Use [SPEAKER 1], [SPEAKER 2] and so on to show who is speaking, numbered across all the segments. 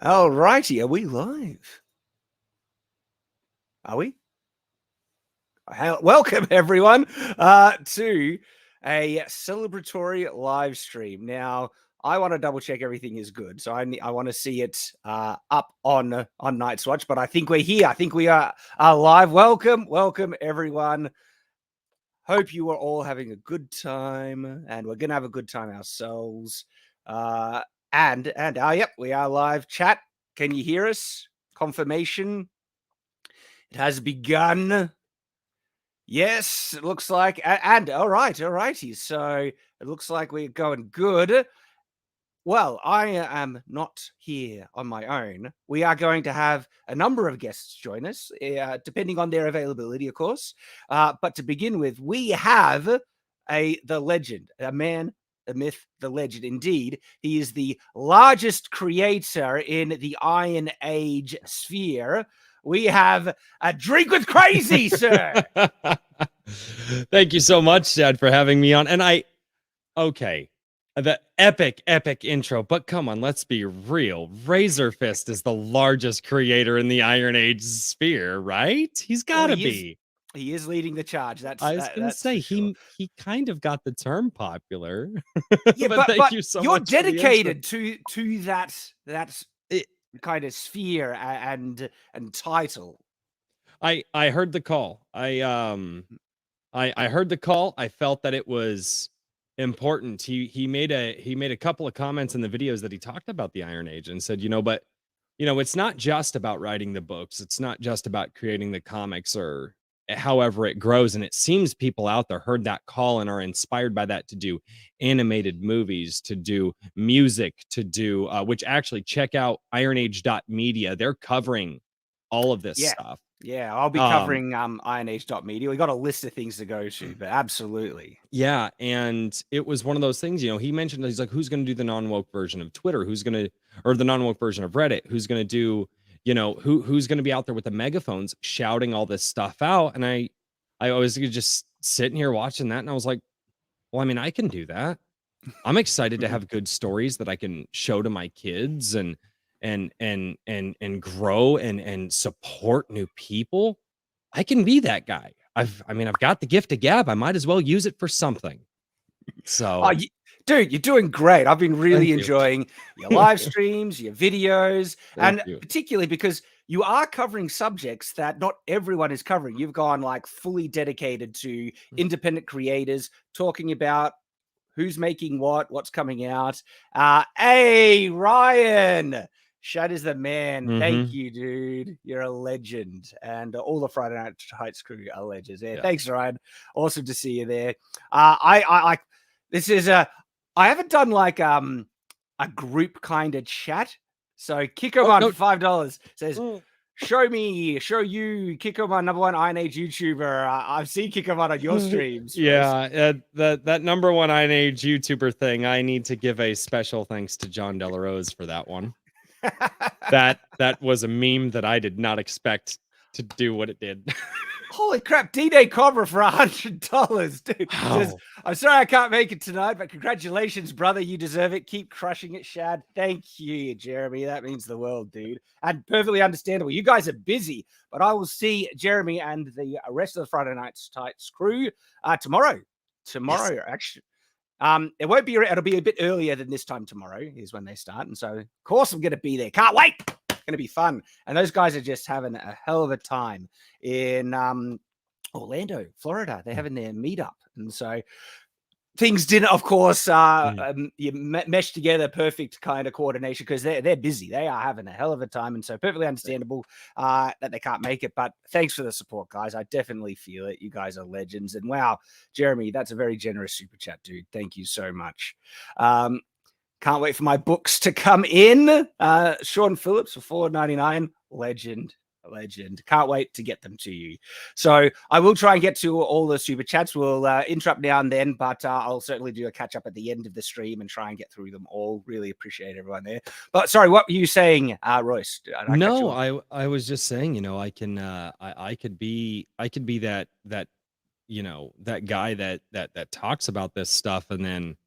[SPEAKER 1] All righty, are we live? Are we? Welcome everyone to a celebratory live stream. Now, I want to double check everything is good, so I want to see it up on Night's Watch. But I think we're here. I think we are live. Welcome everyone. Hope you are all having a good time, and we're gonna have a good time ourselves. Yep, we are live. Chat, can you hear us? Confirmation. It has begun. Yes, it looks like. And all righty. So it looks like we're going good. Well, I am not here on my own. We are going to have a number of guests join us, depending on their availability, of course. But to begin with, we have the legend, a man, a myth, the legend. Indeed, he is the largest creator in the Iron Age sphere. We have a Drink with Crazy, sir.
[SPEAKER 2] Thank you so much, Shad, for having me on. And okay, the epic intro, but come on, let's be real. Razor Fist is the largest creator in the Iron Age sphere, right? He's gotta be.
[SPEAKER 1] He is leading the charge.
[SPEAKER 2] I was gonna say
[SPEAKER 1] sure.
[SPEAKER 2] he kind of got the term popular.
[SPEAKER 1] Yeah,
[SPEAKER 2] but thank you so
[SPEAKER 1] you're
[SPEAKER 2] much.
[SPEAKER 1] dedicated to that kind of sphere and title.
[SPEAKER 2] I heard the call. I heard the call. I felt that it was important. He made a couple of comments in the videos that he talked about the Iron Age and said, but it's not just about writing the books. It's not just about creating the comics or however it grows. And it seems people out there heard that call and are inspired by that to do animated movies, to do music, to do which actually check out ironage.media. They're covering all of this stuff.
[SPEAKER 1] Yeah, I'll be covering ironage.media. We got a list of things to go to, but absolutely.
[SPEAKER 2] Yeah, and it was one of those things, he mentioned, he's like, who's going to do the non-woke version of Twitter? Or the non-woke version of Reddit? Who's going to do, who's going to be out there with the megaphones shouting all this stuff out? And I was just sitting here watching that, and I was like, well, I mean, I can do that. I'm excited to have good stories that I can show to my kids and grow and support new people. I can be that guy. I've got the gift of gab. I might as well use it for something. So,
[SPEAKER 1] dude, you're doing great. I've been really enjoying your live streams, your videos, and particularly because you are covering subjects that not everyone is covering. You've gone like fully dedicated to independent creators, talking about who's making what's coming out. Hey, Ryan. Shad is the man. Thank you, dude. You're a legend. And all the Friday Night Heights crew are legends. Yeah. Thanks, Ryan. Awesome to see you there. I haven't done like a group kind of chat. So Kikoman $5 says, show you Kikoman, number one Iron Age YouTuber. I've seen Kikoman on your streams.
[SPEAKER 2] Yeah, that number one Iron Age YouTuber thing, I need to give a special thanks to John Delarose for that one. that was a meme that I did not expect to do what it did.
[SPEAKER 1] Holy crap, D-Day Cobra for $100, dude. Wow. Says, I'm sorry I can't make it tonight, but congratulations, brother. You deserve it. Keep crushing it, Shad. Thank you, Jeremy. That means the world, dude. And perfectly understandable. You guys are busy, but I will see Jeremy and the rest of the Friday Night Heights crew tomorrow. Tomorrow, yes. Actually. It'll be a bit earlier than this time tomorrow is when they start. And so, of course, I'm going to be there. Can't wait. It's going to be fun. And those guys are just having a hell of a time in Orlando, Florida. They're having their meetup. And so things didn't, of course, you mesh together, perfect kind of coordination because they're busy. They are having a hell of a time. And so perfectly understandable that they can't make it. But thanks for the support, guys. I definitely feel it. You guys are legends. And wow, Jeremy, that's a very generous super chat, dude. Thank you so much. Can't wait for my books to come in. Sean Phillips for $4.99. Legend. Can't wait to get them to you. So I will try and get to all the super chats. We'll interrupt now and then, but I'll certainly do a catch up at the end of the stream and try and get through them all. Really appreciate everyone there. But sorry, what were you saying, Royce?
[SPEAKER 2] I was just saying, I can I could be that that guy that talks about this stuff, and then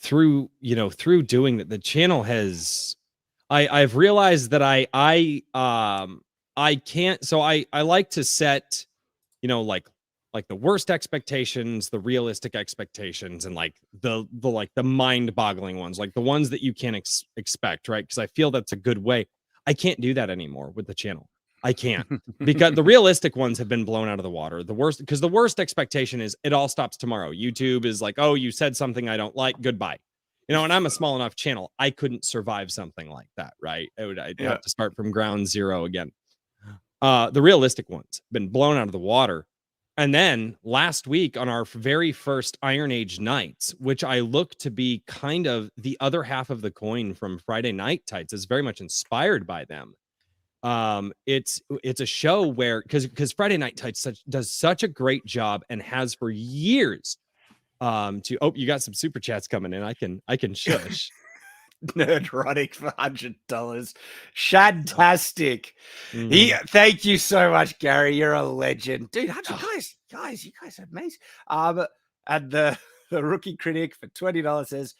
[SPEAKER 2] through doing that, the channel has, I've realized that I can't. So I like to set, like the worst expectations, the realistic expectations, and like the mind-boggling ones, like the ones that you can't expect, right? Because I feel that's a good way. I can't do that anymore with the channel. I can't, because the realistic ones have been blown out of the water. The worst, because the worst expectation is it all stops tomorrow. YouTube is like, oh, you said something I don't like, goodbye. And I'm a small enough channel, I couldn't survive something like that, right? I'd
[SPEAKER 1] Yeah.
[SPEAKER 2] have to start from ground zero again. The realistic ones been blown out of the water. And then last week on our very first Iron Age nights, which I look to be kind of the other half of the coin from Friday Night Tights, is very much inspired by them. It's a show where, because Friday Night Tights does such a great job and has for years. You got some super chats coming in. I can shush.
[SPEAKER 1] Nerdrotic for $100. Shadtastic.
[SPEAKER 2] Mhm.
[SPEAKER 1] Thank you so much, Gary. You're a legend, dude. 100 guys, you guys are amazing. And the rookie critic for $20 says,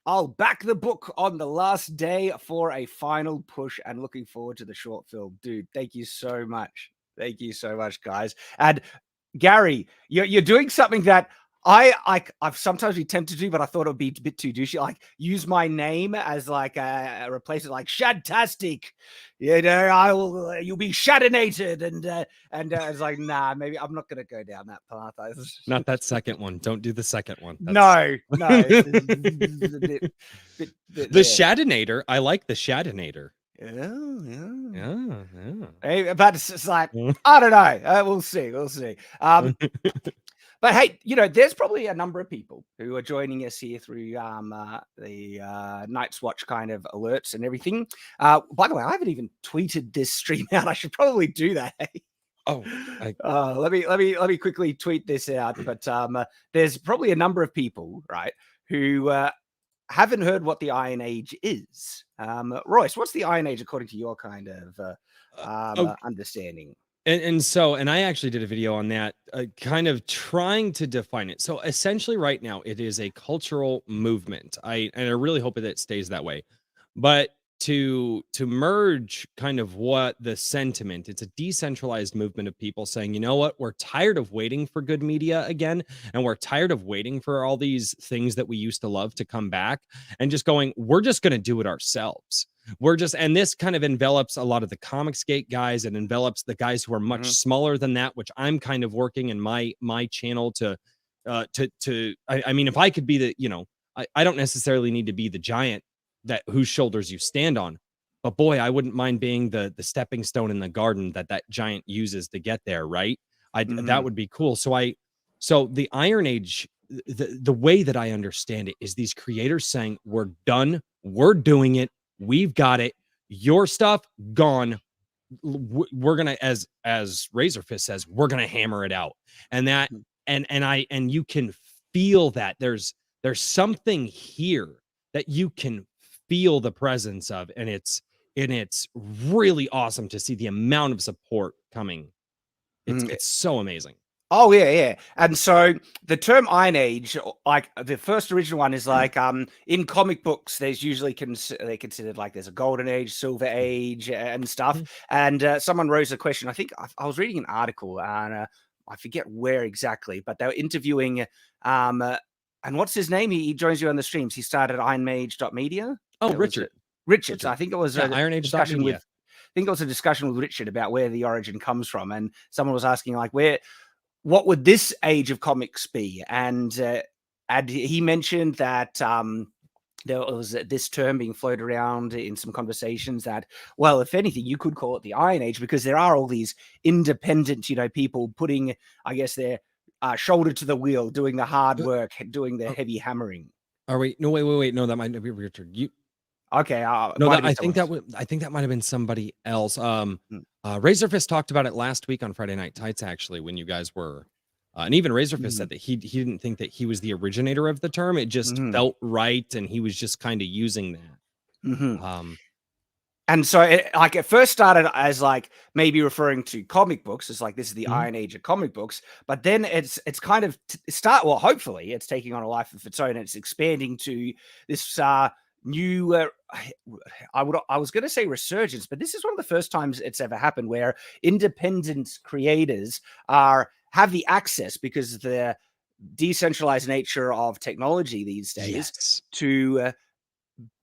[SPEAKER 1] I'll back the book on the last day for a final push and looking forward to the short film. Dude, thank you so much. Thank you so much, guys. And Gary, you're doing something that I've sometimes been tempted to do, but I thought it would be a bit too douchey. Like use my name as like a replace it, like Shadtastic. You'll be shadinated, and it's like, nah, maybe I'm not gonna go down that path.
[SPEAKER 2] Not that second one. Don't do the second one.
[SPEAKER 1] No. The
[SPEAKER 2] Shadinator. I like the Shadinator. Yeah.
[SPEAKER 1] Hey, but it's like, I don't know. We'll see. But hey, there's probably a number of people who are joining us here through the Night's Watch kind of alerts and everything. By the way, I haven't even tweeted this stream out. I should probably do that. Let me quickly tweet this out. But there's probably a number of people, right, who haven't heard what the Iron Age is. Royce, what's the Iron Age according to your kind of understanding?
[SPEAKER 2] And I actually did a video on that, kind of trying to define it. So essentially right now it is a cultural movement. I really hope that it stays that way. But to merge kind of what the sentiment, it's a decentralized movement of people saying, you know what, we're tired of waiting for good media again, and we're tired of waiting for all these things that we used to love to come back, and just going, we're just going to do it ourselves. And this kind of envelops a lot of the Comicsgate guys, and envelops the guys who are much smaller than that, which I'm kind of working in my channel to I mean, if I could be the, I don't necessarily need to be the giant that whose shoulders you stand on, but boy, I wouldn't mind being the stepping stone in the garden that giant uses to get there, right? That would be cool. So the Iron Age, the way that I understand it is these creators saying, we're done, we're doing it, we've got it, your stuff gone, we're gonna, as Razorfist says, we're gonna hammer it out. And that and you can feel that there's something here that you can feel the presence of, and it's really awesome to see the amount of support coming. It's so amazing.
[SPEAKER 1] Oh yeah. And so the term Iron Age, like the first original one, is like in comic books, there's usually they're considered like there's a Golden Age, Silver Age, and stuff. And someone rose a question. I think I was reading an article, and I forget where exactly, but they were interviewing and what's his name? He joins you on the streams. He started ironmage.media.
[SPEAKER 2] Oh, Richard.
[SPEAKER 1] So I think it was
[SPEAKER 2] Iron Age discussion with.
[SPEAKER 1] I think it was a discussion with Richard about where the origin comes from, and someone was asking like, what would this age of comics be? And he mentioned that there was this term being floated around in some conversations that, well, if anything, you could call it the Iron Age, because there are all these independent, people putting, I guess, their shoulder to the wheel, doing the hard work, doing the heavy hammering.
[SPEAKER 2] Oh wait, no, wait, no, that might not be Richard.
[SPEAKER 1] Okay,
[SPEAKER 2] no, I think that might have been somebody else. Razorfist talked about it last week on Friday Night Tights, actually, when you guys were, and even Razorfist said that he didn't think that he was the originator of the term. It just felt right, and he was just kind of using that.
[SPEAKER 1] And so it first started as like maybe referring to comic books. It's like, this is the Iron Age of comic books. But then it's kind of hopefully it's taking on a life of its own, and it's expanding to this new I was going to say resurgence, but this is one of the first times it's ever happened where independent creators have the access, because of the decentralized nature of technology these days, to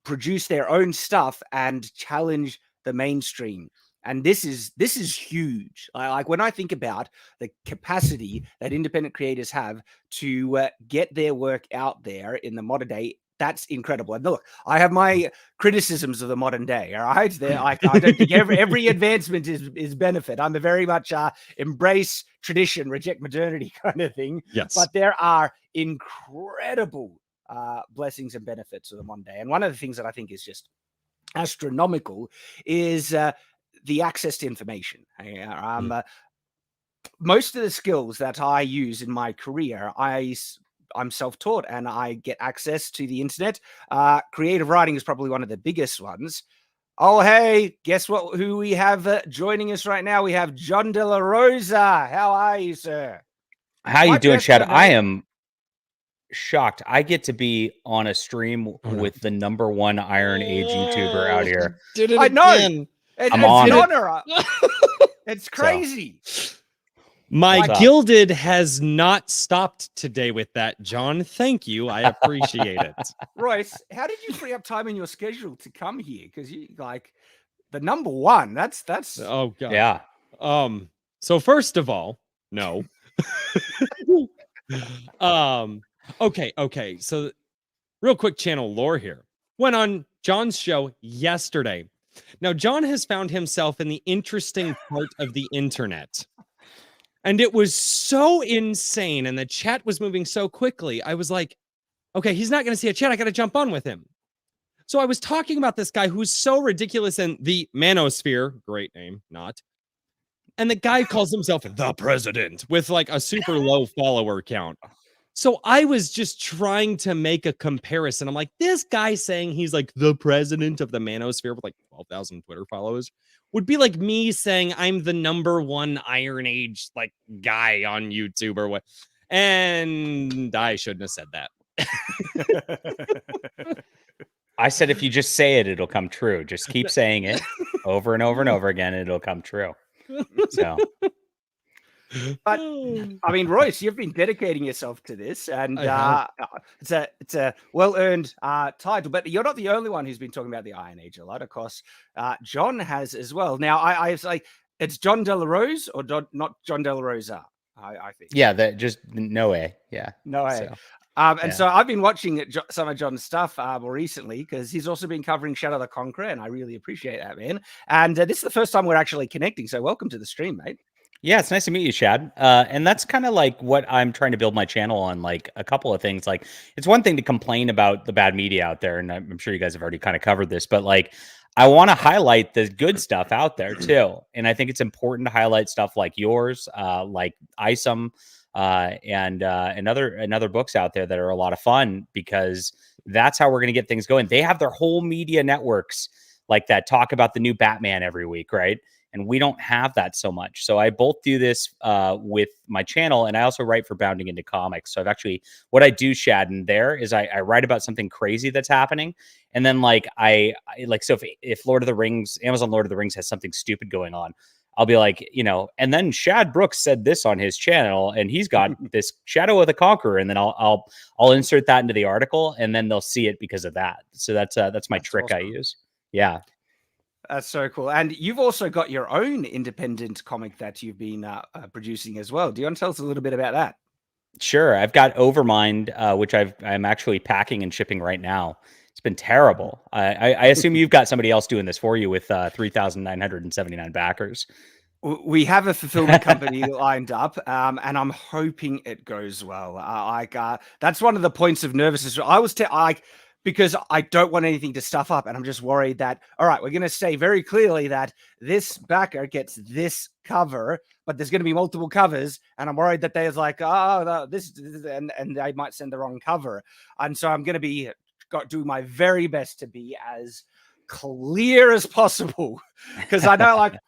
[SPEAKER 1] produce their own stuff and challenge the mainstream. And this is huge. Like when I think about the capacity that independent creators have to get their work out there in the modern day, that's incredible. And look, I have my criticisms of the modern day. All right, I don't think every advancement is benefit. I'm a very much embrace tradition, reject modernity kind of thing.
[SPEAKER 2] Yes,
[SPEAKER 1] but there are incredible blessings and benefits of the modern day. And one of the things that I think is just astronomical is the access to information. Most of the skills that I use in my career, I'm self-taught and I get access to the internet. Creative writing is probably one of the biggest ones. Oh, hey, guess what? Who we have joining us right now? We have John De La Rosa. How are you, sir?
[SPEAKER 3] How you doing, Shad? I am shocked. I get to be on a stream with the #1 Iron Age YouTuber out here.
[SPEAKER 2] Did it
[SPEAKER 1] I know.
[SPEAKER 2] again.
[SPEAKER 3] I'm on
[SPEAKER 1] an
[SPEAKER 3] it.
[SPEAKER 1] honor. It's crazy.
[SPEAKER 2] My Gilded has not stopped today with that, John. Thank you. I appreciate it.
[SPEAKER 1] Royce, how did you free up time in your schedule to come here? Because you like the #1. That's
[SPEAKER 2] oh god.
[SPEAKER 3] Yeah.
[SPEAKER 2] So first of all, no. Okay. So real quick channel lore here. Went on John's show yesterday. Now, John has found himself in the interesting part of the internet. And it was so insane. And the chat was moving so quickly. I was like, okay, he's not going to see a chat. I got to jump on with him. So I was talking about this guy who's so ridiculous in the manosphere. Great name, not. And the guy calls himself the president with like a super low follower count. So I was just trying to make a comparison. I'm like, this guy saying he's like the president of the manosphere with like 12,000 Twitter followers would be like me saying I'm the #1 Iron Age like guy on YouTube or what. And I shouldn't have said that.
[SPEAKER 3] I said, if you just say it, it'll come true. Just keep saying it over and over and over again, and it'll come true. So,
[SPEAKER 1] but I mean, Royce, you've been dedicating yourself to this, and it's a well-earned title. But you're not the only one who's been talking about the Iron Age a lot. Of course, John has as well. Now, I say it's John De La Rose or not John De La Rosa. I think.
[SPEAKER 3] Yeah, that just no way. Yeah,
[SPEAKER 1] no way.
[SPEAKER 3] So.
[SPEAKER 1] So I've been watching some of John's stuff more recently because he's also been covering Shadow the Conqueror, and I really appreciate that, man. And this is the first time we're actually connecting, so welcome to the stream, mate.
[SPEAKER 3] Yeah, it's nice to meet you, Shad. And that's kind of like what I'm trying to build my channel on, like a couple of things. Like, it's one thing to complain about the bad media out there, and I'm sure you guys have already kind of covered this, but like, I want to highlight the good stuff out there too. And I think it's important to highlight stuff like yours, like ISOM, and other books out there that are a lot of fun, because that's how we're going to get things going. They have their whole media networks like that talk about the new Batman every week, right? And we don't have that so much. So I both do this with my channel, and I also write for Bounding Into Comics. So I've actually, what I do, Shad, in there is I write about something crazy that's happening. And then like, I like, so if Lord of the Rings, Amazon Lord of the Rings has something stupid going on, I'll be like, and then Shad Brooks said this on his channel, and he's got this Shadow of the Conqueror, and then I'll insert that into the article, and then they'll see it because of that. So that's my trick awesome. I use. Yeah.
[SPEAKER 1] That's so cool. And you've also got your own independent comic that you've been producing as well. Do you want to tell us a little bit about that?
[SPEAKER 3] Sure. I've got Overmind, which I'm actually packing and shipping right now. It's been terrible. I assume you've got somebody else doing this for you with 3,979 backers.
[SPEAKER 1] We have a fulfillment company lined up, and I'm hoping it goes well. That's one of the points of nervousness. I was because I don't want anything to stuff up, and I'm just worried that, all right, we're going to say very clearly that this backer gets this cover, but there's going to be multiple covers, and I'm worried that there's like, this, and they might send the wrong cover. And so I'm going to do my very best to be as clear as possible, because I know, like,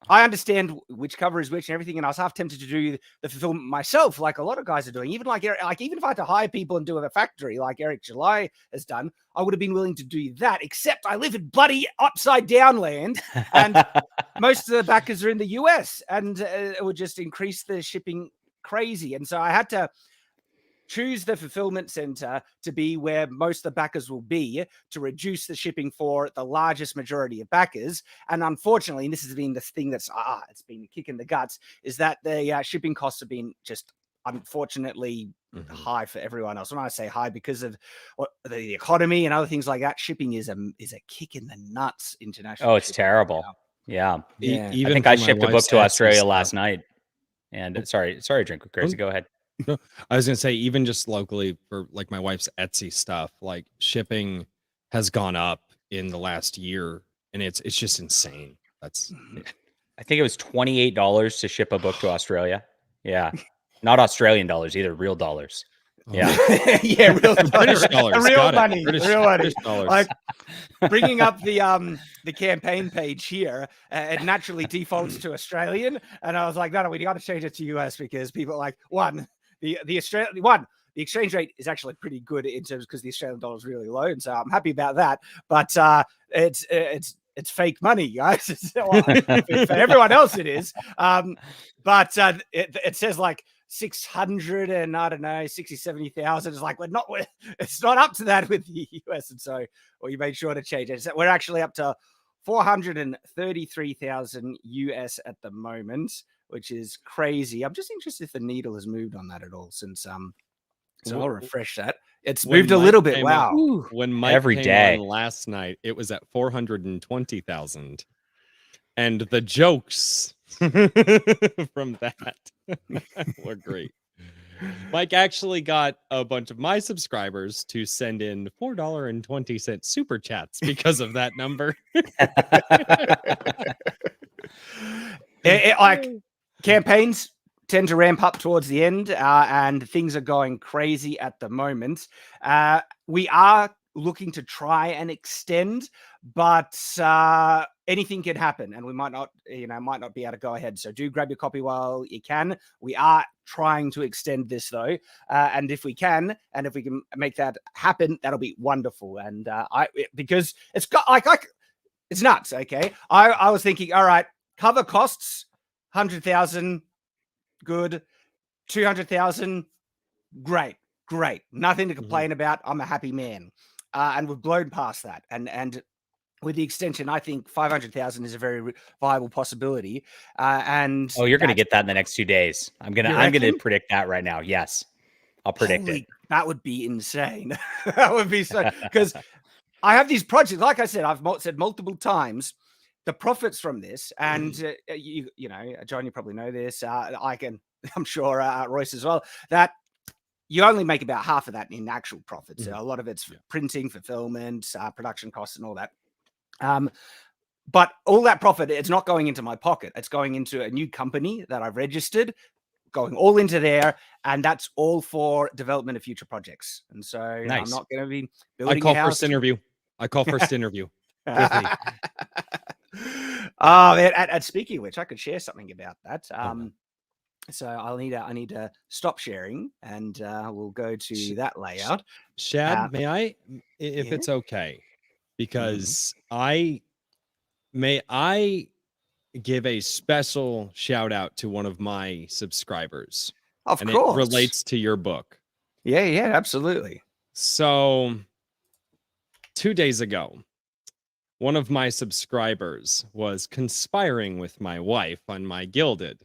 [SPEAKER 1] I understand which cover is which and everything, and I was half tempted to do the fulfillment myself, like a lot of guys are doing. Even like even if I had to hire people and do a factory, like Eric July has done, I would have been willing to do that. Except I live in bloody upside down land, and most of the backers are in the US, and it would just increase the shipping crazy. And so I had to choose the fulfillment center to be where most of the backers will be to reduce the shipping for the largest majority of backers. And unfortunately, and this has been the thing that's it's been a kick in the guts, is that the shipping costs have been just unfortunately high for everyone else. When I say high, because of the economy and other things like that, shipping is a kick in the nuts internationally.
[SPEAKER 3] Oh, it's terrible. Yeah.
[SPEAKER 2] Even
[SPEAKER 3] I think I shipped a book to Australia last night. And sorry, drink crazy. Go ahead.
[SPEAKER 2] No, I was gonna say, even just locally for like my wife's Etsy stuff, like shipping has gone up in the last year, and it's just insane. That's
[SPEAKER 3] I think it was $28 to ship a book to Australia. Yeah, not Australian dollars either, real dollars. Yeah,
[SPEAKER 1] yeah, real
[SPEAKER 2] British dollars,
[SPEAKER 1] real money,
[SPEAKER 2] British dollars.
[SPEAKER 1] Like bringing up the campaign page here, it naturally defaults to Australian, and I was like, no, we got to change it to US because people like the exchange rate is actually pretty good in terms because the Australian dollar is really low, and so I'm happy about that. But it's fake money, guys. For everyone else, it is. But it says like 600 and I don't know 70,000. It's like it's not up to that with the US, and so you made sure to change it. So we're actually up to 433,000 US at the moment, which is crazy. I'm just interested if the needle has moved on that at all since so I'll refresh that. It's moved a little bit. Wow.
[SPEAKER 2] When Mike came on last night, it was at 420,000. And the jokes from that were great. Mike actually got a bunch of my subscribers to send in $4.20 super chats because of that number.
[SPEAKER 1] Like campaigns tend to ramp up towards the end, and things are going crazy at the moment. We are looking to try and extend, but anything can happen, and we might not be able to go ahead. So do grab your copy while you can. We are trying to extend this though, and if we can make that happen, that'll be wonderful. And because it's got like it's nuts. Okay, I was thinking, all right, cover costs 100,000. Good. 200,000. Great. Nothing to complain about. I'm a happy man. And we've blown past that. And with the extension, I think 500,000 is a very viable possibility. And
[SPEAKER 3] you're going to get that in the next 2 days. I'm going to predict that right now. Yes. I'll predict it.
[SPEAKER 1] That would be insane. That would be so, because I have these projects. Like I said, I've said multiple times, the profits from this, and you know, John, you probably know this. I'm sure Royce as well, that you only make about half of that in actual profits. A lot of it's printing, fulfillment, production costs, and all that. But all that profit, it's not going into my pocket. It's going into a new company that I've registered, going all into there, and that's all for development of future projects. And so I'm not going to be building.
[SPEAKER 2] I call first interview. With me.
[SPEAKER 1] Oh man! And speaking of which, I could share something about that. So I need to stop sharing, and we'll go to that layout.
[SPEAKER 2] Shad, may I, if it's okay, because I give a special shout out to one of my subscribers.
[SPEAKER 1] Of course,
[SPEAKER 2] it relates to your book.
[SPEAKER 1] Yeah, absolutely.
[SPEAKER 2] So 2 days ago, one of my subscribers was conspiring with my wife on my Gilded.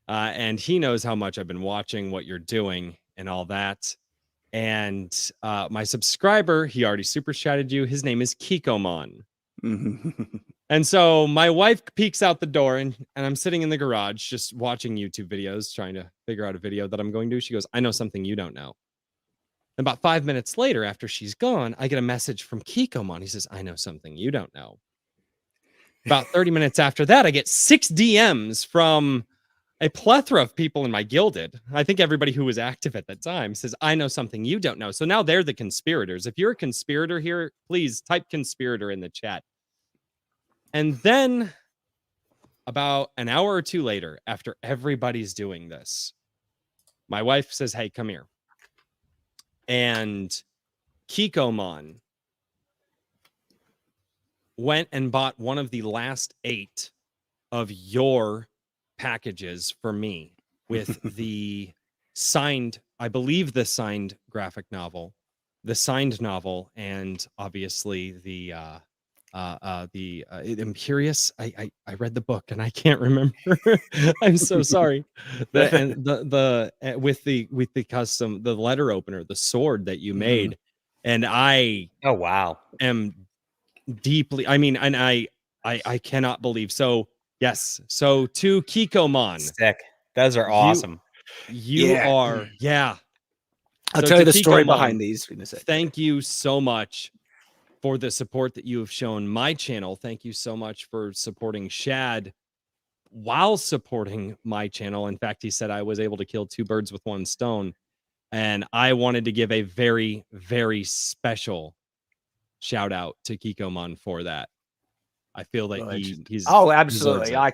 [SPEAKER 2] And he knows how much I've been watching what you're doing and all that. And my subscriber, he already super chatted you. His name is Kikomon. And so my wife peeks out the door, and I'm sitting in the garage just watching YouTube videos, trying to figure out a video that I'm going to do. She goes, I know something you don't know. About 5 minutes later, after she's gone, I get a message from Kikomon. He says, I know something you don't know. About 30 minutes after that, I get 6 DMs from a plethora of people in my Gilded. I think everybody who was active at that time says, I know something you don't know. So now they're the conspirators. If you're a conspirator here, please type conspirator in the chat. And then about an hour or two later, after everybody's doing this, my wife says, "Hey, come here." And Kikomon went and bought one of the last 8 of your packages for me with the signed, I believe the signed graphic novel, the signed novel, and obviously the Imperious. I read the book and I can't remember. I'm so sorry. With the custom, the letter opener, the sword that you made, and I
[SPEAKER 3] Oh wow.
[SPEAKER 2] am deeply, I mean, and I cannot believe. So yes, so to Kikomon,
[SPEAKER 3] Sick. Those are awesome.
[SPEAKER 2] you are, yeah.
[SPEAKER 1] I'll
[SPEAKER 2] So
[SPEAKER 1] tell you
[SPEAKER 2] to
[SPEAKER 1] the story
[SPEAKER 2] Kikomon,
[SPEAKER 1] behind these in a second.
[SPEAKER 2] thank you so much for the support that you have shown my channel. Thank you so much for supporting Shad while supporting my channel. In fact, he said I was able to kill 2 birds with 1 stone. And I wanted to give a very, very special shout out to Kikomon for that. I feel that he's
[SPEAKER 1] absolutely. I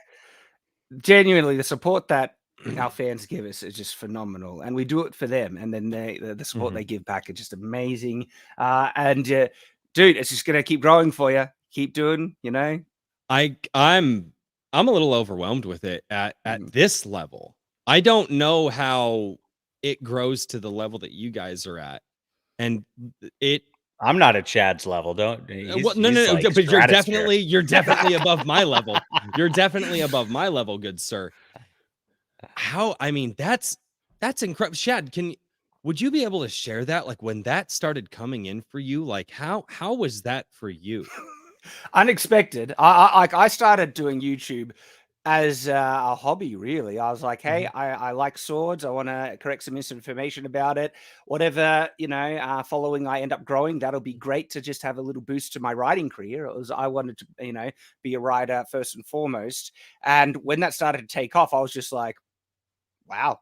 [SPEAKER 1] genuinely, the support that our fans give us is just phenomenal, and we do it for them. And then the support they give back is just amazing. Dude, it's just gonna keep growing for you. Keep doing, you know.
[SPEAKER 2] I'm a little overwhelmed with it at this level. I don't know how it grows to the level that you guys are at, and
[SPEAKER 3] I'm not at Shad's level. Don't.
[SPEAKER 2] Well, no, like but you're definitely above my level. You're definitely above my level, good sir. How? I mean, that's incredible. Shad, would you be able to share that? Like when that started coming in for you, like how was that for you?
[SPEAKER 1] Unexpected. I started doing YouTube as a hobby, really. I was like, hey, I like swords. I want to correct some misinformation about it. Whatever, following I end up growing, that'll be great to just have a little boost to my writing career. I wanted to, be a writer first and foremost. And when that started to take off, I was just like, wow,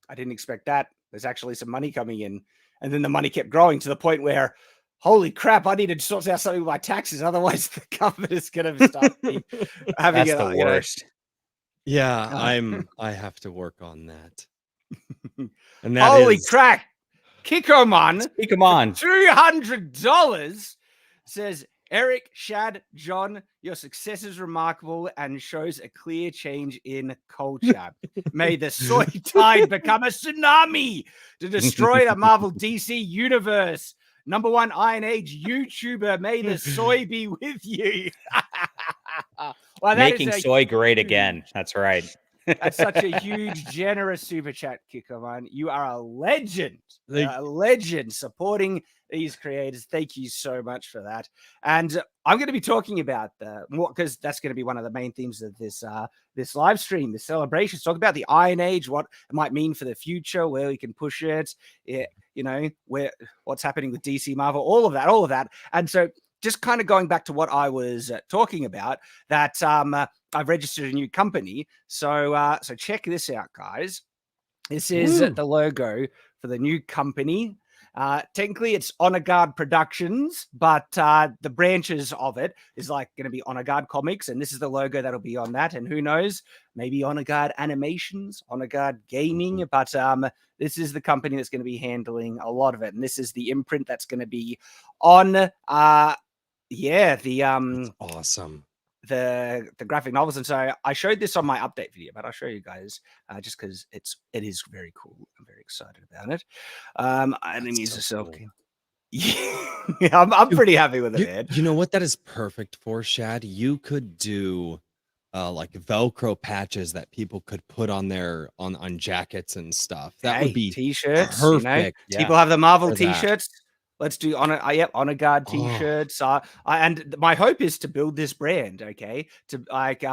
[SPEAKER 1] I didn't expect that. There's actually some money coming in. And then the money kept growing to the point where, holy crap, I need to sort out something with my taxes. Otherwise, the government is going to start having
[SPEAKER 3] That's the worst.
[SPEAKER 2] Yeah, I have to work on that. And
[SPEAKER 1] that holy crap. Kikomon, $200 says, Eric, Shad, John, your success is remarkable and shows a clear change in culture. May the soy tide become a tsunami to destroy the Marvel DC universe. #1 Iron Age YouTuber, may the soy be with you.
[SPEAKER 3] Well, making soy great again. That's right.
[SPEAKER 1] That's such a huge, generous super chat, Kikomon. You are a legend. A legend supporting these creators. Thank you so much for that. And I'm going to be talking about more because that's going to be one of the main themes of this this live stream, this celebration. Talk about the Iron Age, what it might mean for the future, where we can push it, what's happening with DC, Marvel, all of that. And so just kind of going back to what I was talking about, that I've registered a new company. So check this out, guys. This is the logo for the new company. Technically, it's Honor Guard Productions, but the branches of it is like going to be Honor Guard Comics, and this is the logo that'll be on that. And who knows, maybe Honor Guard Animations, Honor Guard Gaming, but this is the company that's going to be handling a lot of it, and this is the imprint that's going to be on. That's
[SPEAKER 2] awesome.
[SPEAKER 1] The graphic novels. And so I showed this on my update video, but I'll show you guys just because it is very cool. I'm very excited about it. Enemies are so cool. Yeah, I'm pretty happy with it, man.
[SPEAKER 2] You know what that is perfect for, Shad? You could do like Velcro patches that people could put on their on jackets and stuff. That would be
[SPEAKER 1] t-shirts.
[SPEAKER 2] Perfect.
[SPEAKER 1] People have the Marvel t-shirts. Let's do Honor Guard t-shirts. And my hope is to build this brand, okay? To like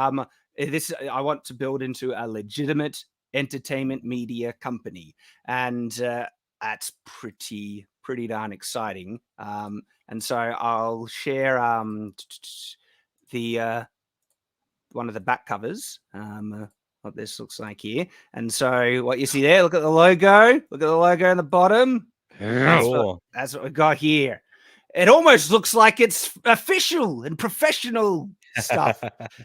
[SPEAKER 1] this, I want to build into a legitimate entertainment media company, and that's pretty darn exciting. And so I'll share the one of the back covers. What this looks like here. And so what you see there, look at the logo. Look at the logo on the bottom. That's what we got here. It almost looks like it's official and professional. stuff.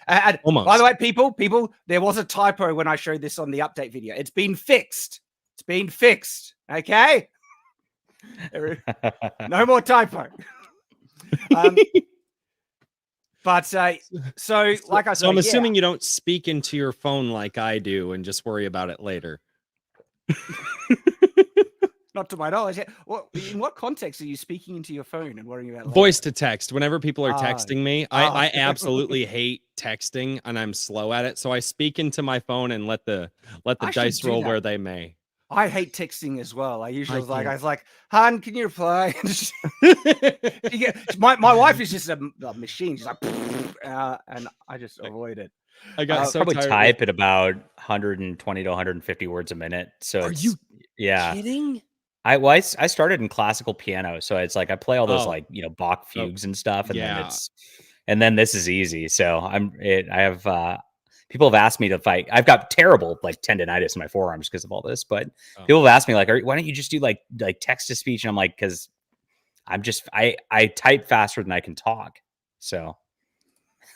[SPEAKER 1] And
[SPEAKER 2] Almost.
[SPEAKER 1] by the way, people, there was a typo when I showed this on the update video. It's been fixed. It's been fixed. Okay. No more typo. But so like I said,
[SPEAKER 2] so I'm assuming you don't speak into your phone like I do and just worry about it later.
[SPEAKER 1] Not to my knowledge. In what context are you speaking into your phone and worrying about
[SPEAKER 2] voice to text? Whenever people are texting me,
[SPEAKER 1] Oh.
[SPEAKER 2] I absolutely hate texting and I'm slow at it. So I speak into my phone and let the dice roll where they may.
[SPEAKER 1] I hate texting as well. I was like, "Han, can you reply?" my wife is just a machine. She's like, and I just avoid it.
[SPEAKER 2] I got so
[SPEAKER 3] probably
[SPEAKER 2] tired
[SPEAKER 3] type at about 120 to 150 words a minute. So
[SPEAKER 2] Are you
[SPEAKER 3] yeah.
[SPEAKER 2] kidding?
[SPEAKER 3] I started in classical piano, so it's like I play all those like Bach fugues and stuff, and then this is easy. So I have people have asked me to fight. I've got terrible like tendonitis in my forearms because of all this, but people have asked me like, why don't you just do like text to speech? And I'm like, because I type faster than I can talk. So,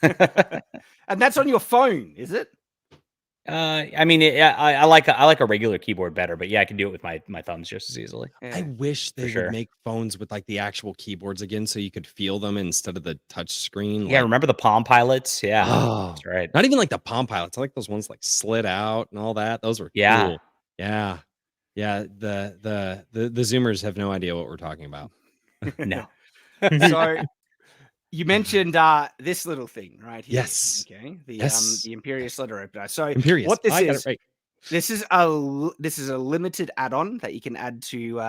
[SPEAKER 1] and that's on your phone, is it?
[SPEAKER 3] I mean, I like a regular keyboard better, but yeah, I can do it with my thumbs just as easily.
[SPEAKER 1] Yeah.
[SPEAKER 2] I wish they would make phones with like the actual keyboards again, so you could feel them instead of the touch screen.
[SPEAKER 3] Yeah, remember the Palm Pilots? Yeah,
[SPEAKER 2] that's
[SPEAKER 3] right.
[SPEAKER 2] Not even like the Palm Pilots. I like those ones like slid out and all that. Those were cool. Yeah. The Zoomers have no idea what we're talking about.
[SPEAKER 3] No.
[SPEAKER 1] So you mentioned this little thing right here.
[SPEAKER 2] Yes.
[SPEAKER 1] Okay. The Imperious letter opener. So
[SPEAKER 2] Imperious.
[SPEAKER 1] What this
[SPEAKER 2] I got
[SPEAKER 1] is,
[SPEAKER 2] it right.
[SPEAKER 1] this is a limited add-on that you can add to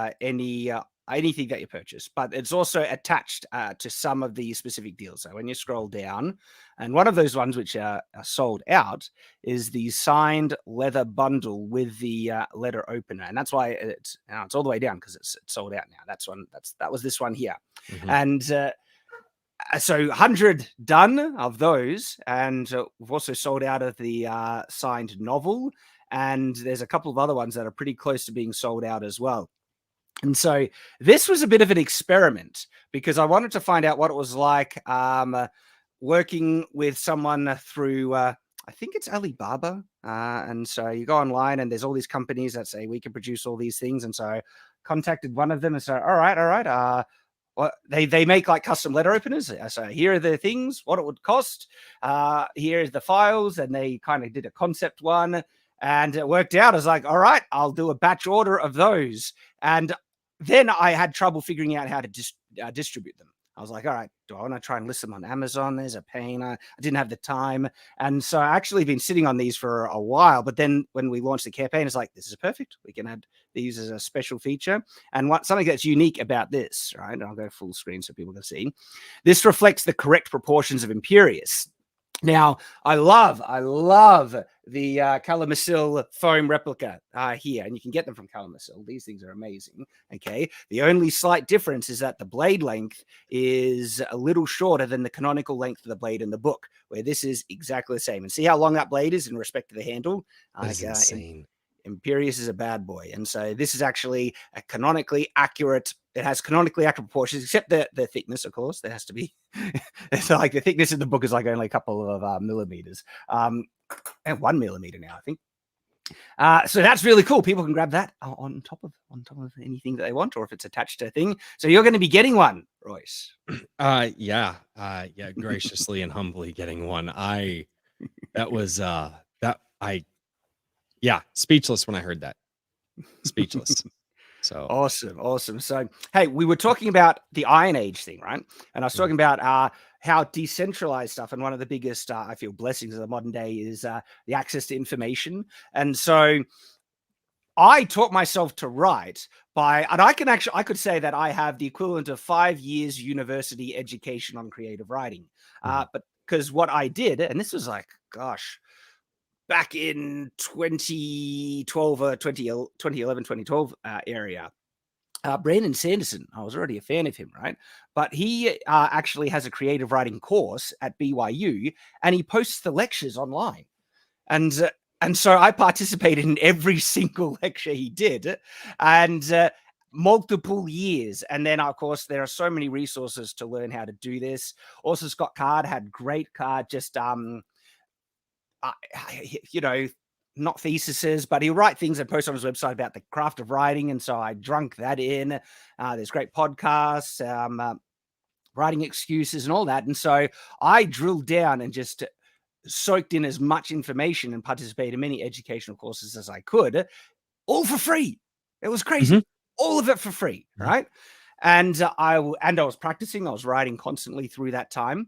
[SPEAKER 1] anything that you purchase, but it's also attached to some of the specific deals. So when you scroll down, and one of those ones which are sold out is the signed leather bundle with the letter opener, and that's why it's all the way down because it's sold out now. That was this one here, and so 100 done of those, and we've also sold out of the signed novel, and there's a couple of other ones that are pretty close to being sold out as well. And so this was a bit of an experiment because I wanted to find out what it was like working with someone through, I think it's Alibaba. And so you go online and there's all these companies that say we can produce all these things. And so I contacted one of them and said, all right. Well, they make like custom letter openers. So here are the things, what it would cost. Here's the files. And they kind of did a concept one. And it worked out. I was like, all right, I'll do a batch order of those. And then I had trouble figuring out how to distribute them. I was like, all right, do I want to try and list them on Amazon? There's a pain. I didn't have the time. And so I actually been sitting on these for a while. But then when we launched the campaign, it's like, this is perfect. We can add these as a special feature. And something that's unique about this, right? And I'll go full screen so people can see. This reflects the correct proportions of Imperious. Now, I love the Calamasil foam replica here, and you can get them from Calamasil. These things are amazing, okay? The only slight difference is that the blade length is a little shorter than the canonical length of the blade in the book, where this is exactly the same. And see how long that blade is in respect to the handle?
[SPEAKER 2] That's insane.
[SPEAKER 1] Imperious is a bad boy. And so this is actually a canonically accurate. It has canonically accurate proportions, except the thickness, of course. There has to be. It's like the thickness in the book is like only a couple of millimeters, and 1 millimeter now, I think. So that's really cool. People can grab that on top of anything that they want, or if it's attached to a thing. So you're going to be getting one, Royce.
[SPEAKER 2] Yeah, graciously and humbly getting one. Speechless when I heard that. Speechless. So
[SPEAKER 1] awesome. So, hey, we were talking about the Iron Age thing, right? And I was talking about how decentralized stuff, and one of the biggest, I feel, blessings of the modern day is the access to information. And so I taught myself to write and I could say that I have the equivalent of 5 years university education on creative writing. But because what I did, and this was like, gosh, back in 2012 or 2011, 2012 area, Brandon Sanderson, I was already a fan of him, right? But he actually has a creative writing course at BYU, and he posts the lectures online. And so I participated in every single lecture he did. And multiple years. And then, of course, there are so many resources to learn how to do this. Also, Scott Card had great card, just, not theses, but he'll write things and post on his website about the craft of writing. And so I drunk that in. There's great podcasts, writing excuses and all that. And so I drilled down and just soaked in as much information and participated in many educational courses as I could, all for free. It was crazy. All of it for free, right? And I was practicing. I was writing constantly through that time.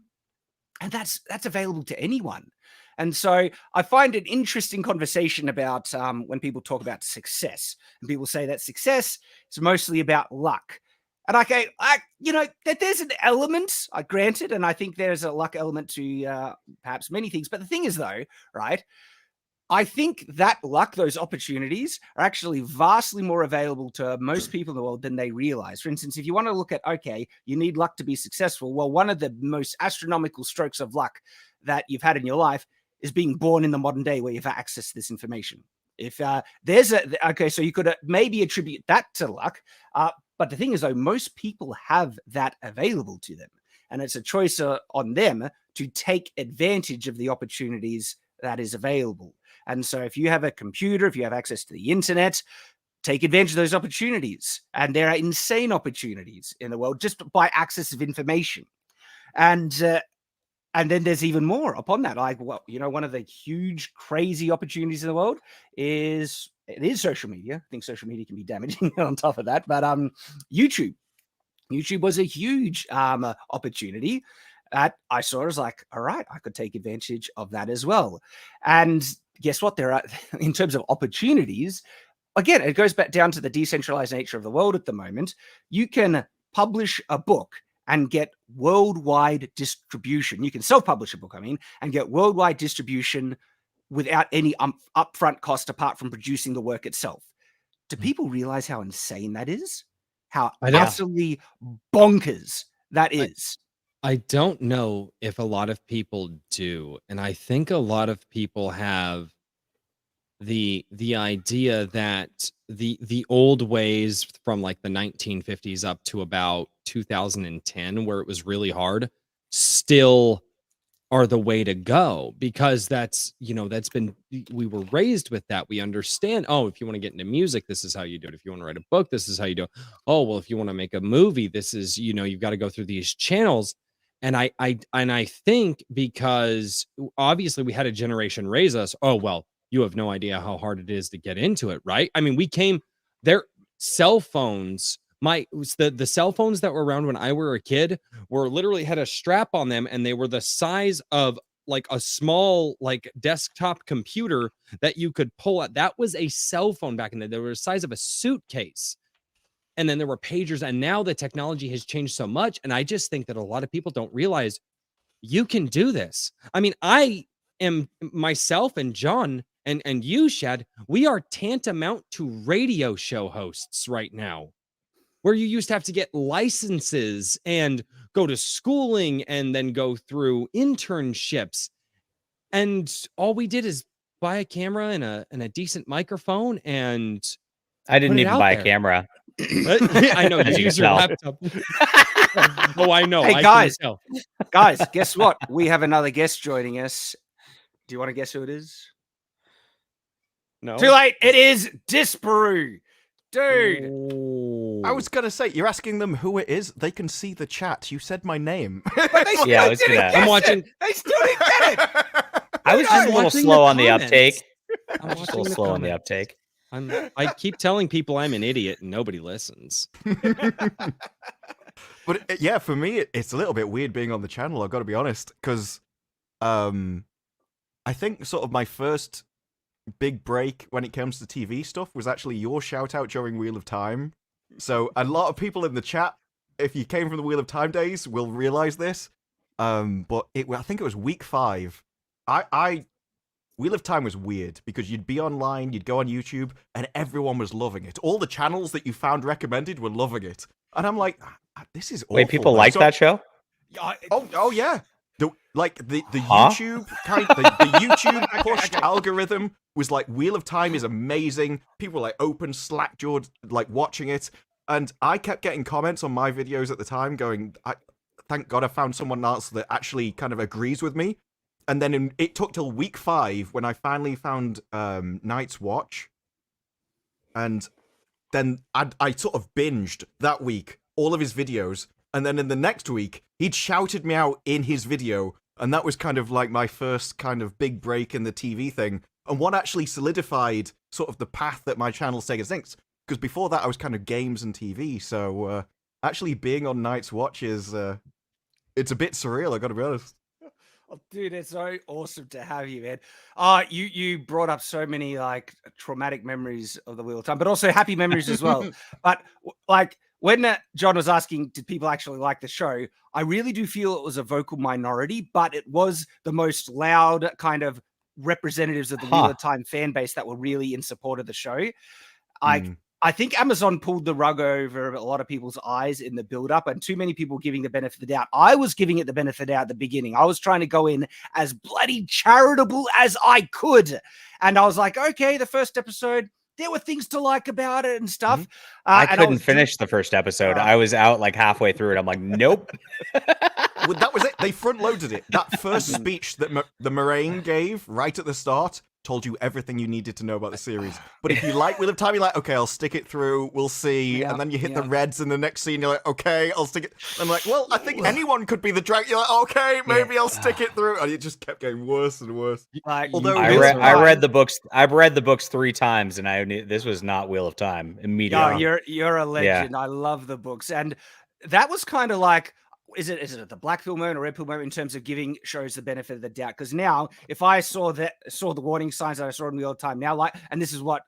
[SPEAKER 1] And that's available to anyone. And so I find an interesting conversation about when people talk about success, and people say that success is mostly about luck. And that there's an element, granted, and I think there's a luck element to perhaps many things. But the thing is, though, right, I think that luck, those opportunities, are actually vastly more available to most people in the world than they realize. For instance, if you want to look at, okay, you need luck to be successful. Well, one of the most astronomical strokes of luck that you've had in your life is being born in the modern day where you've access to this information. If so you could maybe attribute that to luck. But the thing is, though, most people have that available to them. And it's a choice on them to take advantage of the opportunities that is available. And so if you have a computer, if you have access to the internet, take advantage of those opportunities. And there are insane opportunities in the world just by access of information. And then there's even more upon that. One of the huge, crazy opportunities in the world is social media. I think social media can be damaging on top of that. But YouTube was a huge opportunity that I saw as like, all right, I could take advantage of that as well. And guess what? There are, in terms of opportunities, again, it goes back down to the decentralized nature of the world at the moment. You can publish a book and get worldwide distribution. You can self-publish a book, and get worldwide distribution without any upfront cost apart from producing the work itself. Do people realize how insane that is? How absolutely bonkers that is?
[SPEAKER 2] I don't know if a lot of people do. And I think a lot of people have the idea that the old ways from like the 1950s up to about 2010, where it was really hard, still are the way to go, because we were raised with that. We understand, if you want to get into music, this is how you do it. If you want to write a book, this is how you do it. Oh, well, if you want to make a movie, this is, you've got to go through these channels. And I think because obviously we had a generation raise us, you have no idea how hard it is to get into it, right? I mean, cell phones, the cell phones that were around when I were a kid were literally had a strap on them, and they were the size of like a small like desktop computer that you could pull out. That was a cell phone back in the day. They were the size of a suitcase. And then there were pagers, and now the technology has changed so much. And I just think that a lot of people don't realize you can do this. I mean, I am myself and John and you, Shad, we are tantamount to radio show hosts right now, where you used to have to get licenses and go to schooling and then go through internships. And all we did is buy a camera and a decent microphone, and
[SPEAKER 3] I didn't even buy a camera.
[SPEAKER 2] I know you use your laptop. Oh, I know.
[SPEAKER 1] Hey, guys, guess what? We have another guest joining us. Do you want to guess who it is?
[SPEAKER 2] No.
[SPEAKER 1] Too late. It is Disparu. Dude.
[SPEAKER 4] Ooh. I was going to say, you're asking them who it is. They can see the chat. You said my name.
[SPEAKER 3] Yeah, I was going to.
[SPEAKER 2] I'm watching.
[SPEAKER 1] They still didn't get it.
[SPEAKER 3] I was just a little slow on the uptake.
[SPEAKER 2] I keep telling people I'm an idiot and nobody listens.
[SPEAKER 4] But yeah, for me, it's a little bit weird being on the channel, I've got to be honest, because I think sort of my first big break when it comes to TV stuff was actually your shout out during Wheel of Time. So a lot of people in the chat, if you came from the Wheel of Time days, will realize this. But I think it was week 5. Wheel of Time was weird because you'd be online, you'd go on YouTube, and everyone was loving it. All the channels that you found recommended were loving it. And I'm like, this is awful.
[SPEAKER 3] Wait, people like that show?
[SPEAKER 4] Oh yeah. The YouTube the YouTube pushed algorithm was like, Wheel of Time is amazing. People were like open slack-jawed, like watching it. And I kept getting comments on my videos at the time going, thank God I found someone else that actually kind of agrees with me. And then it took till week 5 when I finally found Night's Watch. And then I sort of binged that week all of his videos. And then in the next week, he'd shouted me out in his video. And that was kind of like my first kind of big break in the TV thing. And what actually solidified sort of the path that my channel's taken since. Because before that, I was kind of games and TV. So actually being on Night's Watch is, it's a bit surreal, I gotta be honest.
[SPEAKER 1] Oh, dude, it's so awesome to have you, man. You brought up so many like traumatic memories of the Wheel of Time, but also happy memories as well. But like when John was asking, did people actually like the show? I really do feel it was a vocal minority, but it was the most loud kind of representatives of the Wheel of Time fan base that were really in support of the show. I think Amazon pulled the rug over a lot of people's eyes in the build-up, and too many people giving the benefit of the doubt. I was giving it the benefit of the doubt at the beginning. I was trying to go in as bloody charitable as I could. And I was like, okay, the first episode, there were things to like about it and stuff.
[SPEAKER 3] I couldn't finish the first episode. I was out like halfway through it. I'm like, nope.
[SPEAKER 4] Well, that was it. They front-loaded it. That first speech that the Moraine gave right at the start told you everything you needed to know about the series. But if you like Wheel of Time, you're like, okay, I'll stick it through. We'll see. And then you hit the reds in the next scene. You're like, okay, I'll stick it. And I'm like, well, I think anyone could be the dragon. You're like, okay, maybe I'll stick it through. And it just kept getting worse and worse.
[SPEAKER 3] Although I read the books. I've read the books 3 times, and I knew this was not Wheel of Time immediately.
[SPEAKER 1] No, you're a legend. I love the books, and that was kind of like. Is it the black pill moment or red pill moment in terms of giving shows the benefit of the doubt? Because now, if I saw the warning signs that I saw in Wheel of Time, now and this is what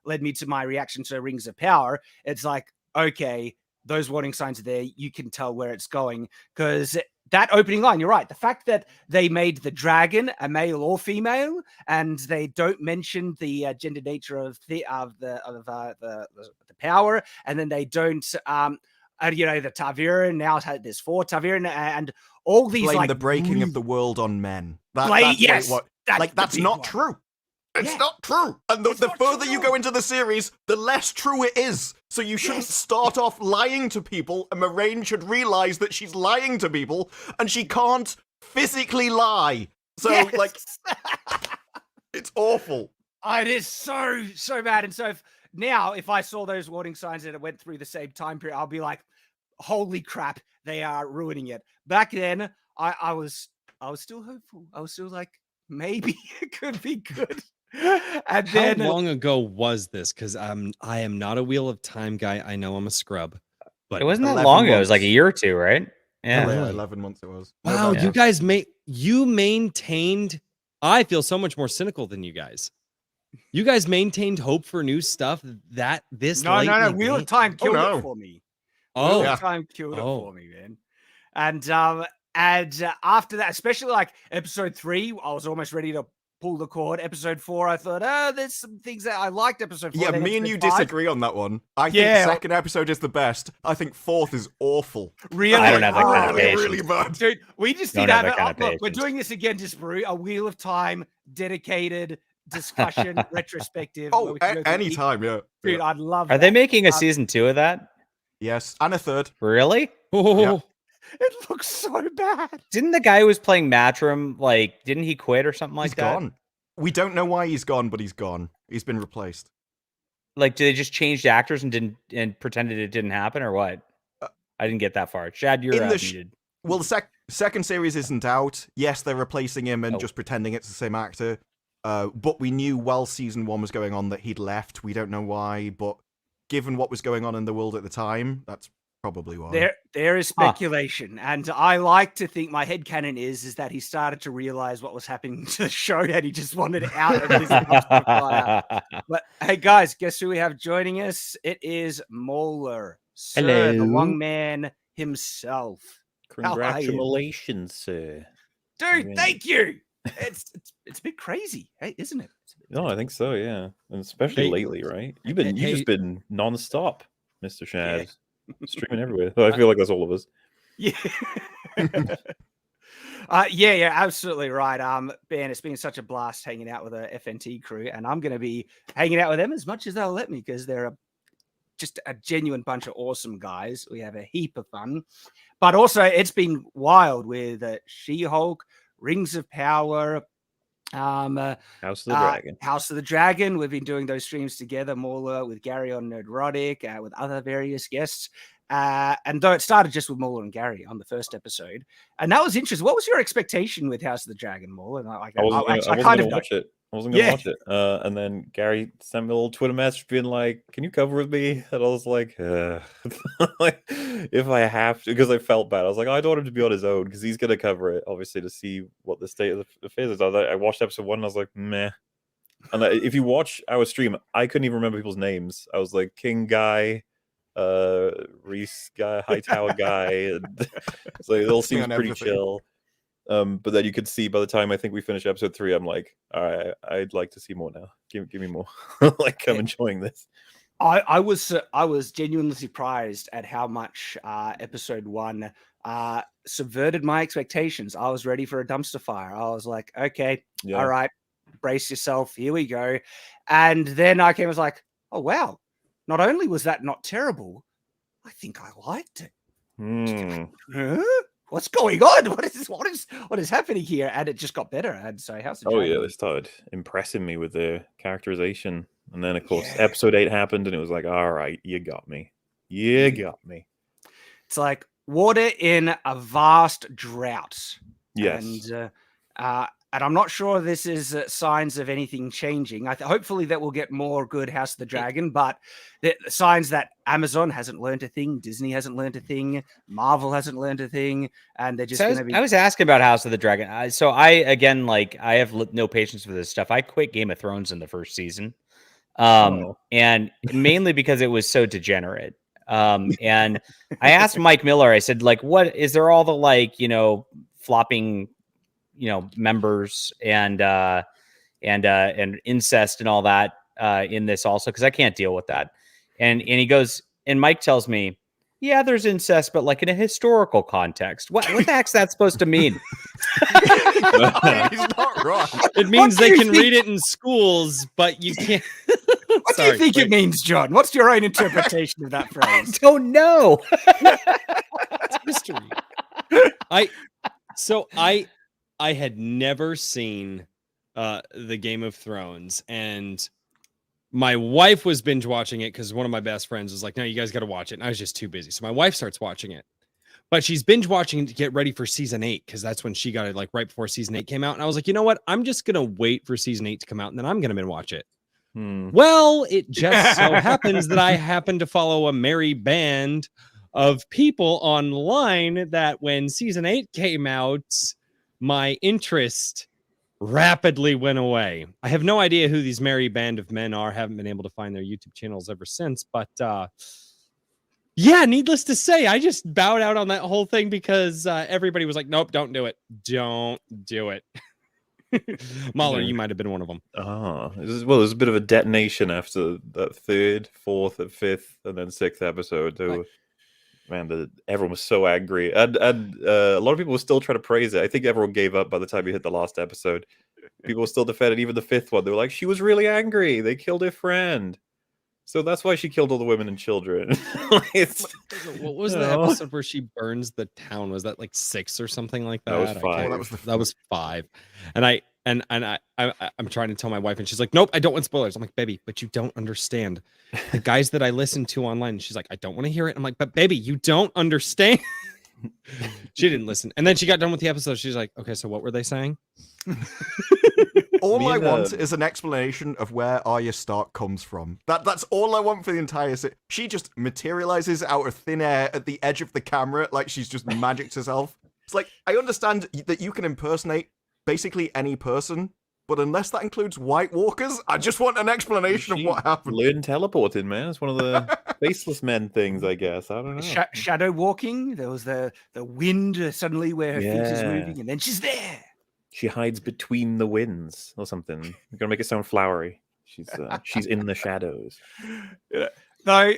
[SPEAKER 1] led me to my reaction to Rings of Power. It's like, okay, those warning signs are there. You can tell where it's going because that opening line. You're right. The fact that they made the dragon a male or female, and they don't mention the gender nature of the power, and then they don't. The Ta'veren now there's 4 Ta'veren and all these
[SPEAKER 4] blame the breaking of the world on men. That's not true. It's not true. And the further you go into the series, the less true it is. So you shouldn't start off lying to people, and Moraine should realize that she's lying to people, and she can't physically lie. So it's awful.
[SPEAKER 1] It is so bad. And so if I saw those warning signs and it went through the same time period, I'll be like, holy crap, they are ruining it. Back then, I was still hopeful. I was still like, maybe it could be good. And then,
[SPEAKER 2] how long ago was this? Because I am not a Wheel of Time guy. I know I'm a scrub, but
[SPEAKER 3] it wasn't that long ago. It was like a year or 2, right?
[SPEAKER 4] Yeah, really? 11 months it was.
[SPEAKER 2] Wow, you guys maintained. I feel so much more cynical than you guys. You guys maintained hope for new stuff that this
[SPEAKER 1] no. Wheel of Time killed it for me. Wheel of Time killed it for me, man. And after that, especially like episode 3, I was almost ready to pull the cord. Episode 4, I thought, there's some things that I liked. Episode 4.
[SPEAKER 4] Yeah, me and you disagree on that one. I think second episode is the best. I think 4th is awful.
[SPEAKER 1] Really?
[SPEAKER 3] I don't have that kind of patience.
[SPEAKER 4] Really bad.
[SPEAKER 1] Dude, we just need to have it. Look, we're doing this again, just Brew, a Wheel of Time dedicated discussion retrospective.
[SPEAKER 4] Anytime, yeah.
[SPEAKER 1] Dude, I'd love that.
[SPEAKER 3] Are they making a season 2 of that?
[SPEAKER 4] Yes, and a 3rd.
[SPEAKER 3] Really?
[SPEAKER 4] Yeah.
[SPEAKER 1] It looks so bad.
[SPEAKER 3] Didn't the guy who was playing Matrim, didn't he quit or something like that?
[SPEAKER 4] He's gone. We don't know why he's gone, but he's gone. He's been replaced.
[SPEAKER 3] Did they just change the actors and pretended it didn't happen, or what? I didn't get that far. Shad, you're muted.
[SPEAKER 4] Well, the second series isn't out. Yes, they're replacing him and just pretending it's the same actor. But we knew while season 1 was going on that he'd left. We don't know why, but given what was going on in the world at the time, that's probably why.
[SPEAKER 1] There is speculation, and I like to think my headcanon is that he started to realize what was happening to the show and he just wanted out of this. But hey, guys, guess who we have joining us? It is Molar, sir,
[SPEAKER 5] hello,
[SPEAKER 1] the Long Man himself.
[SPEAKER 5] Congratulations, sir.
[SPEAKER 1] Dude, thank you. It's a bit crazy, hey, isn't it?
[SPEAKER 5] No, I think so, yeah. And especially lately, right? You've just been non-stop, Mr. Shad. Yeah. Streaming everywhere. I feel like that's all of us.
[SPEAKER 1] Yeah. Yeah, absolutely right. Ben, it's been such a blast hanging out with the FNT crew, and I'm going to be hanging out with them as much as they'll let me because they're just a genuine bunch of awesome guys. We have a heap of fun. But also, it's been wild with She-Hulk, Rings of Power,
[SPEAKER 5] House of the Dragon.
[SPEAKER 1] House of the Dragon. We've been doing those streams together, Mauler with Gary on Nerdrotic, with other various guests. And though it started just with Mauler and Gary on the first episode, and that was interesting. What was your expectation with House of the Dragon, Mauler?
[SPEAKER 5] I wasn't going to watch it. I wasn't going to watch it. And then Gary sent me a little Twitter message being like, "Can you cover with me?" And I was like, like, if I have to, because I felt bad. I was like, I don't want him to be on his own because he's going to cover it, obviously, to see what the state of the affairs is. I watched episode 1 and I was like, meh. And if you watch our stream, I couldn't even remember people's names. I was like, King Guy, Reese Guy, Hightower Guy. And so it all seems pretty chill. But then you could see by the time I think we finished episode 3, I'm like, all right, I'd like to see more now. Give me more. Like, I'm enjoying this.
[SPEAKER 1] I was genuinely surprised at how much episode 1 subverted my expectations. I was ready for a dumpster fire. I was like, okay, all right, brace yourself. Here we go. And then I was like, oh wow! Not only was that not terrible, I think I liked it. Huh? What's going on? What is happening here? And it just got better. And so House of Dragon.
[SPEAKER 5] Yeah, they started impressing me with their characterization. And then, of course, episode 8 happened, and it was like, all right, you got me. You got me.
[SPEAKER 1] It's like water in a vast drought.
[SPEAKER 5] Yes.
[SPEAKER 1] And I'm not sure this is signs of anything changing. Hopefully that we'll get more good House of the Dragon, but the signs that Amazon hasn't learned a thing, Disney hasn't learned a thing, Marvel hasn't learned a thing, and they're just going to be...
[SPEAKER 3] I was asking about House of the Dragon. I have no patience for this stuff. I quit Game of Thrones in the first season. And mainly because it was so degenerate. And I asked Mike Miller, I said, like, what is there all the, like, flopping, members and incest and all that in this also, because I can't deal with that. And he goes, and Mike tells me, yeah, there's incest, but like in a historical context. What the heck's that supposed to mean?
[SPEAKER 4] He's not wrong.
[SPEAKER 2] It means they can read it in schools, but you can't.
[SPEAKER 1] What do you think it means, John? What's your own interpretation of that phrase?
[SPEAKER 3] I don't know.
[SPEAKER 2] It's mystery. I had never seen the Game of Thrones, and my wife was binge watching it because one of my best friends was like, no, you guys got to watch it. And I was just too busy. So my wife starts watching it, but she's binge watching to get ready for season 8. Cause that's when she got it, like right before season 8 came out. And I was like, you know what? I'm just going to wait for season 8 to come out and then I'm going to binge watch it. Well, it just so happens that I happen to follow a merry band of people online that when season 8 came out, my interest rapidly went away. I have no idea who these merry band of men are. Haven't been able to find their YouTube channels ever since. But yeah, needless to say, I just bowed out on that whole thing because everybody was like, nope, don't do it. Don't do it. Mahler, you might have been one of them.
[SPEAKER 5] There's a bit of a detonation after that 3rd, 4th, and 5th, and then 6th episode. Man, everyone was so angry, and a lot of people were still trying to praise it. I think everyone gave up by the time you hit the last episode. People were still defending even the 5th one. They were like, she was really angry. They killed her friend. So that's why she killed all the women and children.
[SPEAKER 2] What was the episode where she burns the town? Was that like 6 or something like that?
[SPEAKER 5] That was 5.
[SPEAKER 2] That was 5. And I'm trying to tell my wife, and she's like, nope, I don't want spoilers. I'm like, baby, but you don't understand. The guys that I listen to online, she's like, I don't want to hear it. I'm like, but baby, you don't understand. She didn't listen. And then she got done with the episode. She's like, okay, so what were they saying?
[SPEAKER 4] All I want is an explanation of where Arya Stark comes from. That's all I want for the entire series. She just materializes out of thin air at the edge of the camera like she's just magicked herself. It's like, I understand that you can impersonate basically any person, but unless that includes White Walkers, I just want an explanation of what happened.
[SPEAKER 5] Learn teleporting, man. It's one of the faceless men things, I guess. I don't know.
[SPEAKER 1] Shadow walking. There was the wind suddenly where her feet is moving, and then she's there.
[SPEAKER 5] She hides between the winds or something. You're gonna make it sound flowery. She's in the shadows.
[SPEAKER 1] Though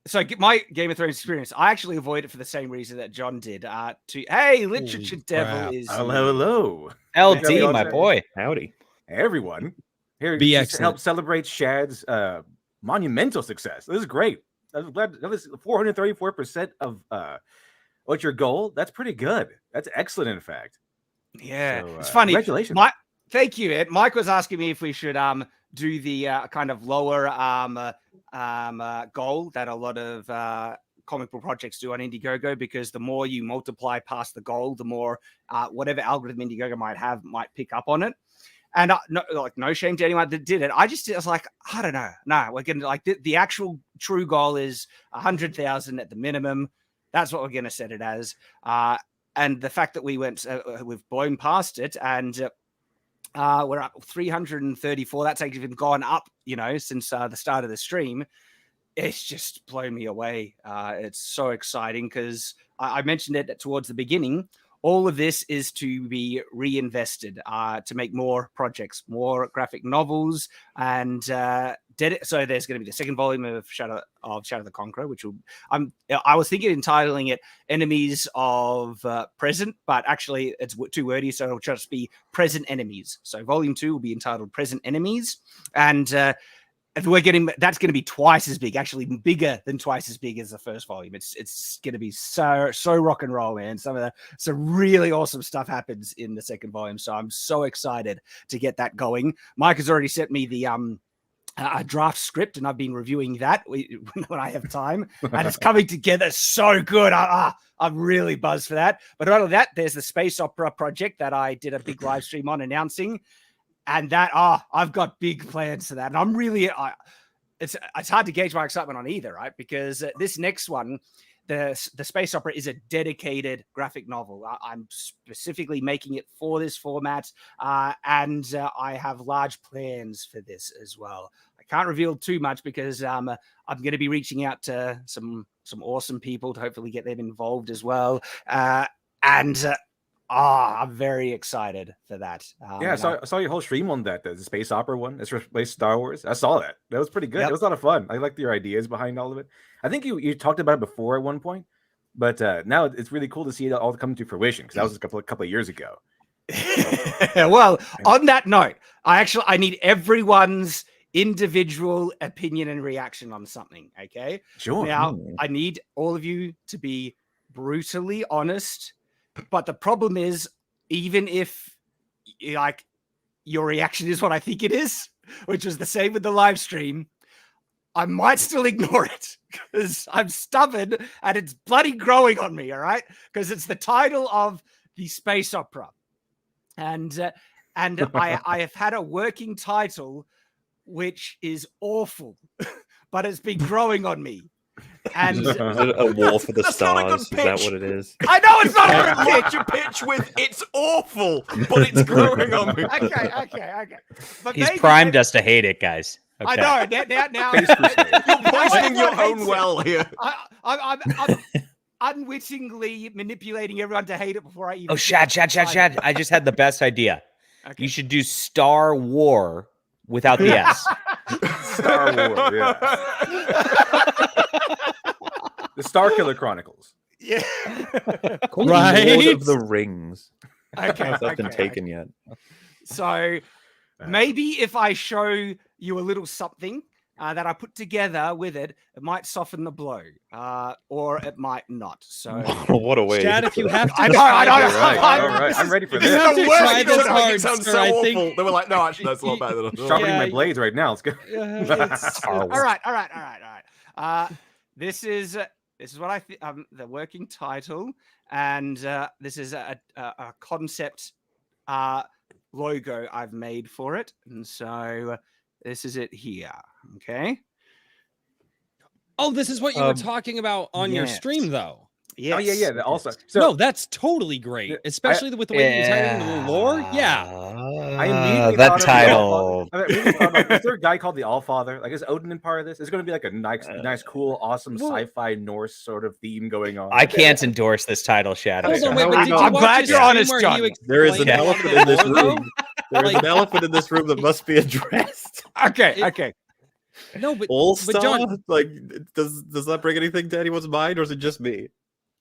[SPEAKER 1] so my Game of Thrones experience, I actually avoid it for the same reason that John did. Hey, Literature Devil is
[SPEAKER 6] hello.
[SPEAKER 3] LD, my boy.
[SPEAKER 5] Howdy.
[SPEAKER 6] Hey, everyone. Here
[SPEAKER 2] Be
[SPEAKER 6] to
[SPEAKER 2] excellent.
[SPEAKER 6] help celebrate Shad's monumental success. This is great. I'm glad that was 434% of what's your goal. That's pretty good. That's excellent, in fact.
[SPEAKER 1] Yeah,
[SPEAKER 6] So,
[SPEAKER 1] it's funny.
[SPEAKER 6] Congratulations.
[SPEAKER 1] Thank you, Ed. Mike was asking me if we should do the kind of lower goal that a lot of comic book projects do on Indiegogo, because the more you multiply past the goal, the more whatever algorithm Indiegogo might pick up on it. And no shame to anyone that did it. I was like, I don't know. No, we're gonna like the actual true goal is 100,000 at the minimum. That's what we're gonna set it as. And the fact that we've blown past it, and we're up 334. That's actually been gone up, since the start of the stream. It's just blown me away. It's so exciting because I mentioned it towards the beginning. All of this is to be reinvested to make more projects, more graphic novels, and so there's going to be the second volume of Shadow the Conqueror, which I was thinking of entitling it "Enemies of Present," but actually it's too wordy, so it'll just be "Present Enemies." So volume 2 will be entitled "Present Enemies," and that's going to be twice as big, actually bigger than twice as big as the first volume. It's going to be so rock and roll, man. Some really awesome stuff happens in the second volume, so I'm so excited to get that going. Mike has already sent me the a draft script, and I've been reviewing that when I have time, and it's coming together so good. I'm really buzzed for that. But not only that, there's the space opera project that I did a big live stream on announcing. And that, I've got big plans for that. And I'm really, it's hard to gauge my excitement on either, right? Because this next one, the space opera, is a dedicated graphic novel. I'm specifically making it for this format. And I have large plans for this as well. I can't reveal too much because I'm going to be reaching out to some awesome people to hopefully get them involved as well. I'm very excited for that.
[SPEAKER 6] I saw your whole stream on that, the space opera one. It's replaced Star Wars. I saw that. That was pretty good. Yep. It was a lot of fun. I liked your ideas behind all of it. I think you talked about it before at one point, but now it's really cool to see it all come to fruition, because that was a couple of years ago.
[SPEAKER 1] Well, on that note, I need everyone's individual opinion and reaction on something. Okay.
[SPEAKER 6] Sure.
[SPEAKER 1] Now, I need all of you to be brutally honest. But the problem is, even if your reaction is what I think it is, which was the same with the live stream, I might still ignore it because I'm stubborn and it's bloody growing on me. All right, because it's the title of the space opera, and I have had a working title which is awful, but it's been growing on me. And
[SPEAKER 5] is it a war for the stars? Is that what it is?
[SPEAKER 1] I know it's not a good pitch.
[SPEAKER 4] Your pitch with "it's awful," but it's growing on me.
[SPEAKER 1] Okay. But
[SPEAKER 3] he's primed us to hate it, guys.
[SPEAKER 1] Okay. I know. Now
[SPEAKER 4] you're poisoning your own well here.
[SPEAKER 1] I'm unwittingly manipulating everyone to hate it before I even.
[SPEAKER 3] Oh, Shad! I just had the best idea. Okay. You should do Star War without the S.
[SPEAKER 6] Star War, yeah. The Starkiller Chronicles.
[SPEAKER 1] Yeah.
[SPEAKER 5] Right. Lord of the Rings.
[SPEAKER 1] Okay.
[SPEAKER 5] That's been taken yet.
[SPEAKER 1] So maybe if I show you a little something that I put together with it, it might soften the blow, or it might not. So
[SPEAKER 5] what a way.
[SPEAKER 2] Chad, if you have to,
[SPEAKER 1] I know.
[SPEAKER 6] All right. I'm ready for this.
[SPEAKER 2] Try this hard,
[SPEAKER 4] sounds
[SPEAKER 2] sir,
[SPEAKER 4] so
[SPEAKER 2] I
[SPEAKER 4] awful.
[SPEAKER 2] think...
[SPEAKER 4] They were like, no, actually, that's a lot better than I thought.
[SPEAKER 6] Sharpening my blades right now. Let's go.
[SPEAKER 1] All right. This is what I think. The working title, and this is a concept logo I've made for it, and so this is it here. Okay.
[SPEAKER 2] Oh, this is what you were talking about on your stream, though.
[SPEAKER 1] Yes.
[SPEAKER 6] Oh, yeah. Also,
[SPEAKER 2] no, that's totally great, especially with the way you're telling the lore. Yeah.
[SPEAKER 6] I immediately
[SPEAKER 3] that title.
[SPEAKER 6] Is there a guy called the Allfather? Like, is Odin in part of this? It's going to be like a nice, cool, awesome sci-fi Norse sort of theme going on.
[SPEAKER 3] I can't endorse this title, Shad.
[SPEAKER 2] Hold on, wait, but
[SPEAKER 1] I'm glad you're honest, John.
[SPEAKER 5] There is an elephant in this room. There is an elephant in this room that must be addressed.
[SPEAKER 1] Okay.
[SPEAKER 2] No, but
[SPEAKER 5] John, like, does that bring anything to anyone's mind, or is it just me?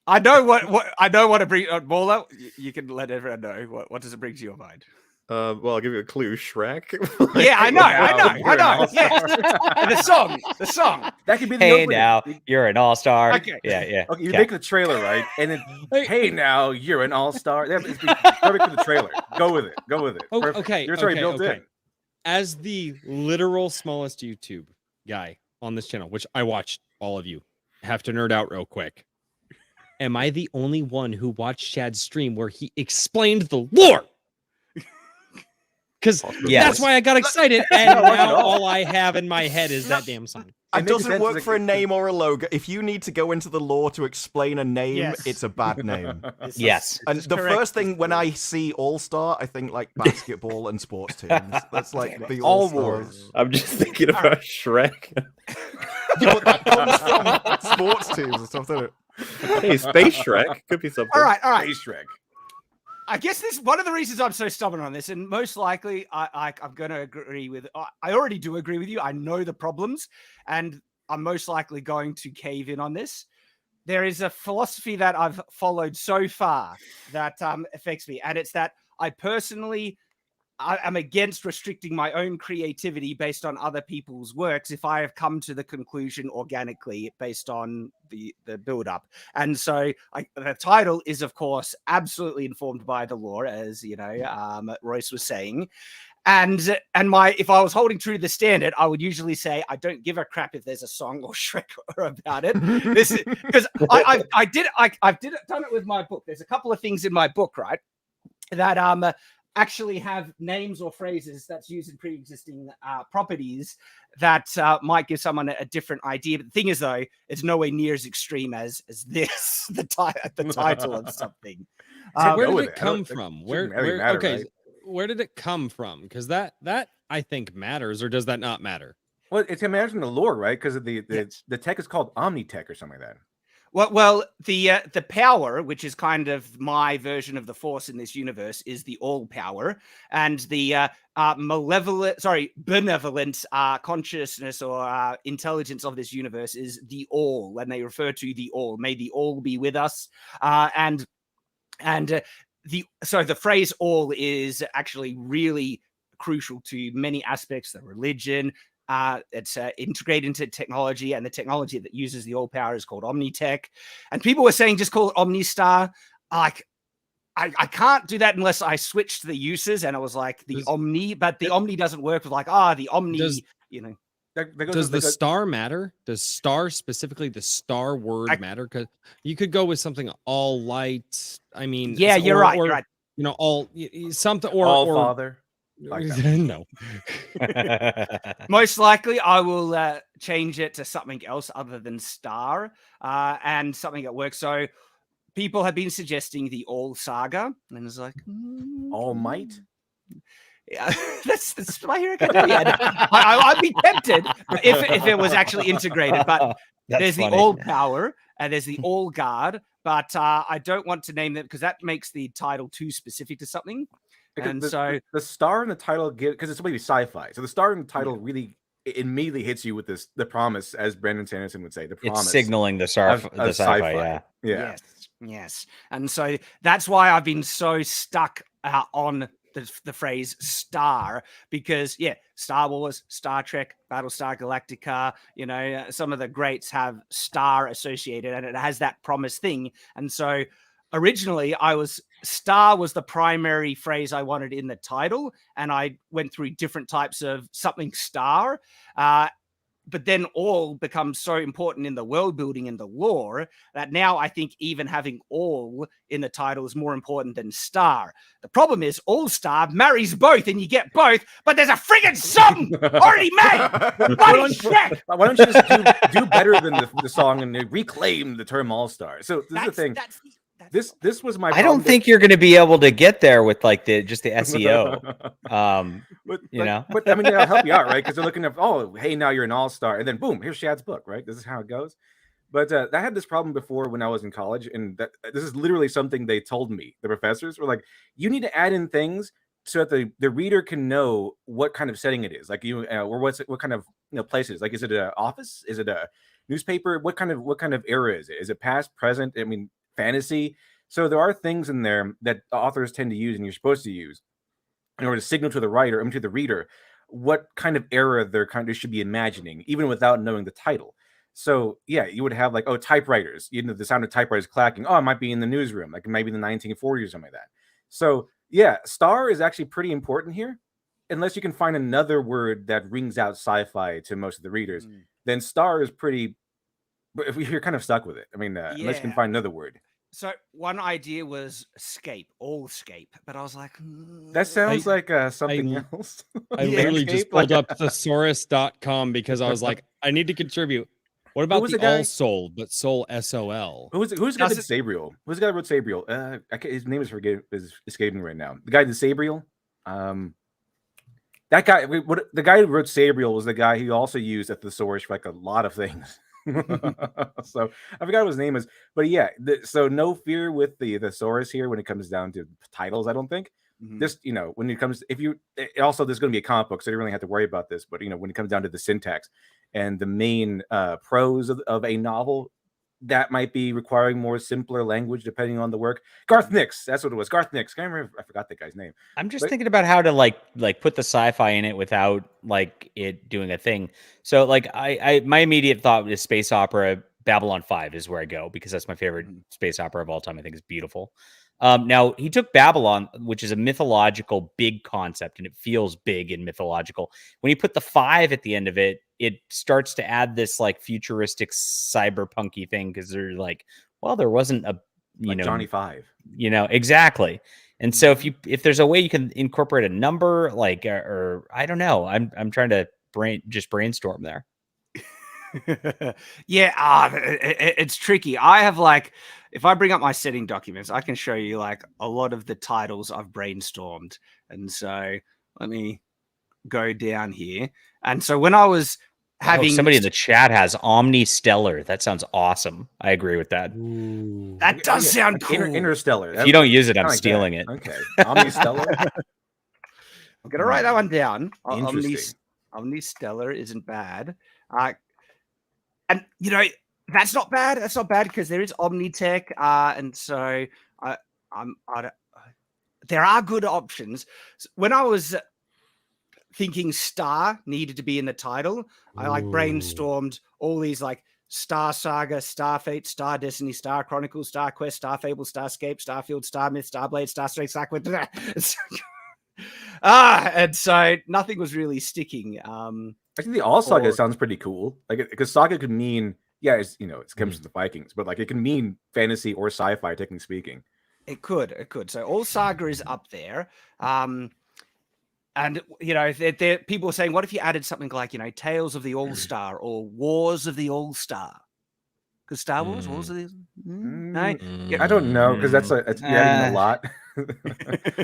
[SPEAKER 1] I know what to bring. Mauler, you can let everyone know what does it bring to your mind.
[SPEAKER 5] Well, I'll give you a clue. Shrek.
[SPEAKER 1] Yeah, I know.
[SPEAKER 6] You're an all-star.
[SPEAKER 1] Yes. The song.
[SPEAKER 6] That could be the
[SPEAKER 3] Hey
[SPEAKER 6] opening.
[SPEAKER 3] now, you're an all-star.
[SPEAKER 1] Okay.
[SPEAKER 3] Yeah.
[SPEAKER 6] Okay, you make the trailer, right? And then,
[SPEAKER 2] Hey.
[SPEAKER 6] hey, now you're an all-star. It's perfect for the trailer. Go with it.
[SPEAKER 2] Oh,
[SPEAKER 6] Perfect.
[SPEAKER 2] okay,
[SPEAKER 6] It's already built
[SPEAKER 2] okay.
[SPEAKER 6] in.
[SPEAKER 2] As the literal smallest YouTube guy on this channel, which I watched all of you, have to nerd out real quick. Am I the only one who watched Shad's stream where he explained the lore? Because
[SPEAKER 3] Yes.
[SPEAKER 2] that's why I got excited, and now all I have in my head is that damn song.
[SPEAKER 4] It doesn't work for a name or a logo. If you need to go into the lore to explain a name,
[SPEAKER 1] Yes.
[SPEAKER 4] it's a bad name.
[SPEAKER 3] Yes.
[SPEAKER 4] And the
[SPEAKER 1] correct.
[SPEAKER 4] first thing when I see All-Star, I think like basketball and sports teams. That's like the
[SPEAKER 6] All
[SPEAKER 4] All-Stars.
[SPEAKER 6] wars.
[SPEAKER 5] I'm just thinking about Shrek.
[SPEAKER 4] But that comes from sports teams and stuff, doesn't it?
[SPEAKER 5] Hey, Space Shrek could be something.
[SPEAKER 1] All right.
[SPEAKER 6] Space Shrek.
[SPEAKER 1] I guess this one of the reasons I'm so stubborn on this, and most likely I'm going to agree with. I already do agree with you. I know the problems, and I'm most likely going to cave in on this. There is a philosophy that I've followed so far that affects me, and it's that I personally I'm against restricting my own creativity based on other people's works if I have come to the conclusion organically based on the build-up. And so the title is, of course, absolutely informed by the lore, as you know, Royce was saying. And if I was holding true to the standard, I would usually say I don't give a crap if there's a song or Shrek about it. This is because I've done it with my book. There's a couple of things in my book, right, that actually have names or phrases that's used in pre-existing properties that might give someone a different idea. But the thing is, though, it's nowhere near as extreme as this, the title of something.
[SPEAKER 2] So where did it come from? Where okay,
[SPEAKER 6] right?
[SPEAKER 2] where did it come from? Because that I think matters, or does that not matter?
[SPEAKER 6] Well, it's imagine the lore, right? Because the tech is called Omnitech or something like that.
[SPEAKER 1] Well, the power, which is kind of my version of the force in this universe, is the all power, and the benevolent consciousness or intelligence of this universe is the all, and they refer to the all. May the all be with us, so the phrase all is actually really crucial to many aspects of religion. It's integrated into technology, and the technology that uses the all power is called Omnitech. And people were saying just call it Omnistar. Like, I can't do that unless I switch to the uses, and I was like the Omni, but the Omni doesn't work with like the Omni.
[SPEAKER 2] Does the star matter? Does star, specifically the star word, matter? Because you could go with something all light. I mean,
[SPEAKER 1] yeah, you're right. You're right.
[SPEAKER 2] You know, all something or
[SPEAKER 6] all father.
[SPEAKER 2] Like no.
[SPEAKER 1] Most likely, I will change it to something else other than star, and something that works. So people have been suggesting the All Saga, and it's like
[SPEAKER 6] All Might.
[SPEAKER 1] Yeah, that's my hero academia. I'd be tempted if it was actually integrated, but there's the All Power and there's the All Guard, but I don't want to name them because that makes the title too specific to something. And so
[SPEAKER 6] the star in the title because it's supposed to be sci-fi, so the star in the title really immediately hits you with the promise, as Brandon Sanderson would say, the promise.
[SPEAKER 3] It's signaling the sci-fi.
[SPEAKER 6] Yeah.
[SPEAKER 1] Yes. And so that's why I've been so stuck on the phrase star, because Star Wars, Star Trek, Battlestar Galactica, some of the greats have star associated, and it has that promise thing. And so originally star was the primary phrase I wanted in the title, and I went through different types of something star, but then all becomes so important in the world building and the lore that now I think even having all in the title is more important than star. The problem is All Star marries both and you get both, but there's a friggin' song already made.
[SPEAKER 6] Why don't you just do better than the song and reclaim the term All Star? So this is the thing. This was my problem.
[SPEAKER 3] I don't think you're going to be able to get there with like just the SEO.
[SPEAKER 6] But I mean, they'll help you out, right? Because they're looking at, hey, now you're an all-star, and then boom, here's Shad's book, right? This is how it goes. But I had this problem before when I was in college, and this is literally something they told me. The professors were like, you need to add in things so that the reader can know what kind of setting it is, like or what kind of place it is. Like, is it an office? Is it a newspaper? What kind of era is it? Is it past, present? I mean, fantasy. So there are things in there that the authors tend to use and you're supposed to use. in order to signal to the writer and to the reader what kind of era they should be imagining, even without knowing the title. So yeah, you would have like, oh, typewriters, the sound of typewriters clacking. Oh, it might be in the newsroom, like maybe in the 1940s or something like that. So yeah, star is actually pretty important here. Unless you can find another word that rings out sci-fi to most of the readers, then star is pretty. But if you're kind of stuck with it, I mean, unless you can find another word.
[SPEAKER 1] So one idea was allscape, but I was like,
[SPEAKER 6] that sounds like something else.
[SPEAKER 2] I literally just pulled up thesaurus.com because I was like, I need to contribute. What about the all soul, but soul SOL?
[SPEAKER 6] Who's the guy that did Sabriel? Who's the guy that wrote Sabriel? His name is escaping right now. The guy that did Sabriel. That guy, the guy who wrote Sabriel was the guy who also used a thesaurus for like a lot of things. So I forgot what his name is, but yeah. So no fear with the thesaurus here when it comes down to titles. I don't think this, when it comes, also there's going to be a comic book, so you don't really have to worry about this. But when it comes down to the syntax and the main prose of a novel, that might be requiring more simpler language depending on the work. Garth Nix, that's what it was. Garth Nix. I forgot that guy's name.
[SPEAKER 3] I'm just thinking about how to like put the sci-fi in it without like it doing a thing. So like my immediate thought is space opera. Babylon 5 is where I go because that's my favorite space opera of all time. I think it's beautiful. Now he took Babylon, which is a mythological big concept, and it feels big and mythological. When you put the 5 at the end of it, it starts to add this like futuristic cyberpunky thing because they're like, well, there wasn't a
[SPEAKER 6] Johnny 5,
[SPEAKER 3] exactly. And so if there's a way you can incorporate a number, like or I don't know, I'm trying to brainstorm there.
[SPEAKER 1] Yeah, it's tricky. I have if I bring up my setting documents, I can show you like a lot of the titles I've brainstormed. And so let me go down here. And so when I was having
[SPEAKER 3] somebody in the chat has Omnistellar. That sounds awesome. I agree with that.
[SPEAKER 1] Ooh. That does sound cool.
[SPEAKER 6] Interstellar.
[SPEAKER 3] If you don't use it, I'm stealing it.
[SPEAKER 6] Okay. Omnistellar.
[SPEAKER 1] I'm gonna write that one down.
[SPEAKER 6] Interesting.
[SPEAKER 1] Omnistellar isn't bad. And that's not bad. That's not bad because there is Omnitech, and so there are good options. When I was thinking Star needed to be in the title, I brainstormed all these like Star Saga, Star Fate, Star Destiny, Star Chronicles, Star Quest, Star Fable, Starscape, Starfield, Star Myth, Star Blade, Star Stray, Star Quest. And so nothing was really sticking.
[SPEAKER 6] I think the All Saga sounds pretty cool. Like, because Saga could mean, it comes from the Vikings, but like it can mean fantasy or sci-fi, technically speaking.
[SPEAKER 1] It could. So All Saga is up there. And there people are saying, what if you added something like, Tales of the All-Star or Wars of the All-Star? Because Star Wars, Wars of the No?
[SPEAKER 6] I don't know, because that's adding a lot.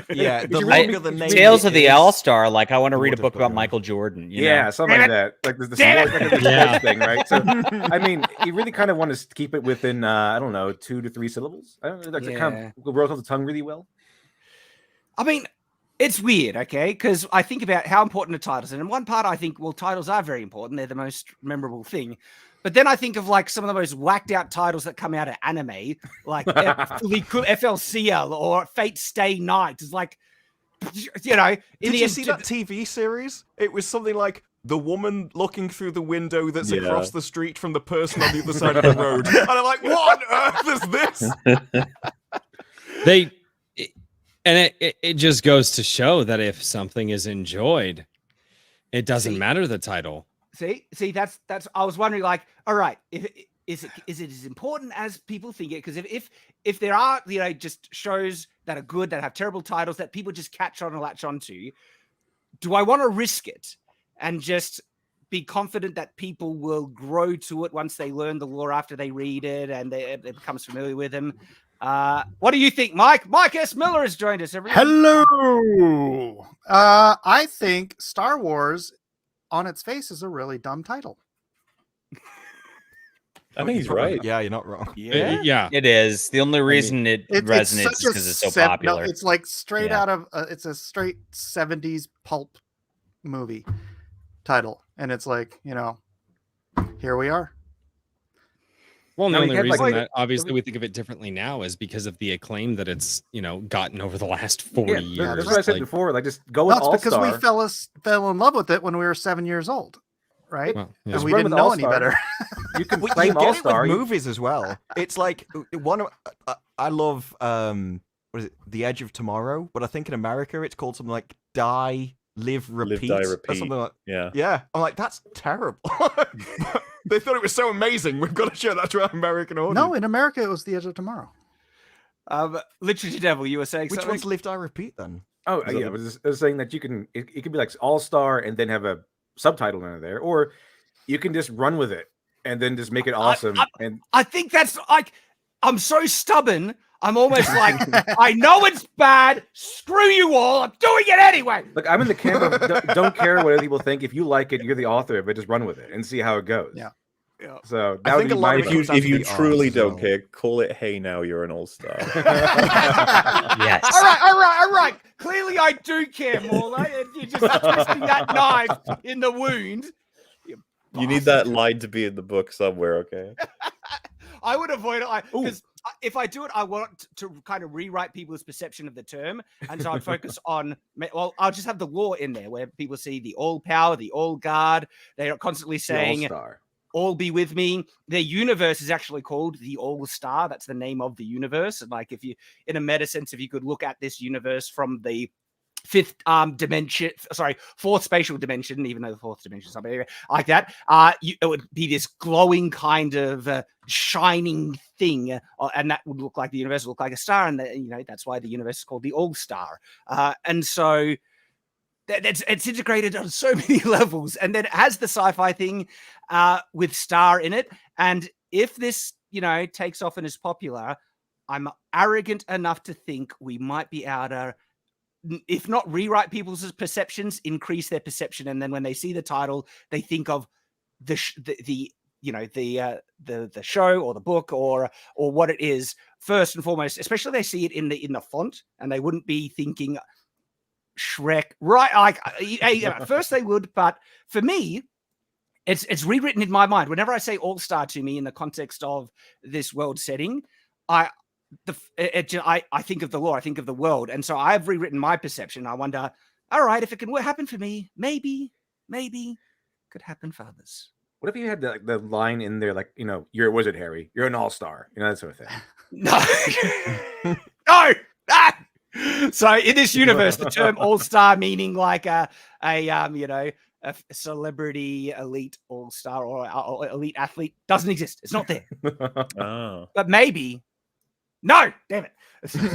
[SPEAKER 4] Yeah,
[SPEAKER 3] Tales of the All-Star. Like, I want to read a book about Michael Jordan.
[SPEAKER 6] Something like that. Like the sports thing, right? So, I mean, you really kind of want to keep it within, 2 to 3 syllables. I don't know, it kind of rolls off the tongue really well.
[SPEAKER 1] I mean, it's weird, okay? Because I think about how important are titles. And in one part, I think, titles are very important. They're the most memorable thing. But then I think of like some of the most whacked out titles that come out of anime, like FLCL or Fate Stay Night. It's like,
[SPEAKER 4] Did you see that TV series? It was something like the woman looking through the window that's across the street from the person on the other side of the road. And I'm like, what on earth is this?
[SPEAKER 2] It just goes to show that if something is enjoyed, it doesn't matter the title.
[SPEAKER 1] See, that's. I was wondering, like, all right, is it as important as people think it? Because if there are just shows that are good that have terrible titles that people just catch on and latch onto, do I want to risk it and just be confident that people will grow to it once they learn the lore after they read it and it becomes familiar with them? What do you think, Mike? Mike S. Miller has joined us. Everyone.
[SPEAKER 7] Hello. I think Star Wars on its face is a really dumb title.
[SPEAKER 5] I think he's right.
[SPEAKER 4] Yeah, you're not wrong.
[SPEAKER 2] Yeah,
[SPEAKER 3] it is. The only reason it resonates is because it's so popular.
[SPEAKER 7] No, it's like straight out of it's a straight 70s pulp movie title, and it's like, here we are.
[SPEAKER 2] Well,
[SPEAKER 6] No,
[SPEAKER 2] the
[SPEAKER 6] you
[SPEAKER 2] only
[SPEAKER 6] can't, like,
[SPEAKER 2] reason
[SPEAKER 6] like-
[SPEAKER 2] that obviously we think of it differently now is because of the acclaim that it's, gotten over the last 40
[SPEAKER 6] Yeah,
[SPEAKER 2] years.
[SPEAKER 6] that's what I said
[SPEAKER 2] Like,
[SPEAKER 6] before. Like, just go with
[SPEAKER 7] No, it's because
[SPEAKER 6] All-Star.
[SPEAKER 7] we fell in love with it when we were 7 years old, right?
[SPEAKER 2] well,
[SPEAKER 7] And
[SPEAKER 6] Just
[SPEAKER 7] we
[SPEAKER 6] run
[SPEAKER 7] didn't
[SPEAKER 6] with
[SPEAKER 7] know any
[SPEAKER 6] All-Star.
[SPEAKER 7] better.
[SPEAKER 6] You can
[SPEAKER 4] Well,
[SPEAKER 6] claim
[SPEAKER 4] you get
[SPEAKER 6] All-Star.
[SPEAKER 4] it with movies as well. It's like one of I love what is it, The Edge of Tomorrow, but I think in America it's called something like Die, Live, Repeat,
[SPEAKER 5] Die,
[SPEAKER 4] or
[SPEAKER 5] Repeat.
[SPEAKER 4] something like.
[SPEAKER 5] Yeah.
[SPEAKER 4] Yeah, I'm like, that's terrible. They thought it was so amazing. We've got to show that to our American audience.
[SPEAKER 7] No, in America it was The Edge of Tomorrow.
[SPEAKER 1] Literature Devil, you were saying
[SPEAKER 4] Which
[SPEAKER 1] something?
[SPEAKER 4] one's Live, Die, Repeat then?
[SPEAKER 6] Oh,
[SPEAKER 5] Is that
[SPEAKER 6] yeah.
[SPEAKER 5] the-
[SPEAKER 6] I was saying that you can. It could be like All-Star and then have a subtitle under there, or you can just run with it and then just make it awesome. And
[SPEAKER 1] I think that's like, I'm so stubborn. I'm almost like, I know it's bad. Screw you all. I'm doing it anyway.
[SPEAKER 6] look, I'm in the camp of don't care what other people think. If you like it, you're the author of it. Just run with it and see how it goes.
[SPEAKER 7] Yeah.
[SPEAKER 6] So
[SPEAKER 4] I
[SPEAKER 6] that would
[SPEAKER 4] think
[SPEAKER 6] be
[SPEAKER 4] a lot
[SPEAKER 6] my
[SPEAKER 4] of it
[SPEAKER 5] If you
[SPEAKER 4] comes down
[SPEAKER 5] if
[SPEAKER 4] to
[SPEAKER 5] you
[SPEAKER 4] the
[SPEAKER 5] truly
[SPEAKER 4] art as
[SPEAKER 5] don't
[SPEAKER 4] well.
[SPEAKER 5] care, call it "Hey, now you're an all-star."
[SPEAKER 3] Yes.
[SPEAKER 1] All right. Clearly, I do care, Morley. And you're just twisting that knife in the wound.
[SPEAKER 5] You need that line to be in the book somewhere, okay?
[SPEAKER 1] I would avoid it because if I do it, I want to kind of rewrite people's perception of the term, and so I'd focus on. Well, I'll just have the law in there where people see the all power, the all guard. They are constantly
[SPEAKER 6] the
[SPEAKER 1] saying,
[SPEAKER 6] All-Star.
[SPEAKER 1] "All be with me." Their universe is actually called the All Star. That's the name of the universe. And like, if you, in a meta sense, if you could look at this universe from the fourth spatial dimension, even though the fourth dimension is something like that, it would be this glowing kind of shining thing, and that would look like the universe would look like a star, and that's why the universe is called the All Star. And so it's integrated on so many levels, and then it has the sci-fi thing with star in it. And if this takes off and is popular, I'm arrogant enough to think we might be able to, if not rewrite people's perceptions, increase their perception, and then when they see the title, they think of the show or the book or what it is first and foremost. Especially they see it in the font, and they wouldn't be thinking Shrek, right? Like first they would, but for me, it's rewritten in my mind. Whenever I say All Star to me in the context of this world setting, I think of the law, I think of the world. And so I've rewritten my perception. I wonder, all right, if it can happen for me, maybe could happen for others.
[SPEAKER 6] What if you had the line in there, like, you're a wizard, Harry. You're an all-star. That sort of thing.
[SPEAKER 1] No. No. Ah! So in this universe, the term all-star meaning like a celebrity elite all-star or elite athlete doesn't exist. It's not there.
[SPEAKER 5] Oh.
[SPEAKER 1] But maybe. No, damn it.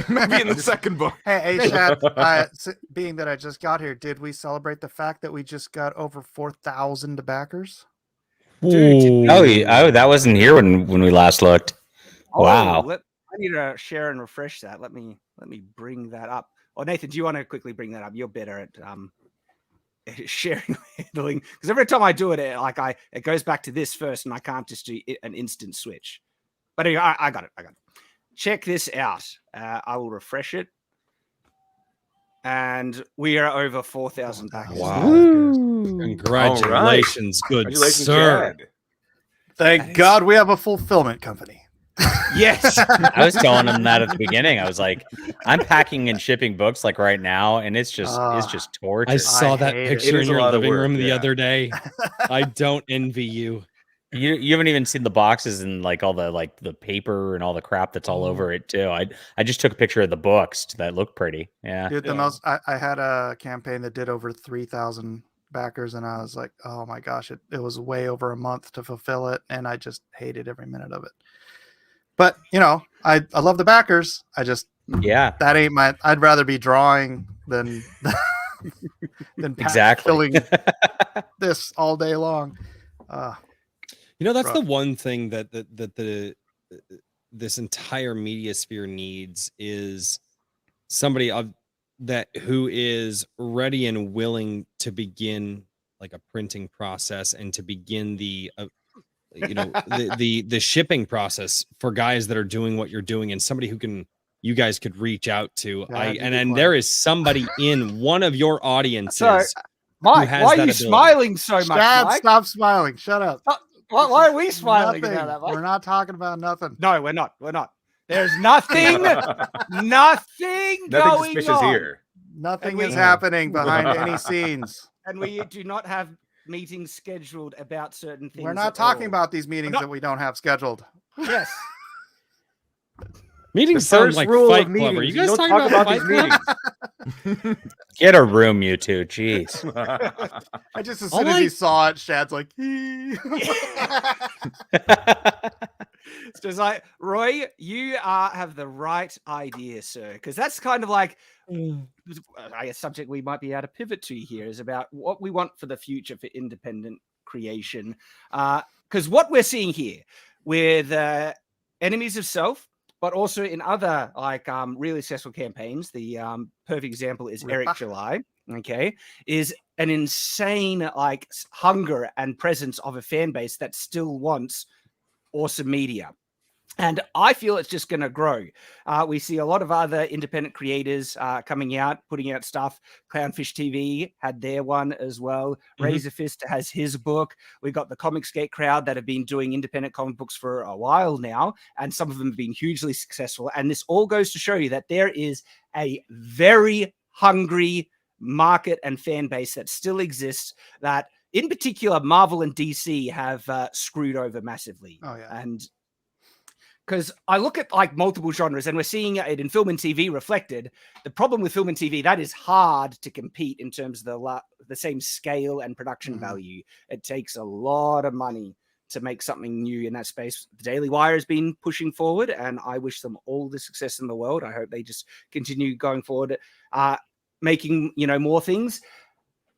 [SPEAKER 4] Maybe in the second book.
[SPEAKER 7] Hey, Shad, being that I just got here, did we celebrate the fact that we just got over 4,000 backers?
[SPEAKER 1] Dude,
[SPEAKER 3] Oh, that wasn't here when we last looked. Wow.
[SPEAKER 1] I need to share and refresh that. Let me bring that up. Oh, Nathan, do you want to quickly bring that up? You're better at sharing handling, because every time I do it, it goes back to this first, and I can't just do an instant switch. But anyway, I got it. Check this out. I will refresh it. And we are over 4,000 backers.
[SPEAKER 3] Wow.
[SPEAKER 2] Congratulations, good
[SPEAKER 6] Congratulations,
[SPEAKER 2] sir.
[SPEAKER 6] Chad.
[SPEAKER 7] Thank God we have a fulfillment company.
[SPEAKER 1] Yes.
[SPEAKER 3] I was telling him that at the beginning. I was like, I'm packing and shipping books like right now, and it's just torture.
[SPEAKER 2] I saw
[SPEAKER 7] I
[SPEAKER 2] that
[SPEAKER 7] hate it.
[SPEAKER 2] picture
[SPEAKER 6] It
[SPEAKER 2] in
[SPEAKER 6] is a
[SPEAKER 2] your
[SPEAKER 6] lot of
[SPEAKER 2] living
[SPEAKER 6] work,
[SPEAKER 2] room the
[SPEAKER 6] yeah.
[SPEAKER 2] other day. I don't envy you.
[SPEAKER 3] You haven't even seen the boxes and like all the paper and all the crap that's all over it too. I just took a picture of the books that look pretty. Yeah.
[SPEAKER 7] Dude, I had a campaign that did over 3,000 backers, and I was like, oh my gosh, it was way over a month to fulfill it, and I just hated every minute of it. But I love the backers.
[SPEAKER 3] Yeah.
[SPEAKER 7] That ain't I'd rather be drawing than
[SPEAKER 3] Exactly.
[SPEAKER 7] filling this all day long.
[SPEAKER 2] That's
[SPEAKER 7] Rough.
[SPEAKER 2] the one thing that this entire media sphere needs is somebody who is ready and willing to begin like a printing process and to begin the the shipping process for guys that are doing what you're doing, and somebody who you guys could reach out to. And there is somebody in one of your audiences.
[SPEAKER 1] Sorry, Mike,
[SPEAKER 2] has
[SPEAKER 1] why are
[SPEAKER 2] that
[SPEAKER 1] you
[SPEAKER 2] ability.
[SPEAKER 1] smiling so much,
[SPEAKER 7] Shad,
[SPEAKER 1] Mike?
[SPEAKER 7] stop smiling. Shut up.
[SPEAKER 1] Why are we smiling
[SPEAKER 7] Nothing.
[SPEAKER 1] about that?
[SPEAKER 7] We're not talking about nothing.
[SPEAKER 1] No, we're not. We're not. There's nothing, nothing going
[SPEAKER 6] suspicious
[SPEAKER 1] on
[SPEAKER 6] here.
[SPEAKER 7] Nothing
[SPEAKER 1] we-
[SPEAKER 7] is happening behind any scenes.
[SPEAKER 1] and we do not have meetings scheduled about certain things.
[SPEAKER 7] We're not
[SPEAKER 1] at
[SPEAKER 7] talking
[SPEAKER 1] all.
[SPEAKER 7] about these meetings
[SPEAKER 1] not-
[SPEAKER 7] that we don't have scheduled.
[SPEAKER 1] Yes.
[SPEAKER 2] Meetings
[SPEAKER 6] The
[SPEAKER 2] sound
[SPEAKER 6] first
[SPEAKER 2] like
[SPEAKER 6] rule
[SPEAKER 2] Fight
[SPEAKER 6] of
[SPEAKER 2] Club. Are
[SPEAKER 6] meetings,
[SPEAKER 2] you guys
[SPEAKER 6] don't
[SPEAKER 2] talking
[SPEAKER 6] talk
[SPEAKER 2] about
[SPEAKER 6] these
[SPEAKER 2] Fight Club?
[SPEAKER 6] meetings.
[SPEAKER 3] Get a room, you two. Jeez.
[SPEAKER 7] I just as
[SPEAKER 2] All
[SPEAKER 7] soon as he
[SPEAKER 2] I-
[SPEAKER 7] saw it, Shad's like, "Hee."
[SPEAKER 1] It's just like, Roy, you have the right idea, sir. Because that's kind of like a subject we might be able to pivot to here is about what we want for the future for independent creation. Because what we're seeing here with Enemies of Self, but also in other like really successful campaigns, the perfect example is Eric
[SPEAKER 7] Ripper.
[SPEAKER 1] July, okay, is an insane like hunger and presence of a fan base that still wants awesome media. And I feel it's just going to grow. We see a lot of other independent creators coming out, putting out stuff. Clownfish TV had their one as well. Razor Fist has his book. We got the Comicsgate crowd that have been doing independent comic books for a while now, and some of them have been hugely successful. And this all goes to show you that there is a very hungry market and fan base that still exists, that in particular Marvel and DC have screwed over massively.
[SPEAKER 7] Oh, yeah.
[SPEAKER 1] And because I look at like multiple genres and we're seeing it in film and TV reflected. The problem with film and TV, that is hard to compete in terms of the same scale and production value. It takes a lot of money to make something new in that space. The Daily Wire has been pushing forward, and I wish them all the success in the world. I hope they just continue going forward, making more things.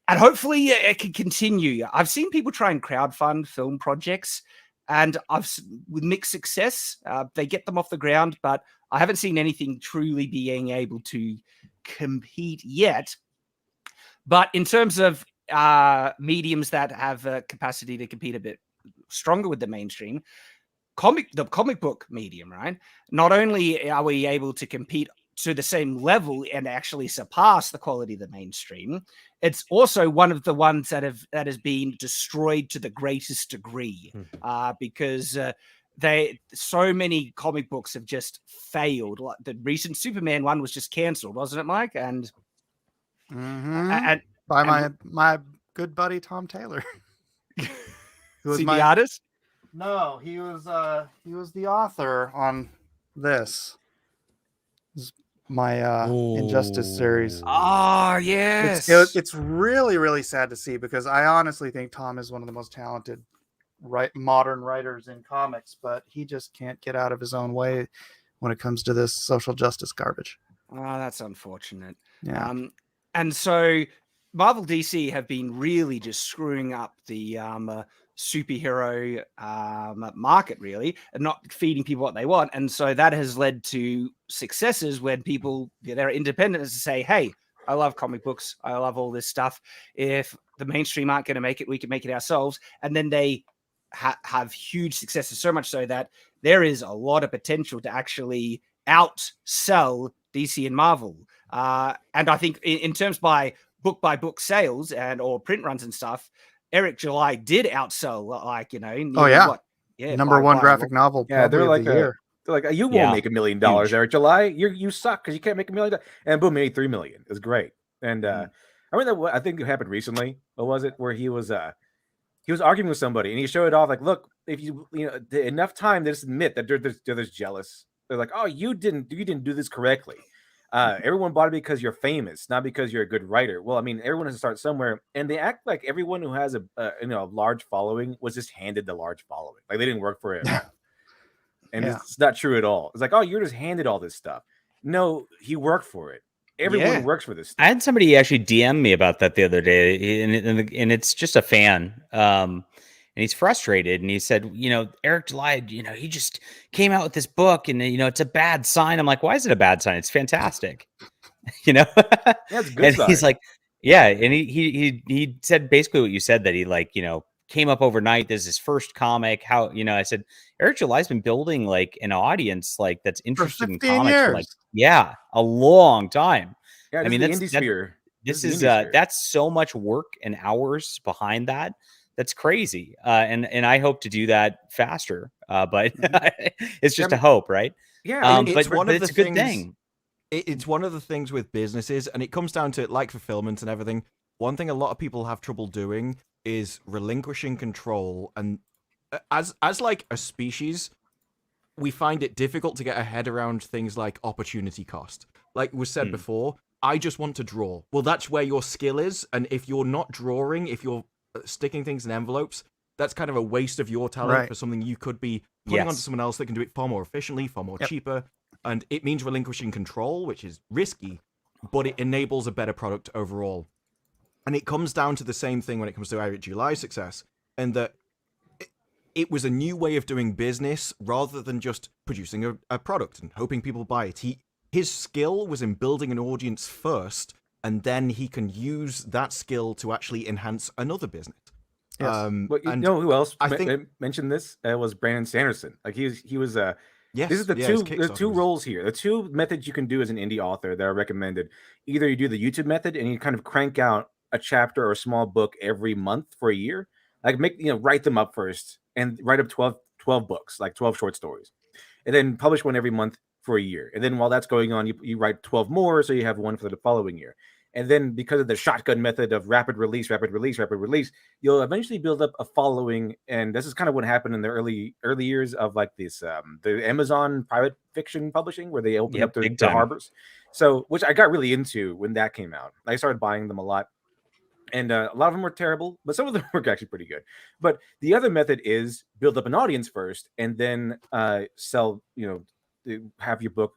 [SPEAKER 1] And hopefully it can continue. I've seen people try and crowdfund film projects, and with mixed success. They get them off the ground, but I haven't seen anything truly being able to compete yet. But in terms of mediums that have a capacity to compete a bit stronger with the mainstream, the comic book medium, right? Not only are we able to compete to the same level and actually surpass the quality of the mainstream, it's also one of the ones that has been destroyed to the greatest degree, because so many comic books have just failed. Like the recent Superman one was just cancelled, wasn't it, Mike? And
[SPEAKER 7] by my good buddy Tom Taylor, who was
[SPEAKER 1] the artist.
[SPEAKER 7] No, he was the author on this. My Injustice series.
[SPEAKER 1] Oh, yes.
[SPEAKER 7] It's really, really sad to see, because I honestly think Tom is one of the most talented modern writers in comics, but he just can't get out of his own way when it comes to this social justice garbage.
[SPEAKER 1] Oh, that's unfortunate.
[SPEAKER 7] Yeah.
[SPEAKER 1] And so Marvel DC have been really just screwing up the superhero market, really, and not feeding people what they want. And so that has led to successes when people, they're independents, to say, hey, I love comic books, I love all this stuff. If the mainstream aren't going to make it, we can make it ourselves. And then they have huge successes, so much so that there is a lot of potential to actually outsell DC and Marvel. And I think in terms by book sales or print runs and stuff, Eric July did outsell, like,
[SPEAKER 7] number one graphic novel.
[SPEAKER 6] Yeah, they're like
[SPEAKER 7] year.
[SPEAKER 6] They're like, you won't make $1 million, Eric July. You suck because you can't make $1 million. And boom, made $3 million. It was great. And I remember I think it happened recently. What was it? Where he was arguing with somebody, and he showed it off. Like, look, if you enough time, they just admit that they're jealous. They're like, oh, you didn't do this correctly. Everyone bought it because you're famous, not because you're a good writer. Well, I mean, everyone has to start somewhere, and they act like everyone who has a large following was just handed the large following. Like they didn't work for it. And it's not true at all. It's like, oh, you're just handed all this stuff. No, he worked for it. Everyone works for this stuff.
[SPEAKER 3] I had somebody actually DM me about that the other day, and it's just a fan. And he's frustrated, and he said, Eric July, he just came out with this book, and it's a bad sign. I'm like, why is it a bad sign? It's fantastic.
[SPEAKER 6] Yeah, it's a good
[SPEAKER 3] and
[SPEAKER 6] sign.
[SPEAKER 3] He's like, yeah, and he said basically what you said, that he came up overnight. This is his first comic. How I said Eric July's been building like an audience that's interested in comics for a long time.
[SPEAKER 6] Yeah, I mean, that's indie sphere.
[SPEAKER 3] That's so much work and hours behind that That's crazy. And I hope to do that faster. But it's just a hope, right?
[SPEAKER 6] Yeah.
[SPEAKER 4] It's one of
[SPEAKER 3] it's
[SPEAKER 4] the
[SPEAKER 3] a good
[SPEAKER 4] things-
[SPEAKER 3] thing.
[SPEAKER 4] It's one of the things with businesses, and it comes down to like fulfillment and everything. One thing a lot of people have trouble doing is relinquishing control, and as like a species, we find it difficult to get a head around things like opportunity cost. Like was said before, I just want to draw. Well, that's where your skill is, and if you're not drawing, if you're sticking things in envelopes, that's kind of a waste of your talent for something you could be putting onto someone else that can do it far more efficiently, far more cheaper. And it means relinquishing control, which is risky, but it enables a better product overall. And it comes down to the same thing when it comes to Eric July's success, and that it was a new way of doing business rather than just producing a product and hoping people buy it. His skill was in building an audience first, and then he can use that skill to actually enhance another business.
[SPEAKER 6] Yes. But you know who else
[SPEAKER 4] I think
[SPEAKER 6] mentioned this? Was Brandon Sanderson. Like he was
[SPEAKER 4] yes,
[SPEAKER 6] this is the two roles here. The two methods you can do as an indie author that are recommended. Either you do the YouTube method and you kind of crank out a chapter or a small book every month for a year. Like write them up first and write up 12 books, like 12 short stories. And then publish one every month for a year. And then while that's going on, you write 12 more, so you have one for the following year. And then because of the shotgun method of rapid release, you'll eventually build up a following. And this is kind of what happened in the early years of like this the Amazon private fiction publishing, where they opened up the harbors. So which I got really into when that came out. I started buying them a lot. And a lot of them were terrible, but some of them were actually pretty good. But the other method is build up an audience first, and then sell. Have your book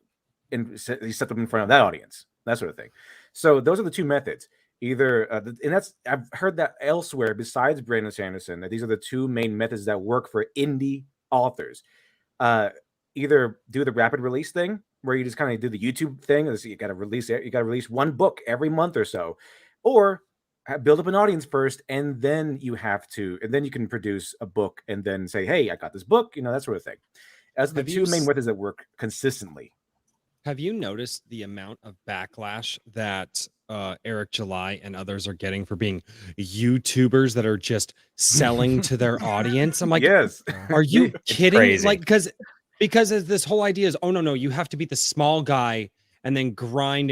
[SPEAKER 6] and set them in front of that audience, that sort of thing. So those are the two methods. Either, and that's I've heard that elsewhere besides Brandon Sanderson, that these are the two main methods that work for indie authors. Either do the rapid release thing, where you just kind of do the YouTube thing, you got to release one book every month or so, or build up an audience first, and then you can produce a book and then say, hey, I got this book, that sort of thing. As the two main methods that work consistently.
[SPEAKER 2] Have you noticed the amount of backlash that Eric July and others are getting for being YouTubers that are just selling to their audience? I'm like,
[SPEAKER 6] yes.
[SPEAKER 2] Are you kidding?
[SPEAKER 3] Crazy.
[SPEAKER 2] Like, because this whole idea is, oh no, you have to be the small guy and then grind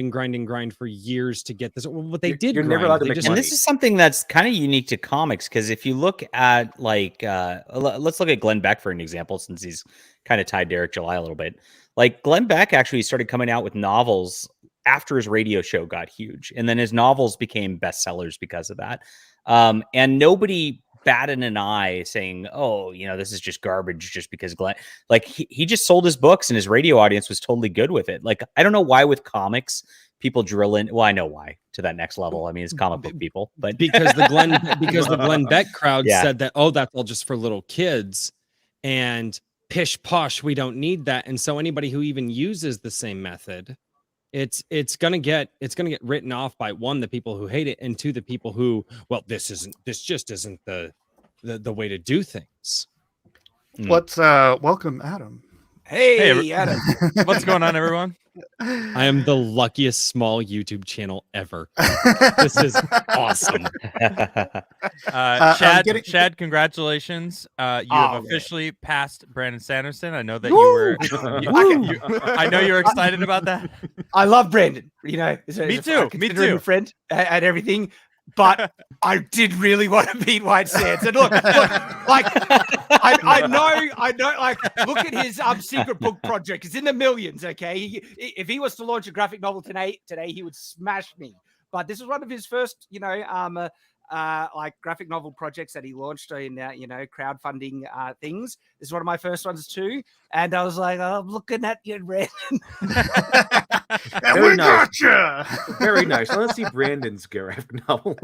[SPEAKER 2] for years to get this. Well, they did.
[SPEAKER 6] You're never allowed to make money.
[SPEAKER 3] And this is something that's kind of unique to comics, because if you look at like, let's look at Glenn Beck for an example, since he's kind of tied to Eric July a little bit. Like Glenn Beck actually started coming out with novels after his radio show got huge, and then his novels became bestsellers because of that. And nobody batted an eye saying, oh, this is just garbage just because Glenn, like he just sold his books and his radio audience was totally good with it. Like, I don't know why with comics people drill in. Well, I know why to that next level. I mean, it's comic book people, but
[SPEAKER 2] because the Glenn Beck crowd said that, oh, that's all just for little kids and pish posh. We don't need that. And so anybody who even uses the same method, it's gonna get written off by, one, the people who hate it, and two, the people who, well, this just isn't the way to do things.
[SPEAKER 7] Let's welcome Adam.
[SPEAKER 1] Hey Adam.
[SPEAKER 8] What's going on, everyone?
[SPEAKER 2] I am the luckiest small YouTube channel ever. This is awesome.
[SPEAKER 8] Shad, congratulations. You have officially passed Brandon Sanderson. I know that you were I know you're excited about that.
[SPEAKER 1] I love Brandon.
[SPEAKER 8] Me too.
[SPEAKER 1] Friend and everything. But I did really want to beat White Sands. And look, like I know. Like, look at his secret book project. It's in the millions. Okay, if he was to launch a graphic novel today, he would smash me. But this is one of his first, like graphic novel projects that he launched in, crowdfunding things. This is one of my first ones too. And I was like, oh, I'm looking at you, Brandon.
[SPEAKER 7] And we gotcha.
[SPEAKER 6] Very nice. Let's see Brandon's graphic novel.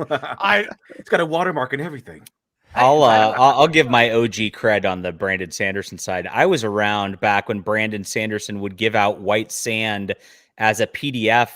[SPEAKER 6] It's got a watermark and everything.
[SPEAKER 3] I'll give my OG cred on the Brandon Sanderson side. I was around back when Brandon Sanderson would give out White Sand as a PDF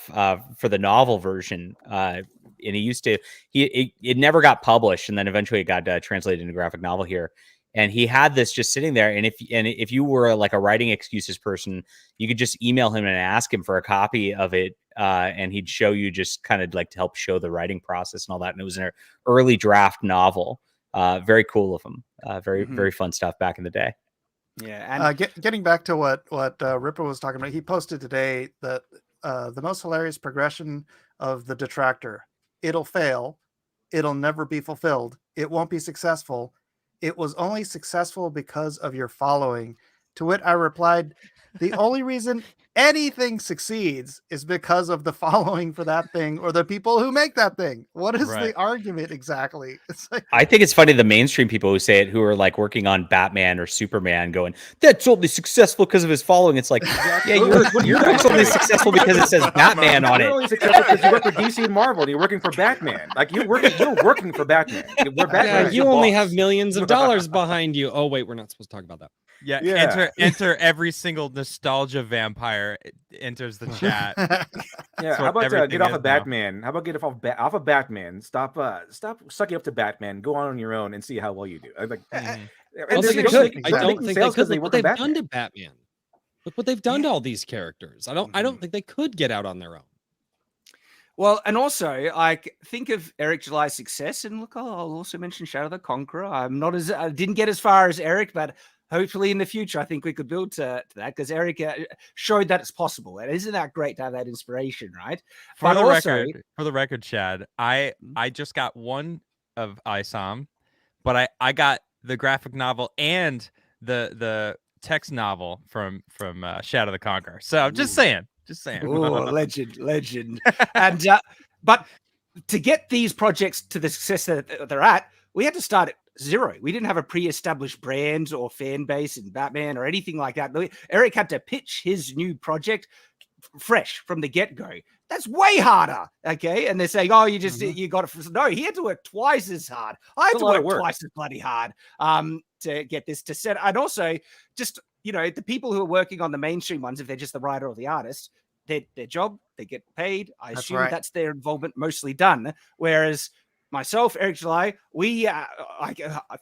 [SPEAKER 3] for the novel version. And he used to, it never got published, and then eventually it got translated into graphic novel here. And he had this just sitting there. And if you were like a writing excuses person, you could just email him and ask him for a copy of it. And he'd show you, just kind of like to help show the writing process and all that. And it was an early draft novel. Very cool of him. Very fun stuff back in the day.
[SPEAKER 1] Yeah, and
[SPEAKER 7] getting back to what Ripper was talking about, he posted today that the most hilarious progression of the detractor: it'll fail, it'll never be fulfilled, it won't be successful, it was only successful because of your following. To which I replied, the only reason anything succeeds is because of the following for that thing or the people who make that thing. What is the argument exactly? It's like,
[SPEAKER 3] I think it's funny the mainstream people who say it, who are like working on Batman or Superman, going, "That's only successful because of his following." It's like, yeah, you're only successful because it says Batman on
[SPEAKER 6] You're
[SPEAKER 3] it.
[SPEAKER 6] only successful because you work for DC and Marvel and you're working for Batman. Like you're working for Batman. We're Batman.
[SPEAKER 2] Yeah, you only have millions of dollars behind you. Oh wait, we're not supposed to talk about that.
[SPEAKER 8] Yeah. Enter every single nostalgia vampire enters the chat.
[SPEAKER 6] Yeah, how about get off of Batman? How about get off of Batman? Stop sucking up to Batman. Go on your own and see how well you do. Like,
[SPEAKER 2] I don't think they could. I don't think they could. Look what they've done to Batman. Look what they've done to all these characters. I don't think they could get out on their own.
[SPEAKER 1] Well, and also, I think of Eric July's success, and look, I'll also mention Shadow the Conqueror. I didn't get as far as Eric, but hopefully in the future, I think we could build to that, because Eric showed that it's possible. And isn't that great to have that inspiration, right?
[SPEAKER 8] For the record, Shad, I just got one of ISOM, but I got the graphic novel and the text novel from Shadow the Conqueror. So I'm just saying.
[SPEAKER 1] Oh, legend. And but to get these projects to the success that they're at, we had to start at zero. We didn't have a pre-established brand or fan base in Batman or anything like that. Eric had to pitch his new project fresh from the get-go. That's way harder. Okay. And they're saying, oh, you just you got it. No, he had to work twice as hard. I had to work twice as bloody hard to get this to set. And also just, the people who are working on the mainstream ones, if they're just the writer or the artist, their job, they get paid. I assume that's their involvement mostly done. Whereas myself, Eric July,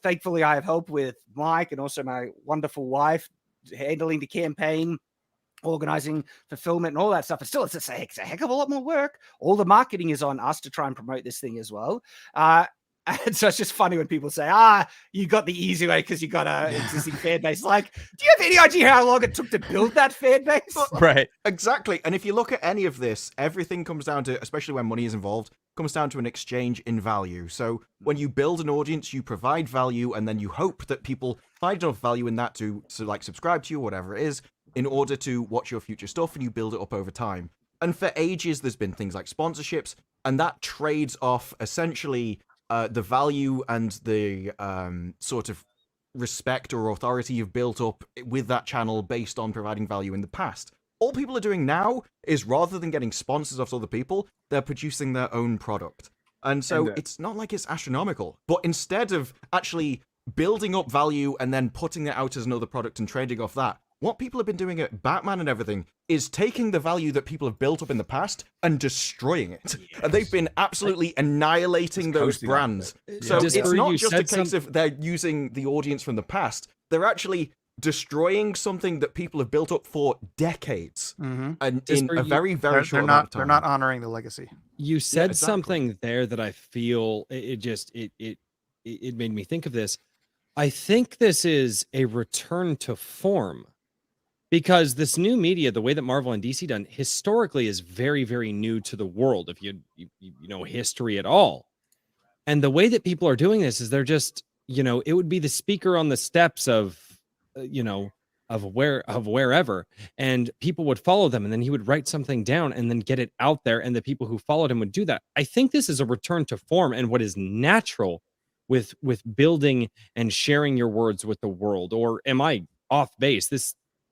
[SPEAKER 1] thankfully I have help with Mike and also my wonderful wife handling the campaign, organizing fulfillment and all that stuff. But still, it's a heck of a lot more work. All the marketing is on us to try and promote this thing as well. And so it's just funny when people say, you got the easy way because you got an existing fan base. Like, do you have any idea how long it took to build that fan base?
[SPEAKER 8] Right.
[SPEAKER 4] Exactly. And if you look at any of this, everything comes down to, especially when money is involved, comes down to an exchange in value. So when you build an audience, you provide value, and then you hope that people find enough value in that to like subscribe to you, whatever it is, in order to watch your future stuff, and you build it up over time. And for ages, there's been things like sponsorships, and that trades off essentially the value and the sort of respect or authority you've built up with that channel based on providing value in the past. All people are doing now is, rather than getting sponsors off other people, they're producing their own product. And so it's not like it's astronomical, but instead of actually building up value and then putting it out as another product and trading off that, what people have been doing at Batman and everything is taking the value that people have built up in the past and destroying it. Yes. And they've been absolutely annihilating those brands. So it's not just a case of they're using the audience from the past. They're actually destroying something that people have built up for decades. And in a very, very short amount of time.
[SPEAKER 7] They're not honoring the legacy.
[SPEAKER 2] You said something there that I feel it made me think of this. I think this is a return to form. Because this new media, the way that Marvel and DC done historically, is very, very new to the world, if you know history at all. And the way that people are doing this is they're just, it would be the speaker on the steps of wherever, and people would follow them, and then he would write something down and then get it out there, and the people who followed him would do that. I think this is a return to form and what is natural with building and sharing your words with the world. Or am I off base?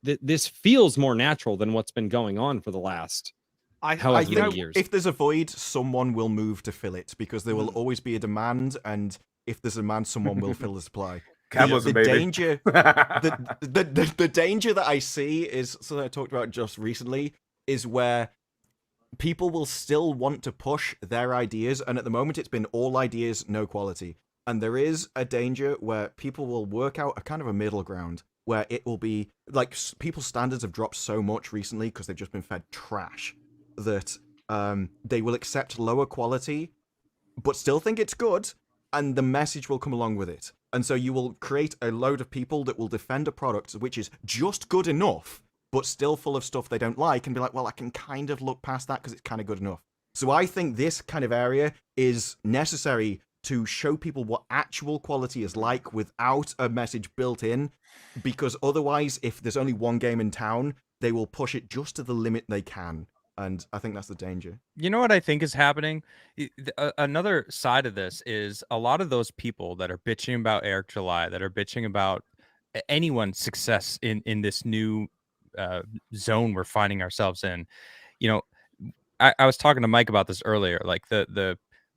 [SPEAKER 2] This feels more natural than what's been going on for the last however many years.
[SPEAKER 4] If there's a void, someone will move to fill it, because there will always be a demand, and if there's a demand, someone will fill the supply. The danger that I see is something I talked about just recently, is where people will still want to push their ideas, and at the moment it's been all ideas, no quality. And there is a danger where people will work out a kind of a middle ground, where it will be like people's standards have dropped so much recently because they've just been fed trash that they will accept lower quality but still think it's good, and the message will come along with it. And so you will create a load of people that will defend a product which is just good enough, but still full of stuff they don't like, and be like, well, I can kind of look past that because it's kind of good enough. So I think this kind of area is necessary to show people what actual quality is like without a message built in, because otherwise, if there's only one game in town, they will push it just to the limit they can. And I think that's the danger.
[SPEAKER 8] You know what I think is happening? Another side of this is a lot of those people that are bitching about Eric July, that are bitching about anyone's success in this new zone we're finding ourselves in. You know, I was talking to Mike about this earlier. Like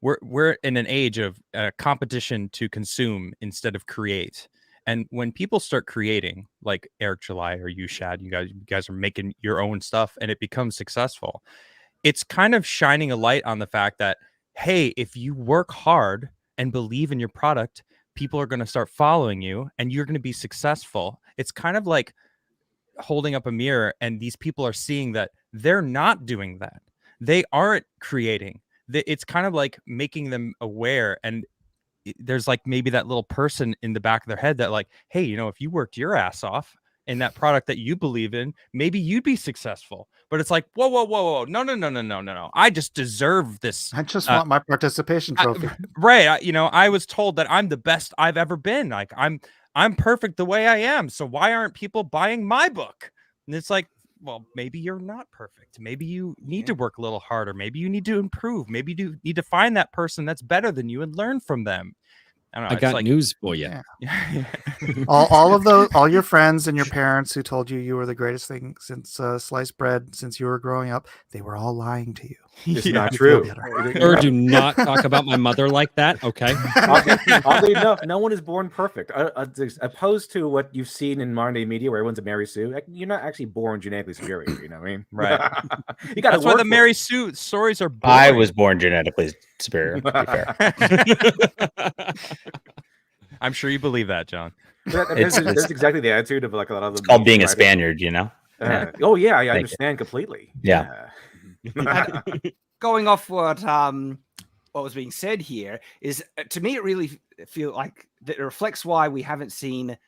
[SPEAKER 8] we're in an age of competition to consume instead of create. And when people start creating, like Eric July or you, Shad, you guys are making your own stuff, and it becomes successful, it's kind of shining a light on the fact that, hey, if you work hard and believe in your product, people are going to start following you, and you're going to be successful. It's kind of like holding up a mirror, and these people are seeing that they're not doing that. They aren't creating. It's kind of like making them aware, and there's like maybe that little person in the back of their head that like, hey, you know, if you worked your ass off in that product that you believe in, maybe you'd be successful. But it's like, whoa, no. I just deserve this.
[SPEAKER 7] I just want my participation trophy.
[SPEAKER 8] Right. I was told that I'm the best I've ever been. Like I'm perfect the way I am. So why aren't people buying my book? And it's like, well, maybe you're not perfect. Maybe you need to work a little harder. Maybe you need to improve. Maybe you need to find that person that's better than you and learn from them. I don't know.
[SPEAKER 2] I got news for you.
[SPEAKER 7] Yeah. all of those, all your friends and your parents who told you were the greatest thing since sliced bread since you were growing up, they were all lying to you.
[SPEAKER 6] It's not true.
[SPEAKER 2] Sir, do not talk about my mother like that, okay?
[SPEAKER 6] Oddly enough, no one is born perfect. Opposed to what you've seen in modern day media where everyone's a Mary Sue, you're not actually born genetically superior, you know what I mean?
[SPEAKER 8] Right.
[SPEAKER 6] You got
[SPEAKER 8] That's why the Mary Sue stories are boring.
[SPEAKER 3] I was born genetically superior, to be fair.
[SPEAKER 8] I'm sure you believe that, John.
[SPEAKER 6] That's exactly the attitude of like a lot of them.
[SPEAKER 3] It's called being a Spaniard, you know?
[SPEAKER 6] Oh, yeah, I understand completely.
[SPEAKER 3] Yeah.
[SPEAKER 1] Going off what was being said here is, to me, it really feel like that it reflects why we haven't seen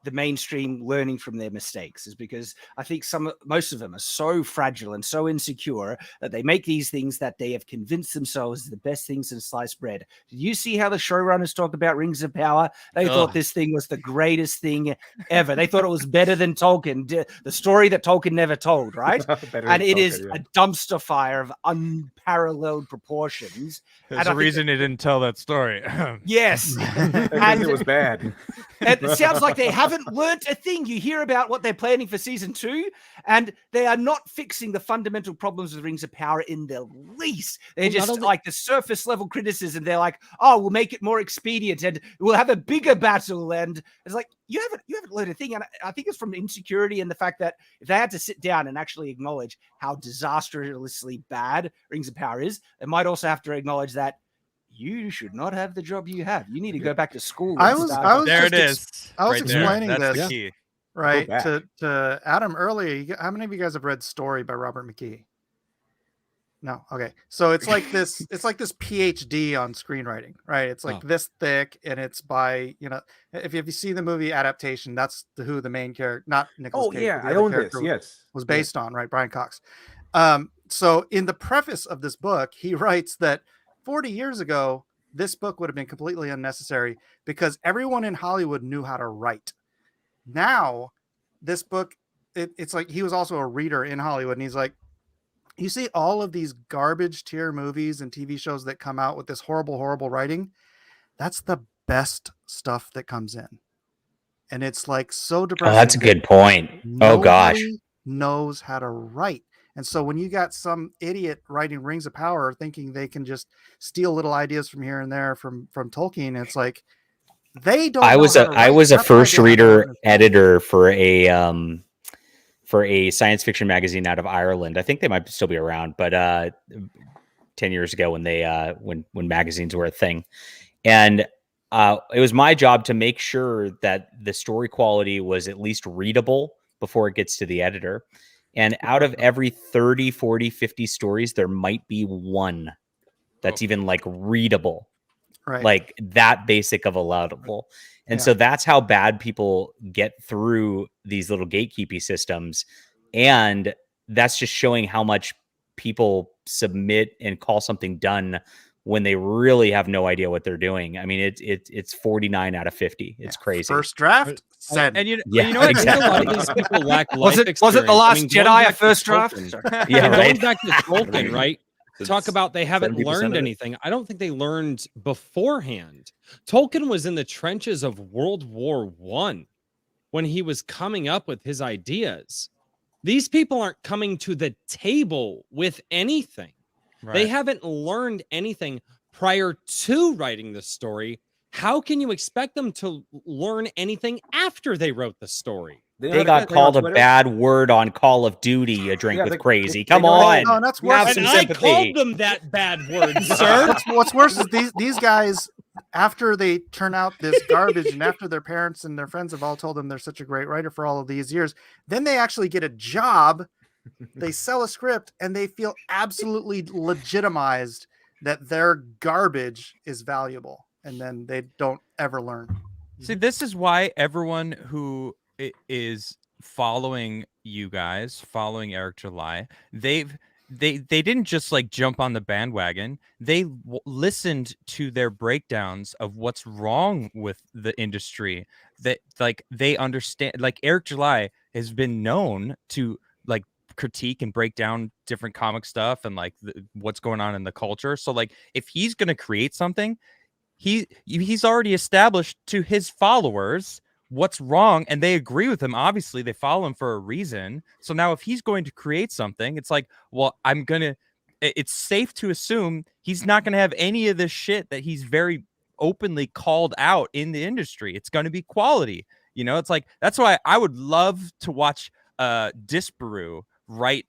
[SPEAKER 1] the mainstream learning from their mistakes, is because I think most of them are so fragile and so insecure that they make these things that they have convinced themselves are the best things in sliced bread. Did you see how the showrunners talked about Rings of Power? They thought this thing was the greatest thing ever. They thought it was better than Tolkien, the story that Tolkien never told, right? And it is a dumpster fire of unparalleled proportions.
[SPEAKER 8] There's a reason they didn't tell that story.
[SPEAKER 1] Yes.
[SPEAKER 6] And it was bad.
[SPEAKER 1] It sounds like they haven't learned a thing. You hear about what they're planning for season 2, and they are not fixing the fundamental problems with Rings of Power in the least. They're just like the surface level criticism. They're like, oh, we'll make it more expedient and we'll have a bigger battle. And it's like, you haven't learned a thing. And I think it's from insecurity and the fact that if they had to sit down and actually acknowledge how disastrously bad Rings of Power is, they might also have to acknowledge that you should not have the job you have. You need to go back to school.
[SPEAKER 7] I was explaining
[SPEAKER 8] That's
[SPEAKER 7] this
[SPEAKER 8] the key.
[SPEAKER 7] right to Adam earlier. How many of you guys have read Story by Robert McKee? No. Okay. So it's like this PhD on screenwriting, right? It's like this thick, and it's by, if you see the movie adaptation, that's who the main character, not Nicolas Cage.
[SPEAKER 6] Yeah, I own this. Yes.
[SPEAKER 7] Was based on, right? Brian Cox. So in the preface of this book, he writes that 40 years ago, this book would have been completely unnecessary because everyone in Hollywood knew how to write. Now, this book, it's like he was also a reader in Hollywood, and he's like, you see all of these garbage tier movies and TV shows that come out with this horrible, horrible writing. That's the best stuff that comes in. And it's like so depressing.
[SPEAKER 3] Oh, that's a good point. Oh, gosh.
[SPEAKER 7] Knows how to write. And so when you got some idiot writing Rings of Power thinking they can just steal little ideas from here and there from Tolkien, it's like they don't. I was
[SPEAKER 3] a first reader editor for a science fiction magazine out of Ireland. I think they might still be around, but 10 years ago when they when magazines were a thing, and it was my job to make sure that the story quality was at least readable before it gets to the editor. And out of every 30, 40, 50 stories, there might be one that's even like readable.
[SPEAKER 7] Right.
[SPEAKER 3] Like that basic of a level. And so that's how bad people get through these little gatekeeping systems. And that's just showing how much people submit and call something done when they really have no idea what they're doing. I mean, it's 49 out of 50. It's crazy.
[SPEAKER 7] First draft, send.
[SPEAKER 8] And you
[SPEAKER 3] Yeah,
[SPEAKER 8] know what?
[SPEAKER 3] exactly.
[SPEAKER 2] A lot of these people lack
[SPEAKER 1] Was
[SPEAKER 2] life
[SPEAKER 1] it The
[SPEAKER 2] experience.
[SPEAKER 1] Last
[SPEAKER 2] I mean,
[SPEAKER 1] Jedi
[SPEAKER 2] going
[SPEAKER 1] a
[SPEAKER 2] back to
[SPEAKER 1] first draft?
[SPEAKER 2] Tolkien-
[SPEAKER 3] Yeah,
[SPEAKER 2] and
[SPEAKER 3] right.
[SPEAKER 2] Going back to Tolkien, right? Talk about they haven't
[SPEAKER 5] 70%
[SPEAKER 2] learned
[SPEAKER 5] of it.
[SPEAKER 2] anything. I don't think they learned beforehand. Tolkien was in the trenches of World War I when he was coming up with his ideas. These people aren't coming to the table with anything.
[SPEAKER 8] Right.
[SPEAKER 2] They haven't learned anything prior to writing the story. How can you expect them to learn anything after they wrote the story?
[SPEAKER 3] They got called a bad word on Call of Duty, a drink with crazy. Come on.
[SPEAKER 7] No, that's
[SPEAKER 3] You have
[SPEAKER 7] worse.
[SPEAKER 3] some
[SPEAKER 2] And I
[SPEAKER 3] sympathy.
[SPEAKER 2] called them that bad word, sir.
[SPEAKER 7] What's worse is these guys, after they turn out this garbage and after their parents and their friends have all told them they're such a great writer for all of these years, then they actually get a job, they sell a script, and they feel absolutely legitimized that their garbage is valuable, and then they don't ever learn.
[SPEAKER 8] See, this is why everyone who is following you guys, following Eric July, they didn't just like jump on the bandwagon. They listened to their breakdowns of what's wrong with the industry. That like they understand. Like Eric July has been known to like critique and break down different comic stuff and like what's going on in the culture. So like if he's going to create something, he's already established to his followers what's wrong, and they agree with him. Obviously they follow him for a reason. So now if he's going to create something, it's like, well, it's safe to assume he's not going to have any of this shit that he's very openly called out in the industry. It's going to be quality. You know, it's like, that's why I would love to watch Disparu write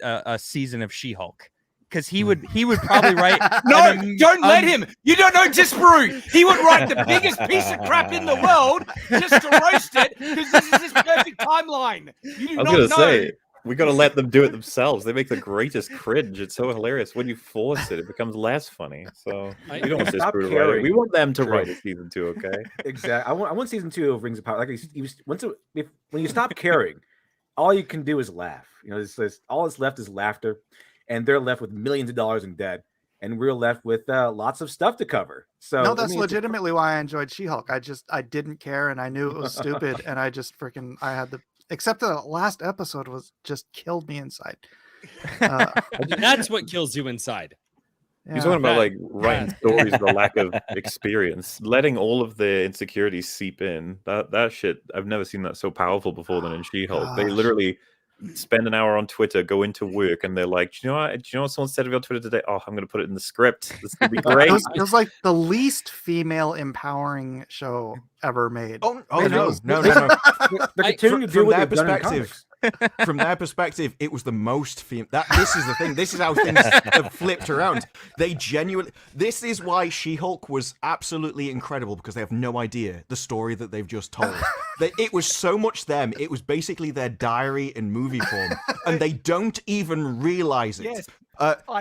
[SPEAKER 8] a season of She-Hulk. Because he would probably write.
[SPEAKER 1] No, don't let him. You don't know Disparu. He would write the biggest piece of crap in the world just to roast it because this is his perfect timeline. You do
[SPEAKER 5] I was
[SPEAKER 1] not
[SPEAKER 5] gonna
[SPEAKER 1] know.
[SPEAKER 5] say we gotta let them do it themselves. They make the greatest cringe. It's so hilarious. When you force it, it becomes less funny. So we don't want
[SPEAKER 6] Stop
[SPEAKER 5] Disparu to write it.
[SPEAKER 6] caring.
[SPEAKER 5] We want them to
[SPEAKER 6] True.
[SPEAKER 5] write a season 2. Okay.
[SPEAKER 6] Exactly. I want season 2 of Rings of Power. Like when you stop caring, all you can do is laugh. You know, all that's left is laughter, and they're left with millions of dollars in debt, and we're left with lots of stuff to cover. So
[SPEAKER 7] No, that's legitimately why I enjoyed She-Hulk. I didn't care, and I knew it was stupid, and I just except the last episode was just killed me inside.
[SPEAKER 2] That's what kills you inside.
[SPEAKER 5] You're talking about like writing stories with a lack of experience, letting all of the insecurities seep in. That shit, I've never seen that so powerful before than in She-Hulk. They literally spend an hour on Twitter, go into work, and they're like, do you know what someone said to me on Twitter today? Oh, I'm going to put it in the script. This is going to be great.
[SPEAKER 7] It was like the least female empowering show ever made.
[SPEAKER 4] No.
[SPEAKER 6] They're continuing to do
[SPEAKER 4] from
[SPEAKER 6] what
[SPEAKER 4] their
[SPEAKER 6] they've done in
[SPEAKER 4] perspective.
[SPEAKER 6] comics.
[SPEAKER 4] From their perspective, it was the most this is the thing. This is how things have flipped around. They genuinely. This is why She-Hulk was absolutely incredible, because they have no idea the story that they've just told. It was so much them. It was basically their diary in movie form, and they don't even realize it.
[SPEAKER 1] Yes.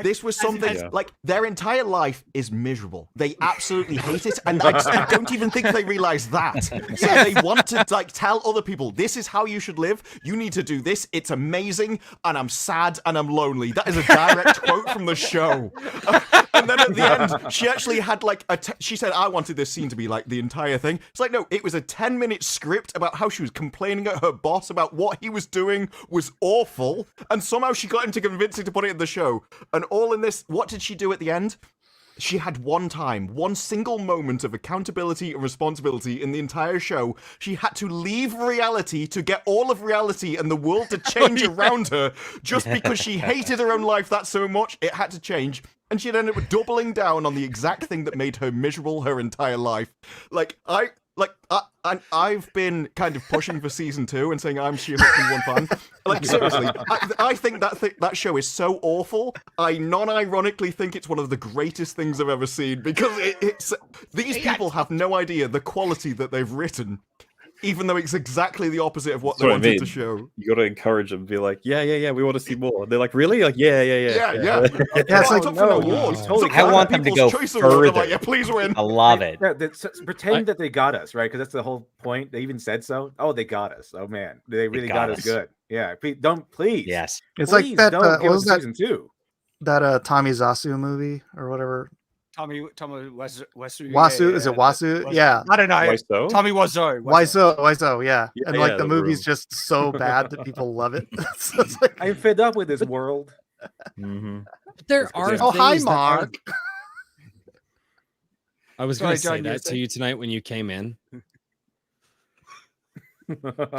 [SPEAKER 4] This was something like their entire life is miserable. They absolutely hate it, and I don't even think they realize that. So they want to like tell other people, this is how you should live. You need to do this. It's amazing, and I'm sad and I'm lonely. That is a direct quote from the show. And then at the end, she actually had like she said, I wanted this scene to be like the entire thing. It's like, no, it was a 10-minute script about how she was complaining at her boss about what he was doing was awful, and somehow she got him to convince her to put it in the show. And all in this, what did she do at the end? She had one single moment of accountability and responsibility in the entire show. She had to leave reality to get all of reality and the world to change around her, just because she hated her own life that so much, it had to change. And she'd end up doubling down on the exact thing that made her miserable her entire life. I've been kind of pushing for season 2 and saying I'm She-Hulk one fan. Like, seriously, I think that show is so awful. I non-ironically think it's one of the greatest things I've ever seen, because these people have no idea the quality that they've written. even though it's exactly the opposite of what
[SPEAKER 5] That's
[SPEAKER 4] they
[SPEAKER 5] what I
[SPEAKER 4] wanted to
[SPEAKER 5] mean.
[SPEAKER 4] show.
[SPEAKER 5] You got to encourage them, be like, yeah, we want to see more. They're like, really? Like, yeah.
[SPEAKER 4] Yeah.
[SPEAKER 7] Yeah, it's like,
[SPEAKER 4] up for an
[SPEAKER 6] no,
[SPEAKER 4] award.
[SPEAKER 6] you totally
[SPEAKER 4] It's up
[SPEAKER 3] I
[SPEAKER 4] for
[SPEAKER 3] want
[SPEAKER 4] the
[SPEAKER 3] them to
[SPEAKER 4] People's
[SPEAKER 3] go
[SPEAKER 4] Choice Award. I'm like,
[SPEAKER 3] further.
[SPEAKER 4] yeah, please win.
[SPEAKER 3] I love it.
[SPEAKER 6] Pretend that they got us, right? Because that's the whole point. They even said so. Oh, they got us. Oh man, they really got us good. Yeah, please.
[SPEAKER 3] Yes.
[SPEAKER 7] it's
[SPEAKER 6] Please
[SPEAKER 7] like that.
[SPEAKER 6] don't
[SPEAKER 7] What
[SPEAKER 6] give
[SPEAKER 7] was
[SPEAKER 6] us
[SPEAKER 7] that?
[SPEAKER 6] season 2.
[SPEAKER 7] That Tommy Zasu movie or whatever.
[SPEAKER 1] Tommy Wasu.
[SPEAKER 7] Wasu, is it Wasu? Yeah.
[SPEAKER 1] I don't know.
[SPEAKER 5] Why so?
[SPEAKER 1] Tommy Wazo.
[SPEAKER 7] Why so? Yeah.
[SPEAKER 5] Yeah,
[SPEAKER 7] And like
[SPEAKER 5] yeah,
[SPEAKER 7] the
[SPEAKER 5] the
[SPEAKER 7] movie's
[SPEAKER 5] room.
[SPEAKER 7] just so bad that people love it. So it's like,
[SPEAKER 6] I'm fed up with this world.
[SPEAKER 5] Mm-hmm.
[SPEAKER 2] There are
[SPEAKER 7] oh, hi,
[SPEAKER 2] things that are-
[SPEAKER 7] Mark.
[SPEAKER 2] I was going
[SPEAKER 1] Sorry,
[SPEAKER 2] to say
[SPEAKER 1] John, you were
[SPEAKER 2] that to
[SPEAKER 1] saying?
[SPEAKER 2] you tonight when you came in.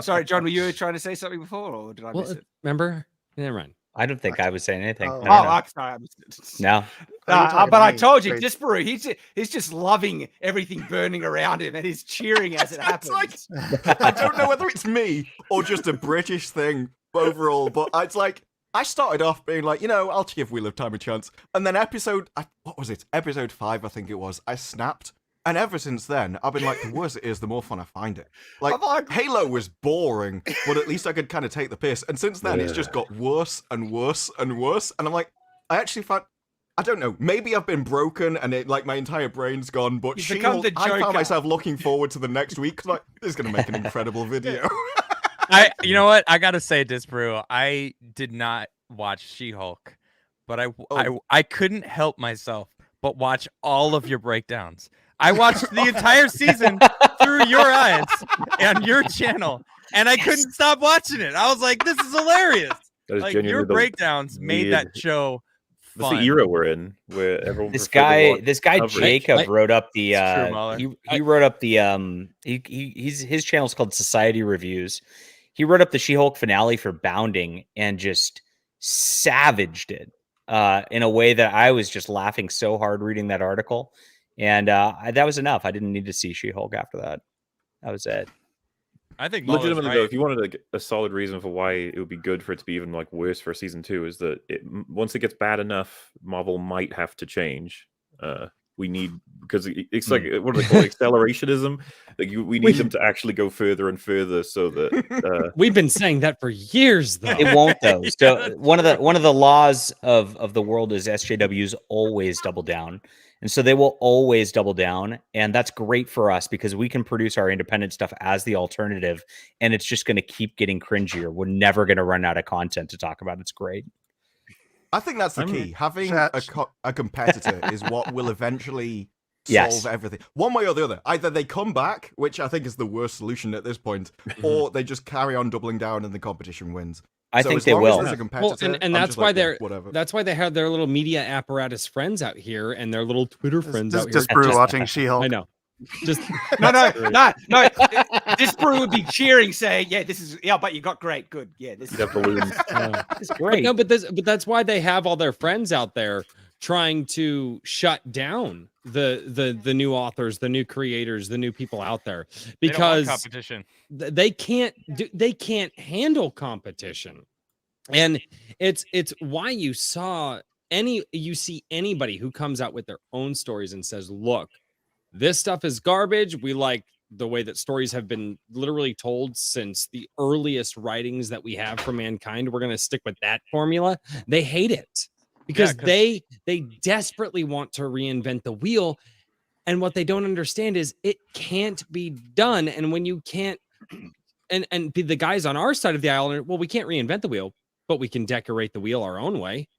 [SPEAKER 1] Sorry, John, were you trying to say something before, or did I
[SPEAKER 2] Well,
[SPEAKER 1] miss it?
[SPEAKER 2] remember? Never mind.
[SPEAKER 3] I don't think I was saying anything.
[SPEAKER 7] Oh.
[SPEAKER 3] No, no, no.
[SPEAKER 1] I'm sorry. I missed it.
[SPEAKER 3] No.
[SPEAKER 7] Oh, you're talking
[SPEAKER 1] But
[SPEAKER 7] to
[SPEAKER 1] I
[SPEAKER 7] me.
[SPEAKER 1] told you,
[SPEAKER 7] Great.
[SPEAKER 1] Disparu, he's just loving everything burning around him, and he's cheering as it
[SPEAKER 4] It's
[SPEAKER 1] happens.
[SPEAKER 4] like, I don't know whether it's me or just a British thing overall, but it's like I started off being like, I'll give Wheel of Time a chance, and then episode 5, I think it was, I snapped, and ever since then I've been like, the worse it is, the more fun I find it. Like Halo was boring, but at least I could kind of take the piss, and since then it's just got worse and worse and worse, and I'm like, I actually found. I don't know. Maybe I've been broken and my entire brain's gone. But
[SPEAKER 1] You've become the
[SPEAKER 4] I
[SPEAKER 1] Joker.
[SPEAKER 4] found myself looking forward to the next week. Like, this is going to make an incredible video.
[SPEAKER 8] You know what? I gotta say, Disparu, I did not watch She-Hulk, but I couldn't help myself but watch all of your breakdowns. I watched the entire season through your eyes on your channel, and I couldn't stop watching it. I was like, "This is hilarious!"
[SPEAKER 5] That is
[SPEAKER 8] Like
[SPEAKER 5] genuinely
[SPEAKER 8] your
[SPEAKER 5] the
[SPEAKER 8] breakdowns made that
[SPEAKER 5] weird-
[SPEAKER 8] show
[SPEAKER 5] That's
[SPEAKER 8] fun.
[SPEAKER 5] the era we're in, where everyone.
[SPEAKER 3] This
[SPEAKER 5] preferred to
[SPEAKER 3] guy
[SPEAKER 5] watch coverage.
[SPEAKER 3] Jacob wrote up the
[SPEAKER 8] It's true, Muller.
[SPEAKER 3] he wrote up the his channel's called Society Reviews. He wrote up the She-Hulk finale for Bounding and just savaged it in a way that I was just laughing so hard reading that article, and that was enough. I didn't need to see She-Hulk after that. That was it.
[SPEAKER 8] I think Muller's
[SPEAKER 5] Legitimately
[SPEAKER 8] right.
[SPEAKER 5] though, if you wanted like a solid reason for why it would be good for it to be even like worse for season 2, is that once it gets bad enough, Marvel might have to change. We need, because it's like, what do they call it? Accelerationism. Like we need them to actually go further and further, so that
[SPEAKER 2] We've been saying that for years, though.
[SPEAKER 3] It won't though. So one of the laws of the world is SJWs always double down. And so they will always double down. And that's great for us because we can produce our independent stuff as the alternative. And it's just going to keep getting cringier. We're never going to run out of content to talk about. It's great.
[SPEAKER 4] I think that's the key. Having a competitor is what will eventually solve everything. One way or the other. Either they come back, which I think is the worst solution at this point, or they just carry on doubling down and the competition wins.
[SPEAKER 3] I
[SPEAKER 4] So
[SPEAKER 3] think
[SPEAKER 4] as
[SPEAKER 3] they
[SPEAKER 4] long
[SPEAKER 3] will.
[SPEAKER 4] as there's a competitor,
[SPEAKER 2] and
[SPEAKER 4] I'm
[SPEAKER 2] that's
[SPEAKER 4] just
[SPEAKER 2] why
[SPEAKER 4] like, yeah,
[SPEAKER 2] they're
[SPEAKER 4] whatever.
[SPEAKER 2] that's why they have their little media apparatus friends out here and their little Twitter friends
[SPEAKER 7] This
[SPEAKER 2] out
[SPEAKER 7] is
[SPEAKER 2] here.
[SPEAKER 7] Disparu watching She-Hulk.
[SPEAKER 2] I know. Just
[SPEAKER 1] No. This brew would be cheering, saying, "Yeah, this is but you got great, good, yeah, this is
[SPEAKER 5] balloons.
[SPEAKER 3] It's great.
[SPEAKER 2] but that's why they have all their friends out there trying to shut down the new authors, the new creators, the new people out there,
[SPEAKER 8] They don't want
[SPEAKER 2] because
[SPEAKER 8] competition.
[SPEAKER 2] they can't handle competition. And it's why you see anybody who comes out with their own stories and says, look, this stuff is garbage. We like the way that stories have been literally told since the earliest writings that we have for mankind. We're going to stick with that formula. They hate it because they desperately want to reinvent the wheel. And what they don't understand is it can't be done. And when you can't, and the guys on our side of the aisle, well, we can't reinvent the wheel, but we can decorate the wheel our own way.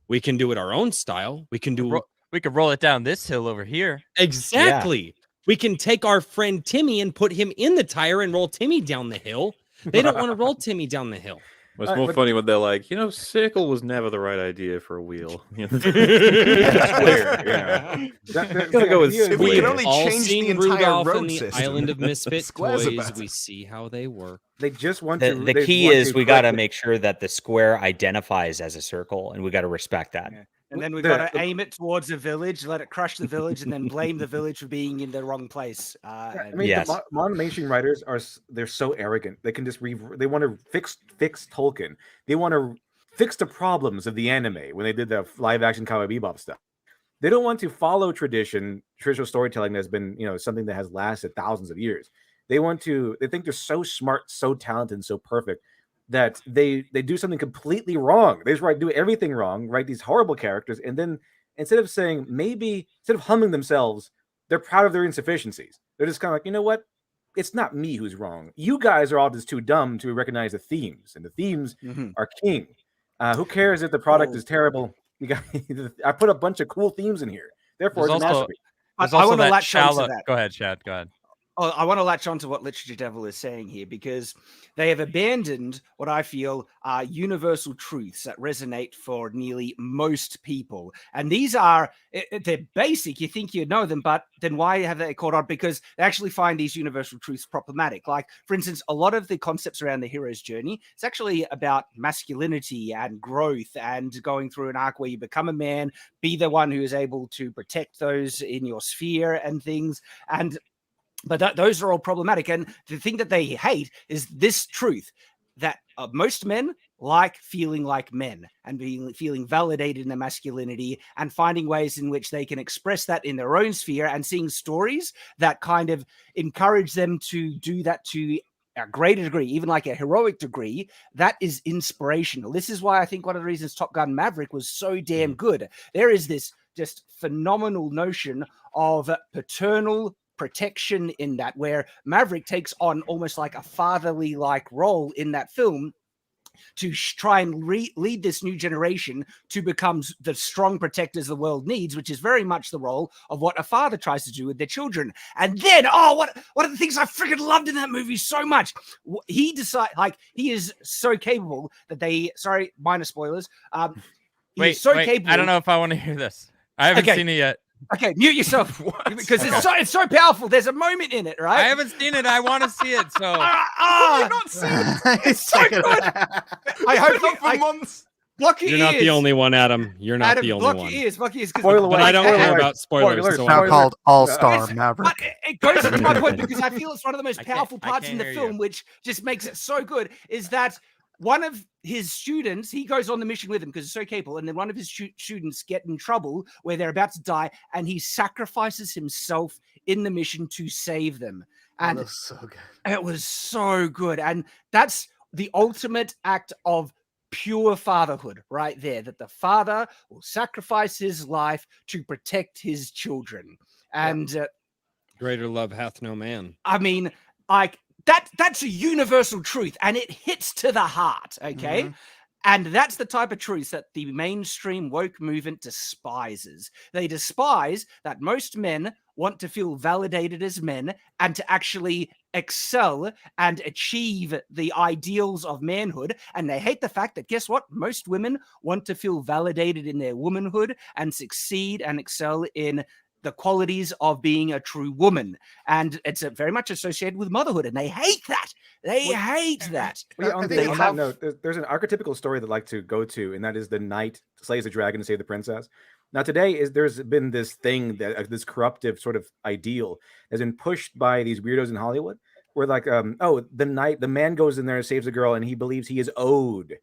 [SPEAKER 2] We can do it our own style. We can do
[SPEAKER 8] We could roll it down this hill over here.
[SPEAKER 2] exactly. Yeah. We can take our friend Timmy and put him in the tire and roll Timmy down the hill. They don't want to roll Timmy down the hill.
[SPEAKER 5] It's more funny when they're like, circle was never the right idea for a wheel.
[SPEAKER 6] Square, yeah.
[SPEAKER 5] Gotta go with
[SPEAKER 4] If we
[SPEAKER 2] We've
[SPEAKER 4] can only
[SPEAKER 2] all
[SPEAKER 4] change the
[SPEAKER 2] seen
[SPEAKER 4] entire
[SPEAKER 2] Rudolph
[SPEAKER 4] road
[SPEAKER 2] and the
[SPEAKER 4] system.
[SPEAKER 2] Island of Misfit
[SPEAKER 4] Squares are
[SPEAKER 2] Toys.
[SPEAKER 4] better.
[SPEAKER 2] We see how they work.
[SPEAKER 6] They just want
[SPEAKER 3] The,
[SPEAKER 6] to.
[SPEAKER 3] the
[SPEAKER 6] they
[SPEAKER 3] key
[SPEAKER 6] want
[SPEAKER 3] is
[SPEAKER 6] to
[SPEAKER 3] we got to
[SPEAKER 6] correct it.
[SPEAKER 3] make sure that the square identifies as a circle, and we got to respect that.
[SPEAKER 1] Yeah. And then we've got to aim it towards a village, let it crush the village, and then blame the village for being in the wrong place.
[SPEAKER 6] I mean, the modern mainstream writers they're so arrogant. They can just they want to fix Tolkien. They want to fix the problems of the anime when they did the live action Cowboy Bebop stuff. They don't want to follow traditional storytelling that's been something that has lasted thousands of years. They think they're so smart, so talented, and so perfect that they do something completely wrong. They just do everything wrong, write these horrible characters, and then instead of humming themselves, they're proud of their insufficiencies. They're just kind of like, you know what? It's not me who's wrong. You guys are all just too dumb to recognize the themes, and the themes are king. Who cares if the product is terrible? I put a bunch of cool themes in here. Therefore, it's a masterpiece.
[SPEAKER 1] I want to latch on to that.
[SPEAKER 8] Go ahead, Shad. Go ahead.
[SPEAKER 1] I want to latch on to what Literature Devil is saying here, because they have abandoned what I feel are universal truths that resonate for nearly most people. And these they're basic. You think you know them, but then why have they caught on? Because they actually find these universal truths problematic. Like, for instance, a lot of the concepts around the hero's journey, it's actually about masculinity and growth and going through an arc where you become a man, be the one who is able to protect those in your sphere and things. But those are all problematic. And the thing that they hate is this truth that most men like feeling like men and feeling validated in their masculinity and finding ways in which they can express that in their own sphere, and seeing stories that kind of encourage them to do that to a greater degree, even like a heroic degree. That is inspirational. This is why I think one of the reasons Top Gun Maverick was so damn good. There is this just phenomenal notion of paternal protection in that, where Maverick takes on almost like a fatherly like role in that film to try and lead this new generation to become the strong protectors the world needs, which is very much the role of what a father tries to do with their children. And then, one of the things I freaking loved in that movie so much, he is so capable that minor spoilers.
[SPEAKER 8] Wait, capable. I don't know if I want to hear this. I haven't seen it yet.
[SPEAKER 1] Okay, mute yourself because it's so powerful. There's a moment in it, right?
[SPEAKER 8] I haven't seen it. I want to see it. So
[SPEAKER 4] you've not seen it.
[SPEAKER 1] It's so good. I hope
[SPEAKER 4] for months.
[SPEAKER 2] You're not the only one, Adam. You're not the only one.
[SPEAKER 1] Blocky is.
[SPEAKER 2] But I don't care about spoilers.
[SPEAKER 7] It's now called All-Star Maverick.
[SPEAKER 1] But it goes to my point, because I feel it's one of the most powerful parts in the film, which just makes it so good, is that one of his students, he goes on the mission with him because he's so capable, and then one of his students get in trouble where they're about to die, and he sacrifices himself in the mission to save them. And
[SPEAKER 7] that was so good.
[SPEAKER 1] It was so good. And that's the ultimate act of pure fatherhood right there, that the father will sacrifice his life to protect his children. And
[SPEAKER 2] greater love hath no man.
[SPEAKER 1] I mean, that's a universal truth, and it hits to the heart, okay? And that's the type of truth that the mainstream woke movement despises. They despise that most men want to feel validated as men and to actually excel and achieve the ideals of manhood. And they hate the fact that, guess what? Most women want to feel validated in their womanhood and succeed and excel in the qualities of being a true woman. And it's very much associated with motherhood, and they hate that. They hate that.
[SPEAKER 6] On that note, there's an archetypical story that I like to go to, and that is the knight slays the dragon to save the princess. Now, there's been this thing, that this corruptive sort of ideal has been pushed by these weirdos in Hollywood, where like, the man goes in there and saves a girl, and he believes he is owed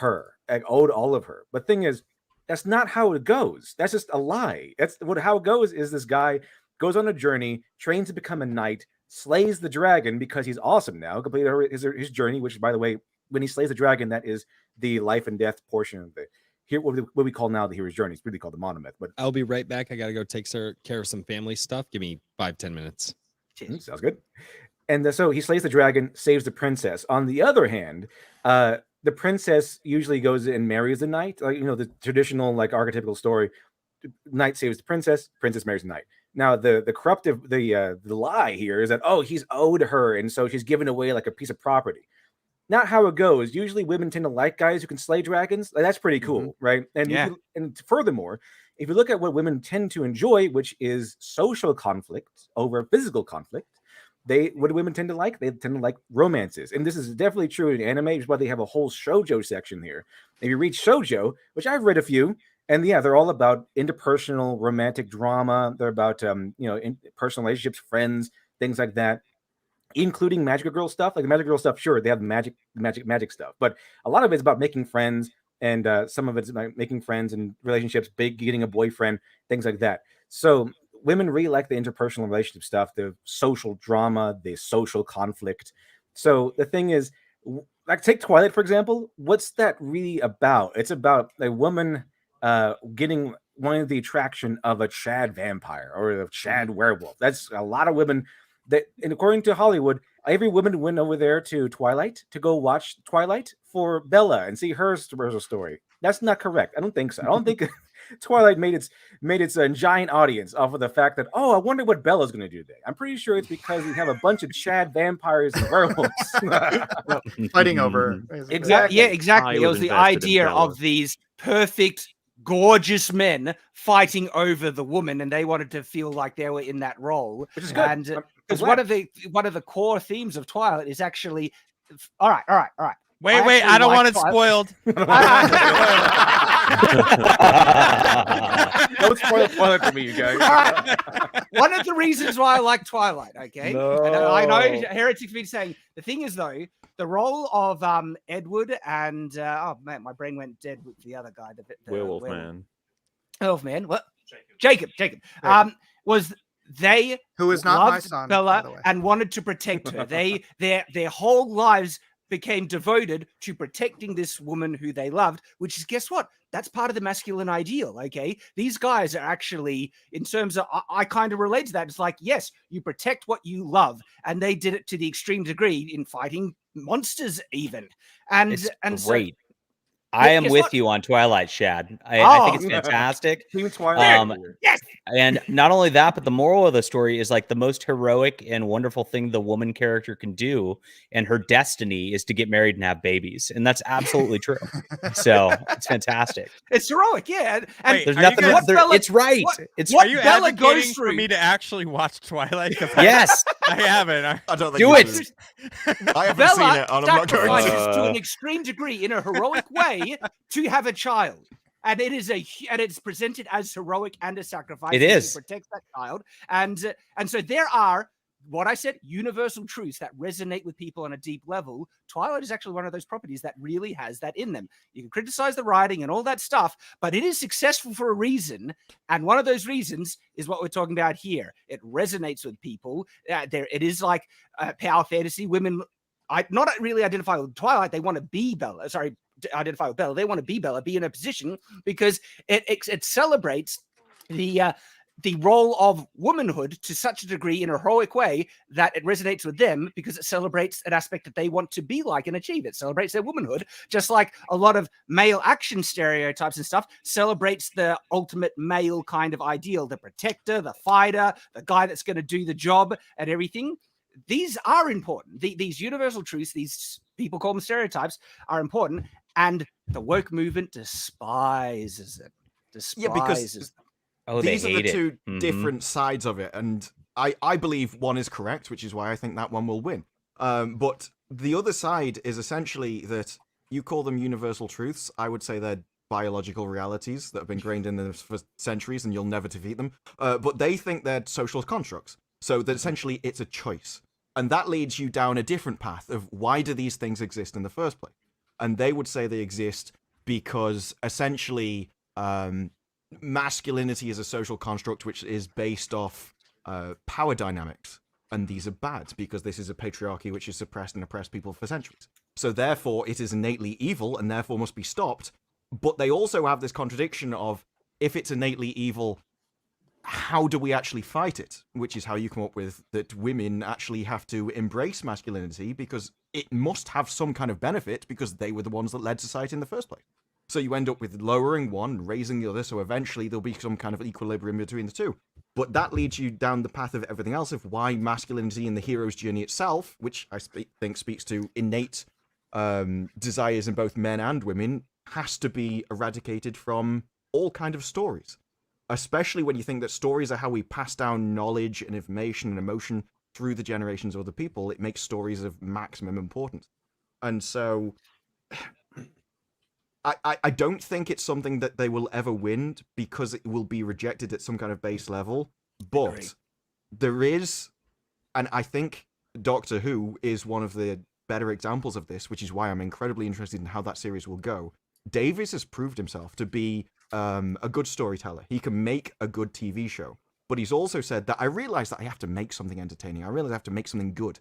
[SPEAKER 6] all of her. But thing is, that's not how it goes. That's just a lie. How it goes is this guy goes on a journey, trains to become a knight, slays the dragon because he's awesome now, completed his journey, which, by the way, when he slays the dragon, that is the life and death portion of what we call now the hero's journey. It's really called the monomyth. But
[SPEAKER 2] I'll be right back. I got to go take care of some family stuff. Give me 5-10 minutes.
[SPEAKER 6] Sounds good. And so he slays the dragon, saves the princess. On the other hand, the princess usually goes and marries the knight. The traditional, like, archetypical story. Knight saves the princess marries the knight. Now, the corruptive, the lie here is that, he's owed her, and so she's given away like a piece of property. Not how it goes. Usually women tend to like guys who can slay dragons. That's pretty cool, right? And and furthermore, if you look at what women tend to enjoy, which is social conflict over physical conflict, what do women tend to like? They tend to like romances. And this is definitely true in anime, which is why they have a whole shoujo section here. If you read shoujo, which I've read a few, and they're all about interpersonal romantic drama. They're about personal relationships, friends, things like that, including magical girl stuff. Like the magical girl stuff, sure, they have magic stuff, but a lot of it's about making friends, and some of it's about making friends and relationships, getting a boyfriend, things like that. So women really like the interpersonal relationship stuff, the social drama, the social conflict. So the thing is, like take Twilight for example. What's that really about? It's about a woman getting wanting the attraction of a Chad vampire or a Chad werewolf. That's a lot of women that, and according to Hollywood, every woman went over there to Twilight to go watch Twilight for Bella and see her story. That's not correct. I don't think so. I don't think Twilight made its giant audience off of the fact that, oh, I wonder what Bella's going to do today. I'm pretty sure it's because we have a bunch of Chad vampires and werewolves
[SPEAKER 7] fighting over.
[SPEAKER 6] Exactly.
[SPEAKER 1] Yeah, exactly.
[SPEAKER 5] I
[SPEAKER 1] It
[SPEAKER 5] was
[SPEAKER 1] was the
[SPEAKER 5] invested in
[SPEAKER 1] idea
[SPEAKER 5] Bella.
[SPEAKER 1] of these perfect, gorgeous men fighting over the woman, and they wanted to feel like they were in that role.
[SPEAKER 6] Which is good.
[SPEAKER 1] And because one of the core themes of Twilight is actually, all right.
[SPEAKER 8] Wait,
[SPEAKER 1] actually
[SPEAKER 8] I don't
[SPEAKER 1] like
[SPEAKER 8] want it
[SPEAKER 1] Twilight.
[SPEAKER 8] spoiled.
[SPEAKER 6] Don't spoil Twilight for me, you guys.
[SPEAKER 1] One of the reasons why I like Twilight, okay? And I know Heretic's been saying, the thing is though, the role of Edward and oh man, my brain went dead with the other guy, the
[SPEAKER 5] Werewolf man.
[SPEAKER 1] Werewolf man. What? Jacob. Was they
[SPEAKER 7] Who is not my
[SPEAKER 1] loved
[SPEAKER 7] son, by
[SPEAKER 1] Bella
[SPEAKER 7] the way.
[SPEAKER 1] and wanted to protect her. Their whole lives became devoted to protecting this woman who they loved, which is, guess what? That's part of the masculine ideal, okay? These guys are actually, in terms of, I kind of relate to that. It's like, yes, you protect what you love, and they did it to the extreme degree in fighting monsters even. And
[SPEAKER 3] It's
[SPEAKER 1] and
[SPEAKER 3] great.
[SPEAKER 1] So,
[SPEAKER 3] I am
[SPEAKER 1] guess
[SPEAKER 3] with
[SPEAKER 1] what?
[SPEAKER 3] you on Twilight, Shad. I think it's
[SPEAKER 1] Oh.
[SPEAKER 3] fantastic.
[SPEAKER 6] Team Twilight.
[SPEAKER 1] Yes.
[SPEAKER 3] And not only that, but the moral of the story is like the most heroic and wonderful thing the woman character can do, and her destiny is to get married and have babies, and that's absolutely true. So it's fantastic.
[SPEAKER 1] It's heroic, yeah. And
[SPEAKER 8] Wait,
[SPEAKER 3] There's
[SPEAKER 8] are you
[SPEAKER 3] nothing.
[SPEAKER 8] guys-
[SPEAKER 3] It's right. It's
[SPEAKER 1] what
[SPEAKER 8] Are you
[SPEAKER 1] Bella goes
[SPEAKER 8] advocating for
[SPEAKER 1] through-
[SPEAKER 8] me to actually watch Twilight? 'Cause
[SPEAKER 3] yes.
[SPEAKER 8] I haven't.
[SPEAKER 4] I don't think
[SPEAKER 3] Do
[SPEAKER 4] you
[SPEAKER 3] it.
[SPEAKER 4] should. I haven't
[SPEAKER 1] Bella
[SPEAKER 4] seen it, and I'm not going to.
[SPEAKER 1] sacrifices to an extreme degree in a heroic way to have a child. And it's presented as heroic and a sacrifice.
[SPEAKER 3] It is.
[SPEAKER 1] To protect that child. And so there are, what I said, universal truths that resonate with people on a deep level. Twilight is actually one of those properties that really has that in them. You can criticize the writing and all that stuff, but it is successful for a reason. And one of those reasons is what we're talking about here. It resonates with people. It is like power fantasy. Women, not really identify with Twilight. They want to be Bella. Sorry, identify with Bella. They want to be Bella, be in a position, because it celebrates the role of womanhood to such a degree in a heroic way that it resonates with them, because it celebrates an aspect that they want to be like and achieve. It celebrates their womanhood, just like a lot of male action stereotypes and stuff celebrates the ultimate male kind of ideal, the protector, the fighter, the guy that's going to do the job and everything. These are important. These universal truths, these people call them stereotypes, are important, and the woke movement despises it.
[SPEAKER 4] Yeah, because
[SPEAKER 3] Oh,
[SPEAKER 4] these
[SPEAKER 3] they
[SPEAKER 4] are the
[SPEAKER 3] hate
[SPEAKER 4] two
[SPEAKER 3] it.
[SPEAKER 4] different sides of it, and I believe one is correct, which is why I think that one will win. But the other side is essentially that you call them universal truths. I would say they're biological realities that have been ingrained in them for centuries, and you'll never defeat them. But they think they're social constructs, so that essentially it's a choice. And that leads you down a different path of why do these things exist in the first place? And they would say they exist because essentially masculinity is a social construct which is based off power dynamics. And these are bad because this is a patriarchy which has suppressed and oppressed people for centuries. So therefore it is innately evil and therefore must be stopped. But they also have this contradiction of, if it's innately evil, how do we actually fight it? Which is how you come up with that women actually have to embrace masculinity because it must have some kind of benefit because they were the ones that led society in the first place. So you end up with lowering one, raising the other, so eventually there'll be some kind of equilibrium between the two. But that leads you down the path of everything else of why masculinity in the hero's journey itself, which I think speaks to innate desires in both men and women, has to be eradicated from all kind of stories. Especially when you think that stories are how we pass down knowledge and information and emotion through the generations of other people. It makes stories of maximum importance. And so I don't think it's something that they will ever win because it will be rejected at some kind of base level. But there is, and I think Doctor Who is one of the better examples of this, which is why I'm incredibly interested in how that series will go. Davies has proved himself to be a good storyteller. He can make a good TV show. But he's also said that I realize that I have to make something entertaining. I realize I have to make something good.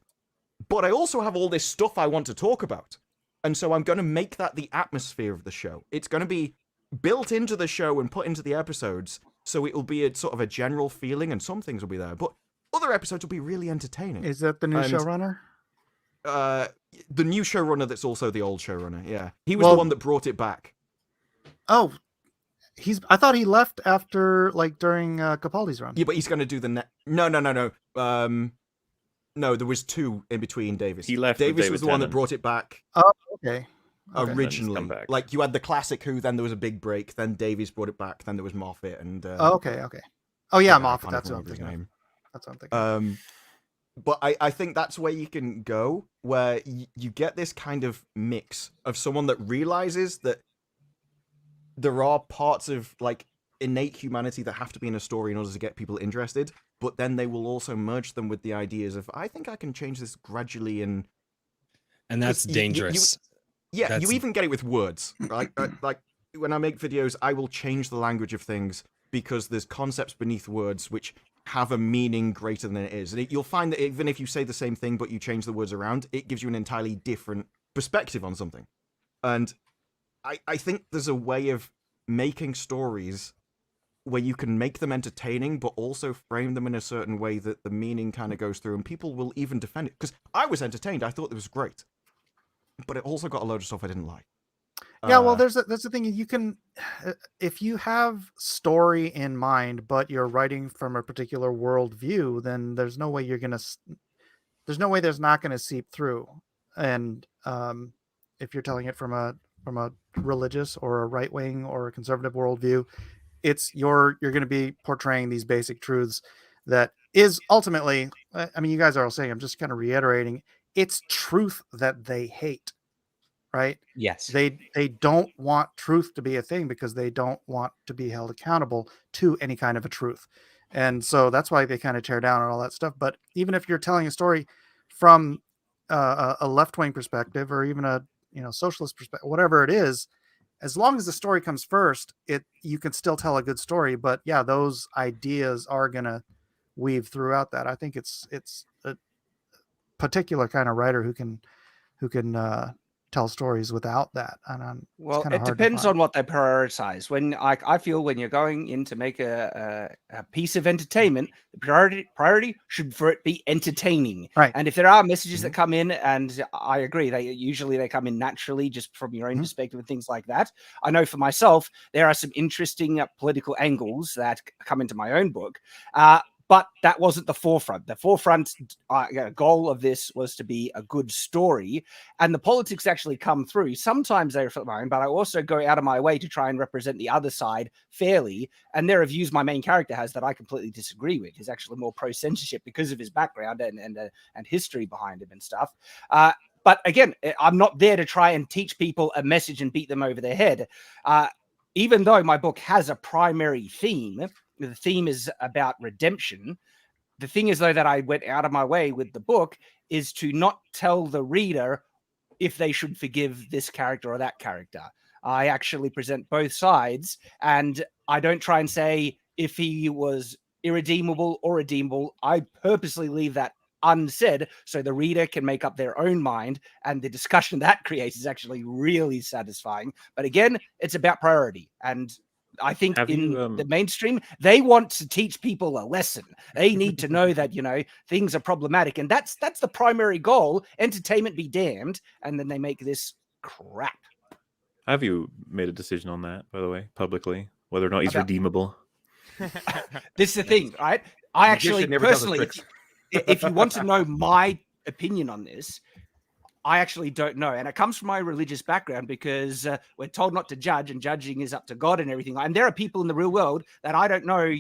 [SPEAKER 4] But I also have all this stuff I want to talk about. And so I'm going to make that the atmosphere of the show. It's going to be built into the show and put into the episodes. So it will be a sort of a general feeling, and some things will be there. But other episodes will be really entertaining.
[SPEAKER 7] Is that the new showrunner?
[SPEAKER 4] The new showrunner that's also the old showrunner, yeah. He was the one that brought it back.
[SPEAKER 7] Oh, I thought he left after, like, during Capaldi's run.
[SPEAKER 4] Yeah, but he's going to do the No. No, there was 2 in between Davis.
[SPEAKER 5] He left.
[SPEAKER 4] Davis was the one that brought it back.
[SPEAKER 7] Oh, okay.
[SPEAKER 4] Originally, like you had the classic Who, then there was a big break, then Davies brought it back, then there was Moffat, and
[SPEAKER 7] okay. Oh yeah, Moffat. That's what I'm thinking. That's what I'm thinking.
[SPEAKER 4] But I think that's where you can go, where you get this kind of mix of someone that realizes that there are parts of like innate humanity that have to be in a story in order to get people interested, but then they will also merge them with the ideas of, I think I can change this gradually, and
[SPEAKER 2] that's dangerous.
[SPEAKER 4] You even get it with words, right? Like when I make videos, I will change the language of things because there's concepts beneath words which have a meaning greater than it is. And you'll find that even if you say the same thing but you change the words around, it gives you an entirely different perspective on something. And I think there's a way of making stories where you can make them entertaining but also frame them in a certain way that the meaning kind of goes through, and people will even defend it. Because I was entertained. I thought it was great. But it also got a load of stuff I didn't like.
[SPEAKER 7] Yeah, well, that's the thing. You can, if you have story in mind, but you're writing from a particular worldview, then there's no way there's not gonna seep through. And if you're telling it from a religious or a right wing or a conservative worldview, you're going to be portraying these basic truths that is ultimately. I mean, you guys are all saying. I'm just kind of reiterating. It's truth that they hate. Right?
[SPEAKER 3] Yes.
[SPEAKER 7] They don't want truth to be a thing because they don't want to be held accountable to any kind of a truth. And so that's why they kind of tear down and all that stuff. But even if you're telling a story from a left-wing perspective or even a socialist perspective, whatever it is, as long as the story comes first, you can still tell a good story. But yeah, those ideas are gonna weave throughout that. I think it's a particular kind of writer who can tell stories without that. And
[SPEAKER 1] well, it depends on what they prioritize. When I feel when you're going in to make a piece of entertainment, the priority should for it be entertaining.
[SPEAKER 7] Right.
[SPEAKER 1] And if there are messages that come in, and I agree, they come in naturally just from your own perspective and things like that. I know for myself, there are some interesting political angles that come into my own book. But that wasn't the forefront. The forefront goal of this was to be a good story. And the politics actually come through. Sometimes they reflect my own, but I also go out of my way to try and represent the other side fairly. And there are views my main character has that I completely disagree with. He's actually more pro-censorship because of his background and history behind him and stuff. But again, I'm not there to try and teach people a message and beat them over their head. Even though my book has a primary theme, the theme is about redemption. The thing is, though, that I went out of my way with the book is to not tell the reader if they should forgive this character or that character. I actually present both sides, and I don't try and say if he was irredeemable or redeemable. I purposely leave that unsaid so the reader can make up their own mind, and the discussion that creates is actually really satisfying. But again, it's about priority, and I think the mainstream, they want to teach people a lesson. They need to know that, things are problematic. And that's the primary goal. Entertainment be damned. And then they make this crap.
[SPEAKER 5] Have you made a decision on that, by the way, publicly, whether or not he's redeemable?
[SPEAKER 1] This is the thing, right? I actually, personally, if you want to know my opinion on this, I actually don't know. And it comes from my religious background because we're told not to judge, and judging is up to God and everything. And there are people in the real world that I don't know,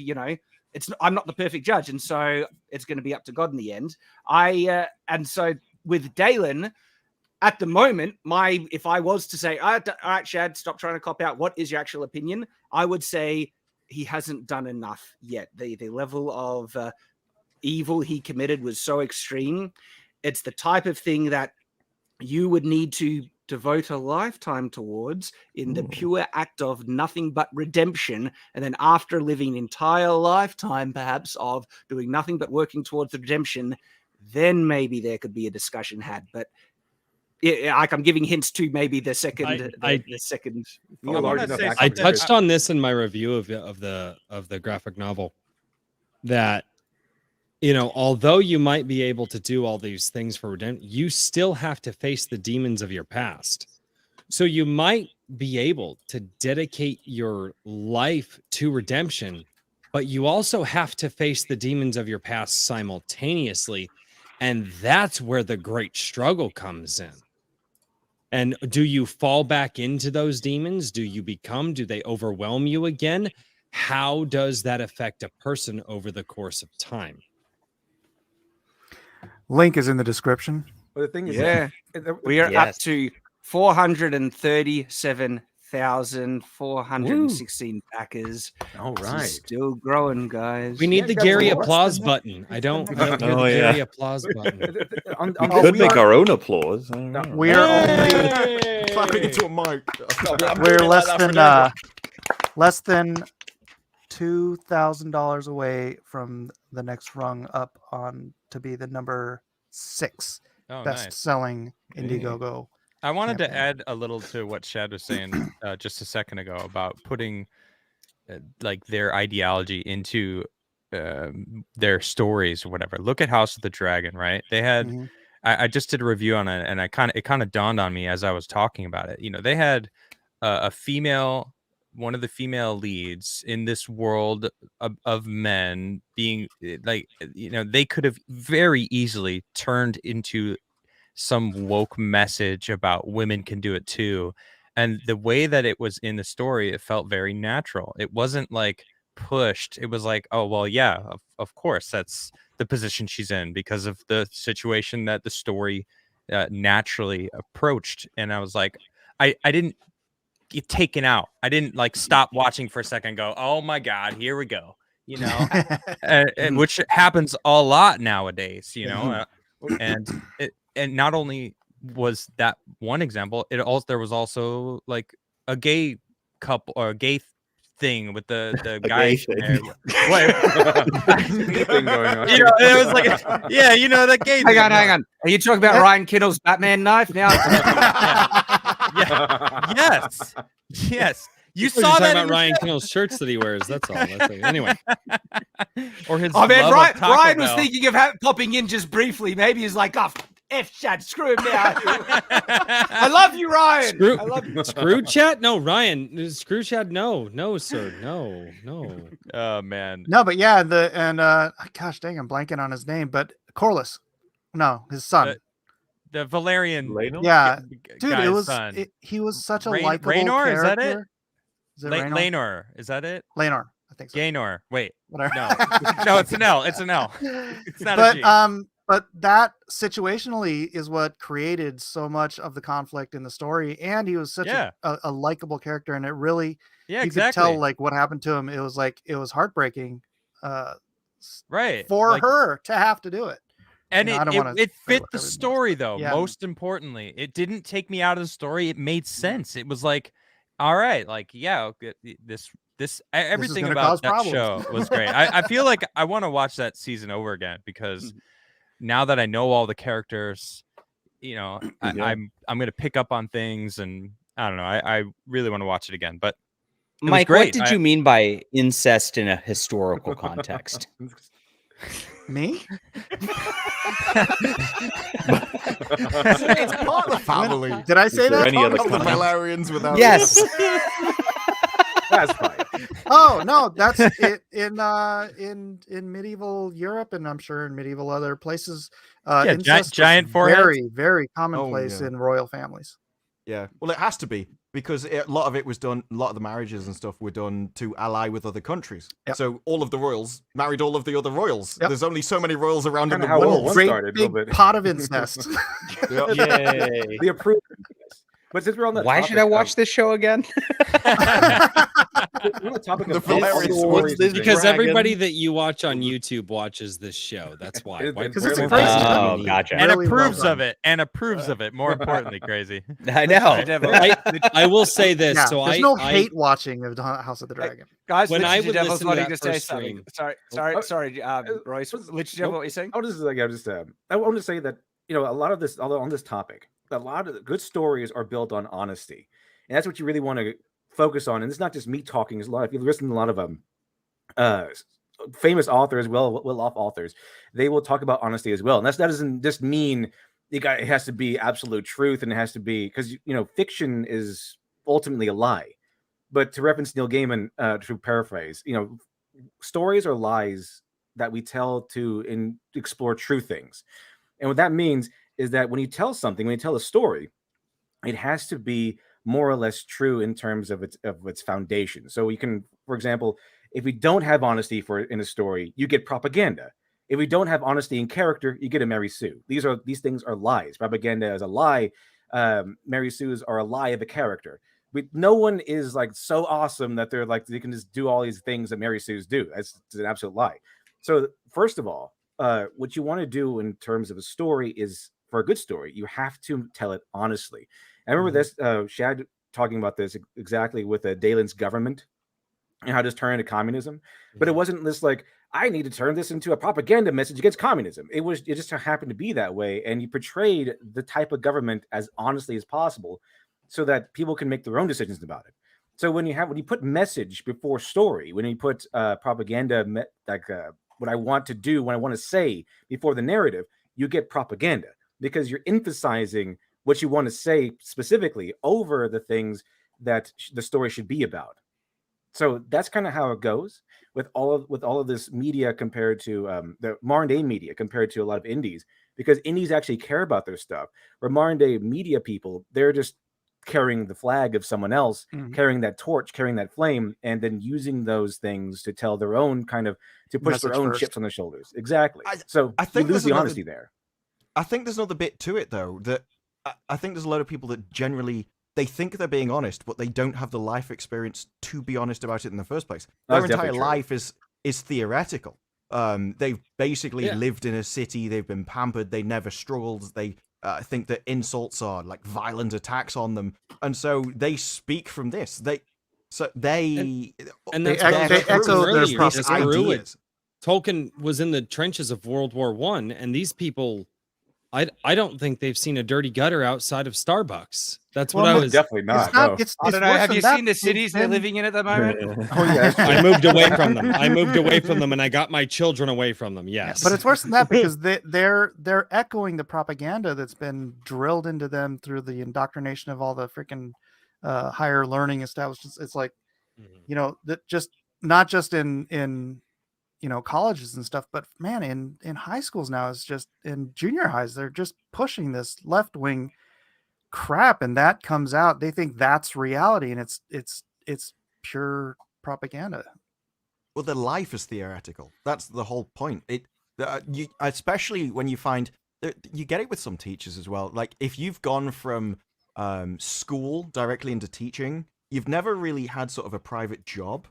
[SPEAKER 1] I'm not the perfect judge. And so it's going to be up to God in the end. And so with Dalen, at the moment, if I was to say, all right, Shad, stop trying to cop out. What is your actual opinion? I would say he hasn't done enough yet. The level of evil he committed was so extreme. It's the type of thing that you would need to devote a lifetime towards in the pure act of nothing but redemption, and then after living an entire lifetime perhaps of doing nothing but working towards the redemption, then maybe there could be a discussion had. But like I'm giving hints to maybe the second. The second.
[SPEAKER 2] I touched on this in my review of the graphic novel, that although you might be able to do all these things for redemption, you still have to face the demons of your past. So you might be able to dedicate your life to redemption, but you also have to face the demons of your past simultaneously, and that's where the great struggle comes in. And do you fall back into those demons? Do they overwhelm you again? How does that affect a person over the course of time?
[SPEAKER 7] Link is in the description.
[SPEAKER 6] Well, the thing is,
[SPEAKER 1] we are up to 437,416 backers.
[SPEAKER 6] All right,
[SPEAKER 1] still growing, guys.
[SPEAKER 2] We need the Gary applause button. I don't hear the Gary applause button.
[SPEAKER 5] We could make our own applause.
[SPEAKER 7] We are only
[SPEAKER 4] clapping into a mic.
[SPEAKER 7] We're less than $2,000 away from the next rung up on to be the number 6 best-selling Indiegogo.
[SPEAKER 8] I wanted to add a little to what Shad was saying just a second ago about putting like their ideology into their stories or whatever. Look at House of the Dragon, right? They had I just did a review on it, and it kind of dawned on me as I was talking about it. They had one of the female leads in this world of men being like, they could have very easily turned into some woke message about women can do it too. And the way that it was in the story, it felt very natural. It wasn't like pushed. It was like, oh, well, yeah, of course, that's the position she's in because of the situation that the story naturally approached. And I was like, I didn't get taken out. I didn't like stop watching for a second and go, oh my God, here we go. And which happens a lot nowadays, and not only was that one example, there was also like a gay couple or a gay thing with the guy thing going on. It was like, that gay thing.
[SPEAKER 1] Hang on. Are you talking about Ryan Kittle's Batman knife now?
[SPEAKER 8] Yes. You
[SPEAKER 2] saw
[SPEAKER 8] that
[SPEAKER 2] about Ryan Kittle's shirts that he wears. That's all. Anyway.
[SPEAKER 8] Or his.
[SPEAKER 1] Oh man, Ryan was thinking of popping in just briefly. Maybe he's like, oh, F Chad, screw him now. I love you, Ryan. I love you.
[SPEAKER 2] Screw Chad? No, Ryan. Screw Chad? No, sir. No.
[SPEAKER 8] Oh man.
[SPEAKER 7] No, but yeah, gosh dang, I'm blanking on his name, but Corlys. No, his son.
[SPEAKER 8] The Valerian.
[SPEAKER 7] Yeah, dude,
[SPEAKER 8] it
[SPEAKER 7] was. He was such a likable character.
[SPEAKER 8] Is that it?
[SPEAKER 7] Is it
[SPEAKER 8] Laenor? Is that it?
[SPEAKER 7] Laenor, I think so.
[SPEAKER 8] Gaynor. Wait.
[SPEAKER 7] Whatever.
[SPEAKER 8] No, it's an L. It's an L. It's not a G.
[SPEAKER 7] But that situationally is what created so much of the conflict in the story, and he was such a likable character, and it really you could tell like what happened to him. It was heartbreaking,
[SPEAKER 8] right,
[SPEAKER 7] for her to have to do it.
[SPEAKER 8] And it fit the story though. Yeah. Most importantly, it didn't take me out of the story. It made sense. It was like, all right, like this everything about that show was great. I feel like I want to watch that season over again because. Now that I know all the characters, I'm going to pick up on things, and I don't know. I really want to watch it again. But
[SPEAKER 3] Mike, what did you mean by incest in a historical context?
[SPEAKER 7] Me?
[SPEAKER 4] It's part of the family.
[SPEAKER 7] Did I say that?
[SPEAKER 5] Any other
[SPEAKER 4] the Valerians without
[SPEAKER 3] yes.
[SPEAKER 6] That's fine.
[SPEAKER 7] Oh no, that's it in medieval Europe, and I'm sure in medieval other places.
[SPEAKER 8] Giant foreheads.
[SPEAKER 7] Very, very commonplace in royal families.
[SPEAKER 4] Yeah, well, it has to be because a lot of it was done. A lot of the marriages and stuff were done to ally with other countries. Yep. So all of the royals married all of the other royals. Yep. There's only so many royals around in the world.
[SPEAKER 7] Great big pot of incest.
[SPEAKER 6] The approved. But since we're on the
[SPEAKER 3] Why should I watch this show again?
[SPEAKER 6] we're on the topic
[SPEAKER 4] The
[SPEAKER 6] of
[SPEAKER 4] hilarious
[SPEAKER 6] stories and
[SPEAKER 2] Because
[SPEAKER 6] things.
[SPEAKER 2] everybody that you watch on YouTube watches this show. That's why.
[SPEAKER 6] It-
[SPEAKER 2] Why-
[SPEAKER 6] it's
[SPEAKER 7] it's
[SPEAKER 6] really
[SPEAKER 7] crazy.
[SPEAKER 3] Oh, gotcha.
[SPEAKER 8] And
[SPEAKER 7] Really well
[SPEAKER 8] approves
[SPEAKER 7] done.
[SPEAKER 8] of it. And approves of it. More importantly, crazy.
[SPEAKER 3] I know.
[SPEAKER 1] Devil.
[SPEAKER 2] I will say this.
[SPEAKER 7] Yeah,
[SPEAKER 2] so
[SPEAKER 7] there's
[SPEAKER 2] I
[SPEAKER 7] no
[SPEAKER 2] I-
[SPEAKER 7] hate watching of House of the Dragon.
[SPEAKER 1] Guys,
[SPEAKER 2] When I
[SPEAKER 1] Literature
[SPEAKER 2] would
[SPEAKER 1] Devil's
[SPEAKER 2] listen to
[SPEAKER 1] wanting
[SPEAKER 2] that
[SPEAKER 1] to say
[SPEAKER 2] first
[SPEAKER 1] something.
[SPEAKER 2] stream-
[SPEAKER 1] Sorry, Royce. Literature Devil, what are you saying?
[SPEAKER 6] I want to say that a lot of this, although on this topic, a lot of the good stories are built on honesty, and that's what you really want to focus on. And it's not just me talking; it's a lot. If you listen to a lot of famous authors, well-off authors, they will talk about honesty as well. And that doesn't just mean it has to be absolute truth, and it has to be because fiction is ultimately a lie. But to reference Neil Gaiman, to paraphrase, stories are lies that we tell to explore true things. And what that means is that when you tell a story, it has to be more or less true in terms of its foundation. So you can, for example, if we don't have honesty in a story, you get propaganda. If we don't have honesty in character, you get a Mary Sue. These things are lies. Propaganda is a lie. Mary Sue's are a lie of a character. No one is like so awesome that they're like they can just do all these things that Mary Sue's do. It's an absolute lie. So first of all, what you want to do in terms of a story is, for a good story, you have to tell it honestly. I remember this Shad talking about this exactly with Dalen's government and how to just turn into communism. But it wasn't this like, I need to turn this into a propaganda message against communism. It just happened to be that way, and you portrayed the type of government as honestly as possible, so that people can make their own decisions about it. So when you put message before story, when you put propaganda, what I want to do, what I want to say before the narrative, you get propaganda because you're emphasizing what you want to say specifically over the things that the story should be about. So that's kind of how it goes with all of this media compared to the modern day media compared to a lot of indies, because indies actually care about their stuff. Where modern day media people, they're just carrying the flag of someone else, carrying that torch, carrying that flame, and then using those things to tell their own to push their own chips on their shoulders. Exactly. I think you lose the honesty there.
[SPEAKER 4] I think there's another bit to it though, that I think there's a lot of people that generally they think they're being honest, but they don't have the life experience to be honest about it in the first place. Their entire life is theoretical. They've basically lived in a city, they've been pampered, they never struggled, they think that insults are like violent attacks on them, and so they speak from this. They
[SPEAKER 7] echo their
[SPEAKER 4] ideas.
[SPEAKER 2] Tolkien was in the trenches of World War I, and these people, I don't think they've seen a dirty gutter outside of Starbucks. That's what I was
[SPEAKER 6] definitely not.
[SPEAKER 1] I don't know. Have you seen the cities they're living in at the moment?
[SPEAKER 6] Oh yeah,
[SPEAKER 2] I moved away from them. And I got my children away from them. Yes,
[SPEAKER 7] but it's worse than that because they're echoing the propaganda that's been drilled into them through the indoctrination of all the freaking higher learning establishments. It's like, that just not just in colleges and stuff, but man, in high schools now, it's just in junior highs, they're just pushing this left-wing crap, and that comes out. They think that's reality, and it's pure propaganda.
[SPEAKER 4] Well, their life is theoretical. That's the whole point. Especially when you find you get it with some teachers as well. Like if you've gone from school directly into teaching, you've never really had sort of a private job.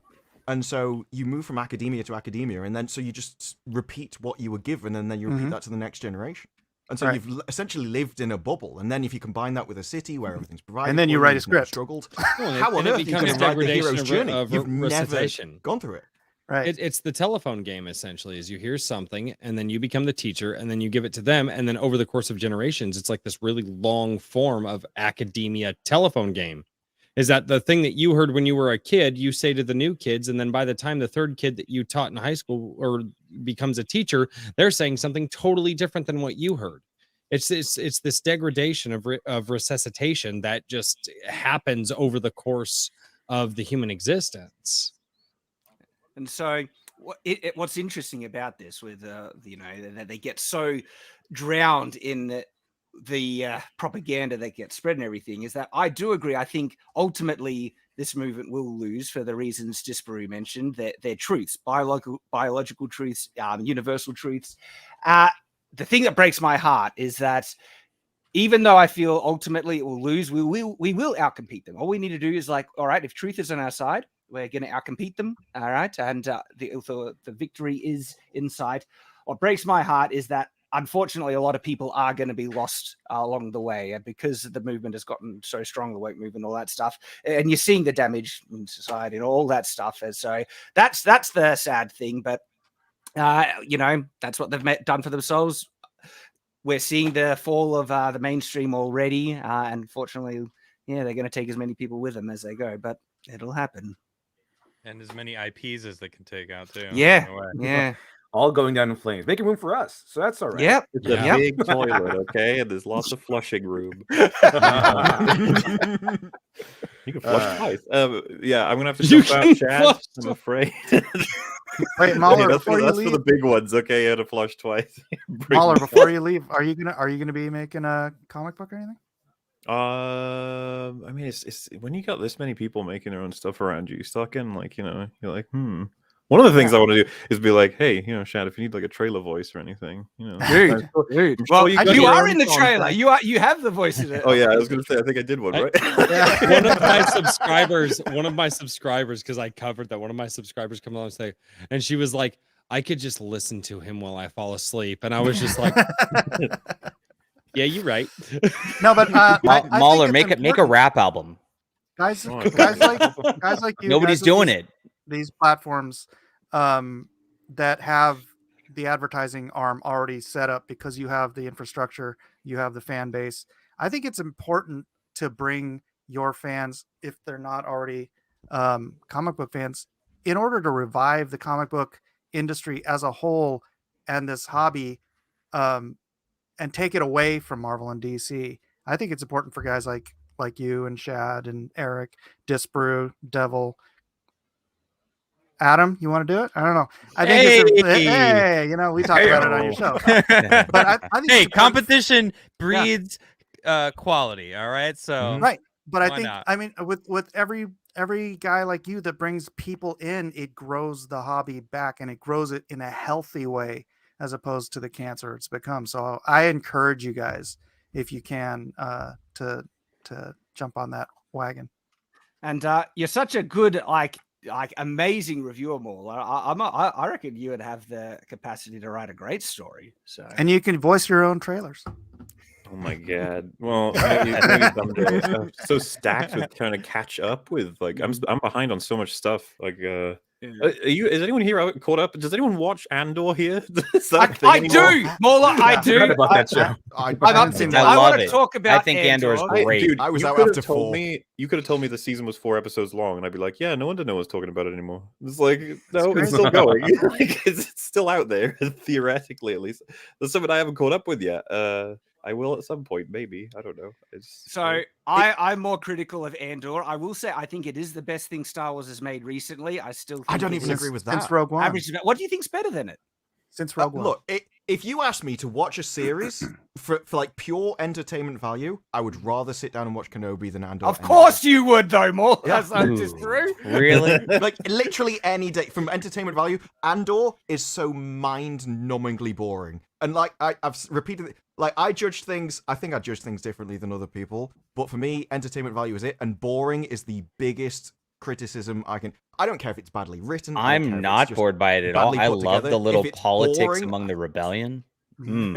[SPEAKER 4] And so you move from academia to academia, and then so you just repeat what you were given, and then you repeat that to the next generation. And so you've essentially lived in a bubble. And then if you combine that with a city where everything's provided,
[SPEAKER 7] and then you write a script.
[SPEAKER 4] Struggled.
[SPEAKER 2] Well,
[SPEAKER 4] How on earth
[SPEAKER 2] it
[SPEAKER 4] you
[SPEAKER 2] becomes
[SPEAKER 4] can write the hero's
[SPEAKER 2] degradation
[SPEAKER 4] journey?
[SPEAKER 2] of
[SPEAKER 4] You've never
[SPEAKER 2] recitation.
[SPEAKER 4] gone through it.
[SPEAKER 7] Right.
[SPEAKER 2] It's the telephone game, essentially, is you hear something and then you become the teacher and then you give it to them. And then over the course of generations, it's like this really long form of academia telephone game. Is that the thing that you heard when you were a kid, you say to the new kids, and then by the time the third kid that you taught in high school or becomes a teacher, they're saying something totally different than what you heard. It's this degradation of resuscitation that just happens over the course of the human existence.
[SPEAKER 1] And so what's interesting about this with, that they get so drowned in the propaganda that gets spread and everything is that I do agree. I think ultimately this movement will lose for the reasons Disparu mentioned. Their truths, biological truths, universal truths. The thing that breaks my heart is that even though I feel ultimately it will lose, we will outcompete them. All we need to do is like, all right, if truth is on our side, we're going to outcompete them. All right. And the victory is in sight. What breaks my heart is that, unfortunately, a lot of people are going to be lost along the way because the movement has gotten so strong, the woke movement, all that stuff. And you're seeing the damage in society and all that stuff. And so that's the sad thing. But, that's what they've done for themselves. We're seeing the fall of the mainstream already. And unfortunately, they're going to take as many people with them as they go. But it'll happen.
[SPEAKER 8] And as many IPs as they can take out, too.
[SPEAKER 1] Yeah. Yeah.
[SPEAKER 6] All going down in flames, making room for us. So that's all right.
[SPEAKER 1] Yep.
[SPEAKER 5] It's a big toilet, okay? And there's lots of flushing room. You can flush twice. Yeah, I'm gonna have to jump out, Chad. I'm afraid.
[SPEAKER 7] Wait, Mahler,
[SPEAKER 5] that's
[SPEAKER 7] before you
[SPEAKER 5] for
[SPEAKER 7] leave,
[SPEAKER 5] the big ones, okay? You had to flush twice.
[SPEAKER 7] Mahler, before you leave, are you gonna be making a comic book or anything?
[SPEAKER 5] I mean, it's when you got this many people making their own stuff around you, you start getting like, you're like, One of the things I want to do is be like, hey, Shad, if you need like a trailer voice or anything,
[SPEAKER 1] dude. Well, you are in the trailer. You have the voice in it.
[SPEAKER 5] Oh yeah, I was gonna say, I think I did one, right?
[SPEAKER 2] One of my subscribers, because I covered that. One of my subscribers come along and say, and she was like, I could just listen to him while I fall asleep, and I was just like, yeah, you're right.
[SPEAKER 7] No, but
[SPEAKER 3] Mahler, make a rap album.
[SPEAKER 7] Guys like you.
[SPEAKER 3] Nobody's doing it.
[SPEAKER 7] These platforms that have the advertising arm already set up because you have the infrastructure, you have the fan base. I think it's important to bring your fans, if they're not already comic book fans, in order to revive the comic book industry as a whole and this hobby, and take it away from Marvel and DC. I think it's important for guys like you and Shad and Eric, Disbrew, Devil. Adam, you want to do it? I don't know. I think we talked about it on your show. But I think
[SPEAKER 8] competition breeds quality. All right, so
[SPEAKER 7] right. But I think
[SPEAKER 8] not?
[SPEAKER 7] I mean with every guy like you that brings people in, it grows the hobby back and it grows it in a healthy way as opposed to the cancer it's become. So I encourage you guys, if you can, to jump on that wagon.
[SPEAKER 1] And you're such a good amazing reviewer, Maul. I reckon you would have the capacity to write a great story. So
[SPEAKER 7] and you can voice your own trailers.
[SPEAKER 5] Oh my god! Well, maybe someday. I'm so stacked with trying to catch up with I'm behind on so much stuff. Is anyone here caught up? Does anyone watch Andor here?
[SPEAKER 1] I do, Mola. I do.
[SPEAKER 6] About that show.
[SPEAKER 1] I want to talk about.
[SPEAKER 3] I think Andor is great.
[SPEAKER 4] Dude, I was out after 4.
[SPEAKER 5] You could have told me the season was 4 episodes long, and I'd be like, yeah, no wonder no one's talking about it anymore. It's like, no, it's still going. It's still out there, theoretically at least. There's something I haven't caught up with yet. I will at some point, maybe. I don't know.
[SPEAKER 1] I'm more critical of Andor. I will say I think it is the best thing Star Wars has made recently. I don't
[SPEAKER 4] even agree with that.
[SPEAKER 7] Since Rogue One.
[SPEAKER 1] What do you think's better than it?
[SPEAKER 7] Since Rogue One.
[SPEAKER 4] Look, if you asked me to watch a series for like pure entertainment value, I would rather sit down and watch Kenobi than Andor.
[SPEAKER 1] Of course you would, though, Maul.
[SPEAKER 4] Yeah.
[SPEAKER 1] That's just true.
[SPEAKER 3] Really?
[SPEAKER 4] Like literally any day from entertainment value, Andor is so mind-numbingly boring. And I've repeated, I judge things. I think I judge things differently than other people. But for me, entertainment value is it, and boring is the biggest criticism I can. I don't care if it's badly written.
[SPEAKER 3] I'm not bored by it at all. I love the little politics among the rebellion.
[SPEAKER 4] Well,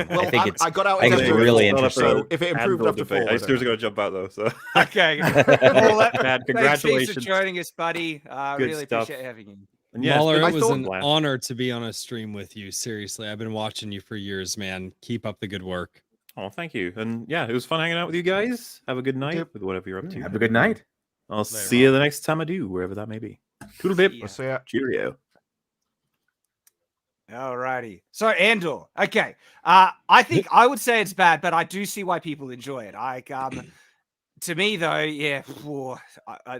[SPEAKER 3] I
[SPEAKER 4] got out.
[SPEAKER 3] I think it's really interesting.
[SPEAKER 4] So if it improved after 4,
[SPEAKER 5] I was going to jump out though. So
[SPEAKER 1] okay, well,
[SPEAKER 5] congratulations
[SPEAKER 1] for joining us, buddy. Really appreciate having you.
[SPEAKER 2] Mahler, it was an honor to be on a stream with you. Seriously, I've been watching you for years, man. Keep up the good work.
[SPEAKER 5] Oh, thank you. And yeah, it was fun hanging out with you guys. Have a good night with whatever you're up to.
[SPEAKER 6] Have a good night.
[SPEAKER 5] I'll see you the next time I do, wherever that may be. Toodle bip.
[SPEAKER 4] I'll see ya.
[SPEAKER 5] Cheerio.
[SPEAKER 1] Alrighty. So Andor. Okay. I think I would say it's bad, but I do see why people enjoy it. To me though, yeah.
[SPEAKER 4] I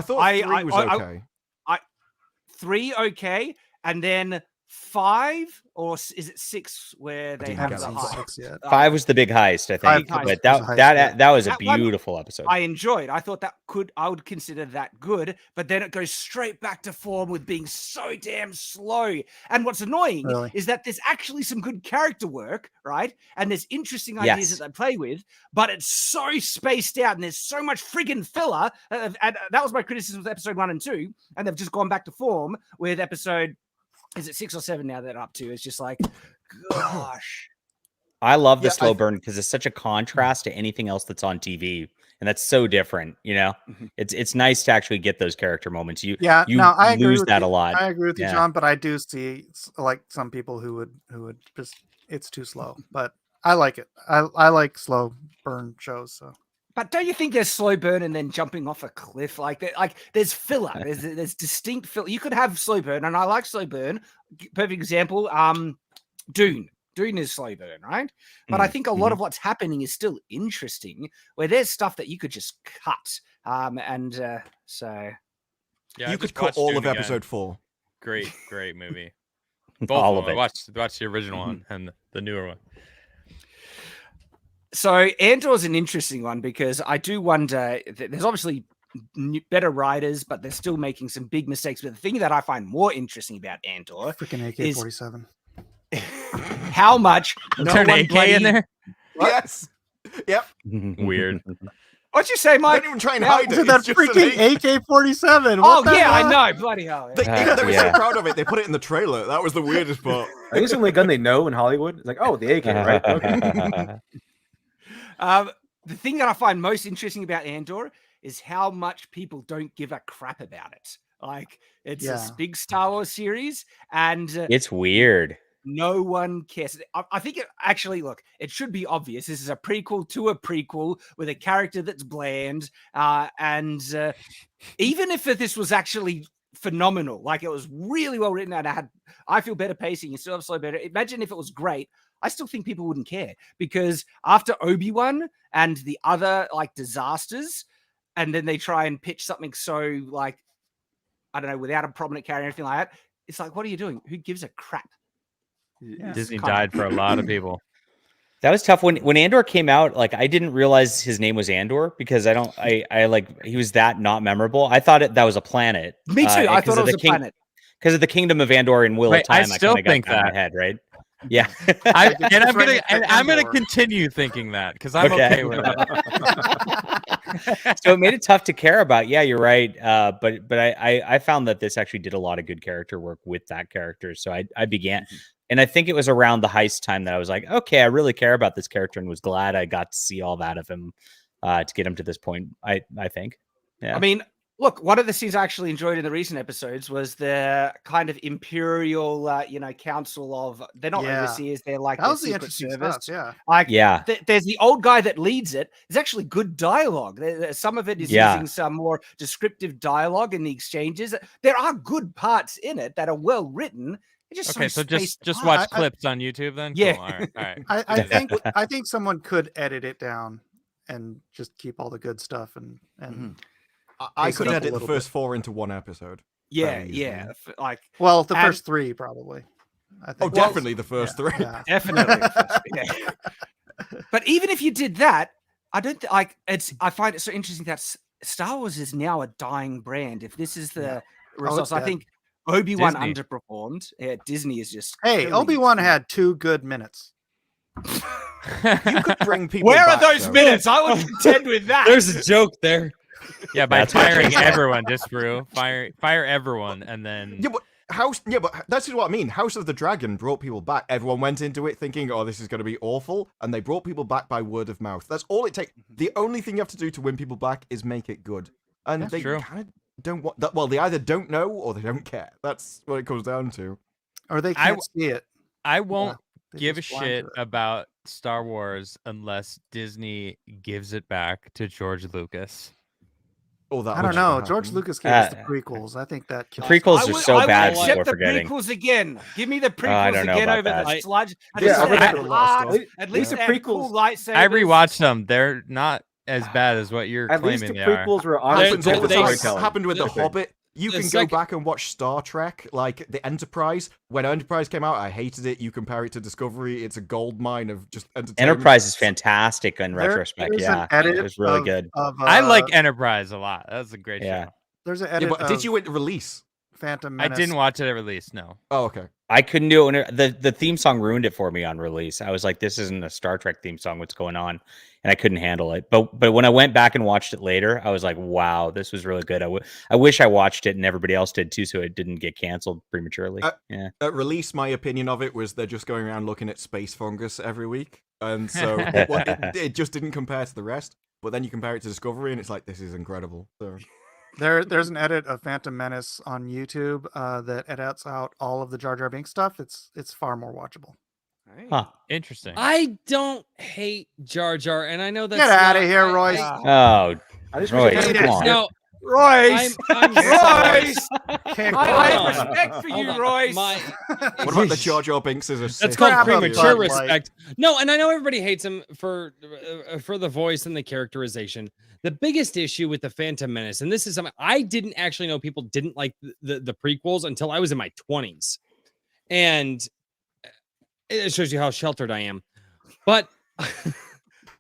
[SPEAKER 4] thought 3 was okay.
[SPEAKER 1] 3 okay, and then 5 or is it 6 where they
[SPEAKER 4] didn't
[SPEAKER 1] have
[SPEAKER 4] get
[SPEAKER 1] the
[SPEAKER 4] that
[SPEAKER 1] heist?
[SPEAKER 7] 6 yet.
[SPEAKER 3] 5 was the big heist, I
[SPEAKER 7] Five
[SPEAKER 3] think.
[SPEAKER 1] heist
[SPEAKER 3] But
[SPEAKER 7] was
[SPEAKER 3] that
[SPEAKER 7] a heist,
[SPEAKER 3] that
[SPEAKER 7] yeah.
[SPEAKER 3] that was a
[SPEAKER 1] That one-
[SPEAKER 3] beautiful episode.
[SPEAKER 1] I enjoyed. I thought I would consider that good, but then it goes straight back to form with being so damn slow. And what's annoying
[SPEAKER 7] Really?
[SPEAKER 1] is that there's actually some good character work, right? And there's interesting ideas
[SPEAKER 3] Yes.
[SPEAKER 1] that they play with, but it's so spaced out and there's so much friggin' filler. And that was my criticism of episode 1 and 2. And they've just gone back to form with episode, is it 6 or 7 now that up to? It's just like, gosh.
[SPEAKER 3] I love the
[SPEAKER 4] Yeah,
[SPEAKER 3] slow burn because it's such a contrast to anything else that's on TV, and that's so different. You know,
[SPEAKER 1] Mhm.
[SPEAKER 3] it's nice to actually get those character moments. You
[SPEAKER 7] Yeah,
[SPEAKER 3] you
[SPEAKER 7] no, I agree
[SPEAKER 3] lose
[SPEAKER 7] with
[SPEAKER 3] that
[SPEAKER 7] you.
[SPEAKER 3] a lot.
[SPEAKER 7] I agree with you,
[SPEAKER 3] Yeah.
[SPEAKER 7] John, but I do see like some people who would just it's too slow. But I like it. I like slow burn shows. So
[SPEAKER 1] But don't you think there's slow burn and then jumping off a cliff like there's filler. There's distinct filler. You could have slow burn, and I like slow burn. Perfect example. Dune. Dune is slow burn, right? But I think a lot of what's happening is still interesting, where there's stuff that you could just cut. So
[SPEAKER 8] Yeah, I
[SPEAKER 4] you could
[SPEAKER 8] just
[SPEAKER 4] cut
[SPEAKER 8] watched
[SPEAKER 4] all
[SPEAKER 8] Dune
[SPEAKER 4] of
[SPEAKER 8] again.
[SPEAKER 4] episode 4.
[SPEAKER 8] Great movie.
[SPEAKER 3] All
[SPEAKER 8] of
[SPEAKER 3] of
[SPEAKER 8] them.
[SPEAKER 3] it.
[SPEAKER 8] I watched the original one and the newer one.
[SPEAKER 1] So Andor's an interesting one because I do wonder that there's obviously better writers, but they're still making some big mistakes. But the thing that I find more interesting about Andor
[SPEAKER 7] freaking AK-47.
[SPEAKER 1] how much no
[SPEAKER 8] Turn
[SPEAKER 1] one
[SPEAKER 8] AK
[SPEAKER 1] bloody...
[SPEAKER 8] in there.
[SPEAKER 4] Yes. Yep.
[SPEAKER 8] Weird.
[SPEAKER 1] What'd you say, Mike?
[SPEAKER 4] Don't even try and
[SPEAKER 1] How-
[SPEAKER 4] hide it.
[SPEAKER 7] Look at
[SPEAKER 4] It's
[SPEAKER 7] that
[SPEAKER 4] just an
[SPEAKER 7] freaking AK-47.
[SPEAKER 1] Oh
[SPEAKER 7] What the
[SPEAKER 1] yeah, I
[SPEAKER 7] hell?
[SPEAKER 1] know, bloody hell.
[SPEAKER 4] They were
[SPEAKER 3] Yeah.
[SPEAKER 4] so proud of it. They put it in the trailer. That was the weirdest part.
[SPEAKER 6] I think it's the only gun they know in Hollywood. It's like, oh, the AK, right? Okay.
[SPEAKER 1] The thing that I find most interesting about Andor is how much people don't give a crap about it. Like it's
[SPEAKER 7] Yeah.
[SPEAKER 1] a big Star Wars series, and
[SPEAKER 3] It's weird.
[SPEAKER 1] no one cares. I think it actually, look, it should be obvious. This is a prequel to a prequel with a character that's bland. And even if this was actually phenomenal, like it was really well written and I feel better pacing, you still have slow better. Imagine if it was great. I still think people wouldn't care because after Obi-Wan and the other like disasters, and then they try and pitch something so like, I don't know, without a prominent character or anything like that. It's like, what are you doing? Who gives a crap?
[SPEAKER 8] Disney died for a lot of people.
[SPEAKER 3] That was tough when Andor came out. Like I didn't realize his name was Andor because I like he was that not memorable. I thought that was a planet.
[SPEAKER 1] Me too. I thought it was a planet
[SPEAKER 3] because of the Kingdom of Andor and Wheel
[SPEAKER 8] Wait,
[SPEAKER 3] of Time.
[SPEAKER 8] I still
[SPEAKER 3] kinda got
[SPEAKER 8] think
[SPEAKER 3] in my
[SPEAKER 8] that.
[SPEAKER 3] head, right? Yeah.
[SPEAKER 8] I'm
[SPEAKER 7] It's
[SPEAKER 8] gonna
[SPEAKER 7] right at
[SPEAKER 8] I'm gonna
[SPEAKER 7] Andor.
[SPEAKER 8] continue thinking that because I'm okay with it.
[SPEAKER 3] So it made it tough to care about. Yeah, you're right. But I found that this actually did a lot of good character work with that character. So I began, and I think it was around the heist time that I was like, okay, I really care about this character, and was glad I got to see all that of him to get him to this point. I think. Yeah.
[SPEAKER 1] I mean, look, one of the scenes I actually enjoyed in the recent episodes was the kind of imperial, council of, they're not
[SPEAKER 7] Yeah.
[SPEAKER 1] overseers, they're like
[SPEAKER 7] That
[SPEAKER 1] the
[SPEAKER 7] was the
[SPEAKER 1] secret
[SPEAKER 7] interesting
[SPEAKER 1] service.
[SPEAKER 7] stuff. Yeah.
[SPEAKER 1] Like,
[SPEAKER 3] Yeah.
[SPEAKER 1] there's the old guy that leads it. There's actually good dialogue. Some of it is
[SPEAKER 3] Yeah.
[SPEAKER 1] using some more descriptive dialogue in the exchanges. There are good parts in it that are well written. It's just
[SPEAKER 8] Okay,
[SPEAKER 1] so
[SPEAKER 8] so just
[SPEAKER 1] spaced
[SPEAKER 8] watch
[SPEAKER 1] out.
[SPEAKER 8] clips on YouTube then.
[SPEAKER 1] Yeah.
[SPEAKER 8] Cool. All right. All right.
[SPEAKER 7] I think someone could edit it down and just keep all the good stuff and
[SPEAKER 1] Mhm.
[SPEAKER 4] I
[SPEAKER 7] Pick
[SPEAKER 4] could
[SPEAKER 7] it up a
[SPEAKER 4] edit the
[SPEAKER 7] little
[SPEAKER 4] first 4 into one episode.
[SPEAKER 1] Yeah,
[SPEAKER 4] Very
[SPEAKER 1] yeah.
[SPEAKER 4] easily.
[SPEAKER 1] Like,
[SPEAKER 7] well, the
[SPEAKER 1] And-
[SPEAKER 7] first 3 probably. I think
[SPEAKER 4] Oh, definitely the first 3.
[SPEAKER 7] Yeah.
[SPEAKER 1] definitely. Yeah. But even if you did that, I don't like it's. I find it so interesting that Star Wars is now a dying brand. If this is the results, I
[SPEAKER 7] dead.
[SPEAKER 1] think Obi-Wan
[SPEAKER 8] Disney.
[SPEAKER 1] underperformed. Yeah, Disney is just.
[SPEAKER 7] Hey,
[SPEAKER 1] killing
[SPEAKER 7] Obi-Wan
[SPEAKER 1] it.
[SPEAKER 7] had 2 good minutes.
[SPEAKER 4] You could bring people
[SPEAKER 1] Where are
[SPEAKER 4] back,
[SPEAKER 1] those
[SPEAKER 4] though.
[SPEAKER 1] minutes? I would contend with that.
[SPEAKER 2] There's a joke there.
[SPEAKER 8] Yeah, by
[SPEAKER 3] That's what
[SPEAKER 8] firing
[SPEAKER 3] she said.
[SPEAKER 8] everyone, Disparu. Fire everyone, and then
[SPEAKER 4] Yeah, but that's just what I mean. House of the Dragon brought people back. Everyone went into it thinking, "Oh, this is going to be awful," and they brought people back by word of mouth. That's all it takes. The only thing you have to do to win people back is make it good, and
[SPEAKER 8] That's
[SPEAKER 4] they
[SPEAKER 8] true.
[SPEAKER 4] kind of don't want that. Well, they either don't know or they don't care. That's what it comes down to.
[SPEAKER 7] Or they can't see it.
[SPEAKER 8] I won't
[SPEAKER 7] They
[SPEAKER 8] give a
[SPEAKER 7] just blind
[SPEAKER 8] shit
[SPEAKER 7] to it.
[SPEAKER 8] about Star Wars unless Disney gives it back to George Lucas.
[SPEAKER 4] Oh, that
[SPEAKER 7] I
[SPEAKER 4] would
[SPEAKER 7] don't know.
[SPEAKER 4] never
[SPEAKER 7] George
[SPEAKER 4] happen.
[SPEAKER 7] Lucas gave us the
[SPEAKER 3] Uh,
[SPEAKER 7] prequels. I think that
[SPEAKER 3] The
[SPEAKER 7] kills
[SPEAKER 3] prequels
[SPEAKER 1] I
[SPEAKER 3] are
[SPEAKER 1] would-
[SPEAKER 3] so
[SPEAKER 1] I would
[SPEAKER 3] bad.
[SPEAKER 1] accept
[SPEAKER 3] People are
[SPEAKER 1] the
[SPEAKER 3] forgetting.
[SPEAKER 1] prequels again. Give me the
[SPEAKER 3] I
[SPEAKER 1] prequels
[SPEAKER 3] don't know
[SPEAKER 1] again
[SPEAKER 3] about
[SPEAKER 1] over
[SPEAKER 3] that.
[SPEAKER 1] the sludge. At
[SPEAKER 6] Yeah,
[SPEAKER 1] least
[SPEAKER 6] I
[SPEAKER 1] they
[SPEAKER 6] would
[SPEAKER 1] had
[SPEAKER 6] like
[SPEAKER 1] arcs,
[SPEAKER 6] the
[SPEAKER 1] at least
[SPEAKER 6] the
[SPEAKER 1] they had
[SPEAKER 6] prequels-
[SPEAKER 1] cool lightsabers.
[SPEAKER 8] I rewatched them. They're not as bad as what you're
[SPEAKER 6] At least
[SPEAKER 8] claiming
[SPEAKER 6] the
[SPEAKER 8] they are.
[SPEAKER 6] prequels were
[SPEAKER 4] Happened
[SPEAKER 6] honestly
[SPEAKER 2] They-
[SPEAKER 4] all the
[SPEAKER 2] they-
[SPEAKER 4] time.
[SPEAKER 6] storytelling.
[SPEAKER 4] Happened with The
[SPEAKER 6] Different.
[SPEAKER 4] Hobbit. You
[SPEAKER 2] The
[SPEAKER 4] can
[SPEAKER 2] second-
[SPEAKER 4] go back and watch Star Trek, like the Enterprise. When Enterprise came out, I hated it. You compare it to Discovery, it's a gold mine of just entertainment.
[SPEAKER 3] Enterprise is fantastic in
[SPEAKER 7] There
[SPEAKER 3] retrospect.
[SPEAKER 7] is an
[SPEAKER 3] Yeah,
[SPEAKER 7] edit
[SPEAKER 3] it was really
[SPEAKER 7] of-
[SPEAKER 3] good.
[SPEAKER 7] of,
[SPEAKER 8] I like Enterprise a lot. That was a great
[SPEAKER 3] Yeah.
[SPEAKER 8] show.
[SPEAKER 7] There's an
[SPEAKER 4] Yeah,
[SPEAKER 7] edit
[SPEAKER 4] but
[SPEAKER 7] of
[SPEAKER 4] did you release?
[SPEAKER 7] Phantom
[SPEAKER 8] I
[SPEAKER 7] Menace.
[SPEAKER 8] didn't watch it at release. No.
[SPEAKER 4] Oh, okay.
[SPEAKER 3] I couldn't do it. The theme song ruined it for me on release. I was like, this isn't a Star Trek theme song. What's going on? And I couldn't handle it. But when I went back and watched it later, I was like, wow, this was really good. I wish I watched it and everybody else did too, so it didn't get canceled prematurely. Yeah.
[SPEAKER 4] At release, my opinion of it was they're just going around looking at space fungus every week. And so it just didn't compare to the rest. But then you compare it to Discovery and it's like, this is incredible. So
[SPEAKER 7] There's an edit of Phantom Menace on YouTube that edits out all of the Jar Jar Binks stuff. It's far more watchable.
[SPEAKER 3] Huh.
[SPEAKER 8] Interesting.
[SPEAKER 2] I don't hate Jar Jar, and I know that's
[SPEAKER 7] Get out of
[SPEAKER 2] not-
[SPEAKER 7] here, Royce.
[SPEAKER 3] Oh,
[SPEAKER 6] I just
[SPEAKER 3] Royce,
[SPEAKER 6] wish I
[SPEAKER 3] come on.
[SPEAKER 2] No,
[SPEAKER 1] Royce!
[SPEAKER 2] I'm
[SPEAKER 1] Royce!
[SPEAKER 7] Can't
[SPEAKER 1] I
[SPEAKER 7] call
[SPEAKER 1] have
[SPEAKER 7] it.
[SPEAKER 1] respect for
[SPEAKER 2] Hold
[SPEAKER 1] you,
[SPEAKER 2] on.
[SPEAKER 1] Royce.
[SPEAKER 4] what about the Jar Jar Binks as a
[SPEAKER 2] That's
[SPEAKER 4] Sith?
[SPEAKER 2] called
[SPEAKER 7] Grab a
[SPEAKER 2] premature
[SPEAKER 7] Bud Light.
[SPEAKER 2] respect. No, and I know everybody hates him for the voice and the characterization. The biggest issue with the Phantom Menace, and this is something I didn't actually know people didn't like the prequels until I was in my 20s, and it shows you how sheltered I am. But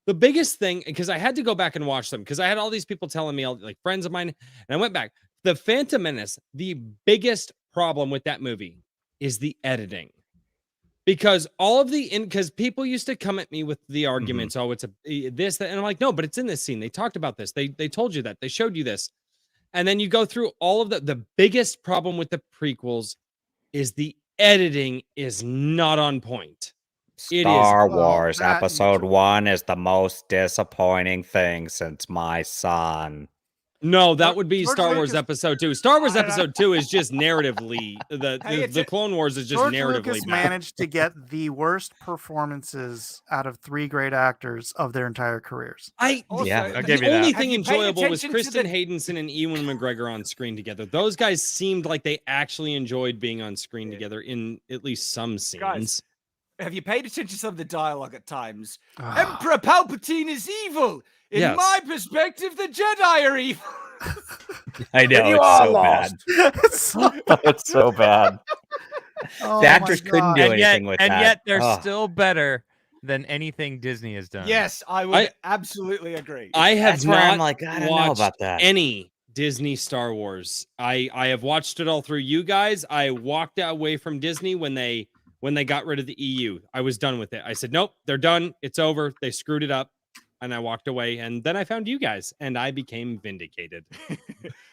[SPEAKER 2] the biggest thing, because I had to go back and watch them, because I had all these people telling me, like friends of mine, and I went back. The Phantom Menace, the biggest problem with that movie is the editing. Because all of because people used to come at me with the arguments, oh, it's this, that, and I'm like, no, but it's in this scene. They talked about this. They told you that. They showed you this. And then you go through all of the biggest problem with the prequels is the editing is not on point. It is.
[SPEAKER 3] Star
[SPEAKER 7] Well,
[SPEAKER 3] Wars
[SPEAKER 7] that-
[SPEAKER 3] Episode 1 is the most disappointing thing since my son.
[SPEAKER 2] No, that would be
[SPEAKER 7] George
[SPEAKER 2] Star Wars
[SPEAKER 7] Lucas-
[SPEAKER 2] Episode 2. Star Wars Episode 2 is just narratively
[SPEAKER 1] Hey,
[SPEAKER 2] the Clone Wars is just
[SPEAKER 7] George
[SPEAKER 2] narratively
[SPEAKER 7] Lucas
[SPEAKER 2] bad.
[SPEAKER 7] managed to get the worst performances out of 3 great actors of their entire careers.
[SPEAKER 1] Also,
[SPEAKER 3] Yeah,
[SPEAKER 8] I'll
[SPEAKER 2] The
[SPEAKER 8] give you
[SPEAKER 2] only
[SPEAKER 8] that.
[SPEAKER 2] thing
[SPEAKER 1] Have you paid
[SPEAKER 2] enjoyable was
[SPEAKER 1] attention to
[SPEAKER 2] Kristen
[SPEAKER 1] the-
[SPEAKER 2] Haydenson and Ewan McGregor on screen together. Those guys seemed like they actually enjoyed being on screen together in at least some scenes.
[SPEAKER 1] Have you paid attention to some of the dialogue at times?
[SPEAKER 7] Ah.
[SPEAKER 1] Emperor Palpatine is evil. In
[SPEAKER 2] Yes.
[SPEAKER 1] my perspective, the Jedi are evil.
[SPEAKER 3] I know,
[SPEAKER 6] you
[SPEAKER 3] it's
[SPEAKER 6] are
[SPEAKER 3] so
[SPEAKER 6] lost.
[SPEAKER 3] bad. It's so bad.
[SPEAKER 7] Oh
[SPEAKER 3] The
[SPEAKER 7] my
[SPEAKER 3] actors couldn't do
[SPEAKER 7] God.
[SPEAKER 8] And yet,
[SPEAKER 3] anything with that.
[SPEAKER 8] yet they're
[SPEAKER 3] Ugh.
[SPEAKER 8] still better than anything Disney has done.
[SPEAKER 1] Yes, I would absolutely agree.
[SPEAKER 2] I have
[SPEAKER 3] That's where
[SPEAKER 2] not
[SPEAKER 3] I'm like, I don't know
[SPEAKER 2] watched
[SPEAKER 3] about that.
[SPEAKER 2] any Disney Star Wars. I have watched it all through you guys. I walked away from Disney when they got rid of the EU. I was done with it. I said, nope, they're done. It's over. They screwed it up. And I walked away. And then I found you guys and I became vindicated.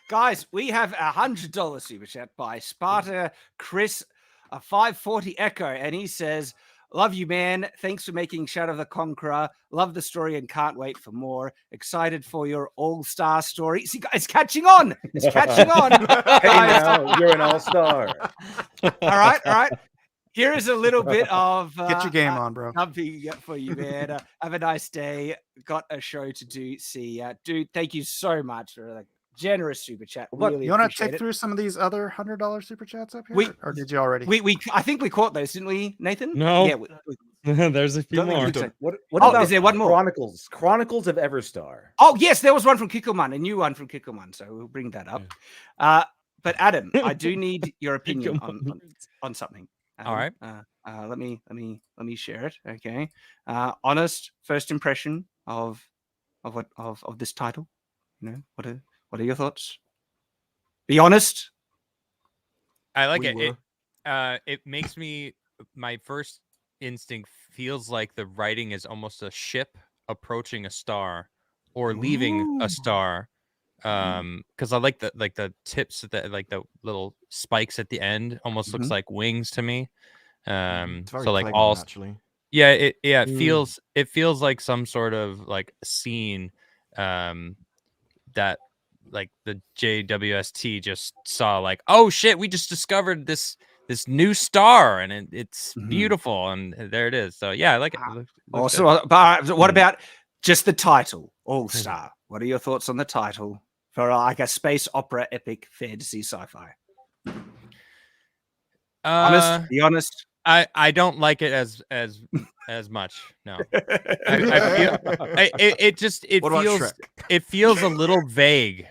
[SPEAKER 1] Guys, we have $100 super chat by Sparta Chris, a 540 Echo, and he says, "Love you, man. Thanks for making Shadow the Conqueror. Love the story and can't wait for more. Excited for your all-star story." See, it's catching on. It's catching on.
[SPEAKER 6] Hey,
[SPEAKER 1] Guys,
[SPEAKER 6] now you're an all-star.
[SPEAKER 1] all right. Here is a little bit of
[SPEAKER 7] Get your game on, bro.
[SPEAKER 1] something for you, man. Have a nice day. Got a show to do. See ya, dude. Thank you so much for the generous super chat.
[SPEAKER 7] Look,
[SPEAKER 1] Really
[SPEAKER 7] you want to
[SPEAKER 1] appreciate
[SPEAKER 7] take
[SPEAKER 1] it.
[SPEAKER 7] through some of these other $100 super chats up here,
[SPEAKER 1] We-
[SPEAKER 7] or did you already?
[SPEAKER 1] I think we caught those, didn't we, Nathan?
[SPEAKER 2] No.
[SPEAKER 1] Yeah.
[SPEAKER 2] There's a few
[SPEAKER 4] Don't think
[SPEAKER 2] more.
[SPEAKER 4] we've done-
[SPEAKER 6] What
[SPEAKER 1] Oh,
[SPEAKER 6] about
[SPEAKER 1] is there one more?
[SPEAKER 6] Chronicles of Everstar.
[SPEAKER 1] Oh, yes, there was one from Kickelman, a new one from Kickelman. So we'll bring that up. But Adam, I do need your opinion on something.
[SPEAKER 8] All right.
[SPEAKER 1] Let me share it. Okay. Honest first impression of this title. You know, what are your thoughts? Be honest.
[SPEAKER 8] I like
[SPEAKER 4] We
[SPEAKER 8] it. It makes me, my first instinct feels like the writing is almost a ship approaching a star or leaving a star. Because I like the tips at the the little spikes at the end almost looks like wings to me.
[SPEAKER 4] It's very
[SPEAKER 8] So like
[SPEAKER 4] Klingon,
[SPEAKER 8] all
[SPEAKER 4] actually.
[SPEAKER 8] yeah, it feels like some sort of like scene that like the JWST just saw, like, oh shit, we just discovered this new star and it's beautiful, and there it is. So yeah, I like it. Looks
[SPEAKER 1] Also,
[SPEAKER 8] good.
[SPEAKER 1] but what about just the title, All Star? What are your thoughts on the title for like a space opera, epic fantasy sci-fi? Be honest.
[SPEAKER 8] I don't like it as much. No, I feel it
[SPEAKER 4] What about
[SPEAKER 8] feels
[SPEAKER 4] Shrek?
[SPEAKER 8] it feels a little vague.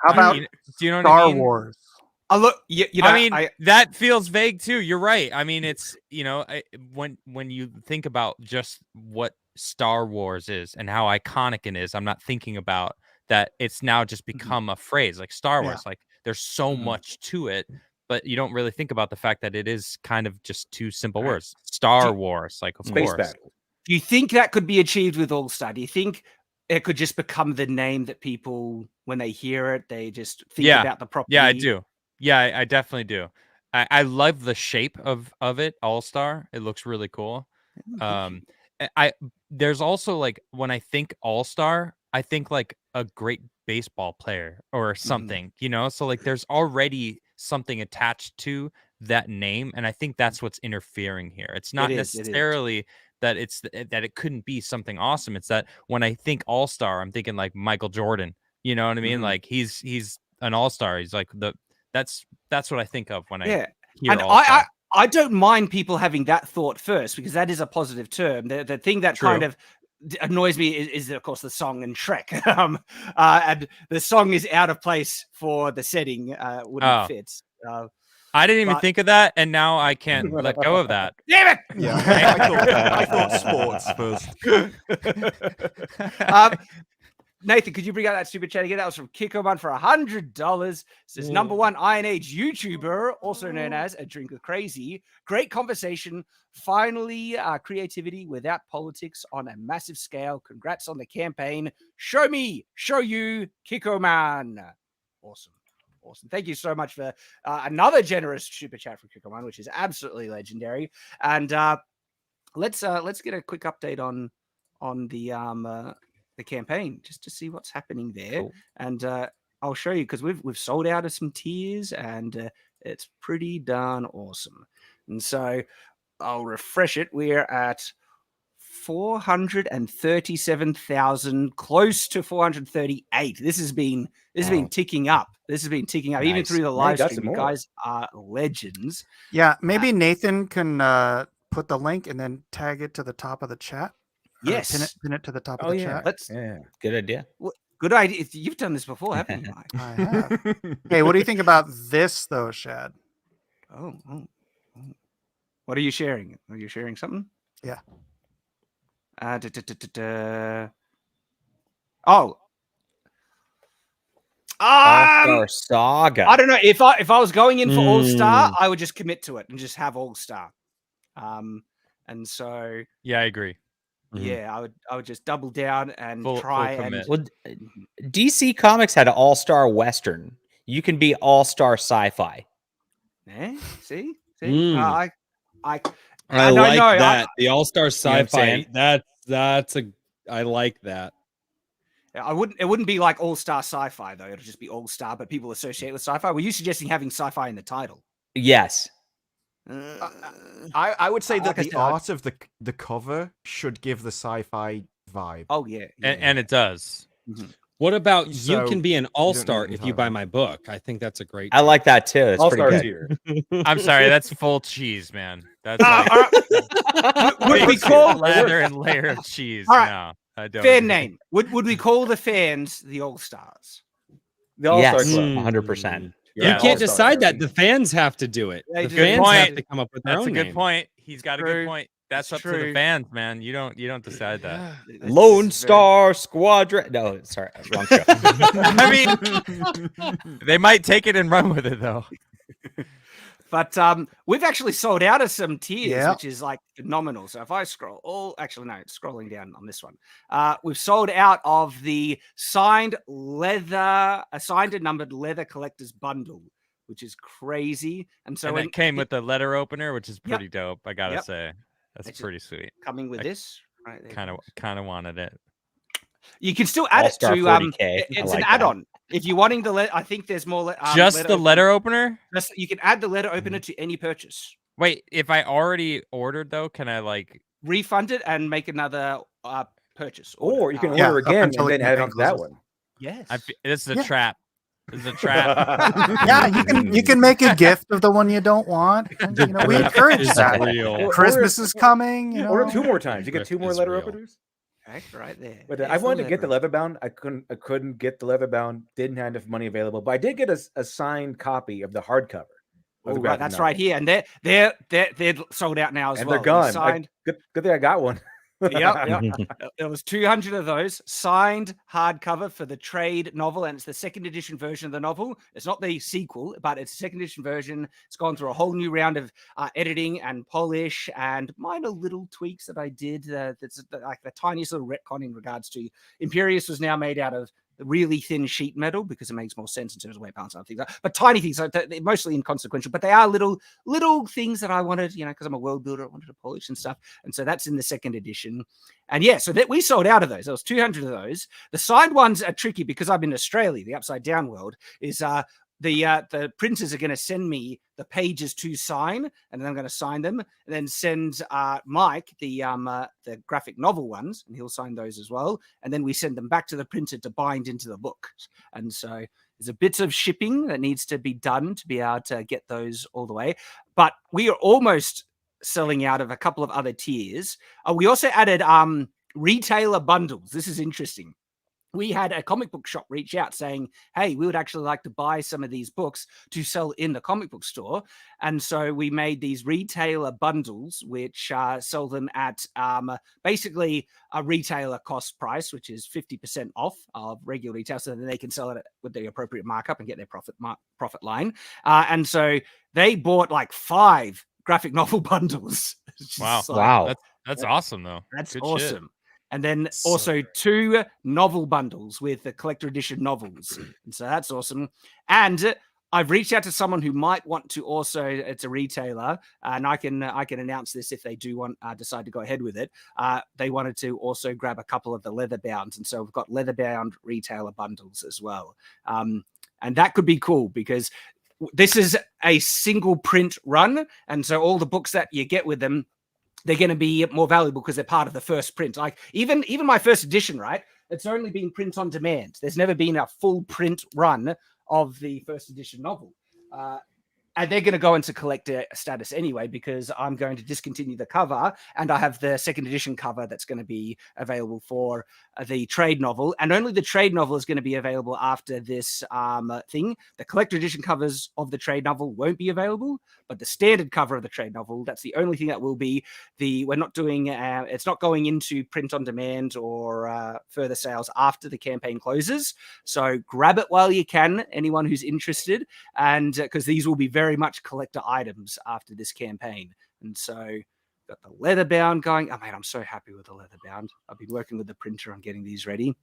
[SPEAKER 7] How about
[SPEAKER 8] Do you know what
[SPEAKER 7] Star
[SPEAKER 8] I mean?
[SPEAKER 7] Wars.
[SPEAKER 1] Look, you know,
[SPEAKER 8] I mean, that feels vague too. You're right. I mean, it's when you think about just what Star Wars is and how iconic it is, I'm not thinking about that. It's now just become a phrase like Star Wars. Like there's so much to it, but you don't really think about the fact that it is kind of just two simple words. Star Wars, like of
[SPEAKER 6] Space
[SPEAKER 8] course.
[SPEAKER 6] battle.
[SPEAKER 1] Do you think that could be achieved with All Star? Do you think it could just become the name that people, when they hear it, they just think about the property?
[SPEAKER 8] Yeah, I do. Yeah, I definitely do. I love the shape of it, All Star. It looks really cool. There's also like when I think All Star, I think like a great baseball player or something, you know? So like there's already something attached to that name, and I think that's what's interfering here. It's not necessarily that it couldn't be something awesome. It's that when I think All Star, I'm thinking like Michael Jordan. You know what I mean? Like he's an All Star. He's like that's what I think of when I hear All-Star.
[SPEAKER 1] I don't mind people having that thought first, because that is a positive term. The thing that kind of annoys me is of course the song and Shrek. And the song is out of place for the setting. Wouldn't fit.
[SPEAKER 8] I didn't even think of that, and now I can't let go of that.
[SPEAKER 1] Damn it!
[SPEAKER 4] Yeah, I thought sports first.
[SPEAKER 1] Nathan, could you bring out that super chat again? That was from Kikoman for $100. Says number one Iron Age YouTuber, also known as A Drink with Crazy. Great conversation. Finally, creativity without politics on a massive scale. Congrats on the campaign. Show me, show you, Kikoman. Awesome. Thank you so much for another generous super chat from Kikoman, which is absolutely legendary. And let's get a quick update on the campaign, just to see what's happening there. Cool. And I'll show you, because we've sold out of some tiers, and it's pretty darn awesome. And so I'll refresh it. We're at 437,000, close to 438. This has been ticking up. This has been ticking up, even through the live stream. You guys are legends.
[SPEAKER 7] Yeah, maybe Nathan can put the link and then tag it to the top of the chat.
[SPEAKER 1] Yes,
[SPEAKER 7] pin it to the top of the chat.
[SPEAKER 3] Good idea.
[SPEAKER 1] Well, good idea. You've done this before, haven't you, Mike?
[SPEAKER 7] I have. Hey, what do you think about this, though, Shad?
[SPEAKER 1] Oh. What are you sharing? Are you sharing something?
[SPEAKER 7] Yeah.
[SPEAKER 1] Oh.
[SPEAKER 3] All-Star Saga.
[SPEAKER 1] I don't know. If I was going in for All-Star, I would just commit to it and just have All-Star. And so
[SPEAKER 8] yeah, I agree.
[SPEAKER 1] Yeah, I would just double down and try and.
[SPEAKER 3] Well, DC Comics had an All-Star Western. You can be All-Star Sci-Fi.
[SPEAKER 1] See.
[SPEAKER 2] I like that. The All-Star Sci-Fi. I like that.
[SPEAKER 1] It wouldn't be like All-Star Sci-Fi though. It'll just be All-Star, but people associate with sci-fi. Were you suggesting having sci-fi in the title?
[SPEAKER 3] Yes.
[SPEAKER 4] I would say that the art of the cover should give the sci-fi vibe.
[SPEAKER 1] Oh yeah.
[SPEAKER 8] And it does.
[SPEAKER 1] Mm-hmm.
[SPEAKER 2] What about you can be an all-star if you buy my book? I think that's a great.
[SPEAKER 3] I like that too. It's pretty good.
[SPEAKER 8] I'm sorry, that's full cheese, man. That's
[SPEAKER 1] would we call
[SPEAKER 8] lather and layer of cheese?
[SPEAKER 1] All right.
[SPEAKER 8] No, I don't.
[SPEAKER 1] Fan name. Would we call the fans the All-Stars?
[SPEAKER 6] The All-Star
[SPEAKER 3] Yes,
[SPEAKER 6] Club.
[SPEAKER 3] 100%.
[SPEAKER 2] You can't decide that. The fans have to do it. The fans have to come up with their own
[SPEAKER 8] name. That's a good point. He's got a good point. That's up to the fans, man. You don't decide that.
[SPEAKER 3] Lone Star Squadron. No, sorry, wrong show.
[SPEAKER 8] I mean, they might take it and run with it though.
[SPEAKER 1] But we've actually sold out of some tiers, which is like phenomenal. So if I scroll, scrolling down on this one, we've sold out of the signed and numbered leather collector's bundle, which is crazy. And so
[SPEAKER 8] it came with the letter opener, which is pretty dope. I gotta say, that's pretty sweet.
[SPEAKER 1] Coming with this, right there.
[SPEAKER 8] Kind of wanted it.
[SPEAKER 1] You can still add
[SPEAKER 3] All-Star
[SPEAKER 1] it to
[SPEAKER 3] 40K.
[SPEAKER 1] It's an add-on. If you're wanting the I think there's more.
[SPEAKER 8] Just the letter opener.
[SPEAKER 1] You can add the letter opener to any purchase.
[SPEAKER 8] Wait, if I already ordered though, can I like
[SPEAKER 1] refund it and make another purchase?
[SPEAKER 6] Or you can order again and then add it onto that one.
[SPEAKER 1] Yes,
[SPEAKER 8] this is a trap. This is a trap.
[SPEAKER 7] Yeah, you can make a gift of the one you don't want. And, we encourage that. Christmas is coming.
[SPEAKER 6] Order 2 more times. You get 2 more letter openers.
[SPEAKER 1] right there.
[SPEAKER 6] But
[SPEAKER 1] There's
[SPEAKER 6] I
[SPEAKER 1] the
[SPEAKER 6] wanted to get the
[SPEAKER 1] leather.
[SPEAKER 6] leatherbound. I couldn't get the leatherbound. Didn't have enough money available. But I did get a signed copy of the hardcover.
[SPEAKER 1] Oh, right, that's right here, and they're sold out now as
[SPEAKER 6] and
[SPEAKER 1] well.
[SPEAKER 6] they're gone.
[SPEAKER 1] Signed.
[SPEAKER 6] Good thing I got one.
[SPEAKER 1] Yep. There was 200 of those signed hardcover for the trade novel, and it's the second edition version of the novel. It's not the sequel, but it's a second edition version. It's gone through a whole new round of editing and polish and minor little tweaks that I did. That's like the tiniest little retcon in regards to Imperius was now made out of really thin sheet metal because it makes more sense in terms of weight balance and things, but tiny things, like they're mostly inconsequential, but they are little things that I wanted, because I'm a world builder, I wanted to polish and stuff. And so that's in the second edition. And yeah, so that we sold out of those. There was 200 of those. The signed ones are tricky because I'm in Australia. The Upside Down world is the printers are going to send me the pages to sign, and then I'm going to sign them, and then send Mike the graphic novel ones, and he'll sign those as well. And then we send them back to the printer to bind into the book. And so there's a bit of shipping that needs to be done to be able to get those all the way. But we are almost selling out of a couple of other tiers. We also added retailer bundles. This is interesting. We had a comic book shop reach out saying, hey, we would actually like to buy some of these books to sell in the comic book store. And so we made these retailer bundles, which sell them at basically a retailer cost price, which is 50% off of regular retail, so that they can sell it with the appropriate markup and get their profit line. And so they bought like 5 graphic novel bundles.
[SPEAKER 8] Wow.
[SPEAKER 3] Wow.
[SPEAKER 8] That's awesome, though.
[SPEAKER 1] That's
[SPEAKER 8] Good
[SPEAKER 1] awesome.
[SPEAKER 8] shit.
[SPEAKER 1] And then
[SPEAKER 2] So
[SPEAKER 1] also
[SPEAKER 2] great.
[SPEAKER 1] 2 novel bundles with the collector edition novels. And so that's awesome. And I've reached out to someone who might want to also, it's a retailer, and I can announce this if they do want decide to go ahead with it. They wanted to also grab a couple of the leather bounds. And so we've got leather bound retailer bundles as well. And that could be cool because this is a single print run. And so all the books that you get with them, they're going to be more valuable because they're part of the first print. Like even my first edition, right? It's only been print on demand. There's never been a full print run of the first edition novel. And they're going to go into collector status anyway, because I'm going to discontinue the cover, and I have the second edition cover that's going to be available for the trade novel, and only the trade novel is going to be available after this thing. The collector edition covers of the trade novel won't be available, but the standard cover of the trade novel, that's the only thing that will be. We're not doing, it's not going into print on demand or further sales after the campaign closes. So grab it while you can, anyone who's interested, and because these will be very much collector items after this campaign. And so got the leather bound going. Oh man, I'm so happy with the leather bound. I've been working with the printer on getting these ready.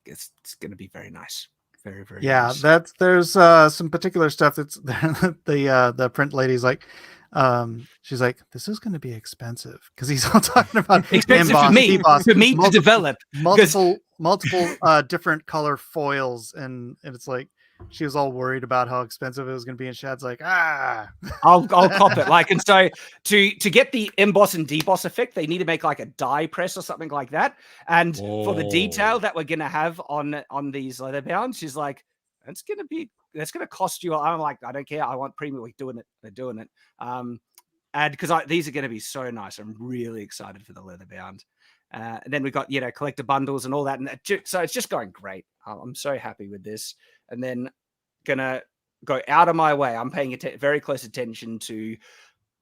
[SPEAKER 1] It's going to be very nice. Very, very nice.
[SPEAKER 7] There's some particular stuff that's the print lady's like, she's like, this is going to be expensive because he's all talking about
[SPEAKER 1] expensive for me to develop
[SPEAKER 7] multiple different color foils, and it's like she was all worried about how expensive it was going to be, and Shad's like,
[SPEAKER 1] I'll cop it. Like, and so to get the emboss and deboss effect, they need to make like a die press or something like that. And for the detail that we're going to have on these leather bounds, she's like, that's going to cost you. I'm like, I don't care. I want premium. We're doing it. They're doing it. And because these are going to be so nice. I'm really excited for the leather bound. And then we got, collector bundles and all that. And so it's just going great. I'm so happy with this. And then gonna go out of my way. I'm paying very close attention to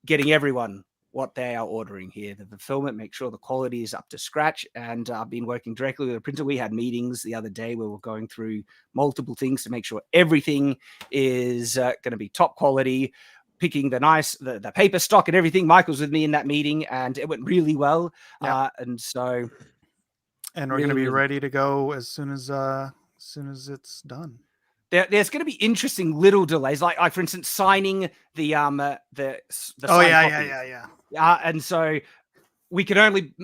[SPEAKER 1] getting everyone what they are ordering here. The fulfillment, make sure the quality is up to scratch. And I've been working directly with a printer. We had meetings the other day where we're going through multiple things to make sure everything is going to be top quality, picking the paper stock and everything. Michael's with me in that meeting, and it went really well.
[SPEAKER 7] Yeah.
[SPEAKER 1] And so,
[SPEAKER 7] and we're going to be ready to go as soon as it's done.
[SPEAKER 1] There's going to be interesting little delays, like for instance, signing the
[SPEAKER 7] yeah.
[SPEAKER 1] And so we can only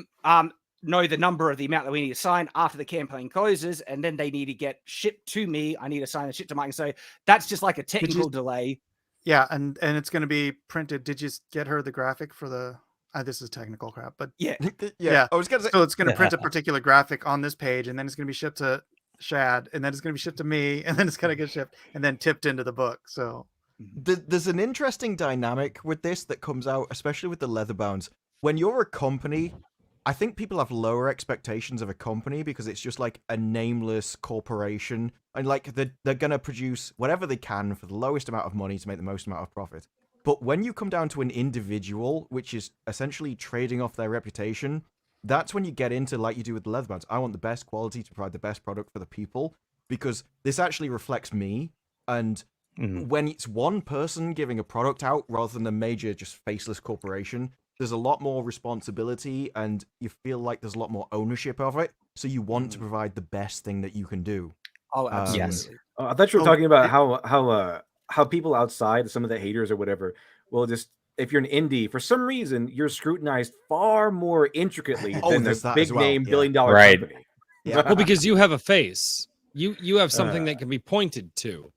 [SPEAKER 1] know the number of the amount that we need to sign after the campaign closes, and then they need to get shipped to me. I need to sign the ship to Mike. So that's just like a technical delay.
[SPEAKER 7] Yeah, and it's going to be printed. Did you get her the graphic for the? This is technical crap, but
[SPEAKER 1] yeah.
[SPEAKER 4] I was going to say,
[SPEAKER 7] so it's going to print a particular graphic on this page, and then it's going to be shipped to Shad, and then it's going to be shipped to me, and then it's going to get shipped and then tipped into the book. So
[SPEAKER 4] there's an interesting dynamic with this that comes out, especially with the leather bounds. When you're a company I think people have lower expectations of a company because it's just like a nameless corporation, and like they're gonna produce whatever they can for the lowest amount of money to make the most amount of profit. But when you come down to an individual, which is essentially trading off their reputation, that's when you get into, like you do with the leather bands. I want the best quality to provide the best product for the people, because this actually reflects me. And when it's one person giving a product out rather than a major, just faceless corporation, there's a lot more responsibility and you feel like there's a lot more ownership of it. So you want to provide the best thing that you can do.
[SPEAKER 1] Oh, absolutely.
[SPEAKER 3] Yes.
[SPEAKER 6] I thought you were talking about how people outside, some of the haters or whatever, will just, if you're an indie, for some reason, you're scrutinized far more intricately than
[SPEAKER 4] there's
[SPEAKER 6] the
[SPEAKER 4] that
[SPEAKER 6] big
[SPEAKER 4] as well,
[SPEAKER 6] name
[SPEAKER 4] yeah.
[SPEAKER 6] billion-dollar
[SPEAKER 3] Right.
[SPEAKER 6] company.
[SPEAKER 4] Yeah.
[SPEAKER 2] Well, because you have a face. You have something that can be pointed to.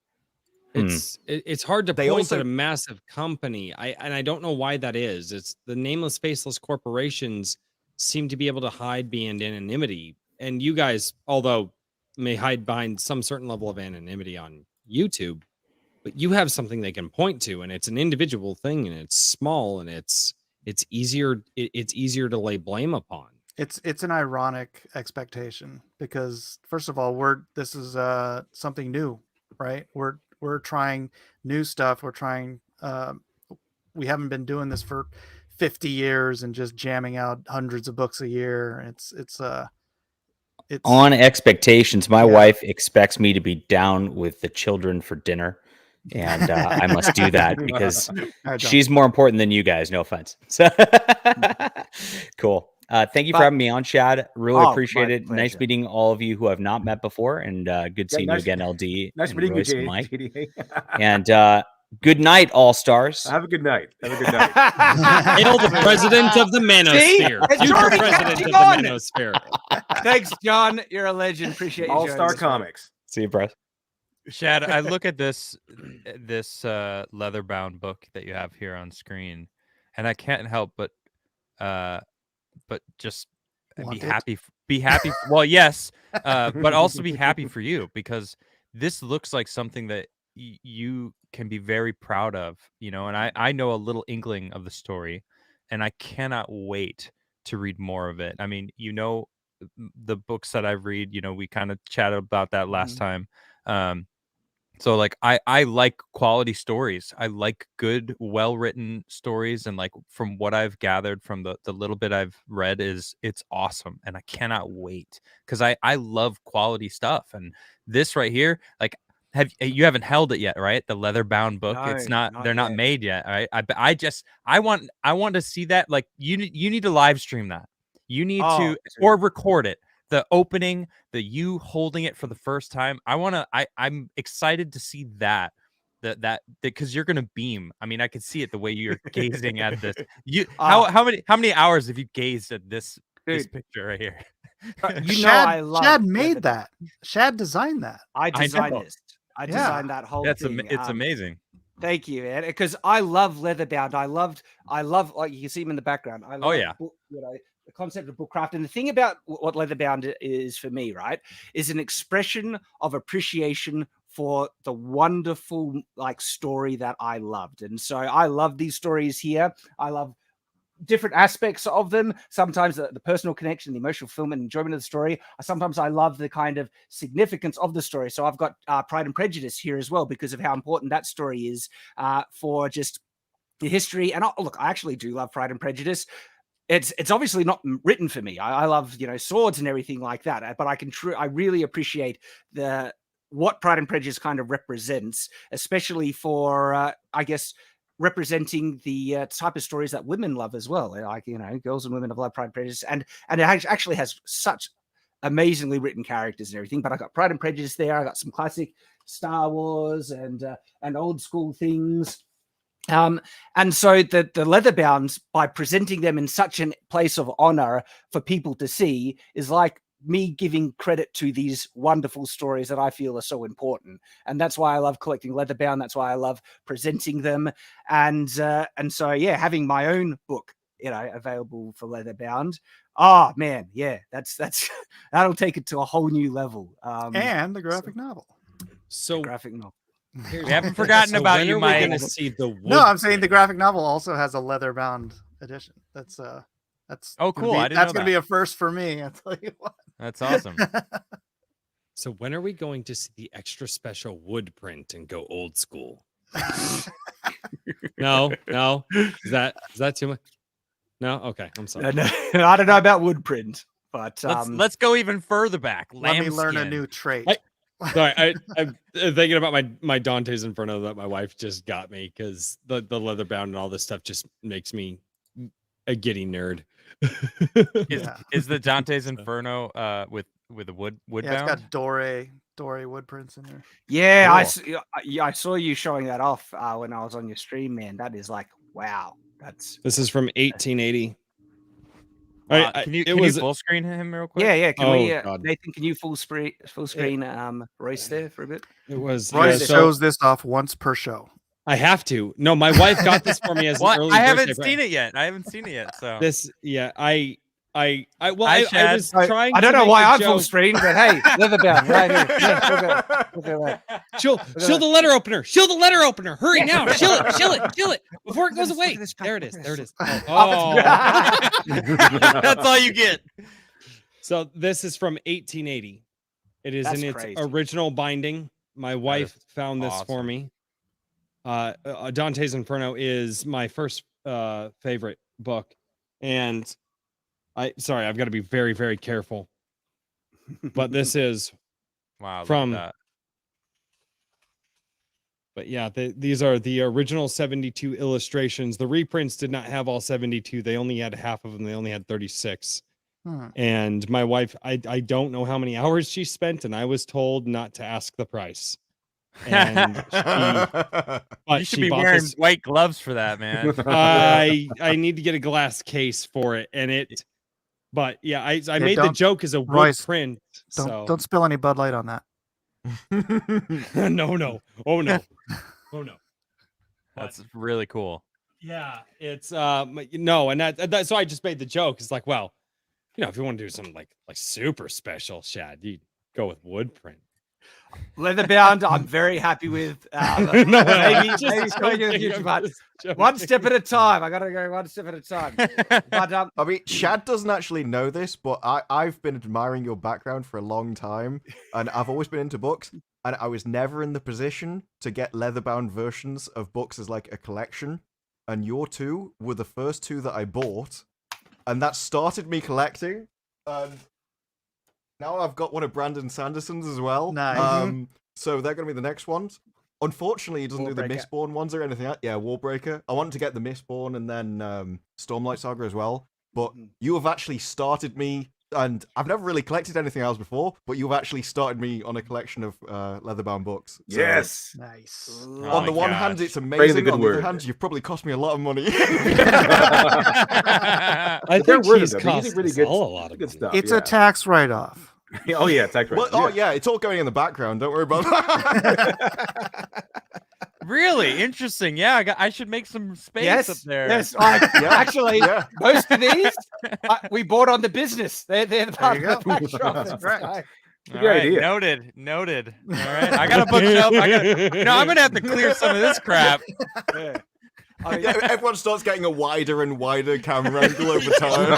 [SPEAKER 2] It's hard to
[SPEAKER 4] They
[SPEAKER 2] point
[SPEAKER 4] also-
[SPEAKER 2] at a massive company. I don't know why that is. It's the nameless, faceless corporations seem to be able to hide behind anonymity. And you guys, although may hide behind some certain level of anonymity on YouTube, but you have something they can point to, and it's an individual thing, and it's small, and it's easier to lay blame upon.
[SPEAKER 7] It's an ironic expectation because, first of all, this is something new, right? We're trying new stuff. We're trying. We haven't been doing this for 50 years and just jamming out hundreds of books a year. It's
[SPEAKER 3] on expectations. My wife expects me to be down with the children for dinner, and I must do that because she's more important than you guys. No offense. So cool. Thank you for having me on, Shad. Really appreciate it.
[SPEAKER 1] Pleasure.
[SPEAKER 3] Nice meeting all of you who have not met before, and good seeing you again, LD.
[SPEAKER 6] Nice meeting you,
[SPEAKER 3] Mike.
[SPEAKER 6] JD.
[SPEAKER 3] And good night, All Stars.
[SPEAKER 6] Have a good night. Have a good night.
[SPEAKER 2] Hail the president of the manosphere.
[SPEAKER 1] It's
[SPEAKER 2] Future
[SPEAKER 1] already
[SPEAKER 2] president of
[SPEAKER 1] catching
[SPEAKER 2] the
[SPEAKER 1] on.
[SPEAKER 2] manosphere.
[SPEAKER 1] Thanks, John. You're a legend. Appreciate you.
[SPEAKER 6] All-Star Comics.
[SPEAKER 3] See you, bro.
[SPEAKER 8] Shad, I look at this leather-bound book that you have here on screen, and I can't help but just
[SPEAKER 7] Want
[SPEAKER 8] be
[SPEAKER 7] it?
[SPEAKER 8] happy. Be happy. Well, yes, but also be happy for you because this looks like something that you can be very proud of, you know. And I know a little inkling of the story, and I cannot wait to read more of it. I mean, you know, the books that I read, you know, we kind of chatted about that last time. So like I like quality stories. I like good, well-written stories, and like from what I've gathered from the little bit I've read it's awesome, and I cannot wait because I love quality stuff. And this right here, like you haven't held it yet, right? The leather-bound book.
[SPEAKER 1] No,
[SPEAKER 8] It's not they're not
[SPEAKER 1] yet.
[SPEAKER 8] made yet, right? I want to see that. Like you need to live stream that. You need to or record it. The opening, you holding it for the first time. I'm excited to see that because you're gonna beam. I mean, I can see it the way you're gazing at this. How many hours have you gazed at this picture right here?
[SPEAKER 1] I love
[SPEAKER 7] Shad made that. Shad designed that.
[SPEAKER 1] I designed
[SPEAKER 8] know.
[SPEAKER 1] this. I designed that whole thing.
[SPEAKER 8] It's amazing.
[SPEAKER 1] Thank you, man. Because I love leatherbound. I love like you can see him in the background. I love book, you know, the concept of book craft. And the thing about what leatherbound is for me, right, is an expression of appreciation for the wonderful like story that I loved. And so I love these stories here. I love different aspects of them. Sometimes the personal connection, the emotional fulfillment, enjoyment of the story. Sometimes I love the kind of significance of the story. So I've got Pride and Prejudice here as well because of how important that story is for just the history. And look, I actually do love Pride and Prejudice. It's obviously not written for me. I love, you know, swords and everything like that. But I really appreciate what Pride and Prejudice kind of represents, especially for I guess representing the type of stories that women love as well. Like, you know, girls and women have loved Pride and Prejudice, and it actually has such amazingly written characters and everything. But I got Pride and Prejudice there. I got some classic Star Wars and old school things. And so the leatherbounds, by presenting them in such a place of honor for people to see, is like me giving credit to these wonderful stories that I feel are so important. And that's why I love collecting leatherbound. That's why I love presenting them. And so, yeah, having my own book, you know, available for leatherbound. Oh man. Yeah, that's, that'll take it to a whole new level.
[SPEAKER 7] And the graphic novel.
[SPEAKER 2] So
[SPEAKER 1] graphic novel.
[SPEAKER 8] We haven't forgotten about you, Mike.
[SPEAKER 2] Going to see the wood
[SPEAKER 7] No, I'm saying the
[SPEAKER 2] thing?
[SPEAKER 7] graphic novel also has a leather bound edition. That's That's
[SPEAKER 8] cool. I didn't
[SPEAKER 7] That's
[SPEAKER 8] know
[SPEAKER 7] gonna
[SPEAKER 8] that.
[SPEAKER 7] be a first for me. I'll tell you what.
[SPEAKER 8] That's awesome.
[SPEAKER 2] So when are we going to see the extra special wood print and go old school? No. Is that too much? No. Okay. I'm sorry.
[SPEAKER 1] No, I don't know about wood print, but
[SPEAKER 8] Let's go even further back.
[SPEAKER 7] Let me learn a
[SPEAKER 8] Lambskin.
[SPEAKER 7] new trait.
[SPEAKER 2] Sorry, I'm thinking about my Dante's Inferno that my wife just got me because the leather bound and all this stuff just makes me a giddy nerd.
[SPEAKER 8] Is the Dante's Inferno with a wood
[SPEAKER 7] Yeah,
[SPEAKER 8] bound?
[SPEAKER 7] it's got Dore wood prints in there.
[SPEAKER 1] yeah,
[SPEAKER 8] Cool.
[SPEAKER 1] I saw you showing that off when I was on your stream, man. That is like, wow, that's
[SPEAKER 2] This is from 1880.
[SPEAKER 8] Can you full screen him real quick?
[SPEAKER 1] yeah. Can we,
[SPEAKER 2] God.
[SPEAKER 1] Nathan? Can you full screen Royce there for a bit?
[SPEAKER 2] It was.
[SPEAKER 7] Royce
[SPEAKER 2] yeah,
[SPEAKER 7] shows this off once per show.
[SPEAKER 2] I have to. No, my wife got this for me as an
[SPEAKER 8] Well,
[SPEAKER 2] early
[SPEAKER 8] I haven't
[SPEAKER 2] birthday
[SPEAKER 8] seen it yet. So
[SPEAKER 2] This, yeah, I
[SPEAKER 8] Hi,
[SPEAKER 2] was trying.
[SPEAKER 1] I don't
[SPEAKER 2] to
[SPEAKER 1] know
[SPEAKER 2] make
[SPEAKER 1] why
[SPEAKER 2] a
[SPEAKER 1] I'm full
[SPEAKER 2] joke.
[SPEAKER 1] screen, but hey, leather bound right here. Yeah, look at that.
[SPEAKER 2] Shill the letter opener. Shill the letter opener. Hurry now. Shill it before it goes
[SPEAKER 1] Look
[SPEAKER 2] away.
[SPEAKER 1] at this,
[SPEAKER 2] There it
[SPEAKER 1] look
[SPEAKER 2] is.
[SPEAKER 1] at
[SPEAKER 2] There it
[SPEAKER 1] this.
[SPEAKER 2] is. Oh.
[SPEAKER 8] that's all you get.
[SPEAKER 2] So this is from 1880. It is
[SPEAKER 1] That's
[SPEAKER 2] in its
[SPEAKER 1] crazy.
[SPEAKER 2] original binding. My wife found this for
[SPEAKER 8] awesome.
[SPEAKER 2] me. Dante's Inferno is my first favorite book, and I've got to be very, very careful. But this is
[SPEAKER 8] Wow.
[SPEAKER 2] from.
[SPEAKER 8] Look at that.
[SPEAKER 2] But yeah, these are the original 72 illustrations. The reprints did not have all 72. They only had half of them. They only had 36. And my wife, I don't know how many hours she spent, and I was told not to ask the price. And
[SPEAKER 8] You should be wearing white gloves for that, man.
[SPEAKER 2] I need to get a glass case for it, and it. But yeah, I made the joke as a wood
[SPEAKER 7] Royce,
[SPEAKER 2] print.
[SPEAKER 7] Don't spill any Bud Light on that.
[SPEAKER 2] No. Oh no.
[SPEAKER 8] That's really cool.
[SPEAKER 2] Yeah, it's no, and that so I just made the joke. It's like, well, if you want to do something like super special, Shad, you go with wood print.
[SPEAKER 1] Leather bound, I'm very happy with.
[SPEAKER 2] No,
[SPEAKER 1] maybe
[SPEAKER 2] just
[SPEAKER 1] going in the
[SPEAKER 2] joking,
[SPEAKER 1] future,
[SPEAKER 2] I'm
[SPEAKER 1] but
[SPEAKER 2] just joking.
[SPEAKER 1] one step at a time. I gotta go one step at a time. But
[SPEAKER 4] I mean, Shad doesn't actually know this, but I've been admiring your background for a long time, and I've always been into books, and I was never in the position to get leather-bound versions of books as like a collection, and your two were the first two that I bought, and that started me collecting, and now I've got one of Brandon Sanderson's as well.
[SPEAKER 7] Nice.
[SPEAKER 4] So they're going to be the next ones. Unfortunately, he doesn't do the
[SPEAKER 1] Warbreaker.
[SPEAKER 4] Mistborn ones or anything. Yeah, Warbreaker. I wanted to get the Mistborn and then Stormlight Saga as well. But you have actually started me, and I've never really collected anything else before, but you've actually started me on a collection of leatherbound books. So,
[SPEAKER 6] Yes.
[SPEAKER 7] Nice.
[SPEAKER 4] on the one hand, it's
[SPEAKER 6] Praise a
[SPEAKER 4] amazing.
[SPEAKER 6] good
[SPEAKER 4] On the other
[SPEAKER 6] word.
[SPEAKER 4] hand, you've probably cost me a lot of money.
[SPEAKER 2] I
[SPEAKER 6] They're
[SPEAKER 2] think
[SPEAKER 6] worth
[SPEAKER 2] he's
[SPEAKER 6] it, though. They're
[SPEAKER 2] cost
[SPEAKER 6] usually really
[SPEAKER 2] us
[SPEAKER 6] good,
[SPEAKER 2] all a lot of
[SPEAKER 6] good
[SPEAKER 2] money.
[SPEAKER 6] stuff.
[SPEAKER 7] It's
[SPEAKER 6] yeah.
[SPEAKER 7] a tax write-off.
[SPEAKER 6] Oh yeah, tax
[SPEAKER 4] Well,
[SPEAKER 6] write-off.
[SPEAKER 4] oh yeah, it's all going in the background. Don't worry about that.
[SPEAKER 8] Really interesting. Yeah, I should make some space up there.
[SPEAKER 1] Yes. Actually,
[SPEAKER 4] Yeah.
[SPEAKER 1] most of these we bought on the business. They're the part
[SPEAKER 7] you
[SPEAKER 1] of the
[SPEAKER 7] go.
[SPEAKER 1] backdrop.
[SPEAKER 7] That's right.
[SPEAKER 8] All
[SPEAKER 6] Good idea.
[SPEAKER 8] Noted. All right, I got a bookshelf. I'm gonna have to clear some of this crap.
[SPEAKER 1] Yeah. I mean,
[SPEAKER 4] Yeah, everyone starts getting a wider and wider camera angle over time.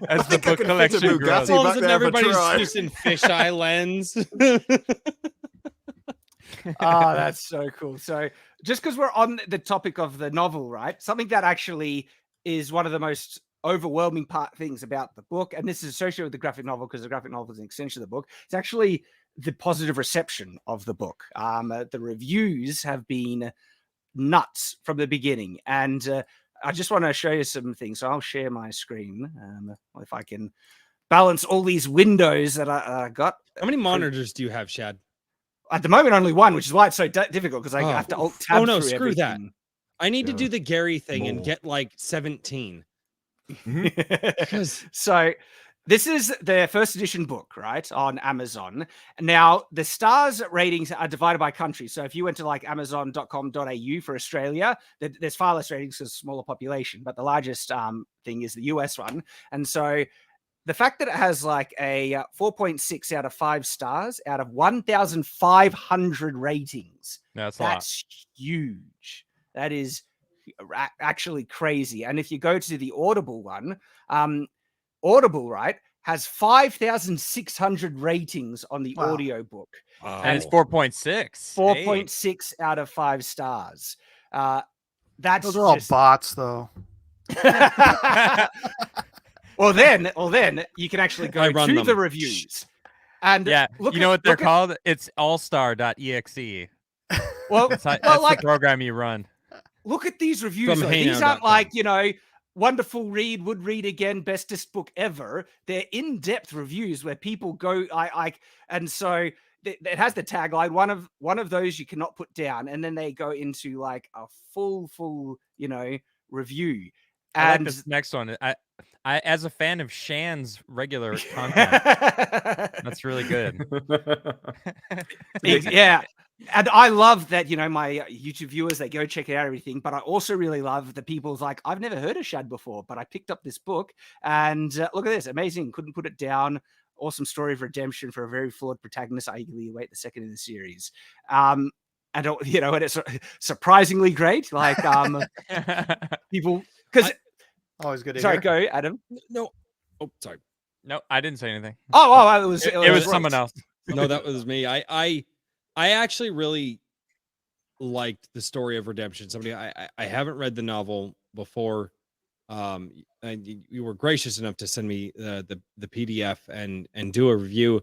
[SPEAKER 8] As the
[SPEAKER 4] think I
[SPEAKER 8] book
[SPEAKER 4] can fit a
[SPEAKER 8] collection
[SPEAKER 4] Bugatti
[SPEAKER 8] grows.
[SPEAKER 2] All of a
[SPEAKER 4] back
[SPEAKER 2] sudden,
[SPEAKER 4] there if I
[SPEAKER 2] everybody's
[SPEAKER 4] try.
[SPEAKER 2] just in fisheye lens.
[SPEAKER 1] oh, that's so cool. So, just because we're on the topic of the novel, right? Something that actually is one of the most overwhelming things about the book, and this is associated with the graphic novel because the graphic novel is an extension of the book. It's actually the positive reception of the book. The reviews have been nuts from the beginning, and I just want to show you some things. So I'll share my screen if I can balance all these windows that I got.
[SPEAKER 2] How many monitors do you have, Shad?
[SPEAKER 1] At the moment, only one, which is why it's so difficult because I
[SPEAKER 2] Oh.
[SPEAKER 1] have to alt tab.
[SPEAKER 2] Oh, no,
[SPEAKER 1] through
[SPEAKER 2] screw that.
[SPEAKER 1] everything.
[SPEAKER 2] I need to
[SPEAKER 4] Yeah.
[SPEAKER 2] do the Gary thing and
[SPEAKER 4] More.
[SPEAKER 2] get like 17. Because
[SPEAKER 1] So this is the first edition book, right, on Amazon. Now, the stars ratings are divided by country. So if you went to like amazon.com.au for Australia, there's far less ratings because smaller population, but the largest thing is the US one. And so the fact that it has like a 4.6 out of 5 stars out of 1,500 ratings,
[SPEAKER 8] That's a lot.
[SPEAKER 1] that's huge. That is actually crazy. And if you go to the Audible one, Audible, right, has 5,600 ratings on the
[SPEAKER 7] Wow.
[SPEAKER 1] audiobook.
[SPEAKER 8] And it's 4.6.
[SPEAKER 1] 4.6 out of 5 stars. That's
[SPEAKER 7] Those are all bots, though.
[SPEAKER 1] well, then you can actually go
[SPEAKER 2] run
[SPEAKER 1] to
[SPEAKER 2] them.
[SPEAKER 1] the reviews. And
[SPEAKER 8] Yeah,
[SPEAKER 1] look
[SPEAKER 8] you know what they're
[SPEAKER 1] look
[SPEAKER 8] called? It's allstar.exe.
[SPEAKER 1] Well,
[SPEAKER 8] That's
[SPEAKER 1] like
[SPEAKER 8] the program you run.
[SPEAKER 1] look at these reviews.
[SPEAKER 2] From
[SPEAKER 1] These aren't
[SPEAKER 2] heynow.com.
[SPEAKER 1] like, wonderful read, would read again, bestest book ever. They're in-depth reviews where people go, and so it has the tagline, one of those you cannot put down, and then they go into like a full review.
[SPEAKER 8] I like
[SPEAKER 1] And
[SPEAKER 8] this next one. I as a fan of Shan's regular content, that's really good.
[SPEAKER 1] yeah. And I love that, my YouTube viewers, they go check it out, everything. But I also really love the people's like, I've never heard of Shad before, but I picked up this book and look at this. Amazing. Couldn't put it down. Awesome story of redemption for a very flawed protagonist. I eagerly await the second in the series. And it's surprisingly great. Like, people, because
[SPEAKER 7] always good to
[SPEAKER 1] sorry,
[SPEAKER 7] hear.
[SPEAKER 1] go, Adam.
[SPEAKER 2] No. Oh, sorry.
[SPEAKER 8] No, I didn't say anything.
[SPEAKER 1] Oh, it was
[SPEAKER 8] someone else.
[SPEAKER 2] No, that was me. I actually really liked the story of redemption. I haven't read the novel before. And you were gracious enough to send me the PDF and do a review.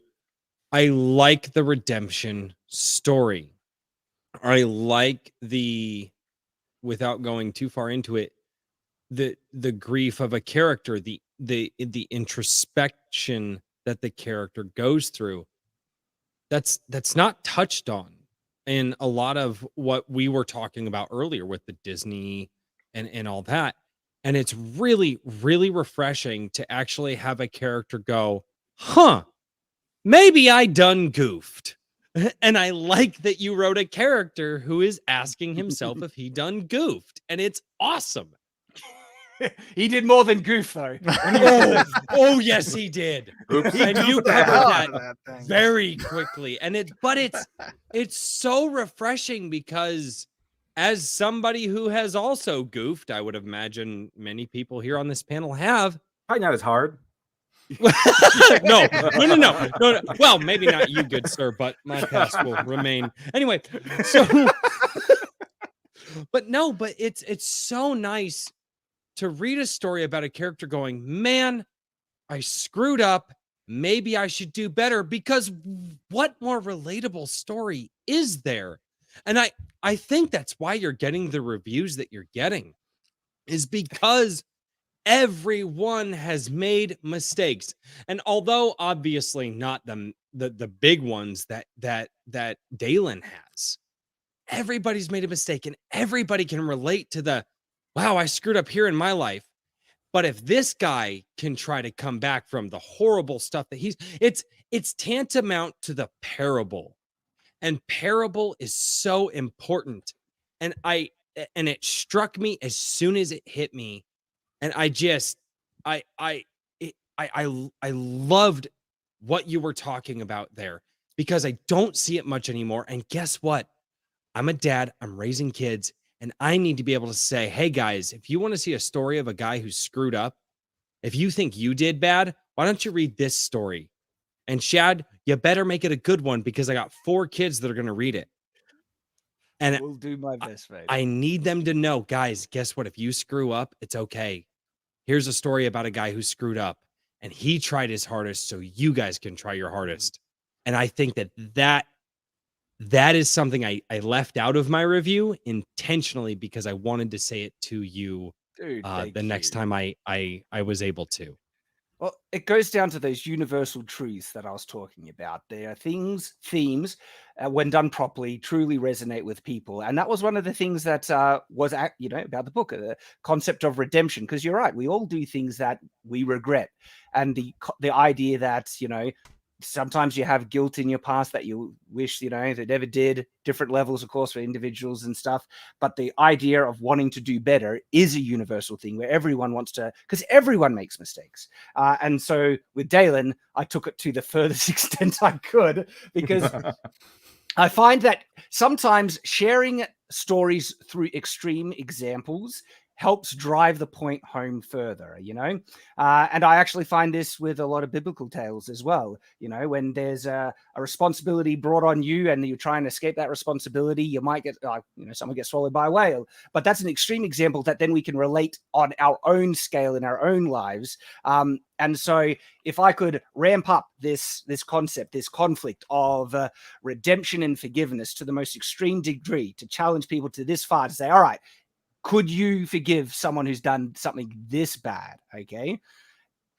[SPEAKER 2] I like the redemption story. I like without going too far into it, the grief of a character, the introspection that the character goes through. That's not touched on in a lot of what we were talking about earlier with the Disney and all that. And it's really, really refreshing to actually have a character go, maybe I done goofed. And I like that you wrote a character who is asking himself if he done goofed. And it's awesome.
[SPEAKER 1] He did more than goof, though.
[SPEAKER 2] Oh, yes, he did. And you covered that very quickly. And it's so refreshing because as somebody who has also goofed, I would imagine many people here on this panel have.
[SPEAKER 6] Probably not as hard.
[SPEAKER 2] No. Well, maybe not you, good sir, but my past will remain. Anyway, so but it's so nice to read a story about a character going, man, I screwed up. Maybe I should do better, because what more relatable story is there? And I think that's why you're getting the reviews that you're getting, is because everyone has made mistakes. And although obviously not the big ones that Dalen has, everybody's made a mistake, and everybody can relate to the, wow, I screwed up here in my life. But if this guy can try to come back from the horrible stuff that it's tantamount to the parable. And parable is so important. And it struck me as soon as it hit me. And I loved what you were talking about there, because I don't see it much anymore. And guess what? I'm a dad, I'm raising kids, and I need to be able to say, hey guys, if you want to see a story of a guy who screwed up, if you think you did bad, why don't you read this story? And Shad, you better make it a good one, because I got 4 kids that are going to read it. And
[SPEAKER 1] we'll do my best, mate.
[SPEAKER 2] I need them to know, guys, guess what? If you screw up, it's okay. Here's a story about a guy who screwed up, and he tried his hardest, so you guys can try your hardest. And I think that is something I left out of my review intentionally, because I wanted to say it to you.
[SPEAKER 1] Dude,
[SPEAKER 2] the next time I was able to.
[SPEAKER 1] Well, it goes down to those universal truths that I was talking about. There are themes, when done properly, truly resonate with people. And that was one of the things that was, about the book, the concept of redemption. Because you're right, we all do things that we regret. And the idea that, sometimes you have guilt in your past that you wish, they never did. Different levels, of course, for individuals and stuff. But the idea of wanting to do better is a universal thing where everyone wants to, because everyone makes mistakes. And so with Dalen, I took it to the furthest extent I could, because I find that sometimes sharing stories through extreme examples helps drive the point home further, you know? And I actually find this with a lot of biblical tales as well. You know, when there's a responsibility brought on you and you're trying to escape that responsibility, you might get, someone gets swallowed by a whale. But that's an extreme example that then we can relate on our own scale in our own lives. And so if I could ramp up this concept, this conflict of redemption and forgiveness to the most extreme degree, to challenge people to this far, to say, all right, could you forgive someone who's done something this bad? Okay.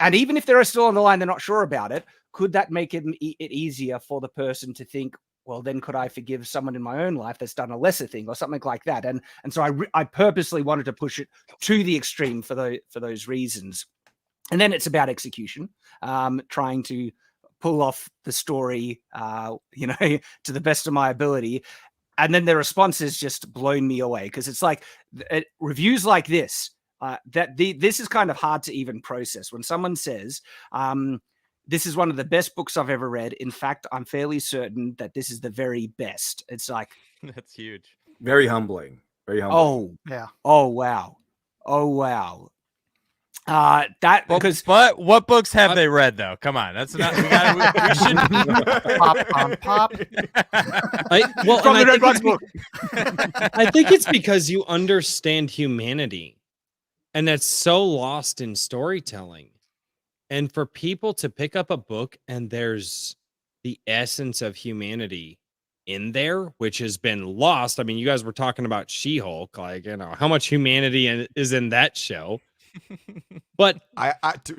[SPEAKER 1] And even if they're still on the line, they're not sure about it. Could that make it easier for the person to think, well, then could I forgive someone in my own life that's done a lesser thing or something like that? And so I purposely wanted to push it to the extreme for those reasons. And then it's about execution, trying to pull off the story, to the best of my ability. And then the response has just blown me away, because it's like reviews like this, this is kind of hard to even process. When someone says, this is one of the best books I've ever read. In fact, I'm fairly certain that this is the very best. It's like,
[SPEAKER 8] that's huge.
[SPEAKER 6] Very humbling. Very humbling.
[SPEAKER 1] Oh, yeah. Oh, wow. Oh, wow. Because
[SPEAKER 8] but what books have they read though? Come on, that's not. We should
[SPEAKER 7] pop on pop.
[SPEAKER 2] I think it's because you understand humanity, and that's so lost in storytelling. And for people to pick up a book and there's the essence of humanity in there, which has been lost. I mean, you guys were talking about She-Hulk, like, how much humanity is in that show. But
[SPEAKER 4] I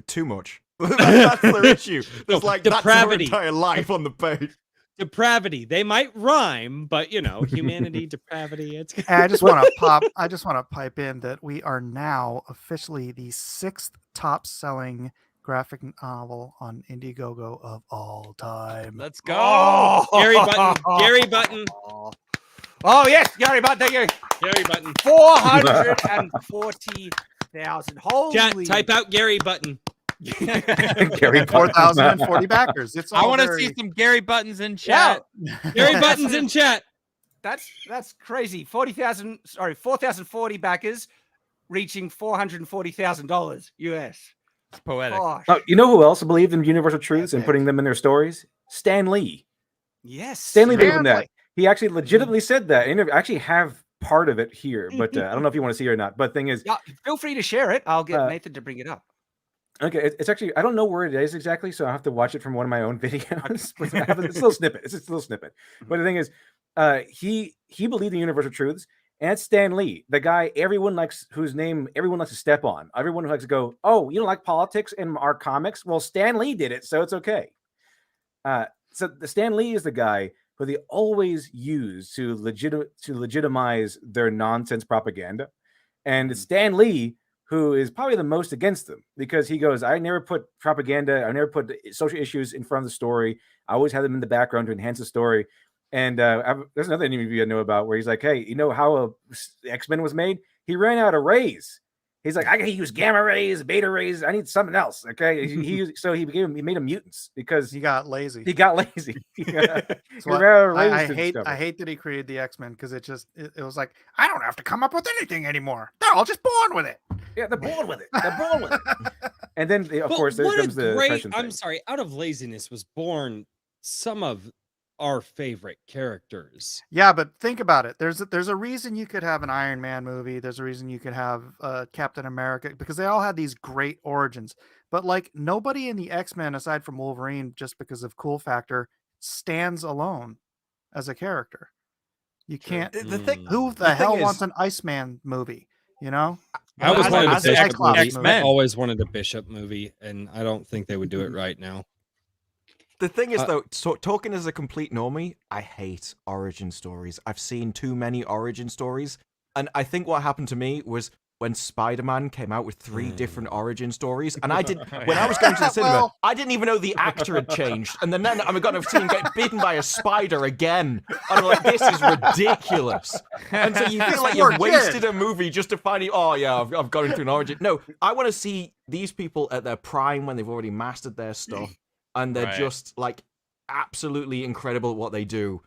[SPEAKER 4] too much. That's their issue. There's like
[SPEAKER 2] depravity.
[SPEAKER 4] That's their entire life on the page.
[SPEAKER 2] Depravity. They might rhyme, but humanity, depravity. It's.
[SPEAKER 7] I just want to pipe in that we are now officially the 6th top-selling graphic novel on Indiegogo of all time.
[SPEAKER 8] Let's go,
[SPEAKER 2] Gary Button. Gary Button.
[SPEAKER 1] Oh yes, Gary Button. Thank you,
[SPEAKER 2] Gary Button.
[SPEAKER 1] 440,000. Holy!
[SPEAKER 2] Chat, type out Gary Button.
[SPEAKER 7] Gary 4,040 backers. It's.
[SPEAKER 8] I want to see some Gary Buttons in chat.
[SPEAKER 1] Yeah.
[SPEAKER 2] Gary Buttons in chat.
[SPEAKER 1] That's crazy. 4,040 backers, reaching $440,000 US.
[SPEAKER 8] It's poetic.
[SPEAKER 1] Gosh.
[SPEAKER 6] Oh, you know who else believed in universal truths and putting them in their stories? Stan Lee.
[SPEAKER 1] Yes,
[SPEAKER 6] Stan Lee believed in that. He actually legitimately said that. I actually have part of it here, but I don't know if you want to see it or not. But the thing is,
[SPEAKER 1] feel free to share it. I'll get Nathan to bring it up.
[SPEAKER 6] Okay, it's actually, I don't know where it is exactly, so I have to watch it from one of my own videos. But I have it's a little snippet. It's just a little snippet. But the thing is, he believed in universal truths, and it's Stan Lee, the guy whose name everyone likes to step on. Everyone who likes to go, oh, you don't like politics in our comics? Well, Stan Lee did it, so it's okay. So the Stan Lee is the guy who they always use to legitimize their nonsense propaganda, and it's Stan Lee who is probably the most against them, because he goes, I never put propaganda, I never put social issues in front of the story. I always had them in the background to enhance the story. And there's another interview I know about where he's like, hey, you know how X-Men was made? He ran out of rays. He's like, I can use gamma rays, beta rays. I need something else. Okay. He made them mutants because
[SPEAKER 7] he got lazy.
[SPEAKER 6] He got lazy.
[SPEAKER 7] I hate that he created the X-Men, because it was like, I don't have to come up with anything anymore. They're all just born with it.
[SPEAKER 6] Yeah, they're born with it. And then of course there comes the depression thing.
[SPEAKER 2] I'm sorry, out of laziness was born some of our favorite characters.
[SPEAKER 7] Yeah, but think about it. There's a reason you could have an Iron Man movie. There's a reason you could have Captain America, because they all had these great origins. But like, nobody in the X-Men aside from Wolverine, just because of cool factor, stands alone as a character. You can't.
[SPEAKER 4] The thing.
[SPEAKER 7] Who the hell wants an Iceman movie?
[SPEAKER 2] I always wanted a Bishop movie, and I don't think they would do it right now.
[SPEAKER 4] The thing is, though, talking as a complete normie, I hate origin stories. I've seen too many origin stories. And I think what happened to me was when Spider-Man came out with 3 different origin stories. And when I was going to the cinema, I didn't even know the actor had changed. And then I'm going to see him get bitten by a spider again. And I'm like, this is ridiculous. And so you feel like you've wasted a movie just to find I've got into an origin. No, I want to see these people at their prime when they've already mastered their stuff. And they're just like absolutely incredible at what they do.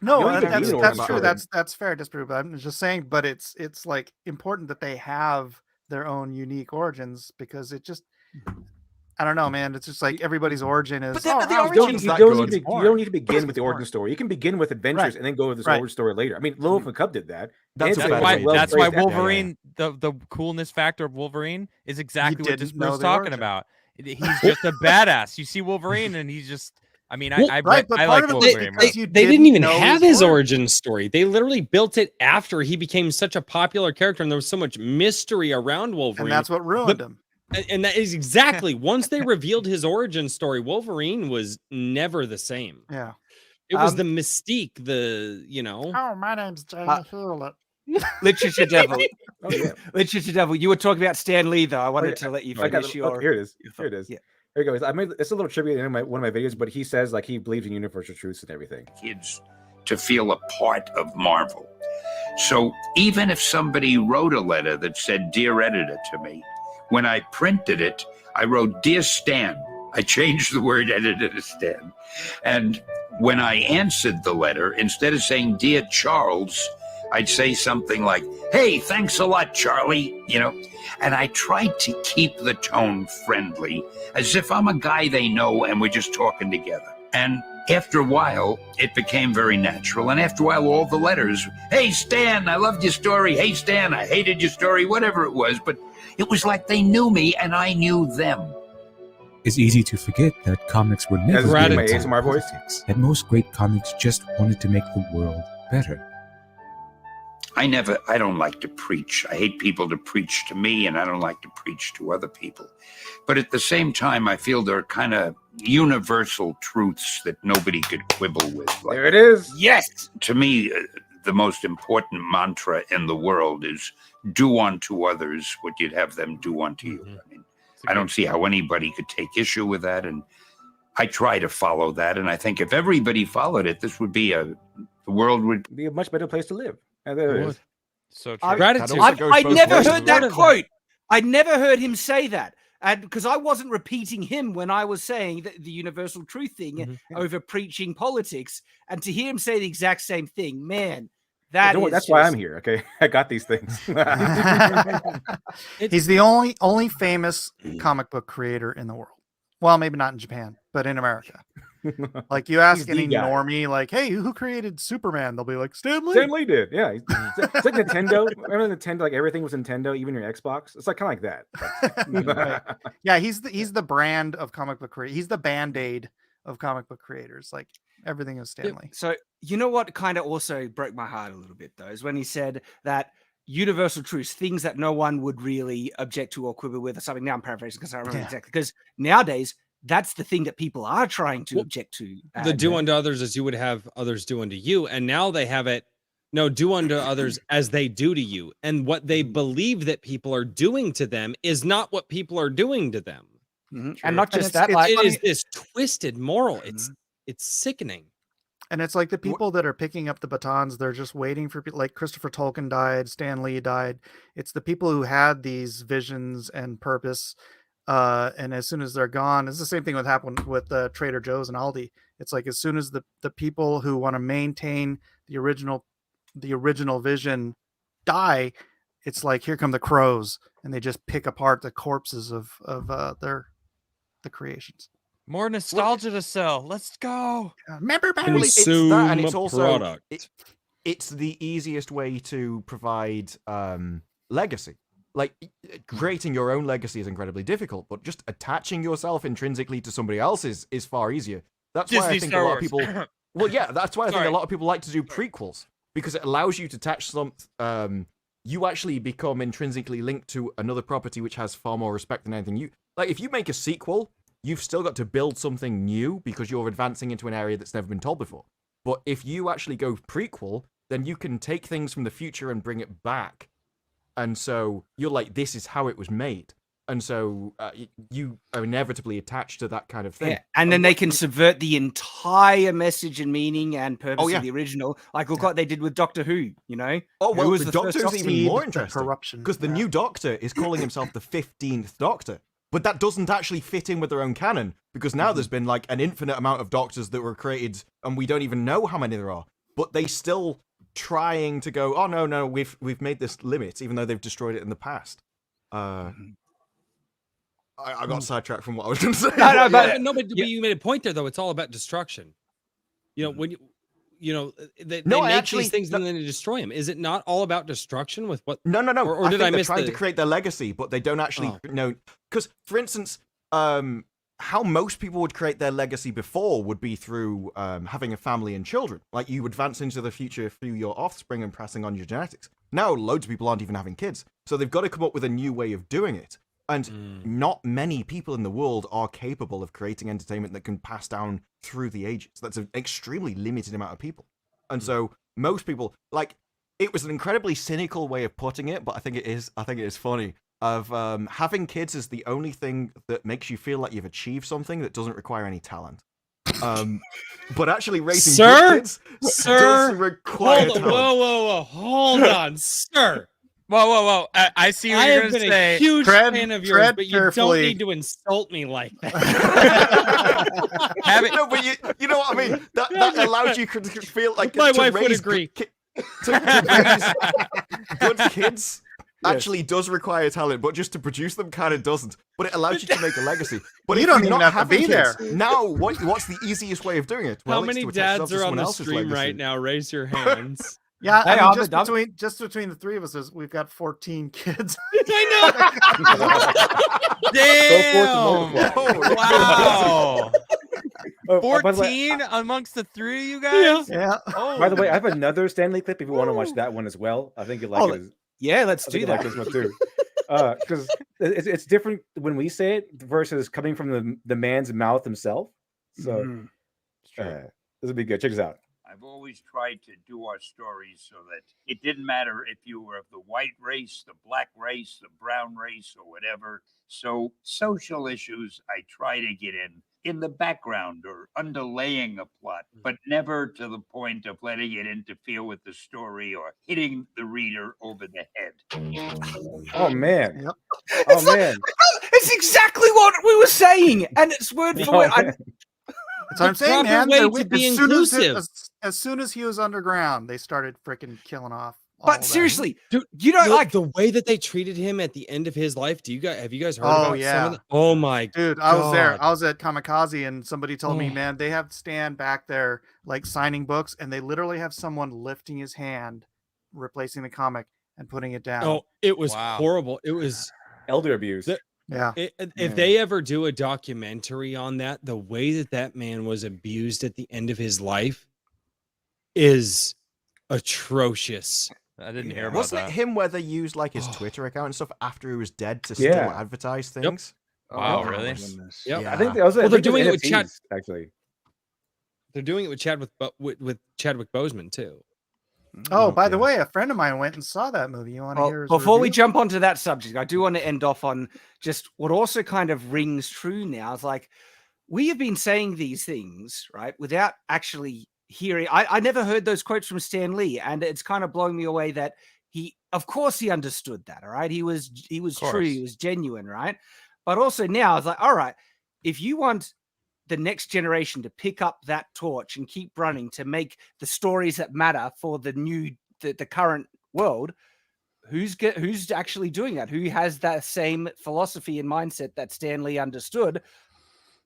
[SPEAKER 7] No,
[SPEAKER 6] You don't even
[SPEAKER 7] that's
[SPEAKER 6] need an
[SPEAKER 7] that's
[SPEAKER 6] origin
[SPEAKER 7] true.
[SPEAKER 6] story.
[SPEAKER 7] That's fair. Disprove. But I'm just saying. But it's like important that they have their own unique origins because it just. I don't know, man. It's just like everybody's origin is.
[SPEAKER 4] But the
[SPEAKER 6] You
[SPEAKER 4] origin's
[SPEAKER 6] don't,
[SPEAKER 4] that
[SPEAKER 6] you, don't
[SPEAKER 4] good.
[SPEAKER 6] need to, you don't need to begin with the origin story. You can begin with adventures
[SPEAKER 7] Right.
[SPEAKER 6] and then go with this
[SPEAKER 7] Right.
[SPEAKER 6] origin story later. I mean, Lilith and Cub did that.
[SPEAKER 4] That's
[SPEAKER 6] It's
[SPEAKER 4] a
[SPEAKER 8] That's
[SPEAKER 4] better
[SPEAKER 8] why.
[SPEAKER 4] way to
[SPEAKER 6] well
[SPEAKER 8] That's
[SPEAKER 4] do it.
[SPEAKER 8] why
[SPEAKER 6] phrased at the end.
[SPEAKER 8] Wolverine. The coolness factor of Wolverine is exactly what this
[SPEAKER 7] didn't know
[SPEAKER 8] Bruce
[SPEAKER 7] the
[SPEAKER 8] talking
[SPEAKER 7] origin.
[SPEAKER 8] about. He's just a badass. You see Wolverine, and he's just. I mean,
[SPEAKER 2] Well,
[SPEAKER 8] I
[SPEAKER 7] right, but
[SPEAKER 8] I
[SPEAKER 7] part
[SPEAKER 8] like
[SPEAKER 7] of it was
[SPEAKER 8] Wolverine.
[SPEAKER 7] because
[SPEAKER 8] more.
[SPEAKER 7] you
[SPEAKER 2] they didn't even
[SPEAKER 7] know
[SPEAKER 2] have his
[SPEAKER 7] origin.
[SPEAKER 2] origin story. They literally built it after he became such a popular character, and there was so much mystery around Wolverine.
[SPEAKER 7] And that's what ruined him.
[SPEAKER 2] And that is exactly once they revealed his origin story, Wolverine was never the same.
[SPEAKER 7] Yeah.
[SPEAKER 2] It was the mystique,
[SPEAKER 7] Oh, my name's Jay Hewlett.
[SPEAKER 1] Literature Devil.
[SPEAKER 6] Oh, yeah.
[SPEAKER 1] Literature Devil. You were talking about Stan Lee, though. I wanted
[SPEAKER 6] yeah.
[SPEAKER 1] to let you
[SPEAKER 6] I got
[SPEAKER 1] finish
[SPEAKER 6] it.
[SPEAKER 1] your.
[SPEAKER 6] Here it is.
[SPEAKER 1] your
[SPEAKER 6] Here it
[SPEAKER 1] thought.
[SPEAKER 6] is.
[SPEAKER 1] Yeah.
[SPEAKER 6] Here you go. I made it's a little tribute in one of my videos, but he says like he believes in universal truths and everything.
[SPEAKER 9] Kids to feel a part of Marvel. So even if somebody wrote a letter that said, "Dear Editor" to me, when I printed it, I wrote, "Dear Stan." I changed the word editor to Stan. And when I answered the letter, instead of saying, "Dear Charles," I'd say something like, "Hey, thanks a lot, Charlie," and I tried to keep the tone friendly, as if I'm a guy they know and we're just talking together. And after a while, it became very natural. And after a while, all the letters, "Hey, Stan, I loved your story. Hey, Stan, I hated your story," whatever it was. But it was like they knew me and I knew them.
[SPEAKER 10] It's easy to forget that comics were never
[SPEAKER 6] As
[SPEAKER 10] good
[SPEAKER 6] my
[SPEAKER 10] at
[SPEAKER 6] ASMR voice.
[SPEAKER 10] politics, that most great comics just wanted to make the world better.
[SPEAKER 9] I don't like to preach. I hate people to preach to me, and I don't like to preach to other people. But at the same time, I feel there are kind of universal truths that nobody could quibble with. Like,
[SPEAKER 6] There it is.
[SPEAKER 9] yes! To me, the most important mantra in the world is do unto others what you'd have them do unto you. I mean, I don't see how anybody could take issue with that, and I try to follow that. And I think if everybody followed it, this would be the world would
[SPEAKER 6] be a much better place to live. And there it is.
[SPEAKER 8] So true.
[SPEAKER 2] Gratitude.
[SPEAKER 1] I'd never
[SPEAKER 2] ways.
[SPEAKER 1] heard that quote. I'd never heard him say that. And because I wasn't repeating him when I was saying the universal truth thing over preaching politics. And to hear him say the exact same thing, man, that's
[SPEAKER 6] why I'm here. Okay. I got these things.
[SPEAKER 7] He's the only famous comic book creator in the world. Well, maybe not in Japan, but in America. Like you ask any normie, like, "Hey, who created Superman?" They'll be like, "Stan Lee."
[SPEAKER 6] Stan Lee did, yeah. It's like Nintendo. Remember Nintendo? Like everything was Nintendo, even your Xbox. It's like kind of like that.
[SPEAKER 7] Right. Yeah, he's the brand of comic book creator. He's the Band-Aid of comic book creators. Like everything is Stan Lee.
[SPEAKER 1] So you know what kind of also broke my heart a little bit though is when he said that universal truths, things that no one would really object to or quibble with, or something. Now I'm paraphrasing because I don't remember exactly. Because nowadays, that's the thing that people are trying to object to.
[SPEAKER 2] The do unto others as you would have others do unto you. And now they have it, no, do unto others as they do to you. And what they believe that people are doing to them is not what people are doing to them.
[SPEAKER 1] And not just that,
[SPEAKER 2] it is this twisted moral. It's sickening.
[SPEAKER 7] And it's like the people that are picking up the batons, they're just waiting for people like Christopher Tolkien died, Stan Lee died. It's the people who had these visions and purpose. And as soon as they're gone, it's the same thing that happened with Trader Joe's and Aldi. It's like as soon as the people who want to maintain the original vision die, it's like here come the crows, and they just pick apart the corpses of the creations.
[SPEAKER 8] More nostalgia to sell. Let's go.
[SPEAKER 7] Remember back?
[SPEAKER 4] It's that, and it's also
[SPEAKER 2] product.
[SPEAKER 4] It's the easiest way to provide legacy. Like creating your own legacy is incredibly difficult, but just attaching yourself intrinsically to somebody else's is far easier. That's why I think a lot of people. Well, yeah, that's why I think a lot of people like to do prequels because it allows you to attach some. You actually become intrinsically linked to another property which has far more respect than anything you like. If you make a sequel, you've still got to build something new because you're advancing into an area that's never been told before. But if you actually go prequel, then you can take things from the future and bring it back. And so you're like, this is how it was made. And so you are inevitably attached to that kind of thing.
[SPEAKER 1] Yeah. And then they can subvert the entire message and meaning and purpose of the original. Like, look what they did with Doctor Who, you know?
[SPEAKER 4] Oh, well,
[SPEAKER 1] was
[SPEAKER 4] the Doctor's even more interesting.
[SPEAKER 7] Corruption.
[SPEAKER 4] Because the new Doctor is calling himself the 15th Doctor. But that doesn't actually fit in with their own canon. Because now there's been like an infinite amount of Doctors that were created and we don't even know how many there are. but they still trying to go, oh no, we've made this limit, even though they've destroyed it in the past. I got sidetracked from what I was going to say.
[SPEAKER 2] But you made a point there, though. It's all about destruction. You know, when they make these things and then they destroy them. Is it not all about destruction with what?
[SPEAKER 4] No.
[SPEAKER 2] Or did I miss
[SPEAKER 4] trying to create their legacy, but they don't actually know. Because, for instance, how most people would create their legacy before would be through having a family and children. Like, you advance into the future through your offspring and passing on your genetics. Now, loads of people aren't even having kids. So they've got to come up with a new way of doing it. And not many people in the world are capable of creating entertainment that can pass down through the ages. That's an extremely limited amount of people. And so most people, like, it was an incredibly cynical way of putting it, but I think it is funny, of having kids is the only thing that makes you feel like you've achieved something that doesn't require any talent. But actually raising good kids does require talent.
[SPEAKER 2] Whoa, hold on, sir.
[SPEAKER 8] Whoa! I see what you're going to say.
[SPEAKER 2] I have been a huge fan of yours, but you don't need to insult me like that.
[SPEAKER 4] No, but you know what I mean? That allows you to feel like
[SPEAKER 2] my wife would agree.
[SPEAKER 4] To raise good kids actually does require talent, but just to produce them kind of doesn't. But it allows you to make a legacy. But
[SPEAKER 7] you don't even have to be there.
[SPEAKER 4] Now, what's the easiest way of doing it?
[SPEAKER 2] How many dads are on the stream right now? Raise your hands.
[SPEAKER 7] Yeah, I mean, just between the three of us, we've got 14 kids.
[SPEAKER 8] I know. Damn! Wow. 14 amongst the three of you guys?
[SPEAKER 7] Yeah.
[SPEAKER 6] Oh. By the way, I have another Stanley clip if you want to watch that one as well. I think you'd like it.
[SPEAKER 1] Yeah, let's do that.
[SPEAKER 6] Like this one too. Because it's different when we say it versus coming from the man's mouth himself. So this will be good. Check this out.
[SPEAKER 9] I've always tried to do our stories so that it didn't matter if you were of the white race, the black race, the brown race, or whatever. So social issues I try to get in the background or underlaying a plot, but never to the point of letting it interfere with the story or hitting the reader over the head.
[SPEAKER 6] Oh, man.
[SPEAKER 7] Yep.
[SPEAKER 6] Oh, man.
[SPEAKER 1] It's exactly what we were saying, and it's word for word.
[SPEAKER 7] That's what I'm saying, man. As soon as he was underground, they started freaking killing off.
[SPEAKER 1] But seriously, dude, you know,
[SPEAKER 2] like the way that they treated him at the end of his life. Have you guys heard about some of the, oh my
[SPEAKER 7] dude, I was there. I was at Kamikaze, and somebody told me, man, they have Stan back there like signing books, and they literally have someone lifting his hand, replacing the comic, and putting it down.
[SPEAKER 2] Oh, it was horrible. It was
[SPEAKER 6] elder abuse.
[SPEAKER 2] If they ever do a documentary on that, the way that man was abused at the end of his life is atrocious.
[SPEAKER 8] I didn't hear about
[SPEAKER 4] Wasn't
[SPEAKER 8] that.
[SPEAKER 4] it him where they used like his Twitter account and stuff after he was dead to still advertise things?
[SPEAKER 8] Yep. Wow, really?
[SPEAKER 6] Yep. Yeah. I think they're doing it with Chad. Actually,
[SPEAKER 2] they're doing it with Chadwick Boseman too.
[SPEAKER 7] Oh, by the way, a friend of mine went and saw that movie. You want to hear his
[SPEAKER 1] before we
[SPEAKER 7] review?
[SPEAKER 1] jump onto that subject, I do want to end off on just what also kind of rings true now. It's like we have been saying these things, right, without actually hearing. I never heard those quotes from Stan Lee, and it's kind of blowing me away that of course he understood that. All right. He was true. He was genuine. Right. But also now it's like, all right, if you want the next generation to pick up that torch and keep running to make the stories that matter for the current world, who's actually doing that? Who has that same philosophy and mindset that Stan Lee understood?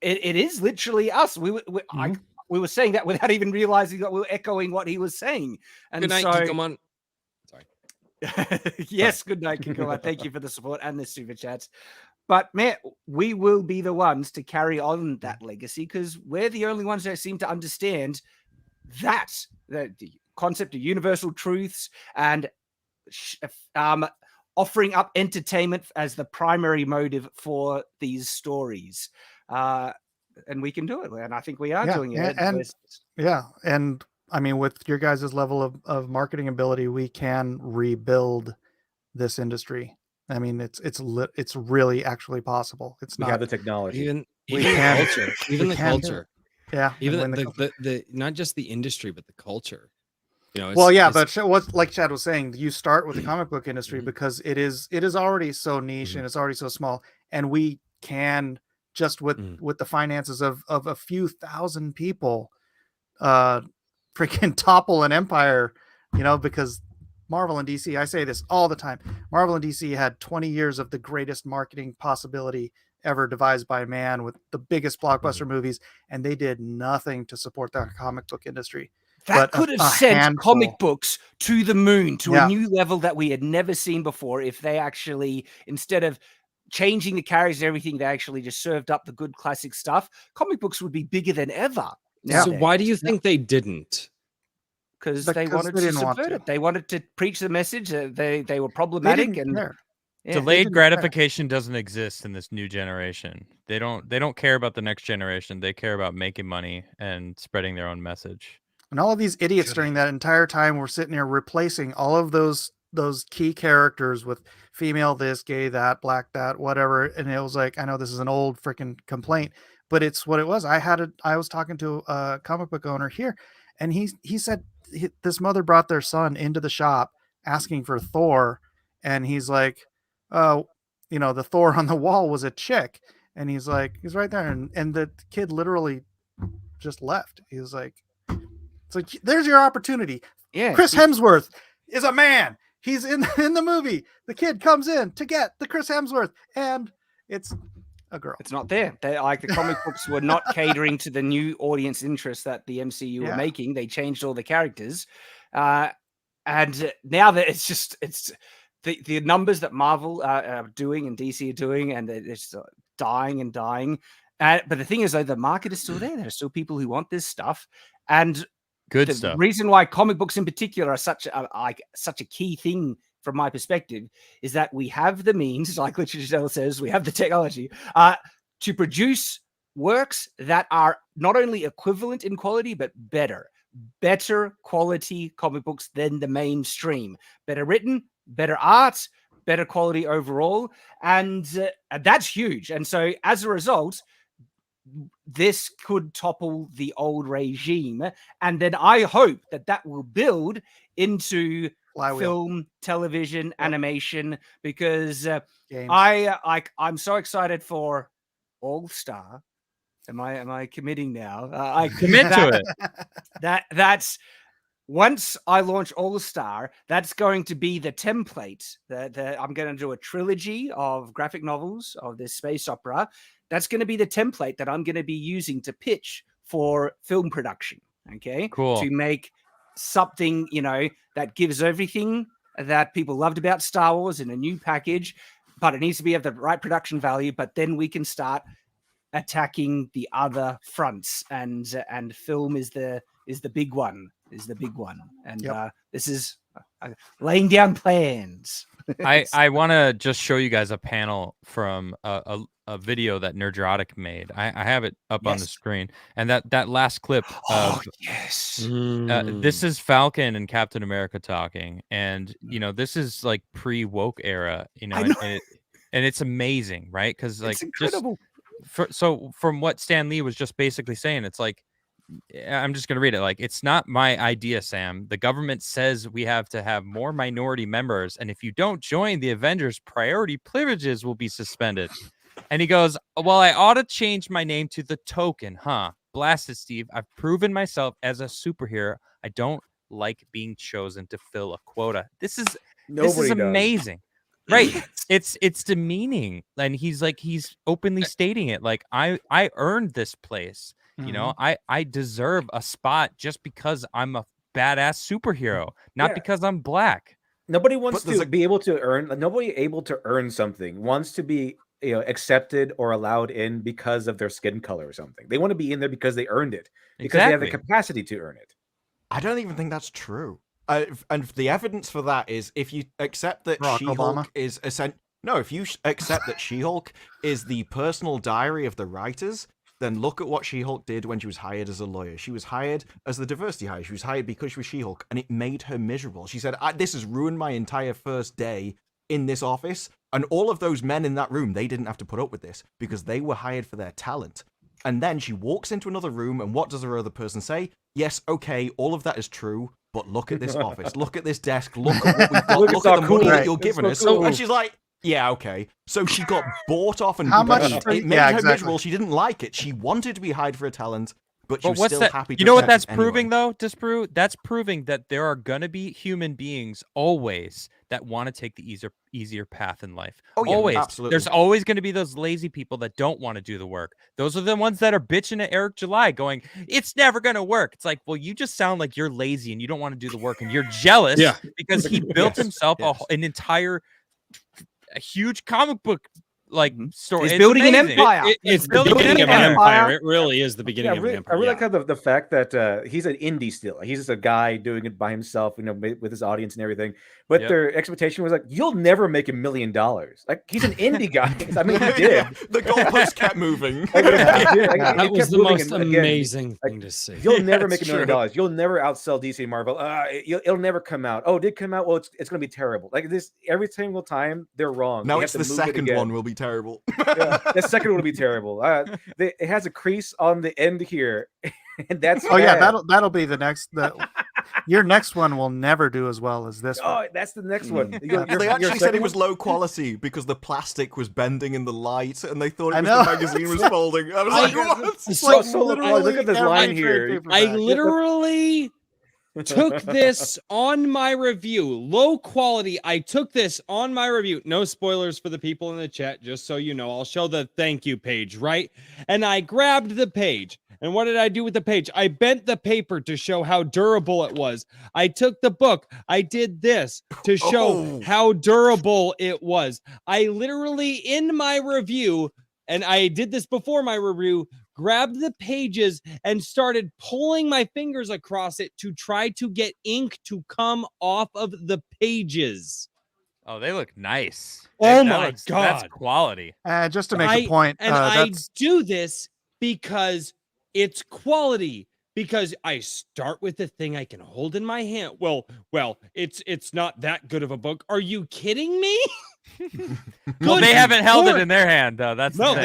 [SPEAKER 1] It is literally us. We were saying that without even realizing that we were echoing what he was saying. And
[SPEAKER 2] good night, Kikoman.
[SPEAKER 1] Sorry. Yes, good night, Kikoman. Thank you for the support and the super chats. But man, we will be the ones to carry on that legacy because we're the only ones that seem to understand that the concept of universal truths and offering up entertainment as the primary motive for these stories. And we can do it. And I think we are doing it.
[SPEAKER 7] And I mean, with your guys' level of marketing ability, we can rebuild this industry. I mean, it's really actually possible. It's
[SPEAKER 6] we have the technology.
[SPEAKER 2] Even the culture.
[SPEAKER 7] Yeah.
[SPEAKER 2] Even the not just the industry, but the culture. You know,
[SPEAKER 7] but what like Chad was saying, you start with the comic book industry because it is already so niche and it's already so small, and we can just with the finances of a few thousand people freaking topple an empire, because Marvel and DC, I say this all the time, Marvel and DC had 20 years of the greatest marketing possibility ever devised by man with the biggest blockbuster movies, and they did nothing to support the comic book industry.
[SPEAKER 1] That could have sent comic books to the moon, to a new level that we had never seen before, if they actually, instead of changing the characters and everything, they actually just served up the good classic stuff. Comic books would be bigger than ever.
[SPEAKER 2] So why do you think they didn't?
[SPEAKER 1] Because they wanted to subvert it. They wanted to preach the message. They were problematic, and
[SPEAKER 8] delayed gratification doesn't exist in this new generation. They don't care about the next generation. They care about making money and spreading their own message.
[SPEAKER 7] And all of these idiots during that entire time were sitting here replacing all of those key characters with female this, gay that, black that, whatever. And it was like, I know this is an old freaking complaint, but it's what it was. I was talking to a comic book owner here, and he said this mother brought their son into the shop asking for Thor, and he's like, oh, the Thor on the wall was a chick, and he's like, he's right there, and the kid literally just left. He was like, it's like, there's your opportunity.
[SPEAKER 1] Yeah,
[SPEAKER 7] Chris Hemsworth is a man. He's in the movie. The kid comes in to get the Chris Hemsworth, and it's a girl.
[SPEAKER 1] It's not there. The comic books were not catering to the new audience interest that the MCU were making. They changed all the characters, and now that it's the numbers that Marvel are doing and DC are doing, and it's dying and dying. But the thing is, though, the market is still there. There are still people who want this stuff, and
[SPEAKER 8] good
[SPEAKER 1] the
[SPEAKER 8] stuff.
[SPEAKER 1] Reason why comic books in particular are such a key thing from my perspective is that we have the means, like Literature says, we have the technology to produce works that are not only equivalent in quality but better quality comic books than the mainstream. Better written, better art, better quality overall, and that's huge. And so as a result, this could topple the old regime, and then I hope that will build into film, television, animation, because I'm so excited for All Star. Am I committing now? I
[SPEAKER 8] commit to it.
[SPEAKER 1] That's once I launch All Star, that's going to be the template. I'm going to do a trilogy of graphic novels of this space opera. That's going to be the template that I'm going to be using to pitch for film production. Okay,
[SPEAKER 8] cool.
[SPEAKER 1] To make something, that gives everything that people loved about Star Wars in a new package, but it needs to be of the right production value. But then we can start attacking the other fronts, and film is the big one. And this is laying down plans.
[SPEAKER 8] I want to just show you guys a panel from a video that Nerdrotic made. I have it up on the screen, and that last clip of this is Falcon and Captain America talking, and this is like pre-woke era, and it's amazing, right? Because like,
[SPEAKER 1] it's incredible.
[SPEAKER 8] So from what Stan Lee was just basically saying, it's like, I'm just going to read it. Like, it's not my idea, Sam. The government says we have to have more minority members, and if you don't join the Avengers, priority privileges will be suspended. And he goes, well, I ought to change my name to the Token, huh? Blasted, Steve. I've proven myself as a superhero. I don't like being chosen to fill a quota. This is amazing. Right. It's demeaning. And he's openly stating it. Like, I earned this place. I deserve a spot just because I'm a badass superhero, not because I'm black.
[SPEAKER 6] Nobody wants to be able to earn. Nobody able to earn something wants to be accepted or allowed in because of their skin color or something. They want to be in there because they earned it, because they have the capacity to earn it.
[SPEAKER 4] I don't even think that's true. And the evidence for that is if you accept that She-Hulk is if you accept that She-Hulk is the personal diary of the writers, then look at what She-Hulk did when she was hired as a lawyer. She was hired as the diversity hire. She was hired because she was She-Hulk, and it made her miserable. She said, this has ruined my entire first day in this office. And all of those men in that room, they didn't have to put up with this because they were hired for their talent. And then she walks into another room, and what does her other person say? Yes, okay, all of that is true, but look at this office. Look at this desk. Look at what we've got. Look at the money that you're giving us. Cool. And she's like, yeah, okay. So she got bought off and
[SPEAKER 7] How much
[SPEAKER 4] it made her miserable. She didn't like it. She wanted to be hired for her talent, but you're
[SPEAKER 8] what's
[SPEAKER 4] still
[SPEAKER 8] that?
[SPEAKER 4] happy to
[SPEAKER 8] You know what
[SPEAKER 4] accept
[SPEAKER 8] that's
[SPEAKER 4] it
[SPEAKER 8] proving,
[SPEAKER 4] anyway.
[SPEAKER 8] though? That's proving that there are gonna be human beings always that want to take the easier path in life.
[SPEAKER 4] Oh yeah,
[SPEAKER 8] Always.
[SPEAKER 4] absolutely.
[SPEAKER 8] There's always going to be those lazy people that don't want to do the work. Those are the ones that are bitching at Eric July, going, "It's never going to work." It's like, well, you just sound like you're lazy and you don't want to do the work, and you're jealous because he built himself an entire, a huge comic book story.
[SPEAKER 1] He's
[SPEAKER 8] It's
[SPEAKER 1] building an
[SPEAKER 8] amazing.
[SPEAKER 1] empire.
[SPEAKER 2] It's the
[SPEAKER 8] building an
[SPEAKER 2] beginning of an
[SPEAKER 8] empire.
[SPEAKER 2] empire. It really is the beginning
[SPEAKER 6] Yeah,
[SPEAKER 2] of an empire.
[SPEAKER 6] I really like how the fact that he's an indie still. He's just a guy doing it by himself, with his audience and everything. But their expectation was like, you'll never make $1 million. Like, he's an indie guy. I mean, he did.
[SPEAKER 4] The goalpost kept moving.
[SPEAKER 2] That was the most amazing thing to see.
[SPEAKER 6] You'll never make $1 million. You'll never outsell DC and Marvel. It'll never come out. Oh, it did come out? Well, it's going to be terrible. Like this, every single time they're wrong.
[SPEAKER 4] Now
[SPEAKER 6] they
[SPEAKER 4] it's
[SPEAKER 6] have
[SPEAKER 4] the
[SPEAKER 6] to move it
[SPEAKER 4] second
[SPEAKER 6] again.
[SPEAKER 4] one will be terrible.
[SPEAKER 6] The second one will be terrible. It has a crease on the end here, and that's
[SPEAKER 7] that'll be the next. Your next one will never do as well as this one.
[SPEAKER 6] Oh, that's the next one.
[SPEAKER 4] They actually said it was low quality because the plastic was bending in the light, and they thought it was the magazine was folding. I was like, what?
[SPEAKER 6] Look at this line here.
[SPEAKER 2] I literally took this on my review. Low quality. I took this on my review. No spoilers for the people in the chat, just so you know. I'll show the thank you page, right? And I grabbed the page. And what did I do with the page? I bent the paper to show how durable it was. I took the book. I did this to show how durable it was. I literally, in my review, and I did this before my review, grabbed the pages and started pulling my fingers across it to try to get ink to come off of the pages.
[SPEAKER 8] Oh, they look nice.
[SPEAKER 2] Oh my God.
[SPEAKER 8] That's quality.
[SPEAKER 7] Just to make a point.
[SPEAKER 2] And I do this because it's quality, because I start with the thing I can hold in my hand. Well, it's not that good of a book. Are you kidding me?
[SPEAKER 8] Well, they haven't held it in their hand, though. That's the thing.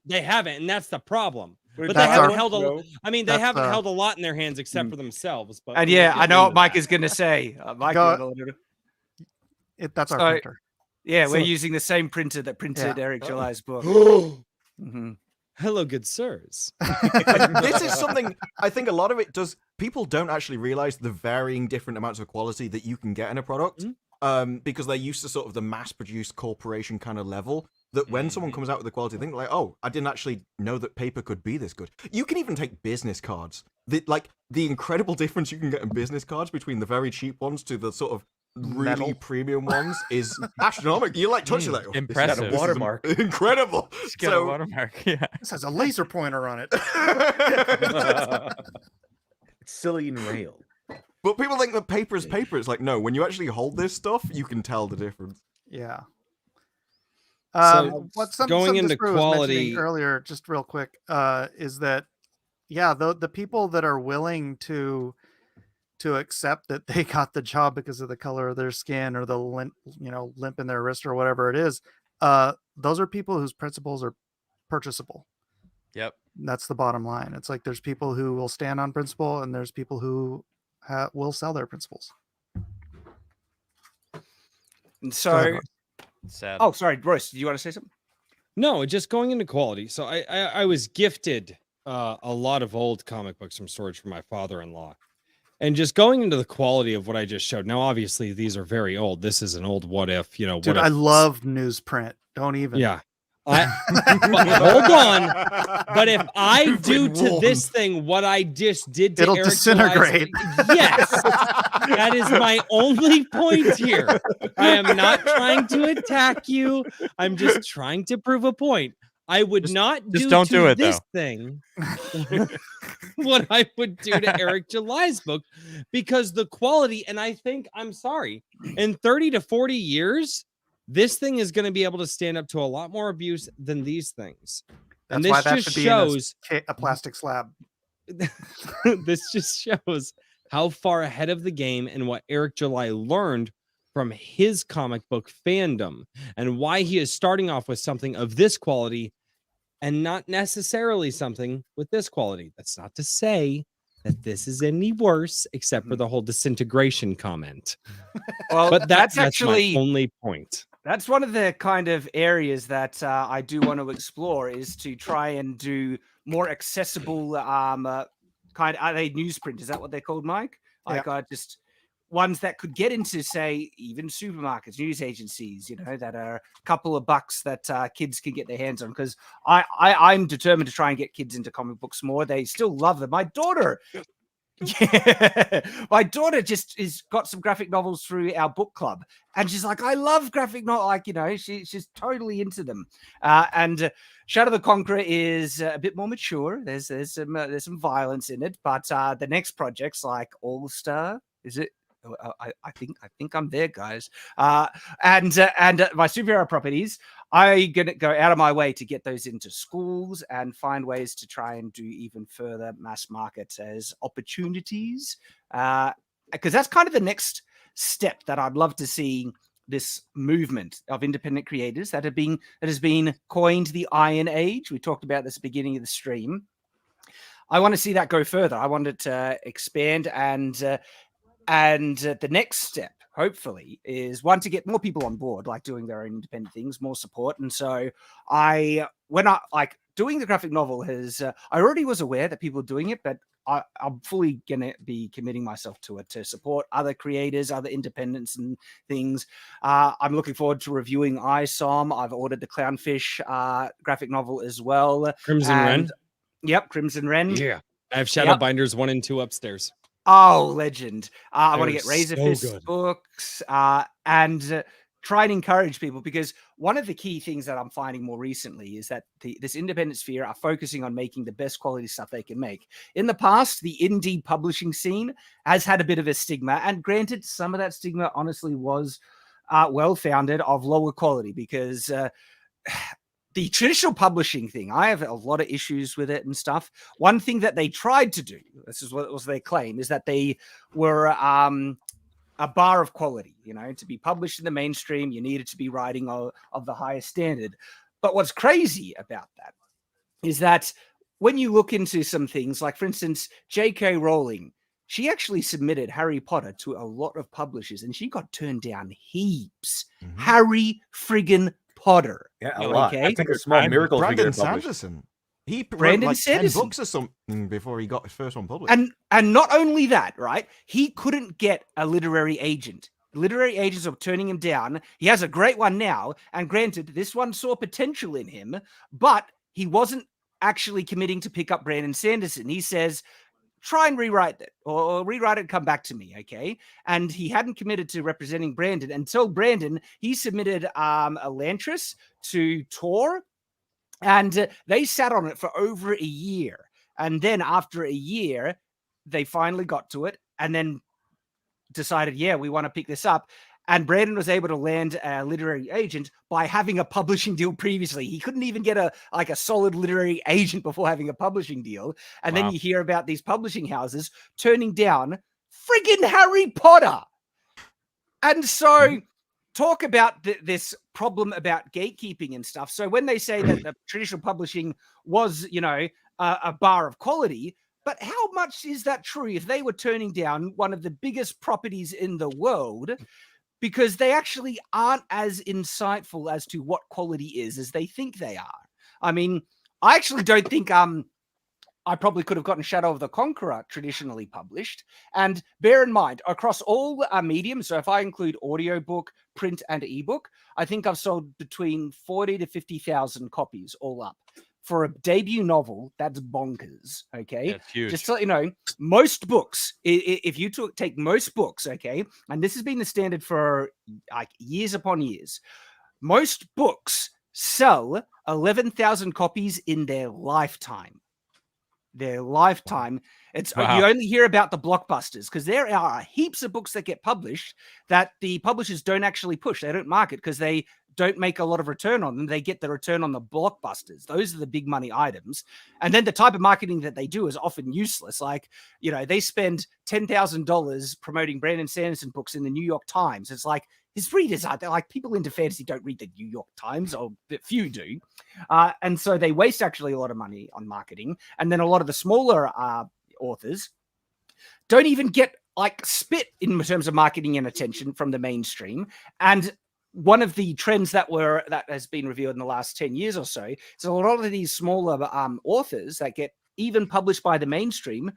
[SPEAKER 2] They haven't, and that's the problem. But
[SPEAKER 7] That's
[SPEAKER 2] they haven't held a. I mean, they
[SPEAKER 7] that's,
[SPEAKER 2] haven't held a lot in their hands except for themselves. But
[SPEAKER 1] And yeah, I know what Mike is going to say. Mike,
[SPEAKER 7] that's our printer.
[SPEAKER 1] Yeah, we're using the same printer that printed Eric July's book.
[SPEAKER 2] Hello, good sirs.
[SPEAKER 4] This is something I think a lot of it does. People don't actually realize the varying different amounts of quality that you can get in a product, because they're used to sort of the mass-produced corporation kind of level. That when someone comes out with the quality thing, like, oh, I didn't actually know that paper could be this good. You can even take business cards. The incredible difference you can get in business cards between the very cheap ones to the sort of really premium ones is astronomical. You're like touching that.
[SPEAKER 8] Impressive.
[SPEAKER 6] Got a watermark.
[SPEAKER 4] Incredible.
[SPEAKER 8] It's got a watermark. Yeah.
[SPEAKER 7] This has a laser pointer on it.
[SPEAKER 6] It's silly and rail.
[SPEAKER 4] But people think that paper is paper. It's like, no, when you actually hold this stuff, you can tell the difference.
[SPEAKER 7] Yeah.
[SPEAKER 2] So
[SPEAKER 7] Something
[SPEAKER 2] going into
[SPEAKER 7] Disprue was
[SPEAKER 2] quality
[SPEAKER 7] mentioning earlier, just real quick, is that the people that are willing to accept that they got the job because of the color of their skin or the limp in their wrist or whatever it is, those are people whose principles are purchasable.
[SPEAKER 8] Yep.
[SPEAKER 7] That's the bottom line. It's like there's people who will stand on principle and there's people who will sell their principles.
[SPEAKER 1] And so,
[SPEAKER 8] sad.
[SPEAKER 1] Oh, sorry, Royce, do you want to say something?
[SPEAKER 2] No, just going into quality. So I was gifted a lot of old comic books from storage from my father-in-law. And just going into the quality of what I just showed. Now, obviously, these are very old. This is an old what if,
[SPEAKER 7] Dude, I love newsprint. Don't even.
[SPEAKER 2] Yeah. Hold on. But if I do to this thing what I just did to
[SPEAKER 7] it'll
[SPEAKER 2] Eric
[SPEAKER 7] disintegrate.
[SPEAKER 2] Yes. That is my only point here. I am not trying to attack you. I'm just trying to prove a point. I would not do
[SPEAKER 8] don't
[SPEAKER 2] to
[SPEAKER 8] do it,
[SPEAKER 2] this
[SPEAKER 8] though.
[SPEAKER 2] thing what I would do to Eric July's book, because the quality, and I think, I'm sorry, in 30 to 40 years, this thing is going to be able to stand up to a lot more abuse than these things.
[SPEAKER 7] That's
[SPEAKER 2] and this
[SPEAKER 7] why that
[SPEAKER 2] just
[SPEAKER 7] should
[SPEAKER 2] shows
[SPEAKER 7] be in a plastic slab.
[SPEAKER 2] this just shows how far ahead of the game and what Eric July learned from his comic book fandom and why he is starting off with something of this quality and not necessarily something with this quality. That's not to say that this is any worse, except for the whole disintegration comment.
[SPEAKER 1] Well,
[SPEAKER 2] but that's
[SPEAKER 1] actually
[SPEAKER 2] my only point.
[SPEAKER 1] That's one of the kind of areas that I do want to explore, is to try and do more accessible kind of, are they newsprint? Is that what they're called, Mike? Like
[SPEAKER 7] Yeah.
[SPEAKER 1] just ones that could get into, say, even supermarkets, news agencies, you know, that are a couple of bucks that kids can get their hands on. Because I'm determined to try and get kids into comic books more. They still love them. My daughter, my daughter just got some graphic novels through our book club, and she's like, I love graphic novels. Like, you know, she's totally into them. And Shadow the Conqueror is a bit more mature. There's some violence in it, but the next projects like All Star, is it? I think I'm there, guys. And my superhero properties, I'm gonna go out of my way to get those into schools and find ways to try and do even further mass market as opportunities. Because that's kind of the next step that I'd love to see. This movement of independent creators that has been coined the Iron Age. We talked about this at the beginning of the stream. I want to see that go further. I want it to expand and the next step, hopefully, is one to get more people on board, like doing their own independent things, more support. And so when I like doing the graphic novel I already was aware that people were doing it, but I'm fully going to be committing myself to it to support other creators, other independents and things. I'm looking forward to reviewing ISOM. I've ordered the Clownfish graphic novel as well.
[SPEAKER 2] Crimson Wren.
[SPEAKER 1] Yep, Crimson Wren.
[SPEAKER 2] Yeah. I have Shadow Binders 1 and 2 upstairs.
[SPEAKER 1] Oh, legend. I want to get
[SPEAKER 2] so
[SPEAKER 1] Razor Fist
[SPEAKER 2] good.
[SPEAKER 1] books and try and encourage people, because one of the key things that I'm finding more recently is that this independent sphere are focusing on making the best quality stuff they can make. In the past, the indie publishing scene has had a bit of a stigma, and granted, some of that stigma honestly was well-founded, of lower quality, because the traditional publishing thing, I have a lot of issues with it and stuff. One thing that they tried to do, this is what was their claim, is that they were a bar of quality. You know, to be published in the mainstream, you needed to be writing of the highest standard. But what's crazy about that is that when you look into some things, like, for instance, J.K. Rowling, she actually submitted Harry Potter to a lot of publishers, and she got turned down heaps.
[SPEAKER 4] Mhm.
[SPEAKER 1] Harry friggin' Potter.
[SPEAKER 6] Yeah, a lot.
[SPEAKER 1] Okay.
[SPEAKER 6] I think a small miracle to
[SPEAKER 4] Brandon
[SPEAKER 6] get it published.
[SPEAKER 4] Sanderson. He
[SPEAKER 1] Brandon
[SPEAKER 4] wrote like 10
[SPEAKER 1] Sanderson.
[SPEAKER 4] books or something before he got his first one published.
[SPEAKER 1] And not only that, right? He couldn't get a literary agent. Literary agents are turning him down. He has a great one now, and granted, this one saw potential in him, but he wasn't actually committing to pick up Brandon Sanderson. He says, try and rewrite it, or rewrite it and come back to me, okay? And he hadn't committed to representing Brandon until Brandon, he submitted Elantris to Tor, and they sat on it for over a year. And then after a year, they finally got to it and then decided, yeah, we want to pick this up. And Brandon was able to land a literary agent by having a publishing deal previously. He couldn't even get a solid literary agent before having a publishing deal. And then you hear about these publishing houses turning down friggin' Harry Potter. And so talk about this problem about gatekeeping and stuff. So when they say that the traditional publishing was, you know, a bar of quality, but how much is that true if they were turning down one of the biggest properties in the world because they actually aren't as insightful as to what quality is as they think they are? I mean, I actually don't think I probably could have gotten Shadow of the Conqueror traditionally published. And bear in mind, across all mediums, so if I include audiobook, print, and ebook, I think I've sold between 40 to 50,000 copies all up. For a debut novel, that's bonkers, okay?
[SPEAKER 8] That's huge.
[SPEAKER 1] Just to let you know, most books, if you take most books, okay, and this has been the standard for like years upon years, most books sell 11,000 copies in their lifetime. Their lifetime. It's you only hear about the blockbusters because there are heaps of books that get published that the publishers don't actually push. They don't market because they don't make a lot of return on them. They get the return on the blockbusters. Those are the big money items. And then the type of marketing that they do is often useless. Like, you know, they spend $10,000 promoting Brandon Sanderson books in the New York Times. It's like, his readers are, they're like, people into fantasy don't read the New York Times, or few do. And so they waste actually a lot of money on marketing. And then a lot of the smaller authors don't even get like spit in terms of marketing and attention from the mainstream. And one of the trends that has been revealed in the last 10 years or so is a lot of these smaller authors that get even published by the mainstream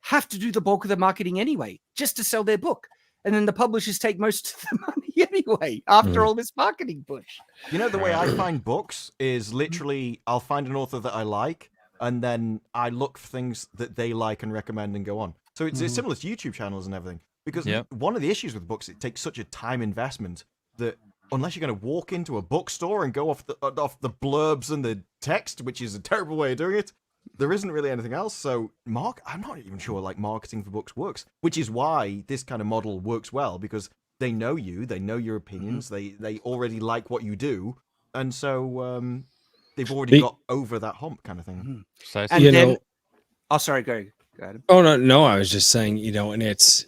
[SPEAKER 1] have to do the bulk of the marketing anyway, just to sell their book. And then the publishers take most of the money anyway after all this marketing push.
[SPEAKER 4] You know, the way I find books is literally I'll find an author that I like, and then I look for things that they like and recommend and go on. So it's similar to YouTube channels and everything. Because one of the issues with books, it takes such a time investment that unless you're going to walk into a bookstore and go off the blurbs and the text, which is a terrible way of doing it, there isn't really anything else. So I'm not even sure like marketing for books works, which is why this kind of model works well, because they know you, they know your opinions, they already like what you do, and so they've already got over that hump kind of thing.
[SPEAKER 1] And
[SPEAKER 2] you
[SPEAKER 1] then,
[SPEAKER 2] know,
[SPEAKER 1] oh, sorry, go ahead.
[SPEAKER 2] Oh no, I was just saying, and it's,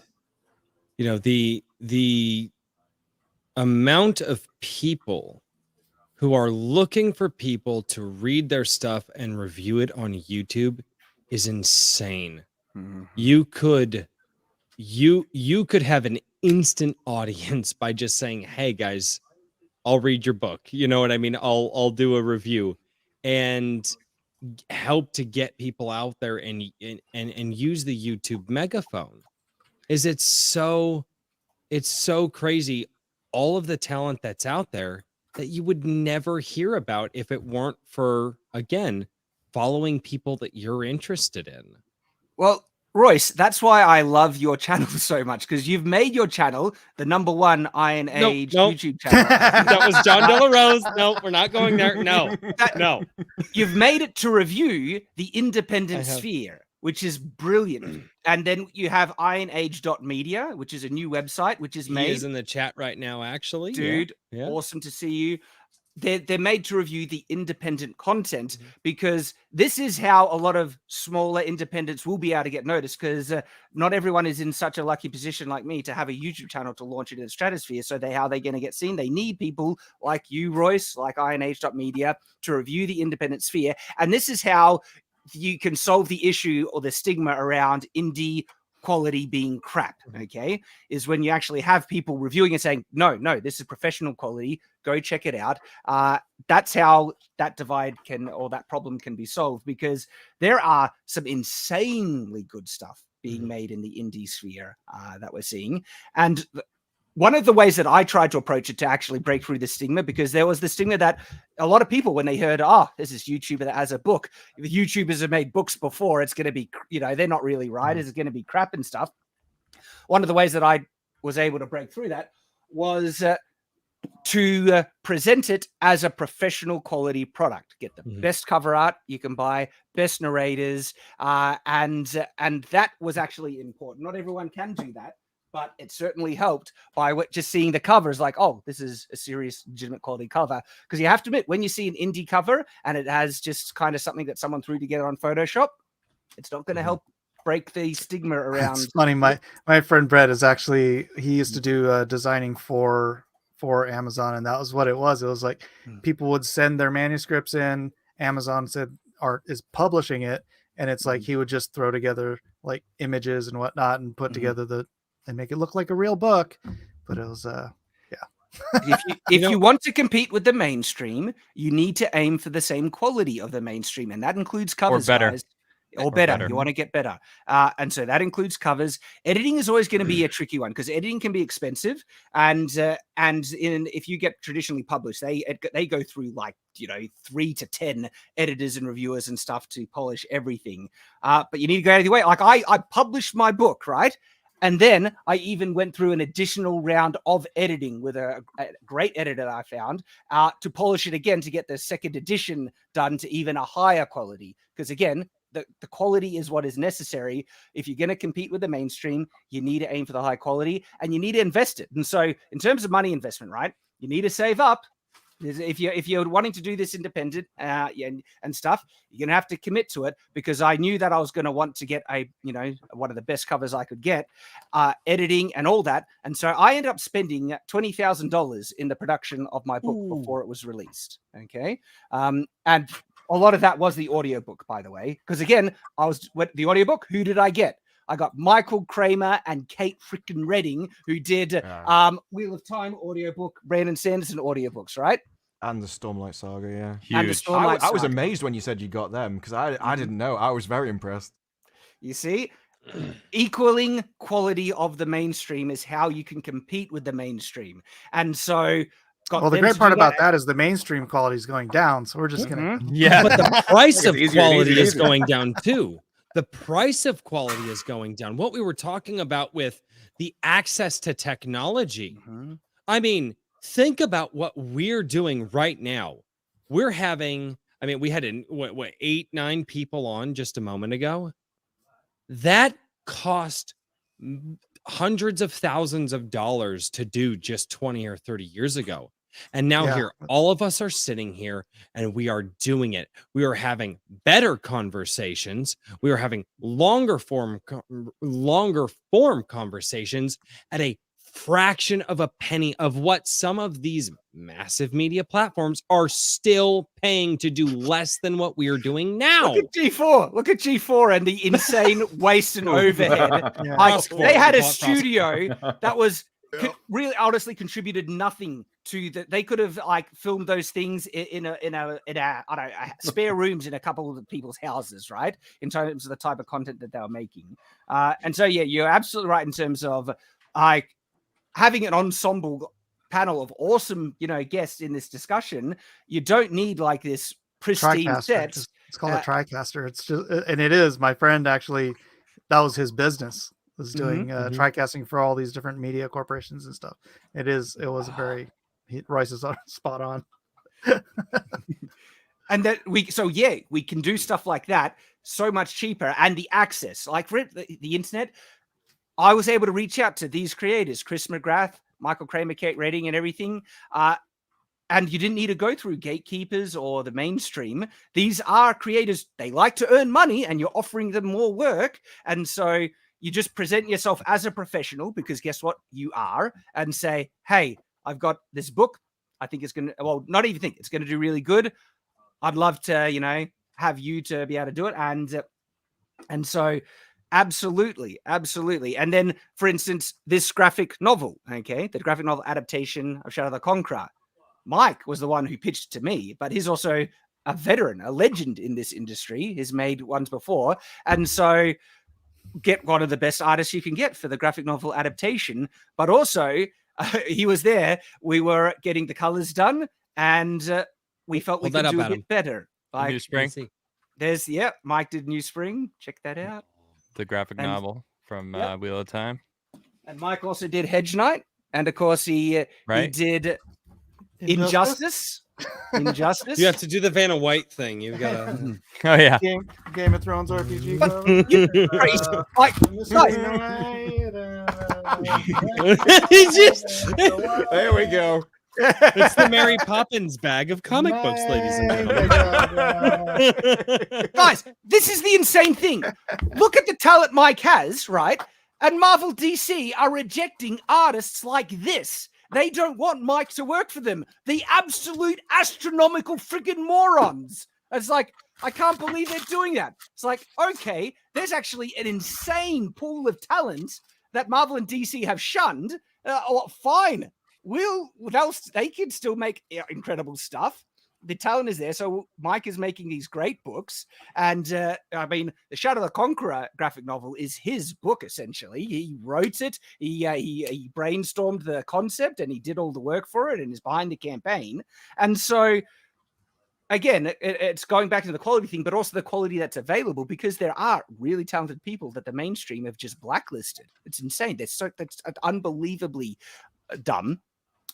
[SPEAKER 2] the amount of people who are looking for people to read their stuff and review it on YouTube is insane. You could have an instant audience by just saying, "Hey guys, I'll read your book." You know what I mean? I'll do a review and help to get people out there and use the YouTube megaphone. It's so crazy, all of the talent that's out there that you would never hear about if it weren't for, again, following people that you're interested in.
[SPEAKER 1] Well, Royce, that's why I love your channel so much, because you've made your channel the #1 Iron Age YouTube channel.
[SPEAKER 2] That was John De La Rose. No, we're not going there. No.
[SPEAKER 1] You've made it to review the independent sphere, which is brilliant. And then you have ironage.media, which is a new website, which is made.
[SPEAKER 2] He is in the chat right now, actually.
[SPEAKER 1] Dude, awesome to see you. They're made to review the independent content, because this is how a lot of smaller independents will be able to get noticed, because not everyone is in such a lucky position like me to have a YouTube channel to launch into the stratosphere. So how are they going to get seen? They need people like you, Royce, like ironage.media, to review the independent sphere. And this is how you can solve the issue or the stigma around indie quality being crap, okay, is when you actually have people reviewing and saying, no, this is professional quality, go check it out. That's how that divide or that problem can be solved, because there are some insanely good stuff being made in the indie sphere that we're seeing. And one of the ways that I tried to approach it to actually break through the stigma, because there was the stigma that a lot of people, when they heard, this is YouTuber that has a book, the YouTubers have made books before, it's going to be, they're not really writers, it's going to be crap and stuff. One of the ways that I was able to break through that was to present it as a professional quality product. Get the best cover art you can buy, best narrators, and that was actually important. Not everyone can do that, but it certainly helped by just seeing the covers like, this is a serious, legitimate quality cover. Because you have to admit, when you see an indie cover and it has just kind of something that someone threw together on Photoshop, it's not going to help break the stigma around.
[SPEAKER 7] It's funny. My friend Brett is actually, he used to do designing for Amazon, and that was what it was. It was like people would send their manuscripts in, Amazon said art is publishing it, and it's like he would just throw together like images and whatnot and put together and make it look like a real book. But it was
[SPEAKER 1] if you want to compete with the mainstream, you need to aim for the same quality of the mainstream, and that includes covers,
[SPEAKER 8] or better.
[SPEAKER 1] Guys. Or better. You want to get better. And so that includes covers. Editing is always going to be a tricky one, because editing can be expensive. And if you get traditionally published, they go through like, 3 to 10 editors and reviewers and stuff to polish everything. But you need to go out of your way. Like I published my book, right? And then I even went through an additional round of editing with a great editor that I found to polish it again, to get the second edition done to even a higher quality. Because again, the quality is what is necessary. If you're going to compete with the mainstream, you need to aim for the high quality and you need to invest it. And so in terms of money investment, right, you need to save up. If you're wanting to do this independent and stuff, you're going to have to commit to it, because I knew that I was going to want to get one of the best covers I could get, editing and all that. And so I ended up spending $20,000 in the production of my book before it was released. Okay. And a lot of that was the audiobook, by the way, because again, the audiobook, who did I get? I got Michael Kramer and Kate freaking Redding, who did Wheel of Time audiobook, Brandon Sanderson audiobooks, right?
[SPEAKER 4] And the Stormlight Saga, yeah.
[SPEAKER 1] Huge. And the Stormlight
[SPEAKER 4] I was
[SPEAKER 1] Saga.
[SPEAKER 4] amazed when you said you got them, because I didn't know. I was very impressed.
[SPEAKER 1] You see? equaling quality of the mainstream is how you can compete with the mainstream. And so
[SPEAKER 7] well, the great part about that is the mainstream quality is going down. So we're just going to.
[SPEAKER 8] Yeah.
[SPEAKER 2] But the price of
[SPEAKER 6] easier and
[SPEAKER 2] quality
[SPEAKER 6] easier and
[SPEAKER 2] is
[SPEAKER 6] easier.
[SPEAKER 2] going down too. The price of quality is going down. What we were talking about with the access to technology. I mean, think about what we're doing right now. We're having, I mean, we had what 8, 9 people on just a moment ago. That cost hundreds of thousands of dollars to do just 20 or 30 years ago. And now here, all of us are sitting here and we are doing it. We are having better conversations. We are having longer form conversations at a fraction of a penny of what some of these massive media platforms are still paying to do less than what we are doing now.
[SPEAKER 1] Look at G4 and the insane waste and overhead. Like, they had a studio that was really honestly contributed nothing to that. They could have like filmed those things in a I don't know, spare rooms in a couple of people's houses, right? In terms of the type of content that they were making. And so yeah, you're absolutely right in terms of like having an ensemble panel of awesome, guests in this discussion. You don't need like this pristine set.
[SPEAKER 7] It's called a TriCaster. It's just, and it is. My friend actually, that was his business, was doing TriCasting for all these different media corporations and stuff. It was a very, Royce is spot on.
[SPEAKER 1] And that we can do stuff like that so much cheaper, and the access, like for the internet. I was able to reach out to these creators, Chris McGrath, Michael Kramer, Kate Redding, and everything. And you didn't need to go through gatekeepers or the mainstream. These are creators. They like to earn money, and you're offering them more work. And so you just present yourself as a professional, because guess what? You are, and say, hey, I've got this book. I think it's going to, well, not even think it's going to do really good. I'd love to, have you to be able to do it. And so absolutely. And then, for instance, this graphic novel, the graphic novel adaptation of Shadow the Conqueror, Mike was the one who pitched to me, but he's also a veteran, a legend in this industry. He's made ones before. And so get one of the best artists you can get for the graphic novel adaptation. But also, he was there. We were getting the colors done, and we felt we could do a bit better. Like,
[SPEAKER 8] New Spring.
[SPEAKER 1] Mike did New Spring. Check that out.
[SPEAKER 8] The graphic novel from Wheel of Time.
[SPEAKER 1] And Mike also did Hedge Knight. And of course, he did Injustice.
[SPEAKER 2] You have to do the Vanna White thing. You've got to.
[SPEAKER 8] Oh yeah.
[SPEAKER 7] Game of Thrones RPG.
[SPEAKER 2] There we go. It's the Mary Poppins bag of comic books, ladies and gentlemen.
[SPEAKER 1] Guys, this is the insane thing. Look at the talent Mike has, right? And Marvel DC are rejecting artists like this. They don't want Mike to work for them. The absolute astronomical friggin' morons. It's like, I can't believe they're doing that. It's like, okay, there's actually an insane pool of talent that Marvel and DC have shunned. Fine. They can still make incredible stuff. The talent is there. So Mike is making these great books. And I mean, the Shadow the Conqueror graphic novel is his book, essentially. He wrote it. He brainstormed the concept, and he did all the work for it, and is behind the campaign. And so, again, it's going back to the quality thing, but also the quality that's available, because there are really talented people that the mainstream have just blacklisted. It's insane. That's unbelievably dumb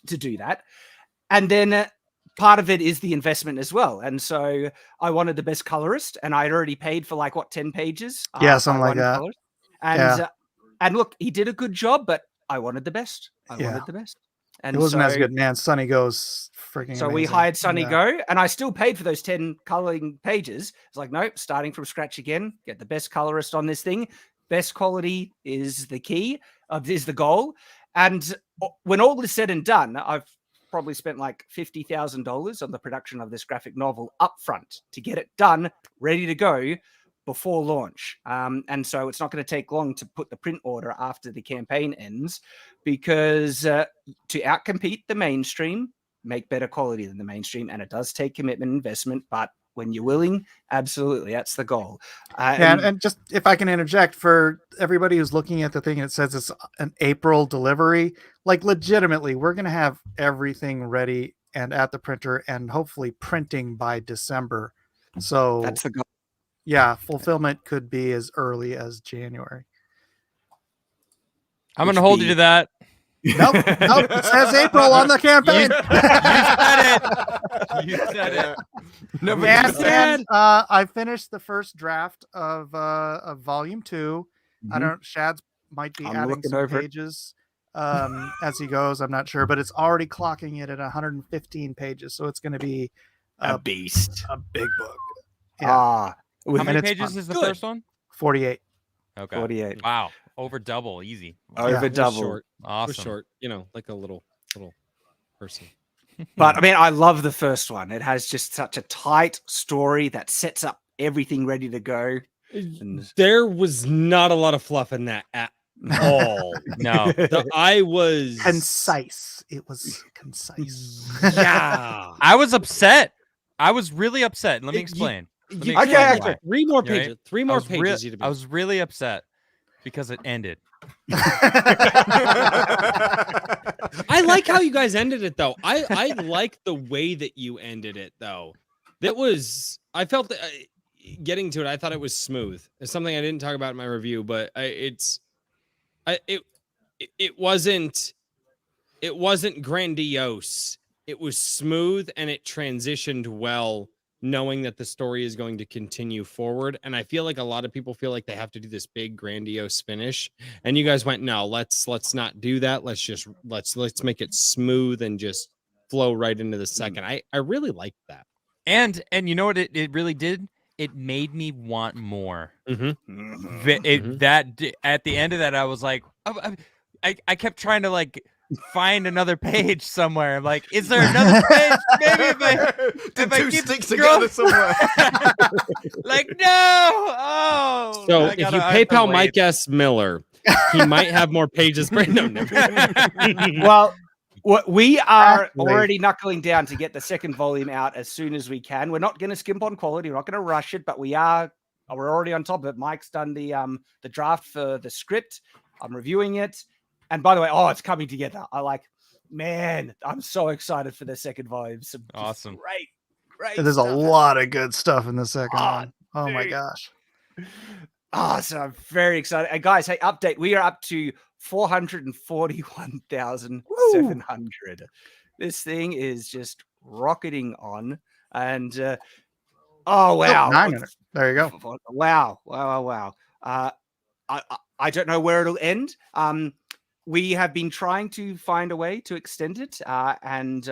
[SPEAKER 1] to do that. And then part of it is the investment as well. And so I wanted the best colorist, and I'd already paid for 10 pages.
[SPEAKER 7] Something like that.
[SPEAKER 1] And look, he did a good job, but I wanted the best. I wanted the best. And
[SPEAKER 7] it wasn't as good, man. Sunny Go's freaking
[SPEAKER 1] So
[SPEAKER 7] amazing.
[SPEAKER 1] we hired Sunny Go, and I still paid for those 10 coloring pages. It's like, no, starting from scratch again, get the best colorist on this thing. Best quality is the key, is the goal. And when all is said and done, I've probably spent $50,000 on the production of this graphic novel up front to get it done, ready to go before launch. And so it's not going to take long to put the print order after the campaign ends, because to outcompete the mainstream, make better quality than the mainstream. And it does take commitment and investment, but when you're willing, absolutely, that's the goal.
[SPEAKER 7] And just if I can interject for everybody who's looking at the thing, it says it's an April delivery. Like legitimately, we're going to have everything ready and at the printer and hopefully printing by December. So
[SPEAKER 1] that's the goal.
[SPEAKER 7] Yeah, fulfillment could be as early as January.
[SPEAKER 8] I'm going to hold you to that.
[SPEAKER 7] Nope. It says April on the campaign.
[SPEAKER 8] You said it.
[SPEAKER 7] And I finished the first draft of volume 2. I don't. Shad's might be adding some pages as he goes. I'm not sure, but it's already clocking it at 115 pages, so it's going to be
[SPEAKER 1] a beast,
[SPEAKER 7] a big book. Yeah.
[SPEAKER 8] How many pages is the first one?
[SPEAKER 7] 48.
[SPEAKER 8] Okay.
[SPEAKER 1] 48.
[SPEAKER 8] Wow. Over double, easy.
[SPEAKER 1] Over double.
[SPEAKER 2] Short.
[SPEAKER 8] Awesome.
[SPEAKER 2] Short, like a little person.
[SPEAKER 1] But I mean, I love the first one. It has just such a tight story that sets up everything ready to go. And
[SPEAKER 2] there was not a lot of fluff in that at all.
[SPEAKER 8] No.
[SPEAKER 2] I was
[SPEAKER 7] concise. It was concise.
[SPEAKER 2] Yeah.
[SPEAKER 8] I was upset. I was really upset. Let me explain.
[SPEAKER 1] Okay.
[SPEAKER 2] 3 more pages. Right? 3 more pages.
[SPEAKER 8] I was really upset because it ended.
[SPEAKER 2] I like how you guys ended it though. I like the way that you ended it though. That was, I felt that getting to it, I thought it was smooth. It's something I didn't talk about in my review, but it wasn't grandiose. It was smooth and it transitioned well, knowing that the story is going to continue forward. And I feel like a lot of people feel like they have to do this big grandiose finish. And you guys went, no, let's not do that. Let's make it smooth and just flow right into the second. I really liked that.
[SPEAKER 8] And you know what it really did? It made me want more.
[SPEAKER 2] Mm-hmm.
[SPEAKER 8] At the end of that, I was like, I kept trying to like find another page somewhere. I'm like, is there another page? Maybe if I keep
[SPEAKER 4] sticks together somewhere.
[SPEAKER 8] Like, no.
[SPEAKER 2] So if you PayPal Mike S. Miller, he might have more pages. No.
[SPEAKER 1] Well, we are already knuckling down to get the second volume out as soon as we can. We're not going to skimp on quality. We're not going to rush it, but we're already on top of it. Mike's done the draft for the script. I'm reviewing it. And by the way, it's coming together. I'm so excited for the second volume.
[SPEAKER 8] Awesome.
[SPEAKER 1] Great.
[SPEAKER 7] There's a lot of good stuff in the second one. Oh my gosh.
[SPEAKER 1] So I'm very excited. And guys, hey, update. We are up to 441,700. This thing is just rocketing on. And wow.
[SPEAKER 7] 900. There you go.
[SPEAKER 1] Wow. I don't know where it'll end. We have been trying to find a way to extend it, and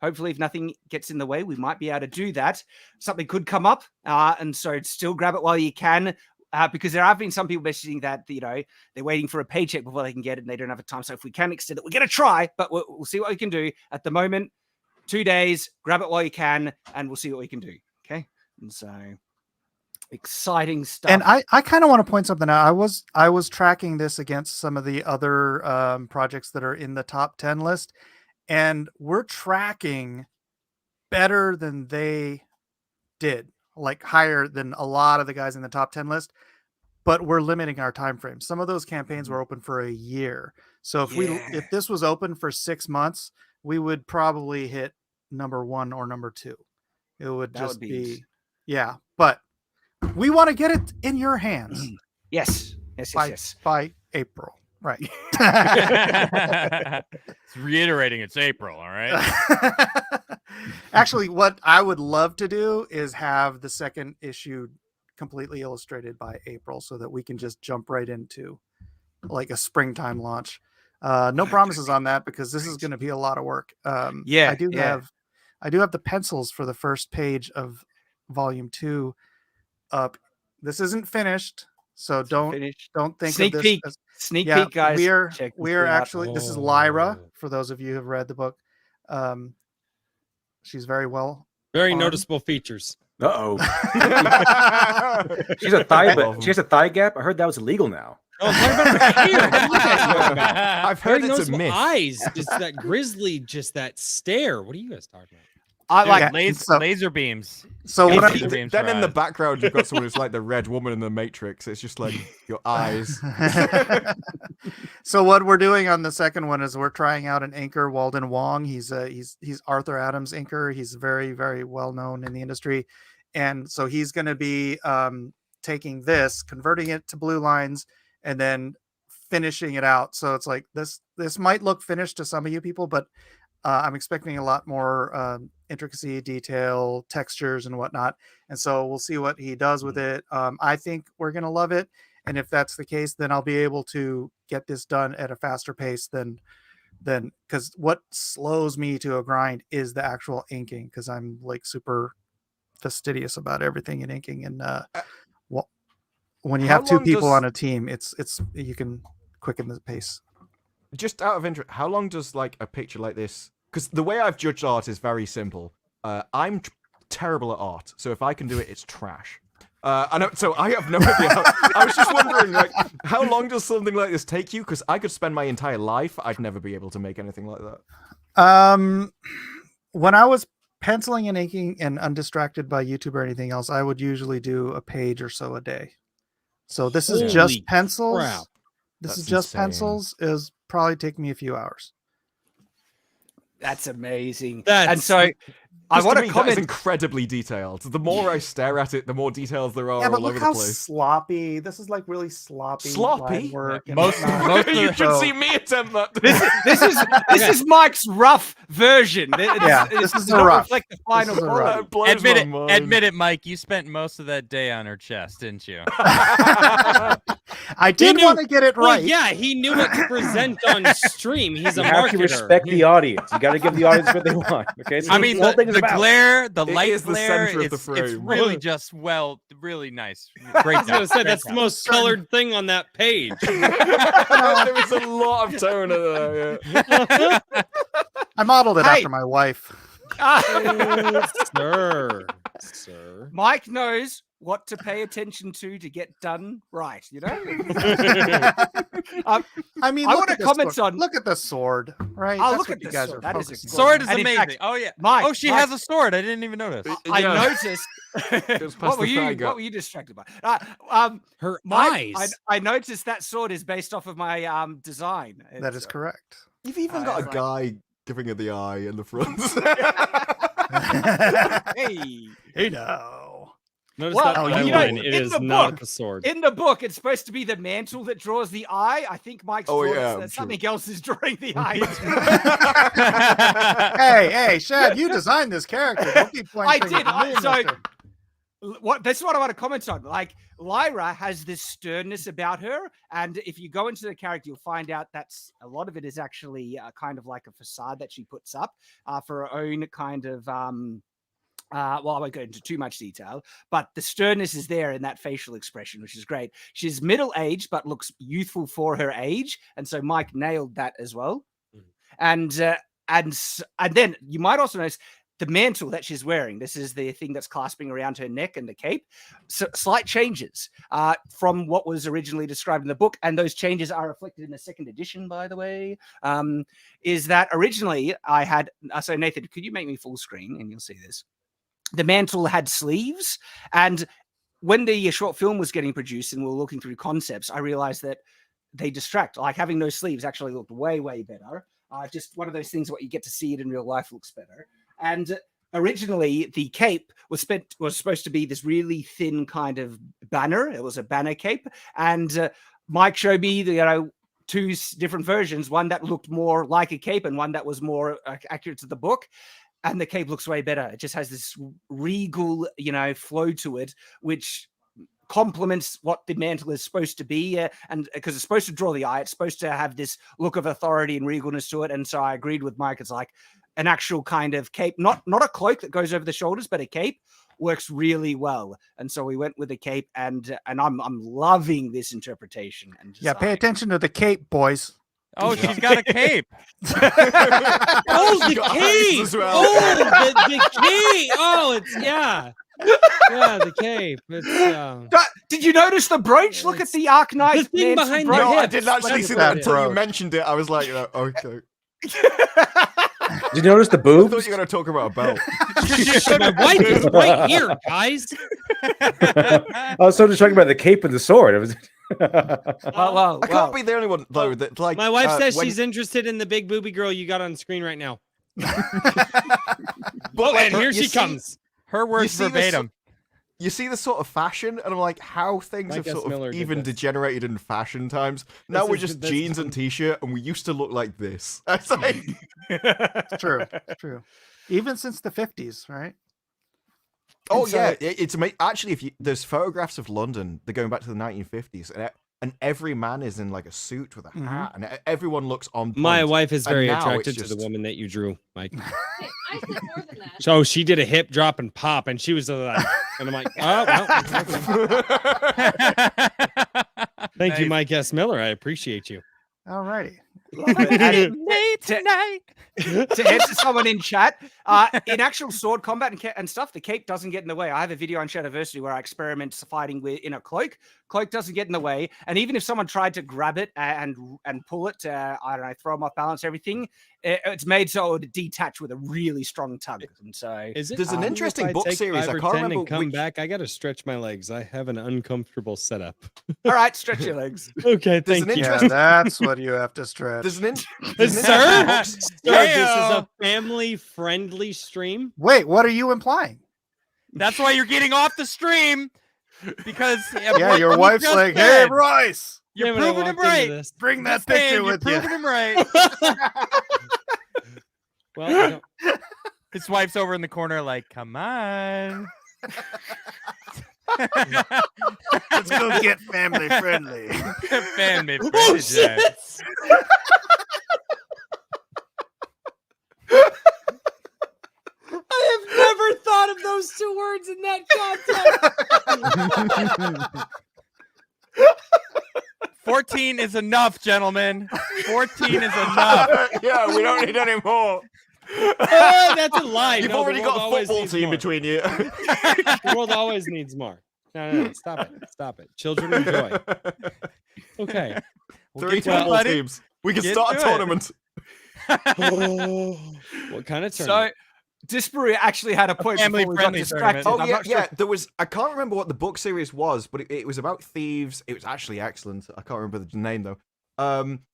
[SPEAKER 1] hopefully if nothing gets in the way, we might be able to do that. Something could come up, and so still grab it while you can, because there have been some people messaging that, they're waiting for a paycheck before they can get it and they don't have a time. So if we can extend it, we're going to try, but we'll see what we can do. At the moment, 2 days, grab it while you can, and we'll see what we can do. Okay? And so exciting stuff.
[SPEAKER 7] And I kind of want to point something out. I was tracking this against some of the other projects that are in the top 10 list, and we're tracking better than they did, like higher than a lot of the guys in the top 10 list, but we're limiting our time frame. Some of those campaigns were open for a year. So if this was open for 6 months, we would probably hit number 1 or number 2. It would just be but we want to get it in your hands.
[SPEAKER 1] Yes.
[SPEAKER 7] By April. Right.
[SPEAKER 8] It's reiterating it's April, all right?
[SPEAKER 7] Actually, what I would love to do is have the second issue completely illustrated by April so that we can just jump right into like a springtime launch. No promises on that because this is going to be a lot of work. I do have the pencils for the first page of volume 2 up. This isn't finished, so don't think
[SPEAKER 1] sneak
[SPEAKER 7] of this
[SPEAKER 1] peek. Sneak peek, guys.
[SPEAKER 7] We are actually this is Lyra for those of you who have read the book. She's very
[SPEAKER 2] noticeable features.
[SPEAKER 6] She has a thigh gap. I heard that was illegal now.
[SPEAKER 4] I've heard it's a myth.
[SPEAKER 2] Eyes, just that grizzly, just that stare. What are you guys talking about?
[SPEAKER 1] I like
[SPEAKER 8] laser beams.
[SPEAKER 7] So what
[SPEAKER 8] Laser beams
[SPEAKER 4] then
[SPEAKER 8] for
[SPEAKER 4] in the
[SPEAKER 8] eyes.
[SPEAKER 4] background you've got someone who's like the red woman in the Matrix. It's just like your eyes.
[SPEAKER 7] So what we're doing on the second one is we're trying out an inker, Walden Wong. He's Arthur Adams inker. He's very, very well known in the industry, and so he's going to be taking this, converting it to blue lines, and then finishing it out. So it's like this might look finished to some of you people, but I'm expecting a lot more intricacy, detail, textures, and whatnot. And so we'll see what he does with it. I think we're going to love it. And if that's the case, then I'll be able to get this done at a faster pace than because what slows me to a grind is the actual inking, because I'm like super fastidious about everything in inking. And when you
[SPEAKER 4] How
[SPEAKER 7] have two
[SPEAKER 4] long
[SPEAKER 7] people
[SPEAKER 4] does-
[SPEAKER 7] on a team, it's you can quicken the pace.
[SPEAKER 4] Just out of interest, how long does like a picture like this? Because the way I've judged art is very simple. I'm terrible at art, so if I can do it, it's trash. So I have no idea. I was just wondering, like, how long does something like this take you? Because I could spend my entire life. I'd never be able to make anything like that.
[SPEAKER 7] When I was penciling and inking and undistracted by YouTube or anything else, I would usually do a page or so a day. So this is just
[SPEAKER 2] Holy
[SPEAKER 7] pencils.
[SPEAKER 2] crap.
[SPEAKER 7] This
[SPEAKER 4] That's
[SPEAKER 7] is just
[SPEAKER 4] insane.
[SPEAKER 7] pencils. Is probably take me a few hours.
[SPEAKER 1] That's amazing.
[SPEAKER 2] That's-
[SPEAKER 1] and so I
[SPEAKER 4] Just
[SPEAKER 1] want
[SPEAKER 4] to
[SPEAKER 1] to
[SPEAKER 4] me, that is
[SPEAKER 1] comment.
[SPEAKER 4] incredibly detailed. The more I stare at it, the more details there are
[SPEAKER 7] Yeah, but
[SPEAKER 4] all
[SPEAKER 7] look
[SPEAKER 4] over
[SPEAKER 7] how
[SPEAKER 4] the place.
[SPEAKER 7] sloppy. This is like really sloppy.
[SPEAKER 4] Sloppy?
[SPEAKER 7] line work and
[SPEAKER 8] Most-
[SPEAKER 7] whatnot.
[SPEAKER 8] most
[SPEAKER 4] You
[SPEAKER 8] of
[SPEAKER 4] should
[SPEAKER 7] So-
[SPEAKER 4] see me attempt that.
[SPEAKER 1] This is Mike's rough version.
[SPEAKER 7] Yeah, this
[SPEAKER 1] does
[SPEAKER 7] is
[SPEAKER 1] not
[SPEAKER 7] a rough.
[SPEAKER 1] reflect the final
[SPEAKER 7] This is a
[SPEAKER 1] product.
[SPEAKER 7] rough.
[SPEAKER 4] That blows
[SPEAKER 8] Admit
[SPEAKER 4] my
[SPEAKER 8] it,
[SPEAKER 4] mind.
[SPEAKER 8] admit it, Mike. You spent most of that day on her chest, didn't you?
[SPEAKER 7] I did
[SPEAKER 2] knew-
[SPEAKER 7] want to get it
[SPEAKER 2] Well,
[SPEAKER 7] right.
[SPEAKER 2] yeah, he knew what to present on stream. He's a
[SPEAKER 6] You have
[SPEAKER 2] marketer.
[SPEAKER 6] to respect the audience. You got to give the audience what they want. Okay. That's
[SPEAKER 8] I
[SPEAKER 6] what
[SPEAKER 8] mean,
[SPEAKER 6] the whole thing is
[SPEAKER 8] the
[SPEAKER 6] about.
[SPEAKER 8] glare, the
[SPEAKER 4] It
[SPEAKER 8] light
[SPEAKER 4] is the
[SPEAKER 8] glare,
[SPEAKER 4] center of the
[SPEAKER 8] it's
[SPEAKER 4] frame.
[SPEAKER 8] really just really nice. Great
[SPEAKER 2] I was gonna
[SPEAKER 8] job.
[SPEAKER 2] say
[SPEAKER 8] Great
[SPEAKER 2] that's the
[SPEAKER 8] job.
[SPEAKER 2] most colored thing on that page.
[SPEAKER 4] There was a lot of tone in there. Yeah.
[SPEAKER 7] I modeled it
[SPEAKER 1] Hey.
[SPEAKER 7] after my wife.
[SPEAKER 2] Sir.
[SPEAKER 1] Mike knows what to pay attention to get done right. You know.
[SPEAKER 7] I mean,
[SPEAKER 1] I
[SPEAKER 7] look
[SPEAKER 1] wanna
[SPEAKER 7] at this
[SPEAKER 1] comment
[SPEAKER 7] sword.
[SPEAKER 1] on-
[SPEAKER 7] Look at the sword, right?
[SPEAKER 1] Oh,
[SPEAKER 7] That's
[SPEAKER 1] look
[SPEAKER 7] what
[SPEAKER 1] at
[SPEAKER 7] you
[SPEAKER 1] the
[SPEAKER 7] guys
[SPEAKER 1] sword.
[SPEAKER 7] are
[SPEAKER 1] That is
[SPEAKER 7] focusing on.
[SPEAKER 8] Sword is
[SPEAKER 1] And in
[SPEAKER 8] amazing.
[SPEAKER 1] fact,
[SPEAKER 8] Oh yeah.
[SPEAKER 1] Mike,
[SPEAKER 8] Oh, she
[SPEAKER 1] Mike,
[SPEAKER 8] has a sword. I didn't even notice.
[SPEAKER 1] I
[SPEAKER 4] Yeah.
[SPEAKER 1] noticed.
[SPEAKER 4] Goes past
[SPEAKER 1] what were
[SPEAKER 4] the thigh
[SPEAKER 1] you?
[SPEAKER 4] gap.
[SPEAKER 1] What were you distracted by?
[SPEAKER 2] Her
[SPEAKER 1] Mike,
[SPEAKER 2] eyes.
[SPEAKER 1] I noticed that sword is based off of my design.
[SPEAKER 7] That is
[SPEAKER 1] It's,
[SPEAKER 7] correct.
[SPEAKER 4] You've even
[SPEAKER 1] I
[SPEAKER 4] got a
[SPEAKER 1] was like-
[SPEAKER 4] guy giving her the eye in the front.
[SPEAKER 1] Hey,
[SPEAKER 7] Hey now.
[SPEAKER 2] Notice
[SPEAKER 1] Well,
[SPEAKER 2] that
[SPEAKER 7] oh,
[SPEAKER 2] eye
[SPEAKER 7] you know,
[SPEAKER 2] line. It
[SPEAKER 1] in
[SPEAKER 2] is
[SPEAKER 1] the
[SPEAKER 2] not
[SPEAKER 1] book-
[SPEAKER 2] the sword.
[SPEAKER 1] in the book, it's supposed to be the mantle that draws the eye. I think Mike's
[SPEAKER 4] Oh,
[SPEAKER 1] drawn it
[SPEAKER 4] yeah,
[SPEAKER 1] so that
[SPEAKER 4] I'm
[SPEAKER 1] something else is drawing the eye.
[SPEAKER 7] Hey, Shad, you designed this character. Don't keep pointing
[SPEAKER 1] I
[SPEAKER 7] fingers
[SPEAKER 1] did.
[SPEAKER 7] at me, mister.
[SPEAKER 1] That's what I want to comment on. Like Lyra has this sternness about her, and if you go into the character, you'll find out that's a lot of it is actually kind of like a facade that she puts up for her own kind of. Well, I won't go into too much detail, but the sternness is there in that facial expression, which is great. She's middle-aged, but looks youthful for her age, and so Mike nailed that as well. And then you might also notice the mantle that she's wearing. This is the thing that's clasping around her neck and the cape. So slight changes from what was originally described in the book, and those changes are reflected in the second edition, by the way. Is that originally I had? So Nathan, could you make me full screen and you'll see this? The mantle had sleeves, and when the short film was getting produced and we were looking through concepts, I realized that they distract. Like having no sleeves actually looked way better. Just one of those things what you get to see it in real life looks better. And originally the cape was supposed to be this really thin kind of banner. It was a banner cape, and Mike showed me the two different versions, one that looked more like a cape and one that was more accurate to the book. And the cape looks way better. It just has this regal, flow to it, which complements what the mantle is supposed to be. And because it's supposed to draw the eye, it's supposed to have this look of authority and regalness to it. And so I agreed with Mike. It's like an actual kind of cape, not a cloak that goes over the shoulders, but a cape works really well. And so we went with a cape, and I'm loving this interpretation. And
[SPEAKER 7] Yeah, pay
[SPEAKER 1] design.
[SPEAKER 7] attention to the cape, boys.
[SPEAKER 8] Oh, she's got a cape.
[SPEAKER 2] Oh, the
[SPEAKER 4] got eyes
[SPEAKER 2] cape!
[SPEAKER 4] as well.
[SPEAKER 2] Oh, the cape! Oh, it's yeah, the cape. It's
[SPEAKER 1] Did you notice the brooch? Look at the Arknight.
[SPEAKER 2] The thing
[SPEAKER 1] mantle
[SPEAKER 2] behind
[SPEAKER 1] brooch.
[SPEAKER 2] the
[SPEAKER 4] No, I
[SPEAKER 2] hips.
[SPEAKER 4] didn't actually
[SPEAKER 7] Look at
[SPEAKER 4] see
[SPEAKER 7] that
[SPEAKER 4] that until you
[SPEAKER 7] brooch.
[SPEAKER 4] mentioned it. I was like, okay.
[SPEAKER 6] Did you notice the
[SPEAKER 4] I
[SPEAKER 6] boobs?
[SPEAKER 4] thought you were going to talk about a belt.
[SPEAKER 2] My wife is right here, guys.
[SPEAKER 6] I was sort of talking about the cape and the sword. It was.
[SPEAKER 4] I can't be the only one though. That like
[SPEAKER 2] My wife says
[SPEAKER 4] when-
[SPEAKER 2] she's interested in the big booby girl you got on the screen right now.
[SPEAKER 4] But like,
[SPEAKER 2] And here
[SPEAKER 4] you
[SPEAKER 2] she
[SPEAKER 4] see-
[SPEAKER 2] comes.
[SPEAKER 8] Her words
[SPEAKER 4] see this-
[SPEAKER 8] verbatim.
[SPEAKER 4] You see the sort of fashion, and I'm like, how things
[SPEAKER 2] Mike
[SPEAKER 4] have
[SPEAKER 2] S.
[SPEAKER 4] sort
[SPEAKER 2] Miller
[SPEAKER 4] of
[SPEAKER 2] did
[SPEAKER 4] even
[SPEAKER 2] this.
[SPEAKER 4] degenerated in fashion times. Now
[SPEAKER 2] This
[SPEAKER 4] we're
[SPEAKER 2] is-
[SPEAKER 4] just
[SPEAKER 2] this
[SPEAKER 4] jeans
[SPEAKER 2] is-
[SPEAKER 4] and t-shirt, and we used to look like this. It's like,
[SPEAKER 7] It's true. It's true. Even since the 50s, right?
[SPEAKER 4] oh
[SPEAKER 7] And so-
[SPEAKER 4] yeah, it's actually if you there's photographs of London, they're going back to the 1950s, and every man is in like a suit with a hat, and everyone looks on point.
[SPEAKER 2] My wife is
[SPEAKER 4] And
[SPEAKER 2] very
[SPEAKER 4] now
[SPEAKER 2] attracted
[SPEAKER 4] it's
[SPEAKER 2] to the
[SPEAKER 4] just-
[SPEAKER 2] woman that you drew, Mike.
[SPEAKER 11] Hey, I said more than that.
[SPEAKER 2] So she did a hip drop and pop, and she was like, and I'm like, oh, well. Thank you, Mike S. Miller. I appreciate you.
[SPEAKER 7] All righty.
[SPEAKER 1] To answer someone in chat, in actual sword combat and stuff, the cape doesn't get in the way. I have a video on Shadiversity where I experiment fighting in a cloak. Cloak doesn't get in the way, and even if someone tried to grab it and pull it, I don't know, throw them off balance, everything, it's made so it would detach with a really strong tug. And so,
[SPEAKER 2] Is it?
[SPEAKER 4] There's an
[SPEAKER 2] cool
[SPEAKER 4] interesting
[SPEAKER 2] if I
[SPEAKER 4] book
[SPEAKER 2] take
[SPEAKER 4] series,
[SPEAKER 2] 5
[SPEAKER 4] I
[SPEAKER 2] or
[SPEAKER 4] can't
[SPEAKER 2] 10 and
[SPEAKER 4] remember
[SPEAKER 2] come
[SPEAKER 4] which-
[SPEAKER 2] back. I gotta stretch my legs. I have an uncomfortable setup.
[SPEAKER 1] all right, stretch your legs.
[SPEAKER 2] Okay,
[SPEAKER 4] There's
[SPEAKER 2] thank
[SPEAKER 4] an
[SPEAKER 2] you.
[SPEAKER 7] Yeah,
[SPEAKER 4] Interesting-
[SPEAKER 7] that's what you have to stretch.
[SPEAKER 4] There's an
[SPEAKER 2] Sir,
[SPEAKER 4] interesting book-
[SPEAKER 2] this is a family-friendly stream.
[SPEAKER 7] Wait, what are you implying?
[SPEAKER 8] That's why you're getting off the stream because
[SPEAKER 7] Yeah,
[SPEAKER 8] what
[SPEAKER 7] your
[SPEAKER 8] you
[SPEAKER 7] wife's
[SPEAKER 8] just
[SPEAKER 7] like,
[SPEAKER 8] said,
[SPEAKER 7] "Hey, Bryce,
[SPEAKER 8] you're
[SPEAKER 2] Damn it, I
[SPEAKER 8] proving him
[SPEAKER 2] walked into
[SPEAKER 8] right.
[SPEAKER 2] this.
[SPEAKER 7] bring that
[SPEAKER 8] Just saying,
[SPEAKER 7] picture
[SPEAKER 8] you're
[SPEAKER 7] with you."
[SPEAKER 8] proving him right.
[SPEAKER 2] Well, I don't-
[SPEAKER 8] His wife's over in the corner, like, come on.
[SPEAKER 7] Let's go get family friendly.
[SPEAKER 8] Family friends.
[SPEAKER 2] I have never thought of those 2 words in that context.
[SPEAKER 8] 14 is enough, gentlemen. 14 is enough.
[SPEAKER 4] Yeah, we don't need any more.
[SPEAKER 2] Oh, that's a lie.
[SPEAKER 4] You've
[SPEAKER 2] No, the
[SPEAKER 4] already
[SPEAKER 2] world
[SPEAKER 4] got a
[SPEAKER 2] always
[SPEAKER 4] football
[SPEAKER 2] needs
[SPEAKER 4] team
[SPEAKER 2] more.
[SPEAKER 4] between you.
[SPEAKER 2] The world always needs more. No, stop it. Stop it. Children enjoy. Okay.
[SPEAKER 4] 3
[SPEAKER 8] get to it,
[SPEAKER 4] football
[SPEAKER 8] buddy.
[SPEAKER 4] teams. We can
[SPEAKER 8] Get
[SPEAKER 4] start a
[SPEAKER 8] to it.
[SPEAKER 4] tournament.
[SPEAKER 2] What kind of
[SPEAKER 1] So,
[SPEAKER 2] tournament?
[SPEAKER 1] Disparu actually had a point before we got
[SPEAKER 8] Family-friendly
[SPEAKER 1] distracted.
[SPEAKER 8] tournament.
[SPEAKER 4] Oh
[SPEAKER 1] I'm
[SPEAKER 4] yeah,
[SPEAKER 1] not sure
[SPEAKER 4] yeah. There was. I can't remember what the book series was, but it was about thieves. It was actually excellent. I can't remember the name though.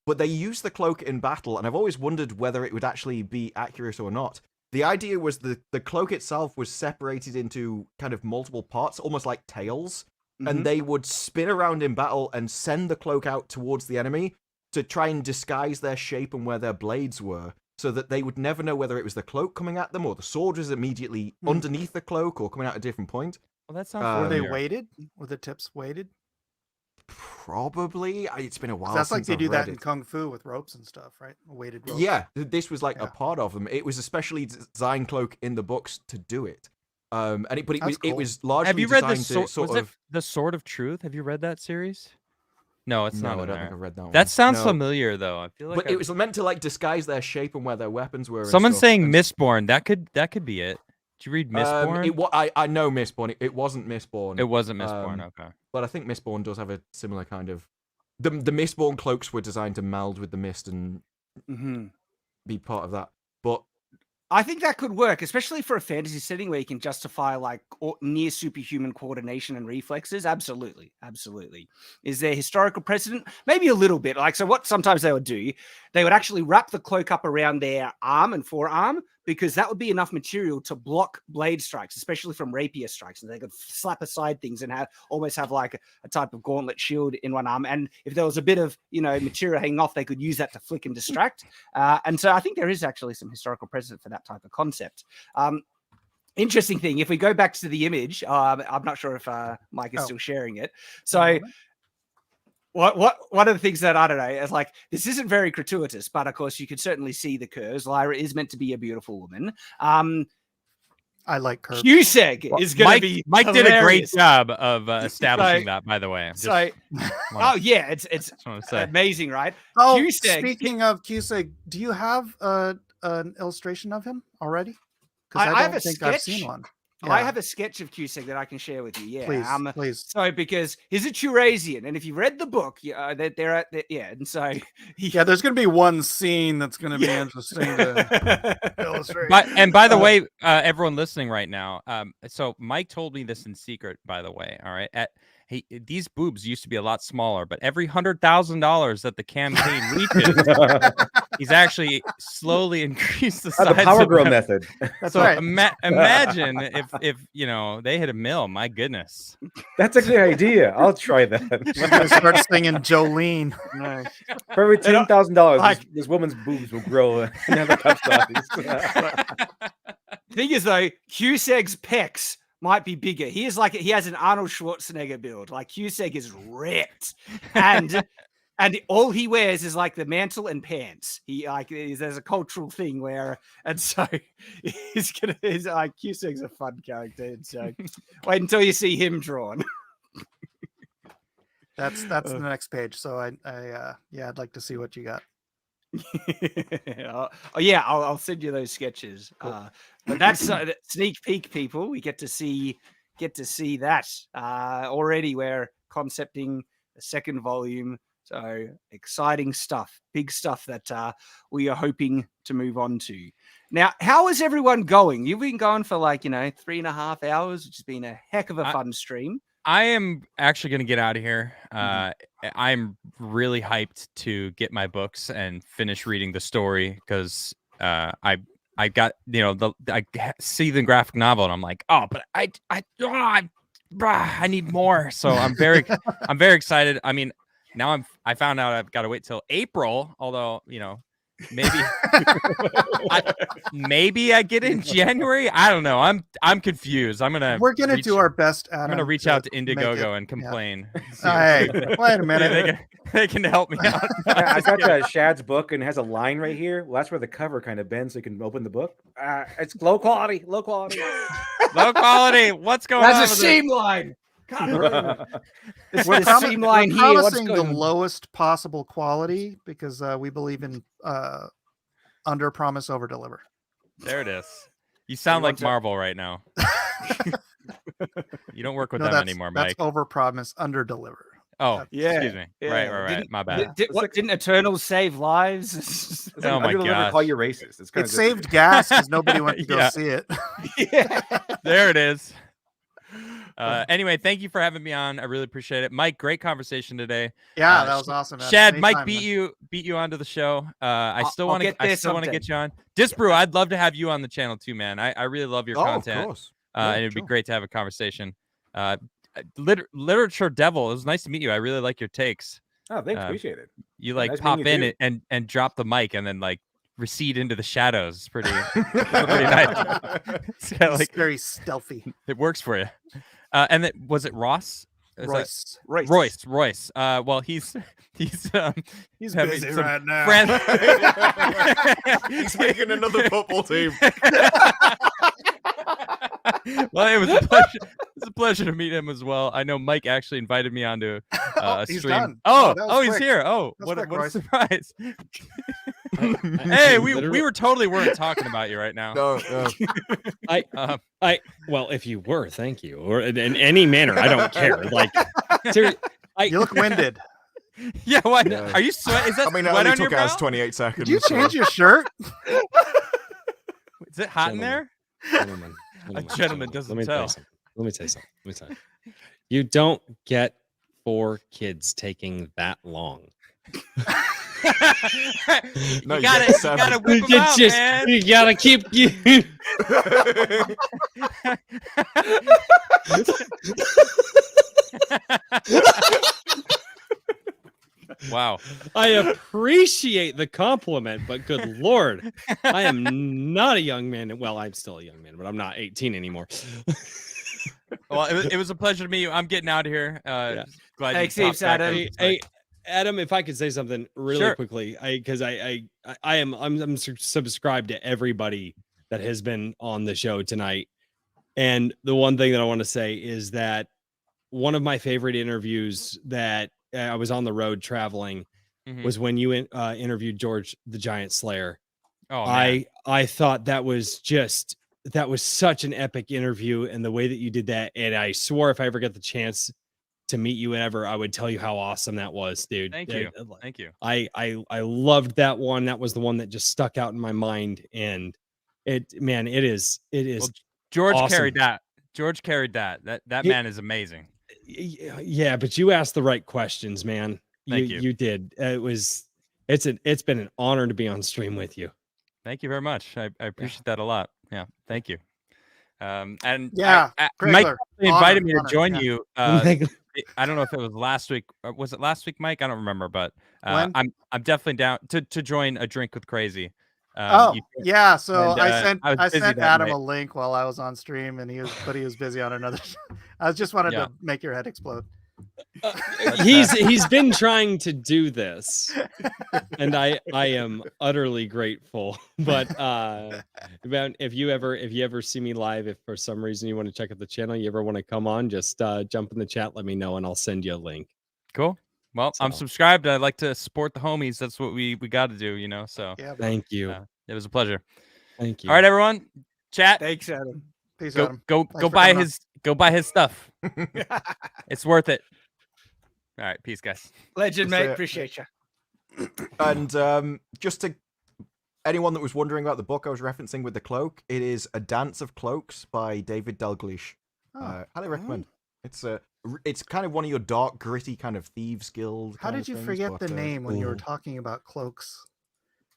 [SPEAKER 4] But they used the cloak in battle, and I've always wondered whether it would actually be accurate or not. The idea was the cloak itself was separated into kind of multiple parts, almost like tails, and they would spin around in battle and send the cloak out towards the enemy to try and disguise their shape and where their blades were, so that they would never know whether it was the cloak coming at them or the sword was immediately underneath the cloak or coming out a different point.
[SPEAKER 8] Well, that sounds
[SPEAKER 7] Were they
[SPEAKER 8] familiar.
[SPEAKER 7] weighted? Were the tips weighted?
[SPEAKER 4] Probably. It's been a while.
[SPEAKER 7] That's like
[SPEAKER 4] since
[SPEAKER 7] they
[SPEAKER 4] I've
[SPEAKER 7] do that
[SPEAKER 4] read
[SPEAKER 7] in
[SPEAKER 4] it.
[SPEAKER 7] Kung Fu with ropes and stuff, right? Weighted ropes.
[SPEAKER 4] Yeah, this was like
[SPEAKER 7] Yeah.
[SPEAKER 4] a part of them. It was a specially designed cloak in the books to do it. But it
[SPEAKER 7] That's
[SPEAKER 4] was
[SPEAKER 7] cool.
[SPEAKER 4] it was largely
[SPEAKER 8] Have you read the
[SPEAKER 4] designed to
[SPEAKER 8] sword?
[SPEAKER 4] sort of.
[SPEAKER 8] The Sword of Truth? Have you read that series? No, it's
[SPEAKER 4] No,
[SPEAKER 8] not
[SPEAKER 4] I
[SPEAKER 8] in
[SPEAKER 4] don't
[SPEAKER 8] there.
[SPEAKER 4] think I've read that one.
[SPEAKER 8] That sounds
[SPEAKER 4] No.
[SPEAKER 8] familiar, though. I feel like
[SPEAKER 4] But it was meant to like disguise their shape and where their weapons were. and
[SPEAKER 8] someone's
[SPEAKER 4] stuff,
[SPEAKER 8] saying
[SPEAKER 4] and-
[SPEAKER 8] Mistborn. That could be it. Did you read Mistborn?
[SPEAKER 4] I know Mistborn. It wasn't Mistborn.
[SPEAKER 8] It wasn't Mistborn. Okay.
[SPEAKER 4] But I think Mistborn does have a similar kind of. The Mistborn cloaks were designed to meld with the mist and be part of that. But
[SPEAKER 1] I think that could work, especially for a fantasy setting where you can justify like near superhuman coordination and reflexes. Absolutely. Absolutely. Is there historical precedent? Maybe a little bit. Like, so what sometimes they would do, they would actually wrap the cloak up around their arm and forearm, because that would be enough material to block blade strikes, especially from rapier strikes. And they could slap aside things and almost have like a type of gauntlet shield in one arm. And if there was a bit of, material hanging off, they could use that to flick and distract. And so I think there is actually some historical precedent for that type of concept. Interesting thing, if we go back to the image, I'm not sure if Mike is still sharing it. So one of the things that I don't know is like, this isn't very gratuitous, but of course you can certainly see the curves. Lyra is meant to be a beautiful woman.
[SPEAKER 7] I like curves.
[SPEAKER 1] Cusack is going to be
[SPEAKER 8] Mike did a great
[SPEAKER 1] hilarious.
[SPEAKER 8] job of establishing that, by the way.
[SPEAKER 1] Oh yeah, it's
[SPEAKER 8] wanna say.
[SPEAKER 1] amazing, right?
[SPEAKER 7] Oh,
[SPEAKER 1] Cusack,
[SPEAKER 7] speaking of Cusack, do you have an illustration of him already? Because
[SPEAKER 1] I
[SPEAKER 7] I
[SPEAKER 1] have
[SPEAKER 7] don't
[SPEAKER 1] a
[SPEAKER 7] think I've
[SPEAKER 1] sketch.
[SPEAKER 7] seen one.
[SPEAKER 1] I have a sketch of Cusack that I can share with you. Yeah,
[SPEAKER 7] please.
[SPEAKER 1] So because he's a Turasian, and if you read the book, and so
[SPEAKER 7] there's going to be one scene that's going to be interesting to illustrate.
[SPEAKER 8] By the way, everyone listening right now, so Mike told me this in secret. By the way, all right, these boobs used to be a lot smaller, but every $100,000 that the campaign reaches, he's actually slowly increased the size.
[SPEAKER 6] The Power
[SPEAKER 8] of
[SPEAKER 6] Girl
[SPEAKER 8] them.
[SPEAKER 6] method.
[SPEAKER 7] That's
[SPEAKER 8] So
[SPEAKER 7] right.
[SPEAKER 8] imagine if they hit a mill. My goodness,
[SPEAKER 6] that's a good idea. I'll try that.
[SPEAKER 7] I'm gonna start singing Jolene.
[SPEAKER 6] For every $10,000, this woman's boobs will grow another touch size.
[SPEAKER 1] Thing is, though, Cusack's pecs might be bigger. He has an Arnold Schwarzenegger build. Like Cusack is ripped, and all he wears is like the mantle and pants. There's a cultural thing where, and so he's like Cusack's a fun character. And so wait until you see him drawn.
[SPEAKER 7] That's the next page. So I'd like to see what you got.
[SPEAKER 1] I'll send you those sketches. Cool. But that's sneak peek, people. We get to see that already. We're concepting a second volume, so exciting stuff, big stuff that we are hoping to move on to. Now, how is everyone going? You've been going for 3.5 hours, which has been a heck of a fun stream.
[SPEAKER 8] I am actually going to get out of here. I'm really hyped to get my books and finish reading the story because I got I see the graphic novel and I'm like, oh, but I need more. So I'm very excited. I mean, now I found out I've got to wait till April. Although maybe I get in January. I don't know. I'm confused.
[SPEAKER 7] We're gonna do our best. Adam,
[SPEAKER 8] I'm gonna reach out to Indiegogo and complain.
[SPEAKER 7] Hey, wait a minute.
[SPEAKER 8] They can help me out.
[SPEAKER 6] I got Shad's book and it has a line right here. Well, that's where the cover kind of bends so you can open the book. It's low quality.
[SPEAKER 8] Low quality. What's going on?
[SPEAKER 1] That's a seam line.
[SPEAKER 7] We're promising the lowest possible quality because we believe in under promise, over deliver.
[SPEAKER 8] There it is. You sound like Marvel right now. You don't work with them anymore, Mike.
[SPEAKER 7] That's over promise, under deliver.
[SPEAKER 8] Oh, excuse me. Yeah. Right. My bad.
[SPEAKER 1] Didn't Eternals save lives?
[SPEAKER 8] Oh my god!
[SPEAKER 6] Call you racist.
[SPEAKER 7] It saved gas because nobody went to go see it.
[SPEAKER 8] There it is. Anyway, thank you for having me on. I really appreciate it, Mike. Great conversation today.
[SPEAKER 7] Yeah, that was awesome.
[SPEAKER 8] Shad, Mike beat you onto the show. I still want to get you on. Disbrew, I'd love to have you on the channel too, man. I really love your content.
[SPEAKER 4] Of course.
[SPEAKER 8] And it'd be great to have a conversation. Literature Devil, it was nice to meet you. I really like your takes.
[SPEAKER 6] Oh, thanks. Appreciate it.
[SPEAKER 8] You nice pop in and drop the mic and then recede into the shadows. It's pretty nice.
[SPEAKER 7] It's very stealthy.
[SPEAKER 8] It works for you. And was it Ross?
[SPEAKER 7] Royce.
[SPEAKER 8] Well, he's
[SPEAKER 7] busy
[SPEAKER 8] having
[SPEAKER 7] right now.
[SPEAKER 4] He's making another football team.
[SPEAKER 8] Well, it was a pleasure. It's a pleasure to meet him as well. I know Mike actually invited me onto a
[SPEAKER 7] he's
[SPEAKER 8] stream.
[SPEAKER 7] done.
[SPEAKER 8] Oh, he's here. Oh, what a surprise! Hey, we were totally weren't talking about you right now.
[SPEAKER 4] No.
[SPEAKER 2] Well, if you were, thank you, or in any manner, I don't care. Seriously,
[SPEAKER 7] you look winded.
[SPEAKER 8] Yeah, why? Yeah. Are you sweat? Is that?
[SPEAKER 4] I mean,
[SPEAKER 8] it
[SPEAKER 4] only took us 28 seconds.
[SPEAKER 7] Did you change your shirt?
[SPEAKER 8] Is it hot in there?
[SPEAKER 2] Gentlemen,
[SPEAKER 8] a gentleman doesn't tell.
[SPEAKER 2] Let me tell you something. You don't get 4 kids taking that long.
[SPEAKER 4] No,
[SPEAKER 8] you gotta whip them out, man.
[SPEAKER 2] You gotta keep you.
[SPEAKER 8] Wow.
[SPEAKER 2] I appreciate the compliment, but good Lord, I am not a young man. Well, I'm still a young man, but I'm not 18 anymore.
[SPEAKER 8] Well, it was a pleasure to meet you. I'm getting out of here. Glad
[SPEAKER 1] Thanks,
[SPEAKER 8] you
[SPEAKER 1] Adam.
[SPEAKER 2] Hey, Adam, if I could say something really quickly, because I'm subscribed to everybody that has been on the show tonight, and the one thing that I want to say is that one of my favorite interviews that I was on the road traveling was when you interviewed George the Giant Slayer.
[SPEAKER 8] Oh, man.
[SPEAKER 2] I thought that was just that was such an epic interview, and the way that you did that. And I swore if I ever get the chance to meet you ever, I would tell you how awesome that was, dude.
[SPEAKER 8] Thank you. Thank you.
[SPEAKER 2] I loved that one. That was the one that just stuck out in my mind. And it is
[SPEAKER 8] Well, George
[SPEAKER 2] awesome.
[SPEAKER 8] carried that. George carried that. That man is amazing.
[SPEAKER 2] Yeah, but you asked the right questions, man.
[SPEAKER 8] Thank you.
[SPEAKER 2] You did. It's been an honor to be on stream with you.
[SPEAKER 8] Thank you very much. I appreciate that a lot. Yeah, thank you. And
[SPEAKER 7] Yeah,
[SPEAKER 8] Mike
[SPEAKER 7] Crickler.
[SPEAKER 8] invited me to
[SPEAKER 7] Honor,
[SPEAKER 8] join
[SPEAKER 7] yeah.
[SPEAKER 8] you. I don't know if it was last week. Was it last week, Mike? I don't remember, but
[SPEAKER 7] When?
[SPEAKER 8] I'm definitely down to join a drink with Crazy.
[SPEAKER 7] Yeah. So
[SPEAKER 8] and,
[SPEAKER 7] I
[SPEAKER 8] busy
[SPEAKER 7] sent
[SPEAKER 8] that
[SPEAKER 7] Adam
[SPEAKER 8] night.
[SPEAKER 7] a link while I was on stream, and he was busy on another. I just wanted
[SPEAKER 8] Yeah.
[SPEAKER 7] to make your head explode.
[SPEAKER 2] He's been trying to do this, and I am utterly grateful. But if you ever see me live, if for some reason you want to check out the channel, you ever want to come on, just jump in the chat, let me know, and I'll send you a link.
[SPEAKER 8] Cool. Well, I'm subscribed. I like to support the homies. That's what we got to do, you know. So
[SPEAKER 7] Yeah.
[SPEAKER 2] Thank you.
[SPEAKER 8] It was a pleasure.
[SPEAKER 2] Thank you.
[SPEAKER 8] All right, everyone. Chat.
[SPEAKER 1] Thanks, Adam.
[SPEAKER 7] Peace,
[SPEAKER 8] Go
[SPEAKER 7] Adam.
[SPEAKER 8] go
[SPEAKER 7] Thanks
[SPEAKER 8] go
[SPEAKER 7] for
[SPEAKER 8] buy
[SPEAKER 7] coming
[SPEAKER 8] his stuff. It's worth it. All right, peace, guys.
[SPEAKER 1] Legend,
[SPEAKER 4] That's
[SPEAKER 1] mate.
[SPEAKER 4] it.
[SPEAKER 1] Appreciate you.
[SPEAKER 4] And just to anyone that was wondering about the book I was referencing with the cloak, it is A Dance of Cloaks by David Dalglish. Highly recommend. It's kind of one of your dark, gritty kind of thieves guild.
[SPEAKER 7] How did you forget the name when you were talking about cloaks?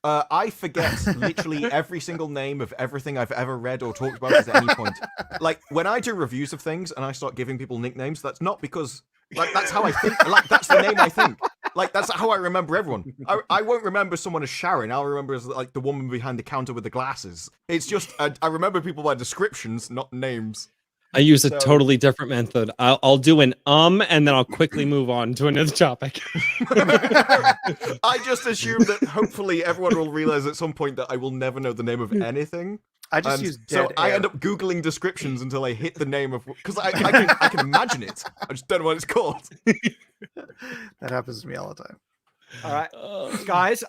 [SPEAKER 4] I forget literally every single name of everything I've ever read or talked about at any point. Like when I do reviews of things and I start giving people nicknames, that's not because that's how I think. Like that's the name I think. Like that's how I remember everyone. I won't remember someone as Sharon. I'll remember as like the woman behind the counter with the glasses. It's just I remember people by descriptions, not names.
[SPEAKER 2] I use a totally different method. I'll do an and then I'll quickly move on to another topic.
[SPEAKER 4] I just assume that hopefully everyone will realize at some point that I will never know the name of anything.
[SPEAKER 7] I just use dead
[SPEAKER 4] I
[SPEAKER 7] air.
[SPEAKER 4] end up Googling descriptions until I hit the name of because I can imagine it. I just don't know what it's called.
[SPEAKER 7] That happens to me all the time.
[SPEAKER 1] All right, guys.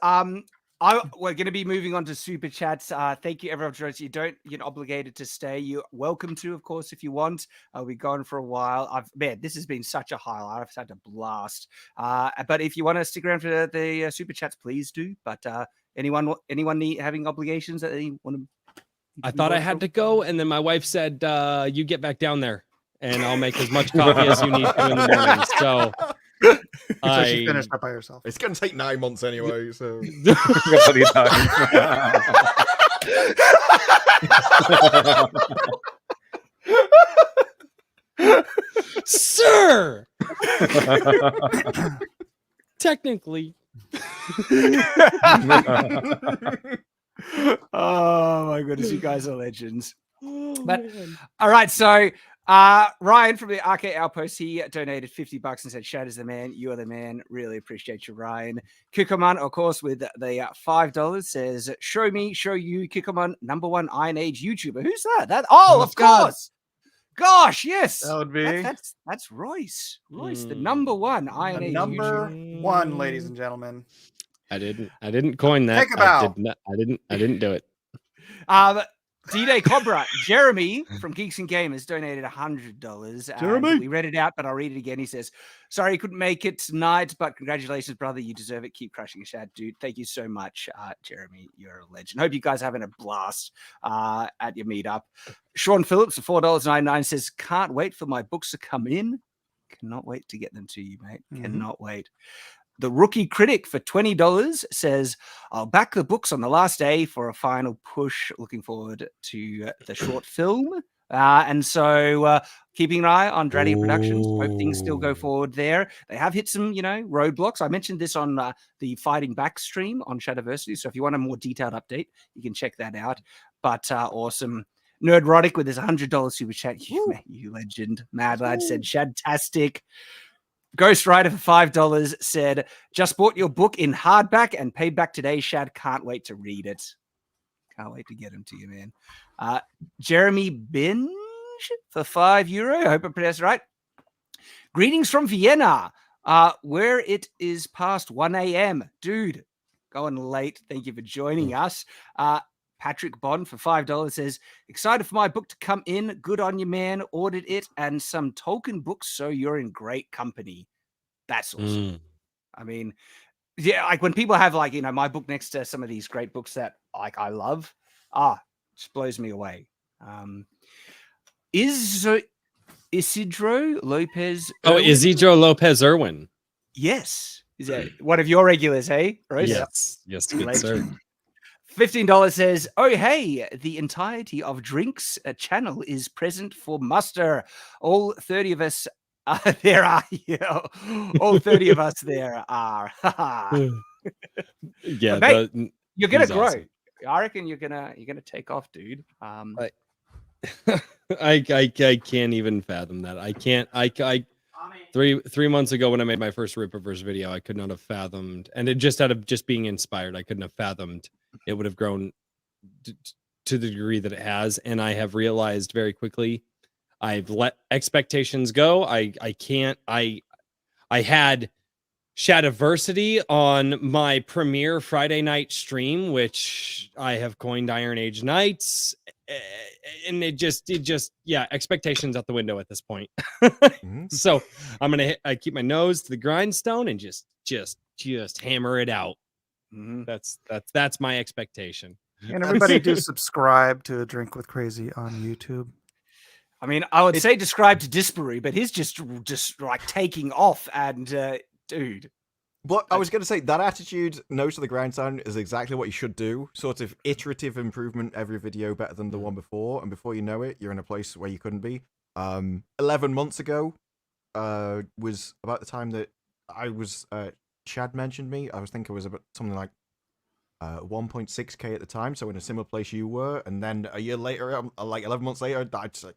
[SPEAKER 1] We're going to be moving on to super chats. Thank you, everyone. You're not obligated to stay. You're welcome to, of course, if you want. We're gone for a while. This has been such a highlight. I've had a blast. But if you want to stick around for the super chats, please do. But anyone having obligations that they want to?
[SPEAKER 2] I thought I had to go, and then my wife said, "You get back down there, and I'll make as much coffee as you need to in the morning." So.
[SPEAKER 7] So she finished up by herself.
[SPEAKER 4] It's going to take 9 months anyway, so.
[SPEAKER 6] What are you talking about?
[SPEAKER 2] Sir! Technically.
[SPEAKER 1] Oh my goodness, you guys are legends. But all right, so Ryan from the Arcade Outpost, he donated $50 and said, "Shad is the man, you are the man." Really appreciate you, Ryan. Kikuman, of course, with the $5 says, show you, Kikuman, #1 Iron Age YouTuber. Who's that? Of course. Gosh, yes.
[SPEAKER 7] That would be
[SPEAKER 1] that's Royce. Royce, the #1 Iron Age
[SPEAKER 7] number
[SPEAKER 1] YouTuber.
[SPEAKER 7] 1, ladies and gentlemen.
[SPEAKER 2] I didn't coin that.
[SPEAKER 7] Take a bow.
[SPEAKER 2] I didn't do it.
[SPEAKER 1] D-Day Cobra, Jeremy from Geeks and Gamers donated $100.
[SPEAKER 7] Jeremy.
[SPEAKER 1] We read it out, but I'll read it again. He says, "Sorry you couldn't make it tonight, but congratulations, brother. You deserve it. Keep crushing it, Shad, dude." Thank you so much, Jeremy. You're a legend. Hope you guys are having a blast at your meetup. Sean Phillips, $4.99 says, "Can't wait for my books to come in. Cannot wait to get them to you, mate. Cannot wait." The Rookie Critic for $20 says, "I'll back the books on the last day for a final push. Looking forward to the short film." And so keeping an eye on Draddy Productions. Hope things still go forward there. They have hit some, roadblocks. I mentioned this on the Fighting Back stream on Shadiversity. So if you want a more detailed update, you can check that out. But awesome. Nerdrotic with his $100 super chat. You legend. Mad Lad said, "Shadtastic." Ghost Rider for $5 said, "Just bought your book in hardback and paid back today, Shad. Can't wait to read it." Can't wait to get them to you, man. Jeremy Binge for €5. I hope I pronounced it right. "Greetings from Vienna, where it is past 1 a.m. Dude, going late. Thank you for joining us. Patrick Bond for $5 says, excited for my book to come in. Good on you, man. Ordered it and some Tolkien books, so you're in great company. That's awesome. I mean, yeah, like when people have like, my book next to some of these great books that like I love, just blows me away. Isidro Lopez.
[SPEAKER 2] Oh,
[SPEAKER 1] Irwin?
[SPEAKER 2] Isidro Lopez Irwin.
[SPEAKER 1] Yes. Is that one of your regulars, hey, Rose?
[SPEAKER 2] Yes, good sir.
[SPEAKER 1] $15 says, oh, hey, the entirety of Drinks channel is present for muster. All 30 of us there are. All 30 of us there are.
[SPEAKER 2] Yeah,
[SPEAKER 1] mate, you're gonna
[SPEAKER 2] he's
[SPEAKER 1] grow.
[SPEAKER 2] awesome.
[SPEAKER 1] I reckon you're gonna take off, dude.
[SPEAKER 2] I can't even fathom that. I can't. I 3 months ago when I made my first Rippaverse video, I could not have fathomed, and it just out of just being inspired, I couldn't have fathomed it would have grown to the degree that it has. And I have realized very quickly, I've let expectations go. I can't. I had Shadiversity on my premiere Friday night stream, which I have coined Iron Age Nights, and it just expectations out the window at this point. So I'm gonna keep my nose to the grindstone and just hammer it out. That's my expectation.
[SPEAKER 7] And everybody do subscribe to A Drink with Crazy on YouTube.
[SPEAKER 1] I mean, I would say describe to Disparu, but he's just like taking off, and dude.
[SPEAKER 4] But I was going to say that attitude, nose to the grindstone, is exactly what you should do. Sort of iterative improvement, every video better than the one before, and before you know it, you're in a place where you couldn't be. 11 months ago was about the time that I was. Shad mentioned me. I was thinking it was about something like 1.6k at the time, so in a similar place you were. And then a year later, like 11 months later, I just like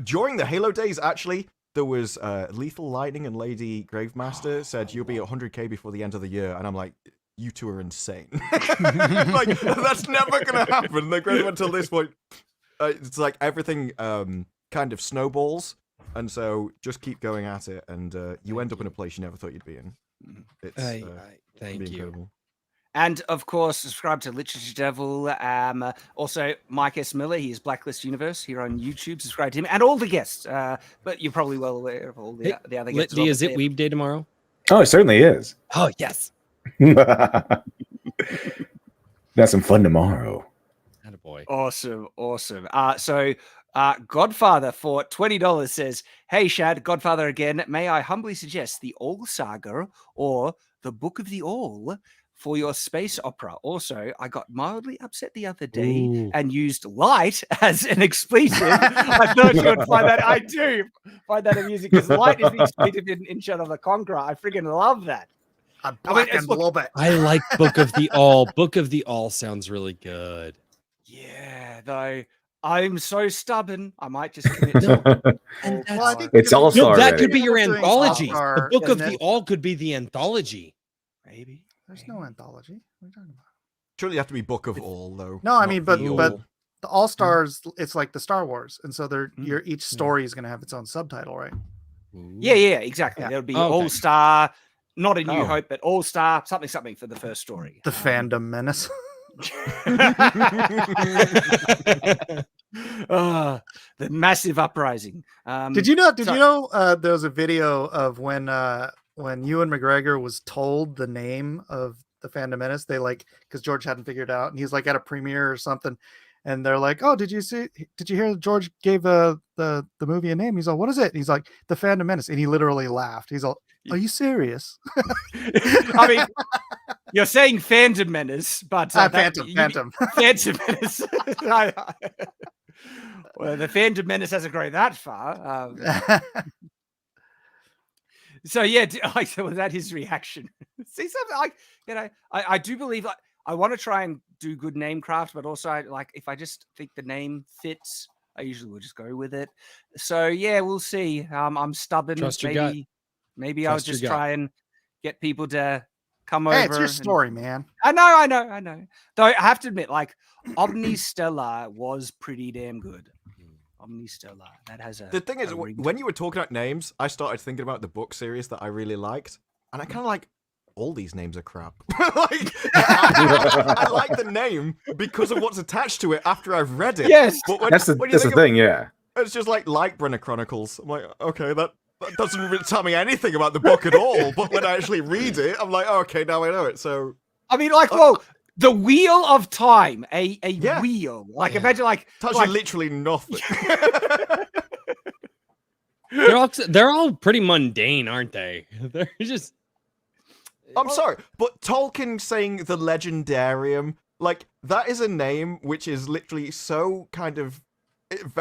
[SPEAKER 4] during the Halo days, actually. There was Lethal Lightning and Lady Gravemaster said you'll be at 100k before the end of the year, and I'm like, you two are insane. Like that's never gonna happen. They're going until this point. It's like everything kind of snowballs, and so just keep going at it, and you end up in a place you never thought you'd be in. It's
[SPEAKER 2] thank you.
[SPEAKER 4] incredible.
[SPEAKER 1] And of course, subscribe to Literature Devil. Also, Mike S. Miller, he is Blacklist Universe here on YouTube. Subscribe to him and all the guests. But you're probably well aware of all the other guests.
[SPEAKER 2] Litdy, is it Weeb Day tomorrow?
[SPEAKER 6] Oh, it certainly is.
[SPEAKER 2] Oh, yes.
[SPEAKER 6] Got some fun tomorrow.
[SPEAKER 2] Attaboy.
[SPEAKER 1] Awesome. So Godfather for $20 says, hey, Shad, Godfather again. May I humbly suggest the All Saga or the Book of the All for your space opera. Also, I got mildly upset the other day and used light as an expletive. I thought you would find that. I do find that amusing because light is the expletive in Shadow of the Conqueror. I freaking love that.
[SPEAKER 7] I love it.
[SPEAKER 2] I like Book of the All. Book of the All sounds really good.
[SPEAKER 1] Yeah, though. I'm so stubborn. I might just commit to
[SPEAKER 7] And I think
[SPEAKER 6] it's all star.
[SPEAKER 2] That could be your anthology.
[SPEAKER 7] All-Star,
[SPEAKER 2] The Book of
[SPEAKER 7] isn't
[SPEAKER 2] the
[SPEAKER 7] it?
[SPEAKER 2] All could be the anthology.
[SPEAKER 1] Maybe.
[SPEAKER 7] There's no anthology. What are you talking about?
[SPEAKER 4] Surely you have to be Book of All, though.
[SPEAKER 7] No, I
[SPEAKER 4] not
[SPEAKER 7] mean, but
[SPEAKER 4] the All.
[SPEAKER 7] the All Stars, it's like the Star Wars, and so each story is going to have its own subtitle, right?
[SPEAKER 1] Yeah, exactly.
[SPEAKER 7] Yeah.
[SPEAKER 1] There'll be
[SPEAKER 2] Okay.
[SPEAKER 1] All Star, not a New
[SPEAKER 4] Oh.
[SPEAKER 1] Hope, but All Star, something for the first story.
[SPEAKER 7] The Fandom Menace.
[SPEAKER 1] The massive uprising.
[SPEAKER 7] Did you know?
[SPEAKER 1] so-
[SPEAKER 7] There was a video of when Ewan McGregor was told the name of the Phantom Menace. They because George hadn't figured it out, and he's like at a premiere or something, and they're like, "Oh, did you hear George gave the movie a name?" He's like, "What is it?" And he's like, "The Phantom Menace," and he literally laughed. He's like, "Are you serious?"
[SPEAKER 1] I mean, you're saying Phantom Menace, but
[SPEAKER 7] Phantom.
[SPEAKER 1] Phantom Menace. Well, the Phantom Menace hasn't grown that far. So yeah, so was that his reaction? See something I do believe I want to try and do good name craft, but also if I just think the name fits, I usually will just go with it. So yeah, we'll see. I'm stubborn.
[SPEAKER 2] Trust your gut.
[SPEAKER 1] Maybe I'll
[SPEAKER 2] Trust your
[SPEAKER 1] just
[SPEAKER 2] gut.
[SPEAKER 1] try and get people to come over.
[SPEAKER 7] Hey, it's your story, man.
[SPEAKER 1] I know. Though I have to admit, Omnistellar was pretty damn good. Omnistellar. That has a.
[SPEAKER 4] The thing is,
[SPEAKER 1] ring
[SPEAKER 4] when you were talking about names, I started thinking about the book series that I really liked, and I kind of like all these names are crap. Like, I like the name because of what's attached to it after I've read it.
[SPEAKER 1] Yes,
[SPEAKER 4] but
[SPEAKER 6] That's the thing, yeah.
[SPEAKER 4] It's just like Lightbringer Chronicles. I'm like, okay, that doesn't really tell me anything about the book at all. But when I actually read it, I'm like, oh, okay, now I know it. So,
[SPEAKER 1] I mean, like, whoa, the Wheel of Time, a wheel. Like, imagine, like,
[SPEAKER 4] tells you literally nothing.
[SPEAKER 2] They're all pretty mundane, aren't they? They're just.
[SPEAKER 4] I'm sorry, but Tolkien saying the Legendarium, like, that is a name which is literally so kind of,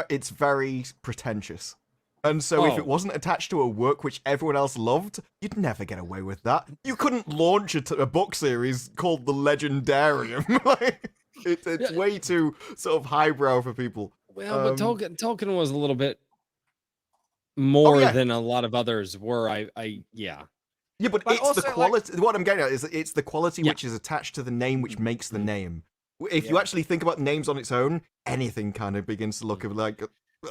[SPEAKER 4] it's very pretentious. And so if it wasn't attached to a work which everyone else loved, you'd never get away with that. You couldn't launch a book series called the Legendarium. Like, it's way too sort of highbrow for people.
[SPEAKER 2] Well, but Tolkien was a little bit more than a lot of others were.
[SPEAKER 4] Yeah, but it's the quality. Like, what I'm getting at is it's the quality which is attached to the name which makes the name. If you actually think about names on its own, anything kind of begins to look like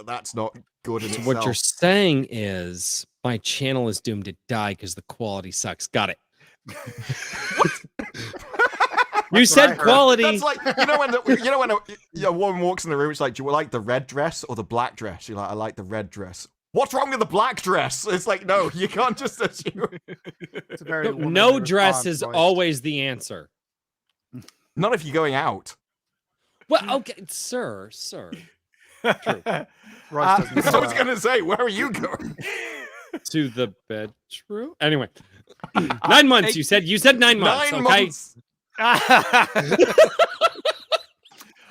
[SPEAKER 4] that's not good in itself.
[SPEAKER 2] What you're saying is my channel is doomed to die because the quality sucks. Got it. You said quality.
[SPEAKER 4] That's like, when a woman walks in the room, it's like, do you like the red dress or the black dress? You're like, I like the red dress. What's wrong with the black dress? It's like, no, you can't just assume.
[SPEAKER 7] It's a very
[SPEAKER 2] no dress is always the answer.
[SPEAKER 4] Not if you're going out.
[SPEAKER 2] Well, okay, sir. True.
[SPEAKER 4] I was going to say, where are you going?
[SPEAKER 2] To the bedroom? Anyway. 9 months, you said 9 months,
[SPEAKER 4] 9
[SPEAKER 2] okay?
[SPEAKER 4] months.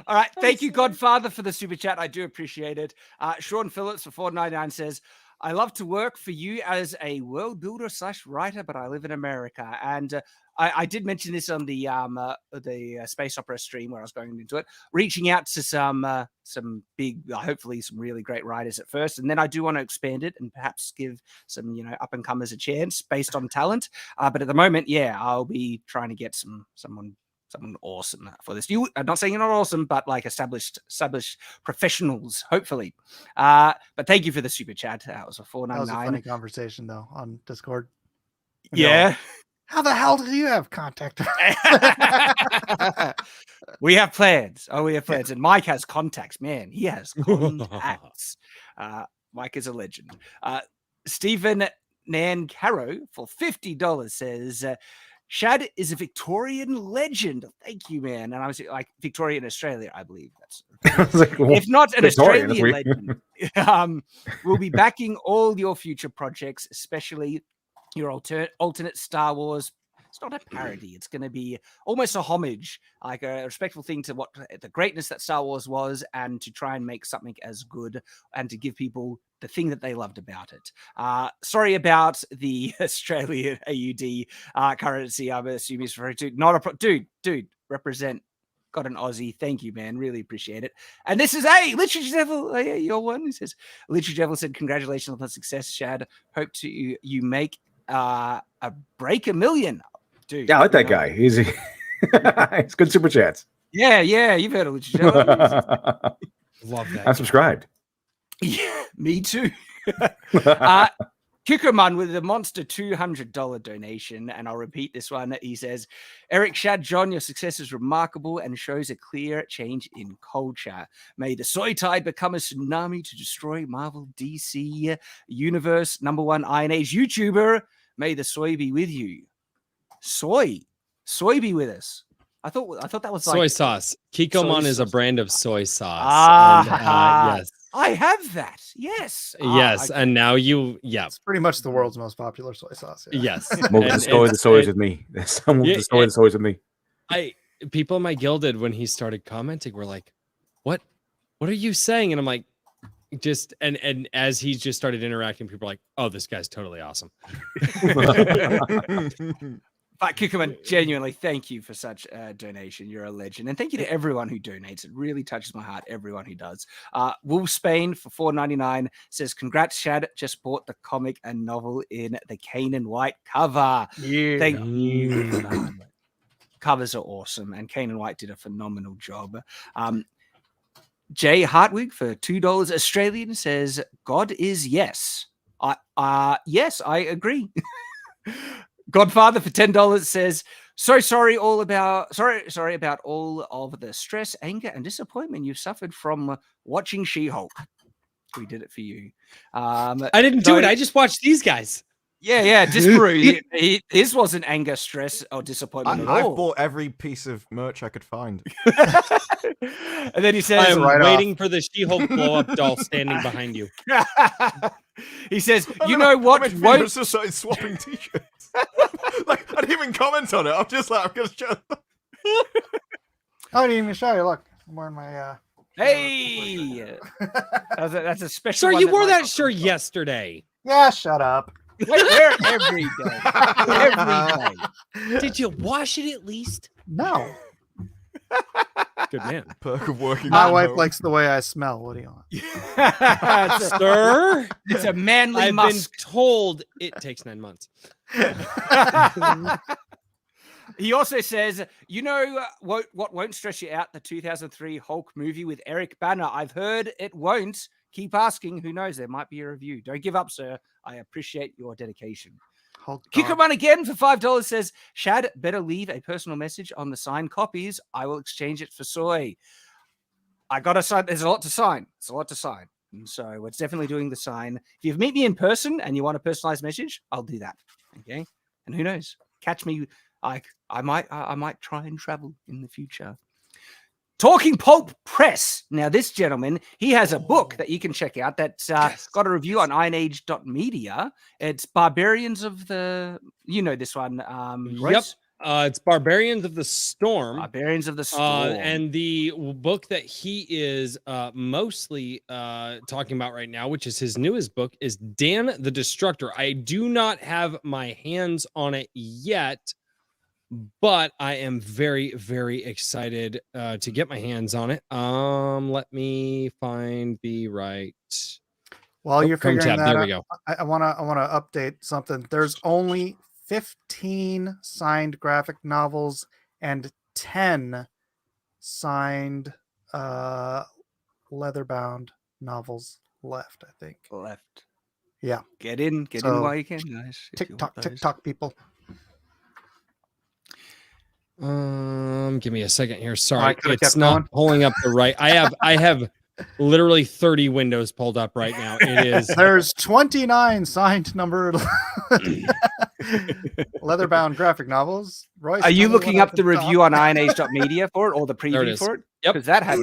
[SPEAKER 1] All right, thank you, Godfather, for the super chat. I do appreciate it. Sean Phillips for $4.99 says, I love to work for you as a world builder / writer, but I live in America. And I did mention this on the space opera stream where I was going into it, reaching out to some big, hopefully some really great writers at first, and then I do want to expand it and perhaps give some up and comers a chance based on talent. But at the moment, I'll be trying to get someone awesome for this. I'm not saying you're not awesome, but like established professionals, hopefully. But thank you for the super chat. That was a $4.99.
[SPEAKER 7] That was a funny conversation though on Discord.
[SPEAKER 1] Yeah.
[SPEAKER 7] How the hell do you have contact?
[SPEAKER 1] We have plans. We have plans. And Mike has contacts. Man, he has contacts. Mike is a legend. Stephen Nancaro for $50 says, Shad is a Victorian legend. Thank you, man. And I was like, Victorian Australia, I believe. That's like, if not an Australian legend. We'll be backing all your future projects, especially your alternate Star Wars. It's not a parody. It's going to be almost a homage, like a respectful thing to what the greatness that Star Wars was, and to try and make something as good and to give people the thing that they loved about it. Sorry about the Australian AUD currency. I'm assuming it's referring to. Not a dude. Represent. Got an Aussie. Thank you, man. Really appreciate it. And this is Literature Devil. Your one. He says, Literature Devil said, congratulations on the success, Shad. Hope you make break 1 million. Dude,
[SPEAKER 6] yeah, I like that guy. He's it's good super chats.
[SPEAKER 1] Yeah, you've heard of Literature Devil.
[SPEAKER 2] Love that.
[SPEAKER 6] I'm subscribed.
[SPEAKER 1] Yeah, me too. Kikuman with a monster $200 donation, and I'll repeat this one. He says, Eric, Shad, John, your success is remarkable and shows a clear change in culture. May the soy tide become a tsunami to destroy Marvel, DC, Universe, #1 Iron Age YouTuber. May the soy be with you. Soy be with us. I thought that was like
[SPEAKER 2] soy sauce. Kikoman is a brand of soy sauce. Yes.
[SPEAKER 1] I have that. Yes.
[SPEAKER 2] Yes. And now
[SPEAKER 7] it's pretty much the world's most popular soy sauce. Yeah.
[SPEAKER 2] Yes.
[SPEAKER 6] Destroy the soys with me. Someone will destroy the soys with me.
[SPEAKER 2] People in my Gilded, when he started commenting, were like, what are you saying? And I'm like, and as he just started interacting, people are like, oh, this guy's totally awesome.
[SPEAKER 1] But Kikuman, genuinely, thank you for such a donation. You're a legend. And thank you to everyone who donates. It really touches my heart, everyone who does. Wolf Spain for $4.99 says, congrats, Shad. Just bought the comic and novel in the Kane White cover.
[SPEAKER 7] Yeah.
[SPEAKER 1] Thank you. Covers are awesome. And Kane White did a phenomenal job. Jay Hartwig for $2 Australian says, God is yes. Yes, I agree. Godfather for $10 says, sorry about all of the stress, anger, and disappointment you've suffered from watching She-Hulk. We did it for you.
[SPEAKER 2] I didn't do it. I just watched these guys.
[SPEAKER 1] Yeah, Disparu. His wasn't anger, stress, or disappointment at all.
[SPEAKER 4] I've bought every piece of merch I could find.
[SPEAKER 1] And then he says,
[SPEAKER 2] I'm waiting for the She-Hulk blow-up doll standing behind you.
[SPEAKER 1] He says, you know what?
[SPEAKER 4] I
[SPEAKER 1] Won't...
[SPEAKER 4] just started swapping t-shirts. Like, I didn't even comment on it. I'm just like, I'm going to show.
[SPEAKER 7] I didn't even show you. Look, I'm wearing my.
[SPEAKER 1] Hey, that's a special.
[SPEAKER 2] Sir,
[SPEAKER 1] one
[SPEAKER 2] you wore
[SPEAKER 1] might-
[SPEAKER 2] that shirt yesterday.
[SPEAKER 7] Yeah, shut up.
[SPEAKER 1] Wear it every day. Every day.
[SPEAKER 2] Did you wash it at least?
[SPEAKER 7] No.
[SPEAKER 2] Good man.
[SPEAKER 4] Perk of working.
[SPEAKER 7] My
[SPEAKER 4] from
[SPEAKER 7] wife
[SPEAKER 4] home.
[SPEAKER 7] likes the way I smell. What do you want?
[SPEAKER 2] Sir,
[SPEAKER 1] it's a manly
[SPEAKER 2] I've
[SPEAKER 1] musk.
[SPEAKER 2] been told it takes 9 months.
[SPEAKER 1] He also says, you know what won't stress you out? The 2003 Hulk movie with Eric Bana. I've heard it won't. Keep asking. Who knows? There might be a review. Don't give up, sir. I appreciate your dedication. Kickerman again for $5 says, Shad, better leave a personal message on the signed copies. I will exchange it for soy. I got to sign. There's a lot to sign. It's a lot to sign. And so it's definitely doing the sign. If you meet me in person and you want a personalized message, I'll do that. Okay. And who knows? Catch me. I might try and travel in the future. Talking Pulp Press. Now, this gentleman, he has a book that you can check out that's got a review on ironage.media. It's Barbarians of the, you know this one. Royce?
[SPEAKER 2] Yep. It's Barbarians of the Storm.
[SPEAKER 1] Barbarians of the Storm.
[SPEAKER 2] And the book that he is mostly talking about right now, which is his newest book, is Dan the Destructor. I do not have my hands on it yet, but I am very, very excited to get my hands on it. Let me find the right.
[SPEAKER 7] While you're
[SPEAKER 2] Chrome
[SPEAKER 7] figuring
[SPEAKER 2] tab.
[SPEAKER 7] that
[SPEAKER 2] There
[SPEAKER 7] out,
[SPEAKER 2] we go.
[SPEAKER 7] I want to update something. There's only 15 signed graphic novels and 10 signed leather-bound novels left, I think.
[SPEAKER 1] Left.
[SPEAKER 7] Yeah.
[SPEAKER 1] Get in while you can, guys.
[SPEAKER 7] TikTok people.
[SPEAKER 2] Give me a second here. Sorry,
[SPEAKER 7] could've
[SPEAKER 2] it's
[SPEAKER 7] kept
[SPEAKER 2] not
[SPEAKER 7] going.
[SPEAKER 2] pulling up the right. I have literally 30 windows pulled up right now. It is.
[SPEAKER 7] There's 29 signed numbered leather-bound graphic novels. Royce,
[SPEAKER 1] Are you
[SPEAKER 7] tell me
[SPEAKER 1] looking
[SPEAKER 7] what
[SPEAKER 1] up the
[SPEAKER 7] happened
[SPEAKER 1] review on ironage.media for it or the
[SPEAKER 2] There it
[SPEAKER 1] preview
[SPEAKER 2] is.
[SPEAKER 1] for it?
[SPEAKER 2] Yep.
[SPEAKER 1] Because that had,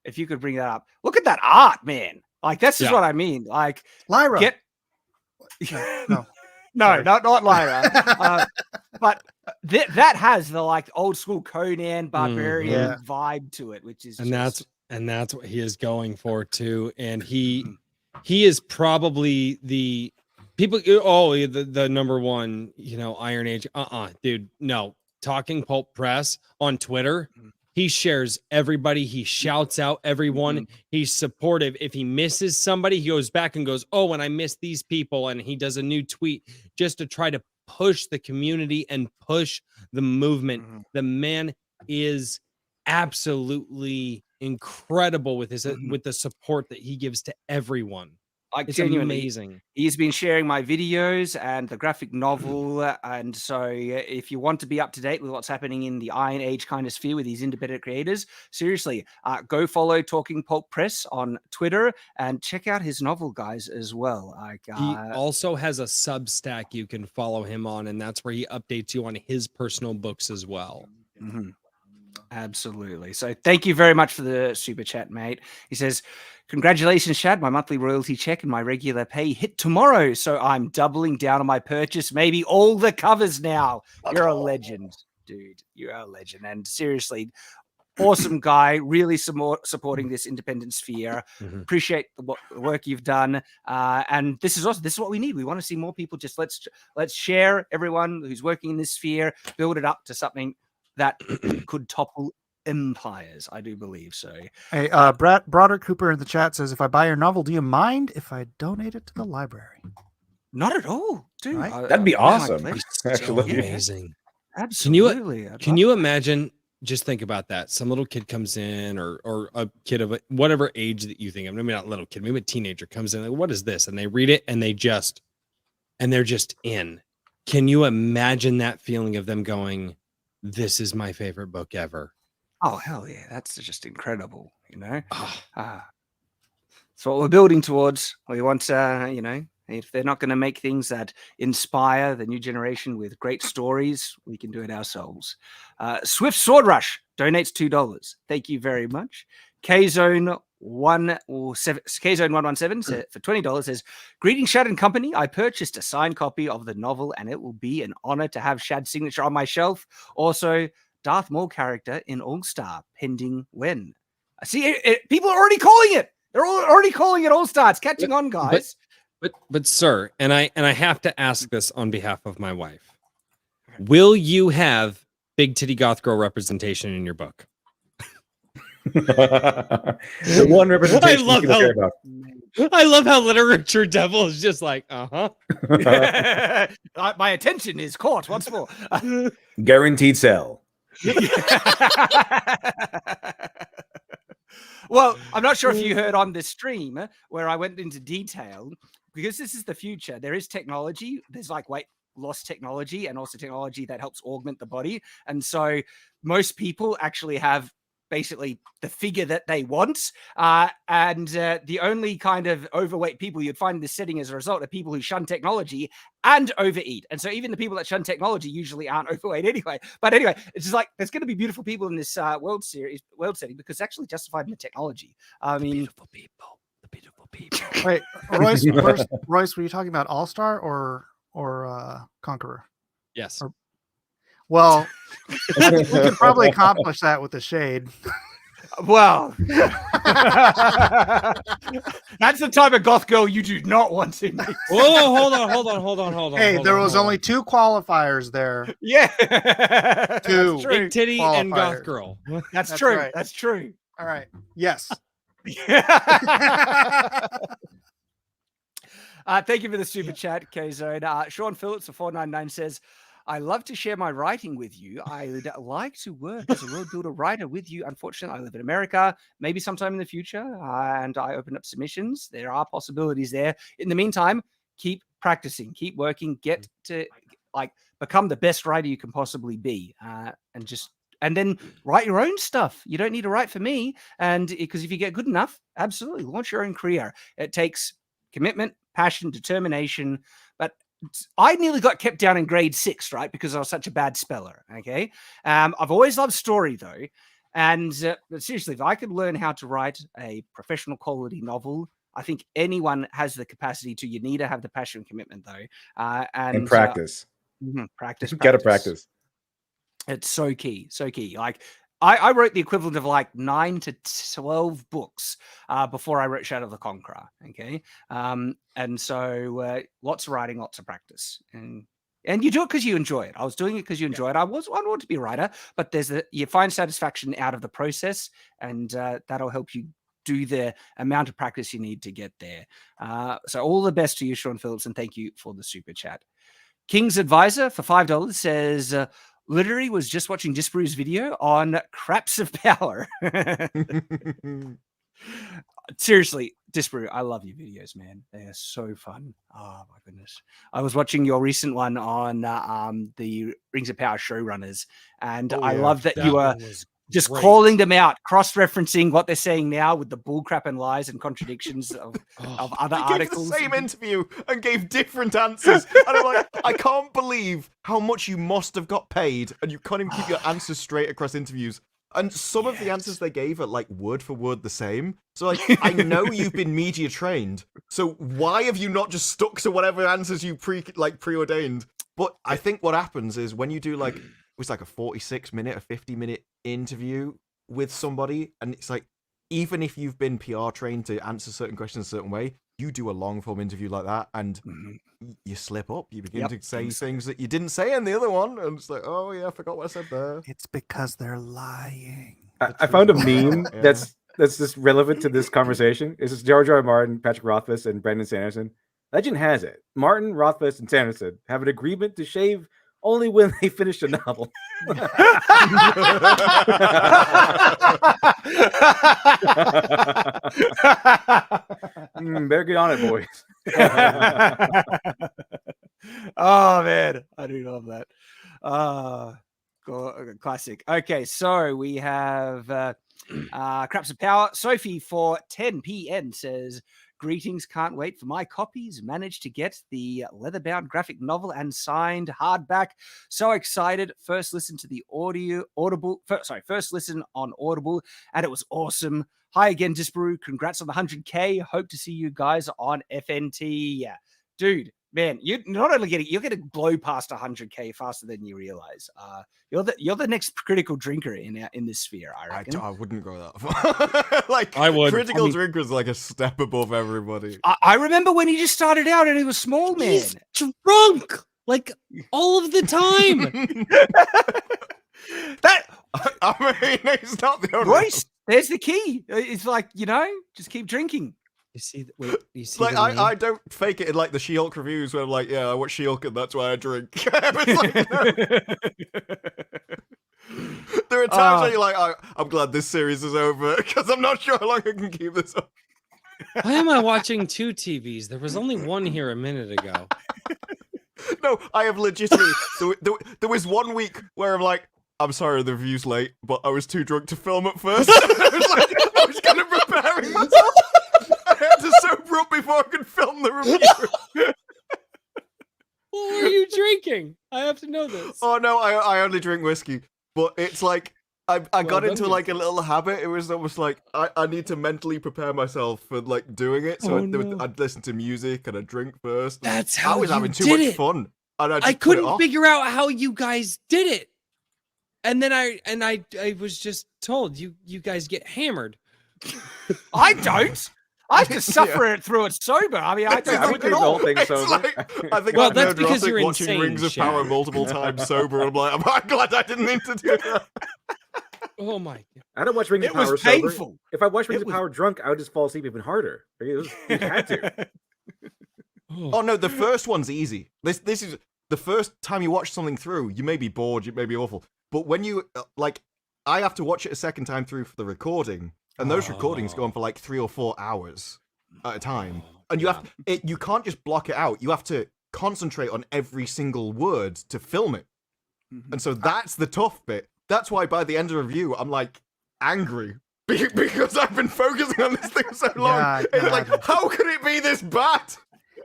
[SPEAKER 1] if you could bring that up. Look at that art, man. Like, this is
[SPEAKER 2] Yeah.
[SPEAKER 1] what I mean. Like,
[SPEAKER 7] Lyra.
[SPEAKER 1] get.
[SPEAKER 7] No.
[SPEAKER 1] No,
[SPEAKER 7] Sorry.
[SPEAKER 1] not Lyra. But that has the like old school Conan barbarian vibe to it, which is
[SPEAKER 2] And
[SPEAKER 1] just...
[SPEAKER 2] that's what he is going for too. And he is probably the people. Oh, the number one, Iron Age. Dude, no. Talking Pulp Press on Twitter. He shares everybody. He shouts out everyone. He's supportive. If he misses somebody, he goes back and goes, oh, and I missed these people. And he does a new tweet just to try to push the community and push the movement. The man is absolutely incredible with his with the support that he gives to everyone.
[SPEAKER 1] Like,
[SPEAKER 2] it's
[SPEAKER 1] genuinely,
[SPEAKER 2] amazing.
[SPEAKER 1] He's been sharing my videos and the graphic novel. And so if you want to be up to date with what's happening in the Iron Age kind of sphere with these independent creators, seriously, go follow Talking Pulp Press on Twitter and check out his novel, guys, as well.
[SPEAKER 2] He also has a Substack you can follow him on, and that's where he updates you on his personal books as well.
[SPEAKER 1] Absolutely. So thank you very much for the super chat, mate. He says, congratulations, Shad. My monthly royalty check and my regular pay hit tomorrow. So I'm doubling down on my purchase. Maybe all the covers now. You're a legend, dude. You're a legend. And seriously, awesome guy. Really supporting this independent sphere. Appreciate the work you've done. And this is what we need. We want to see more people. Just let's share everyone who's working in this sphere, build it up to something that could topple empires. I do believe so.
[SPEAKER 7] Hey, Broderick Cooper in the chat says, if I buy your novel, do you mind if I donate it to the library?
[SPEAKER 1] Not at all, dude.
[SPEAKER 7] Right?
[SPEAKER 6] That'd be awesome.
[SPEAKER 2] Actually, amazing.
[SPEAKER 1] Absolutely.
[SPEAKER 2] Can you imagine? Just think about that. Some little kid comes in, or a kid of whatever age that you think of. Maybe not little kid. Maybe a teenager comes in. Like, what is this? And they read it, and they're just in. can you imagine that feeling of them going, "This is my favorite book ever"?
[SPEAKER 1] Oh hell yeah, that's just incredible.
[SPEAKER 2] Ah.
[SPEAKER 1] It's what we're building towards. We want, if they're not going to make things that inspire the new generation with great stories, we can do it ourselves. Swift Sword Rush donates $2. Thank you very much. Kzone 117 for $20 says, "Greetings, Shad and Company. I purchased a signed copy of the novel, and it will be an honor to have Shad's signature on my shelf. Also, Darth Maul character in All Star, pending when." See, people are already calling it. They're already calling it All Star. It's catching on, guys.
[SPEAKER 2] But sir, and I have to ask this on behalf of my wife. Will you have big titty goth girl representation in your book?
[SPEAKER 6] The one representation
[SPEAKER 2] I love
[SPEAKER 6] people care about.
[SPEAKER 2] I love how Literature Devil is just like,
[SPEAKER 1] My attention is caught once more.
[SPEAKER 6] Guaranteed sell.
[SPEAKER 1] Well, I'm not sure if you heard on the stream where I went into detail, because this is the future. There is technology. There's like weight loss technology and also technology that helps augment the body. And so most people actually have basically the figure that they want. And the only kind of overweight people you'd find in this setting as a result are people who shun technology and overeat. And so even the people that shun technology usually aren't overweight anyway. But anyway, it's just like there's going to be beautiful people in this world setting because it's actually justified in the technology. I mean,
[SPEAKER 2] beautiful people. The beautiful people.
[SPEAKER 7] Wait, Royce, Royce, were you talking about All Star or Conqueror?
[SPEAKER 2] Yes.
[SPEAKER 7] Well, we could probably accomplish that with the shade.
[SPEAKER 1] Well, that's the type of goth girl you do not want to meet.
[SPEAKER 2] Whoa, hold on.
[SPEAKER 7] Hey, there was only 2 qualifiers there.
[SPEAKER 1] Yeah.
[SPEAKER 7] 2.
[SPEAKER 2] Big titty and goth girl.
[SPEAKER 1] That's true.
[SPEAKER 7] right.
[SPEAKER 1] That's true.
[SPEAKER 7] All right. Yes.
[SPEAKER 1] Thank you for the super chat, K-Zone. Sean Phillips of 499 says, "I love to share my writing with you. I would like to work as a world builder writer with you. Unfortunately, I live in America, maybe sometime in the future, and I open up submissions. There are possibilities there. In the meantime, keep practicing, keep working, get to become the best writer you can possibly be, and then write your own stuff. You don't need to write for me. And because if you get good enough, absolutely launch your own career. It takes commitment, passion, determination. But I nearly got kept down in grade 6, right? Because I was such a bad speller. Okay. I've always loved story though. And seriously, if I could learn how to write a professional quality novel, I think anyone has the capacity to. You need to have the passion and commitment though. And
[SPEAKER 6] practice.
[SPEAKER 1] Practice.
[SPEAKER 6] Gotta practice.
[SPEAKER 1] It's so key. So key. Like I wrote the equivalent of like 9 to 12 books before I wrote Shadow of the Conqueror. Okay. And so lots of writing, lots of practice. And you do it because you enjoy it. I was doing it because you enjoy it. I wanted to be a writer, but you find satisfaction out of the process, and that'll help you do the amount of practice you need to get there. So all the best to you, Sean Phillips, and thank you for the super chat. King's Advisor for $5 says, literally was just watching Disparew's video on Craps of Power. Seriously, Disparew, I love your videos, man. They are so fun. Oh my goodness. I was watching your recent one on the Rings of Power showrunners, and I love that you were just calling them out, cross-referencing what they're saying now with the bullcrap and lies and contradictions of other articles.
[SPEAKER 4] Gave the same interview and gave different answers. And I'm like, I can't believe how much you must have got paid, and you can't even keep your answers straight across interviews. And some of the answers they gave are like word for word the same. So like, I know you've been media trained. So why have you not just stuck to whatever answers you preordained? But I think what happens is when you do like, it was like a 46-minute, a 50-minute interview with somebody, and it's like, even if you've been PR trained to answer certain questions a certain way, you do a long-form interview like that, and you slip up. You begin to say things that you didn't say in the other one, and it's like, oh yeah, I forgot what I said there.
[SPEAKER 7] It's because they're lying.
[SPEAKER 6] I found a meme that's just relevant to this conversation. It's just George R. R. Martin, Patrick Rothfuss, and Brandon Sanderson. Legend has it, Martin, Rothfuss, and Sanderson have an agreement to shave only when they finish a novel. Better get on it, boys.
[SPEAKER 1] Oh man, I do love that. Classic. Okay, so we have Craps of Power. Sophie for 10 p.m. says, greetings, can't wait for my copies. Managed to get the leather-bound graphic novel and signed hardback. So excited. First listen to the first listen on Audible, and it was awesome. Hi again, Disparu. Congrats on the 100K. Hope to see you guys on FNT. Yeah, dude. Man, you're not only you're going to blow past 100K faster than you realize. You're the next critical drinker in this sphere, I reckon.
[SPEAKER 4] I wouldn't go that far. Like,
[SPEAKER 2] I would.
[SPEAKER 4] Critical drinker's like a step above everybody.
[SPEAKER 1] I remember when he just started out and he was small, man.
[SPEAKER 2] He's drunk like all of the time.
[SPEAKER 4] I mean, he's not the only
[SPEAKER 1] Royce, there's the key. It's like, just keep drinking.
[SPEAKER 2] You see, you see.
[SPEAKER 4] Like, I don't fake it in like the She-Hulk reviews where I'm like, yeah, I watch She-Hulk and that's why I drink. It's like, no. There are times where you're like, I'm glad this series is over because I'm not sure how long I can keep this up.
[SPEAKER 2] Why am I watching 2 TVs? There was only one here a minute ago.
[SPEAKER 4] No, I have legitimately. There was 1 week where I'm like, I'm sorry the review's late, but I was too drunk to film at first. I was kind of preparing myself. I had to sober up before I could film the review.
[SPEAKER 2] What were you drinking? I have to know this.
[SPEAKER 4] Oh no, I only drink whiskey. But it's like I got into like a little habit. It was almost like I need to mentally prepare myself for like doing it. So I'd listen to music and I'd drink first.
[SPEAKER 2] That's how
[SPEAKER 4] I was
[SPEAKER 2] you
[SPEAKER 4] having too
[SPEAKER 2] did
[SPEAKER 4] much
[SPEAKER 2] it.
[SPEAKER 4] fun. And
[SPEAKER 2] I couldn't figure out how you guys did it. And then I was just told you guys get hammered.
[SPEAKER 1] I don't. I have to suffer through it sober. I mean, I don't drink at all.
[SPEAKER 4] It's like, I think
[SPEAKER 2] well,
[SPEAKER 4] I'm
[SPEAKER 2] that's because you're
[SPEAKER 4] watching
[SPEAKER 2] insane,
[SPEAKER 4] Rings of
[SPEAKER 2] Shad.
[SPEAKER 4] Power multiple times sober. I'm like, I'm glad I didn't need to do that.
[SPEAKER 2] Oh my god!
[SPEAKER 6] I don't watch Rings of
[SPEAKER 1] It
[SPEAKER 6] Power
[SPEAKER 1] was
[SPEAKER 6] sober.
[SPEAKER 1] painful.
[SPEAKER 6] If I watch Rings of Power drunk, I would just fall asleep even harder. You had to.
[SPEAKER 4] Oh no, the first one's easy. This is the first time you watch something through. You may be bored, it may be awful, but when you like, I have to watch it a second time through for the recording, and those recordings go on for like 3 or 4 hours at a time, and you can't just block it out. You have to concentrate on every single word to film it, and so that's the tough bit. That's why by the end of the review, I'm like angry because I've been focusing on this thing so long.
[SPEAKER 7] Yeah,
[SPEAKER 4] it's like, how could it be this bad?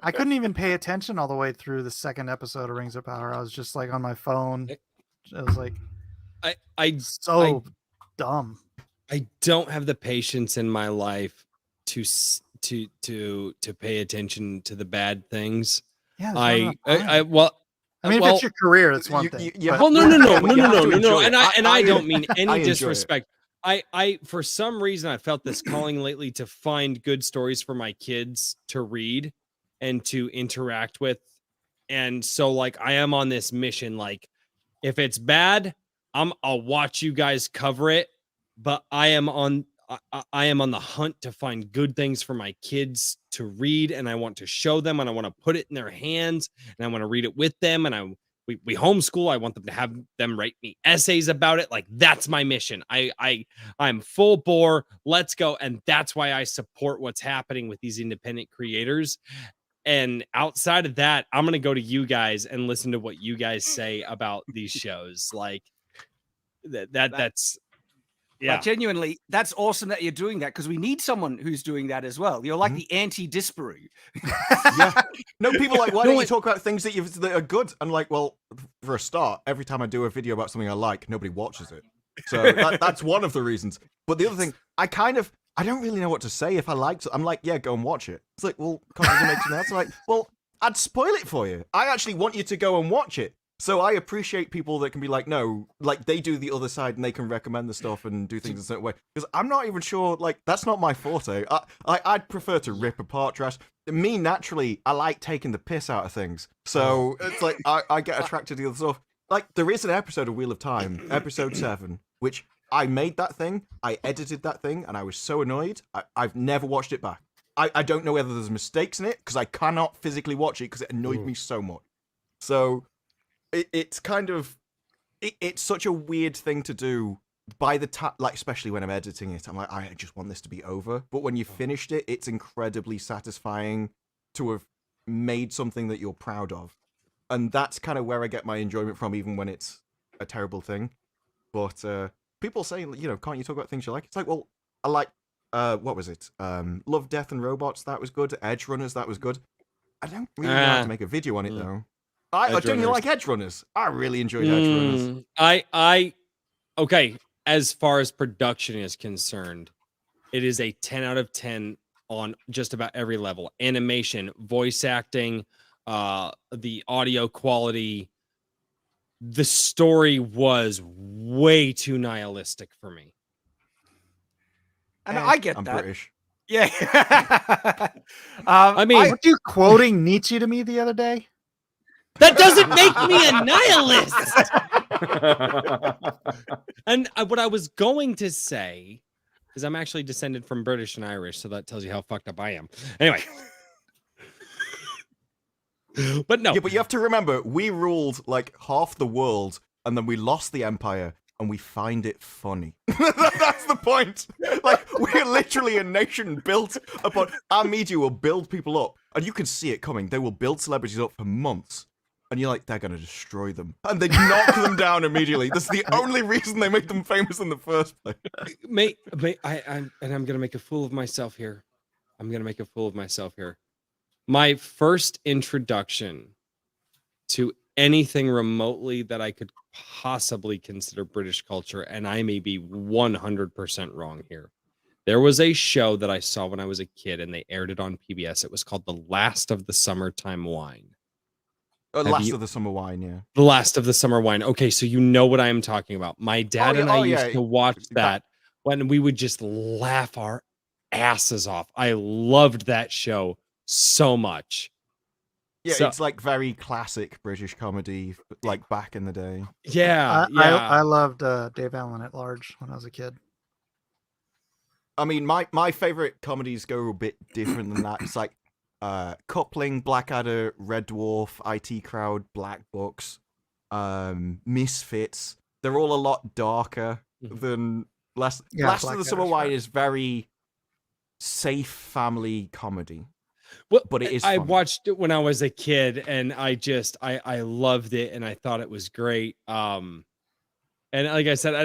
[SPEAKER 7] I couldn't even pay attention all the way through the second episode of Rings of Power. I was just like on my phone. It was like, dumb.
[SPEAKER 2] I don't have the patience in my life to pay attention to the bad things.
[SPEAKER 7] Yeah.
[SPEAKER 2] I mean,
[SPEAKER 7] if it's your career, it's one thing.
[SPEAKER 2] Well, no. And I don't mean any disrespect. I for some reason I felt this calling lately to find good stories for my kids to read and to interact with. And so like I am on this mission. Like if it's bad, I'll watch you guys cover it, but I am on the hunt to find good things for my kids to read, and I want to show them, and I want to put it in their hands, and I want to read it with them, and we homeschool. I want them to have them write me essays about it. Like that's my mission. I'm full bore. Let's go, and that's why I support what's happening with these independent creators. And outside of that, I'm gonna go to you guys and listen to what you guys say about these shows. Like that's. Yeah,
[SPEAKER 1] like, genuinely, that's awesome that you're doing that because we need someone who's doing that as well. You're like the anti-Disparu.
[SPEAKER 4] Yeah. No, people are like, why don't you talk about things that are good? And like, well, for a start, every time I do a video about something I like, nobody watches it. So that's one of the reasons. But the other thing, I don't really know what to say if I like it. I'm like, yeah, go and watch it. It's like, well, can't you make something else? I'm like, well, I'd spoil it for you. I actually want you to go and watch it. So I appreciate people that can be like, no, like they do the other side and they can recommend the stuff and do things in a certain way. Because I'm not even sure, like, that's not my forte. I'd prefer to rip apart trash. Me, naturally, I like taking the piss out of things. So it's like, I get attracted to the other stuff. Like, there is an episode of Wheel of Time, episode 7, which I made that thing, I edited that thing, and I was so annoyed, I've never watched it back. I don't know whether there's mistakes in it, because I cannot physically watch it because it annoyed me so much. So it's kind of it's such a weird thing to do by the time, like, especially when I'm editing it. I'm like, I just want this to be over. But when you finished it, it's incredibly satisfying to have made something that you're proud of. and that's kind of where I get my enjoyment from, even when it's a terrible thing. But people say, can't you talk about things you like? It's like, well, I like, what was it? Love, Death, and Robots. That was good. Edge Runners. That was good. I don't really know how to make a video on it though. Don't you like Edge Runners? I really enjoyed Edge Runners.
[SPEAKER 2] Okay. As far as production is concerned, it is a 10 out of 10 on just about every level. Animation, voice acting, the audio quality. The story was way too nihilistic for me.
[SPEAKER 1] And I get
[SPEAKER 4] I'm
[SPEAKER 1] that.
[SPEAKER 4] British.
[SPEAKER 1] Yeah.
[SPEAKER 2] I mean,
[SPEAKER 7] weren't you quoting Nietzsche to me the other day?
[SPEAKER 2] That doesn't make me a nihilist. And what I was going to say is I'm actually descended from British and Irish, so that tells you how fucked up I am. Anyway. But no.
[SPEAKER 4] Yeah, but you have to remember, we ruled like half the world, and then we lost the empire, and we find it funny. That's the point. Like, we're literally a nation built upon... Our media will build people up, and you can see it coming. They will build celebrities up for months. And you're like, they're going to destroy them. And they knock them down immediately. That's the only reason they make them famous in the first place.
[SPEAKER 2] I'm going to make a fool of myself here. My first introduction to anything remotely that I could possibly consider British culture, and I may be 100% wrong here. There was a show that I saw when I was a kid, and they aired it on PBS. It was called The Last of the Summertime Wine.
[SPEAKER 4] Last of the Summer Wine, yeah.
[SPEAKER 2] The Last of the Summer Wine. Okay, so you know what I am talking about. My dad and I used to watch that when we would just laugh our asses off. I loved that show so much.
[SPEAKER 4] Yeah, it's like very classic British comedy, like back in the day.
[SPEAKER 2] Yeah,
[SPEAKER 7] I loved Dave Allen at Large when I was a kid.
[SPEAKER 4] I mean, my favorite comedies go a bit different than that. It's like Coupling, Blackadder, Red Dwarf, IT Crowd, Black Books, Misfits. They're all a lot darker than Last of the Summer Wine is very safe family comedy.
[SPEAKER 2] Well,
[SPEAKER 4] but it is.
[SPEAKER 2] I watched it when I was a kid, and I loved it, and I thought it was great. And like I said,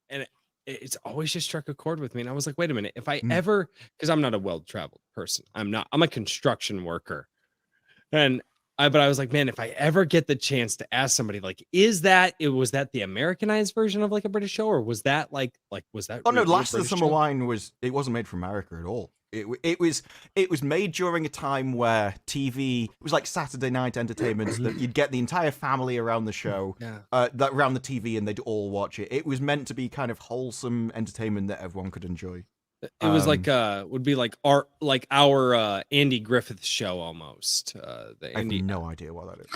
[SPEAKER 2] and it's always just struck a chord with me. And I was like, wait a minute, if I ever, because I'm not a well-traveled person, I'm a construction worker, but I was like, man, if I ever get the chance to ask somebody, like, was that the Americanized version of like a British show, or was that was that?
[SPEAKER 4] Oh no, Last of the Summer Wine wasn't made for America at all. It was made during a time where TV, it was like Saturday night entertainment, that you'd get the entire family around the show, around the TV, and they'd all watch it. It was meant to be kind of wholesome entertainment that everyone could enjoy.
[SPEAKER 2] It was would be like our Andy Griffith show almost.
[SPEAKER 4] I have no idea what that
[SPEAKER 7] is.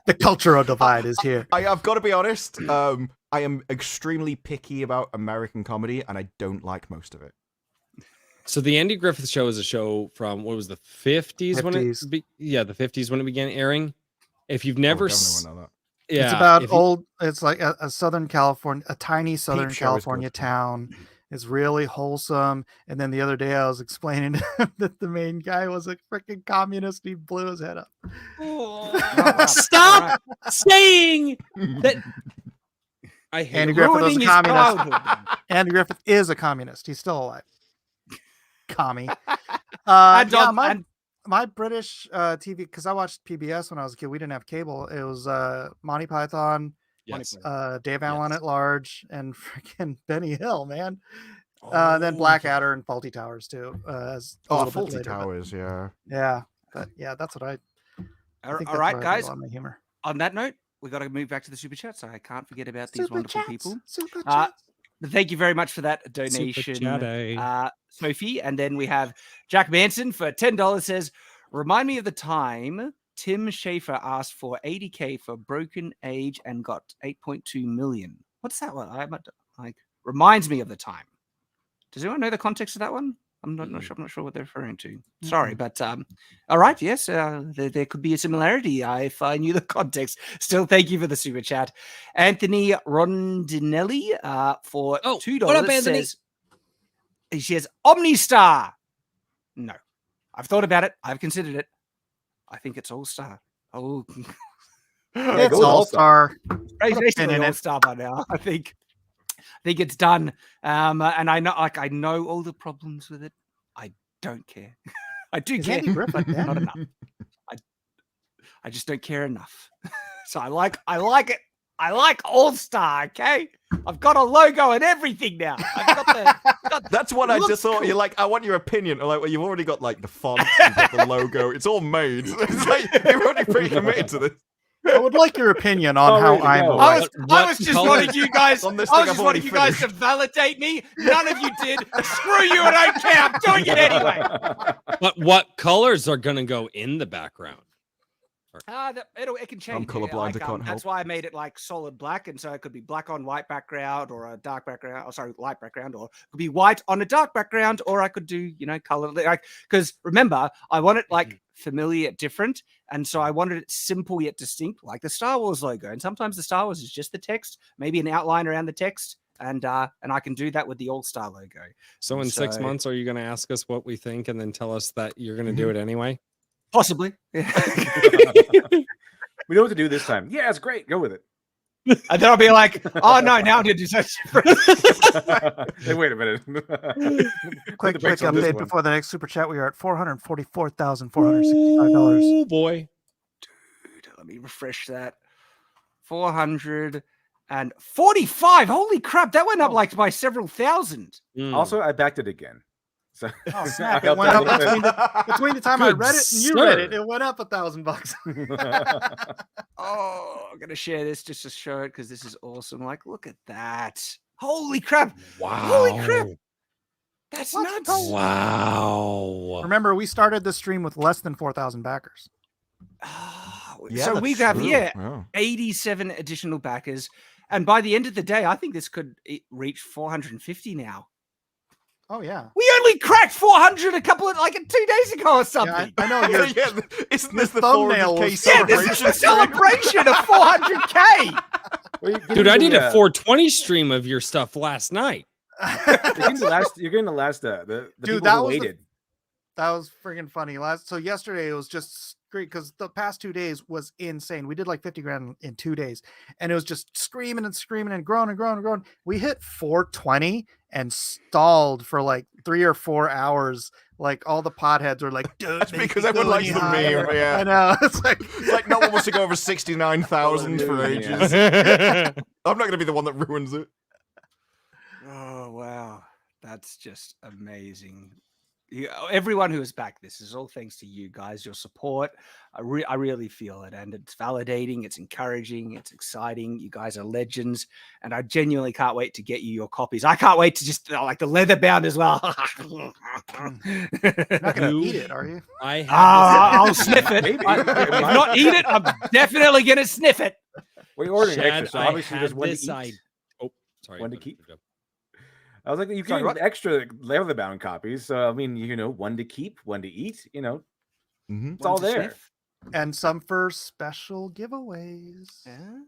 [SPEAKER 7] The cultural divide is here.
[SPEAKER 4] I've got to be honest. I am extremely picky about American comedy, and I don't like most of it.
[SPEAKER 2] So the Andy Griffith Show is a show from what was the 50s when the 50s when it began airing. If you've never,
[SPEAKER 7] it's about it's like a Southern California, a tiny Southern California town. It's really wholesome. And then the other day I was explaining that the main guy was a freaking communist. He blew his head up.
[SPEAKER 2] Stop saying that. I hate
[SPEAKER 7] Andy Griffith was a communist. Andy Griffith is a communist. He's still alive. Commie. My British TV, because I watched PBS when I was a kid. We didn't have cable. It was Monty Python, Dave Allen at Large, and freaking Benny Hill, man. Then Blackadder and Fawlty Towers too.
[SPEAKER 4] Fawlty Towers,
[SPEAKER 7] yeah. But yeah, that's what I
[SPEAKER 1] all right, guys. Humor. On that note, we got to move back to the super chat, so I can't forget about these wonderful people.
[SPEAKER 7] Super chats.
[SPEAKER 1] Thank you very much for that donation, Sophie. And then we have Jack Manson for $10 says, remind me of the time Tim Schafer asked for $80K for Broken Age and got 8.2 million. What's that one? Reminds me of the time. Does anyone know the context of that one? I'm not sure what they're referring to. Sorry, but all right, yes, there could be a similarity if I knew the context. Still, thank you for the super chat, Anthony Rondinelli, for $2.
[SPEAKER 2] What up, Anthony?
[SPEAKER 1] She says Omnistar. No, I've thought about it. I've considered it. I think it's All Star. Oh,
[SPEAKER 7] It's
[SPEAKER 6] go with
[SPEAKER 7] All Star.
[SPEAKER 1] basically All Star by now. I think it's done. And I know all the problems with it. I don't care. I do
[SPEAKER 7] Is
[SPEAKER 1] care.
[SPEAKER 7] Andy Griffith dead?
[SPEAKER 1] Not enough. I just don't care enough. So I like it. I like All Star. Okay, I've got a logo and everything now. I've got
[SPEAKER 4] That's what I just thought.
[SPEAKER 1] cool.
[SPEAKER 4] You're like, I want your opinion. Or like, well, you've already got like the font, you've got the logo. It's all made. It's like you're already pretty committed to this.
[SPEAKER 7] I would like your opinion on how I'm
[SPEAKER 6] go.
[SPEAKER 7] right.
[SPEAKER 1] I was just wanting you guys.
[SPEAKER 4] On this
[SPEAKER 1] I
[SPEAKER 4] thing
[SPEAKER 1] was just
[SPEAKER 4] I've
[SPEAKER 1] wanting
[SPEAKER 4] already
[SPEAKER 1] you guys to validate me. None of you did. Screw you! I don't care. I'm doing it anyway.
[SPEAKER 2] But what colors are gonna go in the background?
[SPEAKER 1] It can change.
[SPEAKER 4] I'm colorblind, I can't
[SPEAKER 1] That's
[SPEAKER 4] help.
[SPEAKER 1] why I made it like solid black, and so it could be black on white background, or a dark background. Oh, sorry, light background, or it could be white on a dark background, or I could do color. Like, because remember, I want it like familiar yet different, and so I wanted it simple yet distinct, like the Star Wars logo. And sometimes the Star Wars is just the text, maybe an outline around the text, and I can do that with the All Star logo.
[SPEAKER 2] So in 6 months, are you going to ask us what we think and then tell us that you're going to do it anyway?
[SPEAKER 1] Possibly.
[SPEAKER 6] We know what to do this time. Yeah, it's great. Go with it.
[SPEAKER 1] And then I'll be like, oh no, now I'm going to do such.
[SPEAKER 6] Hey, wait a minute.
[SPEAKER 7] Quick update before the next super chat. We are at $444,465.
[SPEAKER 2] Oh boy,
[SPEAKER 1] dude, let me refresh that. 445. Holy crap, that went up like by several thousand.
[SPEAKER 6] Also, I backed it again. So
[SPEAKER 7] Oh snap! It went up between the time I read it and you read it. It went up $1,000.
[SPEAKER 1] Oh, I'm gonna share this just to show it because this is awesome. Like, look at that! Holy crap!
[SPEAKER 2] wow!
[SPEAKER 1] Holy crap! That's nuts!
[SPEAKER 2] Wow!
[SPEAKER 7] Remember, we started the stream with less than 4,000 backers.
[SPEAKER 1] So we have 87 additional backers, and by the end of the day, I think this could reach 450 now.
[SPEAKER 7] Oh yeah,
[SPEAKER 1] we only cracked 400 a couple of 2 days ago or something.
[SPEAKER 7] Yeah, I know.
[SPEAKER 4] Isn't this the
[SPEAKER 7] thumbnail
[SPEAKER 4] 400K
[SPEAKER 7] was
[SPEAKER 1] Yeah, this is the celebration of 400K.
[SPEAKER 2] Dude, I did a 420 stream of your stuff last night.
[SPEAKER 6] You're getting the last. The
[SPEAKER 7] Dude,
[SPEAKER 6] people who waited.
[SPEAKER 7] That was freaking funny. So yesterday it was just great because the past 2 days was insane. We did like 50 grand in 2 days, and it was just screaming and screaming and growing and growing and growing. We hit 420 and stalled for like 3 or 4 hours. Like all the potheads were like, dude,
[SPEAKER 4] that's because everyone likes the meme. Yeah,
[SPEAKER 7] I know. It's like
[SPEAKER 4] no one wants to go over 69,000 for ages. I'm not going to be the one that ruins it.
[SPEAKER 1] Oh wow, that's just amazing. Everyone who is back, this is all thanks to you guys, your support. I really feel it, and it's validating, it's encouraging, it's exciting. You guys are legends, and I genuinely can't wait to get you your copies. I can't wait to just like the leather bound as well.
[SPEAKER 7] You're not gonna eat it, are you?
[SPEAKER 1] I'll sniff it. If not eat it, I'm definitely gonna sniff it.
[SPEAKER 6] We're ordering
[SPEAKER 2] Shad,
[SPEAKER 6] extra, so obviously there's one to eat.
[SPEAKER 2] Oh, sorry.
[SPEAKER 6] One to keep. I was like, you can extra leather bound copies. So I mean, one to keep, one to eat. It's all there.
[SPEAKER 7] And some for special giveaways.
[SPEAKER 1] Yeah.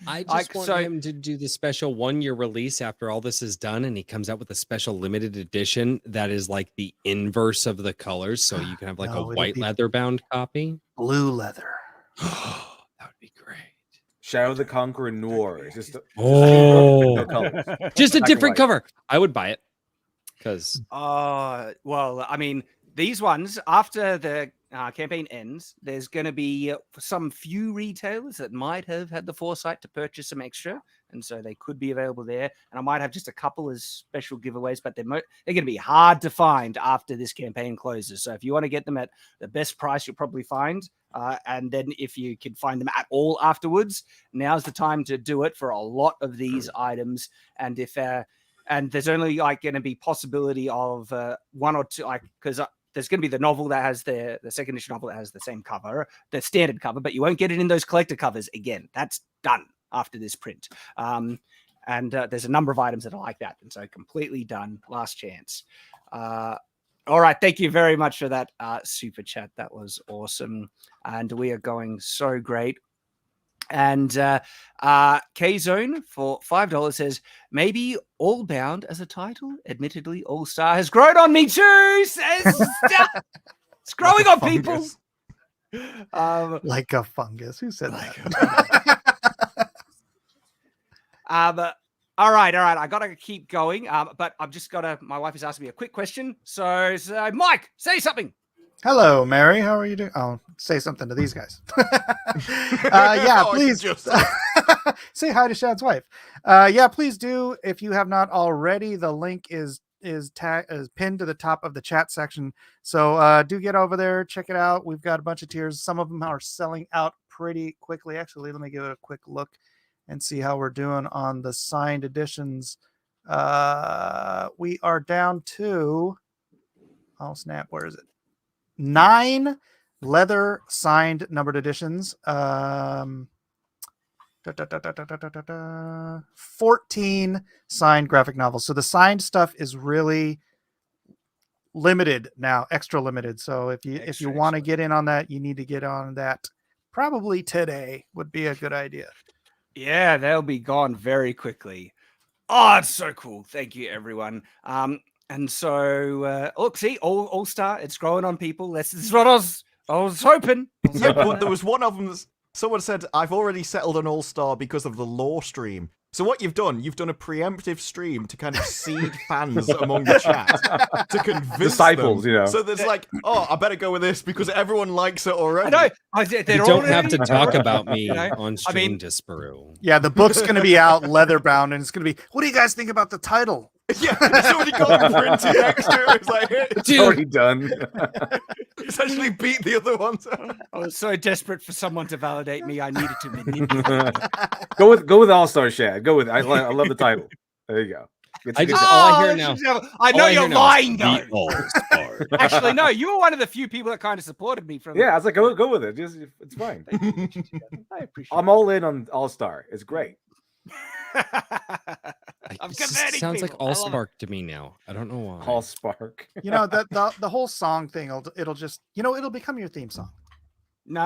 [SPEAKER 2] I just want him to do the special 1-year release after all this is done, and he comes out with a special limited edition that is like the inverse of the colors, so you can have like a white leather bound copy.
[SPEAKER 7] Blue leather.
[SPEAKER 2] That would be great.
[SPEAKER 6] Shadow the Conqueror Noir. It's just
[SPEAKER 2] just a different cover. I would buy it because.
[SPEAKER 1] Well, I mean, these ones after the campaign ends, there's going to be some few retailers that might have had the foresight to purchase some extra, and so they could be available there. And I might have just a couple as special giveaways, but they're going to be hard to find after this campaign closes. So if you want to get them at the best price, you'll probably find. And then if you can find them at all afterwards, now's the time to do it for a lot of these items. And if and there's only like going to be possibility of 1 or 2, like because there's going to be the novel that has the second edition novel that has the same cover, the standard cover, but you won't get it in those collector covers again. That's done after this print. And there's a number of items that are like that, and so completely done. Last chance. All right, thank you very much for that super chat. That was awesome, and we are going so great. And K-Zone for $5 says, maybe All Bound as a title. Admittedly, All Star has grown on me too. Says it's growing on people.
[SPEAKER 7] Like a fungus. Who said that?
[SPEAKER 1] All right. I gotta keep going. But I've just gotta. My wife has asked me a quick question. So Mike, say something.
[SPEAKER 7] Hello, Mary. How are you doing? I'll say something to these guys. Yeah, please just say hi to Shad's wife. Yeah, please do. If you have not already, the link is pinned to the top of the chat section. So do get over there, check it out. We've got a bunch of tiers. Some of them are selling out pretty quickly. Actually, let me give it a quick look and see how we're doing on the signed editions. We are down to, oh snap, where is it? 9 leather signed numbered editions. 14 signed graphic novels. So the signed stuff is really limited now, extra limited. So if you want to get in on that, you need to get on that probably today would be a good idea.
[SPEAKER 1] Yeah, they'll be gone very quickly. Oh, it's so cool. Thank you, everyone. And so, look, see, All Star, it's growing on people. This is what I was hoping.
[SPEAKER 4] Yeah, but there was one of them. Someone said, "I've already settled on All Star because of the lore stream." So what you've done a preemptive stream to kind of seed fans among the chat to convince
[SPEAKER 6] disciples,
[SPEAKER 4] them.
[SPEAKER 6] you know.
[SPEAKER 4] So there's like, oh, I better go with this because everyone likes it already.
[SPEAKER 1] I know.
[SPEAKER 2] You don't have to talk about me on stream, Disparu.
[SPEAKER 7] Yeah, the book's going to be out leather bound, and it's going to be, what do you guys think about the title?
[SPEAKER 4] Yeah, it's already got printed next to it. It's like,
[SPEAKER 6] it's already done.
[SPEAKER 4] It's actually beat the other ones.
[SPEAKER 1] I was so desperate for someone to validate me. I needed to manipulate.
[SPEAKER 6] Go with All Star, Shad. Go with it. I love the title. There you go.
[SPEAKER 2] All I hear now.
[SPEAKER 1] I know you're lying, though.
[SPEAKER 2] All-Star.
[SPEAKER 1] Actually, no. You were one of the few people that kind of supported me from.
[SPEAKER 6] Yeah, I was like, go with it. It's fine.
[SPEAKER 1] I appreciate.
[SPEAKER 6] I'm all in on All Star. It's great.
[SPEAKER 2] Sounds like All Spark to me now. I don't know why.
[SPEAKER 6] All Spark.
[SPEAKER 7] You know, the whole song thing, it'll just, it'll become your theme song.
[SPEAKER 1] No,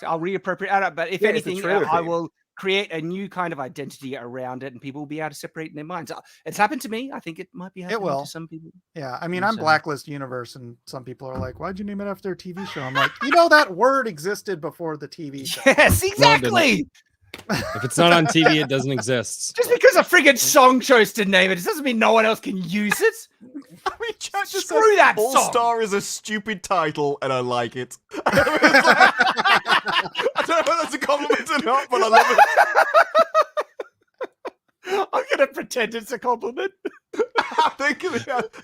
[SPEAKER 1] I'll reappropriate it. But if anything, I will create a new kind of identity around it, and people will be able to separate in their minds. It's happened to me. I think it might be happening to some people.
[SPEAKER 7] Yeah, I mean, I'm Blacklist Universe, and some people are like, "Why'd you name it after a TV show?" I'm like, that word existed before the TV show.
[SPEAKER 1] Yes, exactly.
[SPEAKER 2] If it's not on TV, it doesn't exist.
[SPEAKER 1] Just because a friggin' song chose to name it doesn't mean no one else can use it.
[SPEAKER 4] I mean, chat just
[SPEAKER 1] Screw
[SPEAKER 4] says,
[SPEAKER 1] that
[SPEAKER 4] All
[SPEAKER 1] song.
[SPEAKER 4] Star is a stupid title, and I like it. I don't know if that's a compliment or not, but I love it.
[SPEAKER 1] I'm gonna pretend it's a compliment.
[SPEAKER 4] I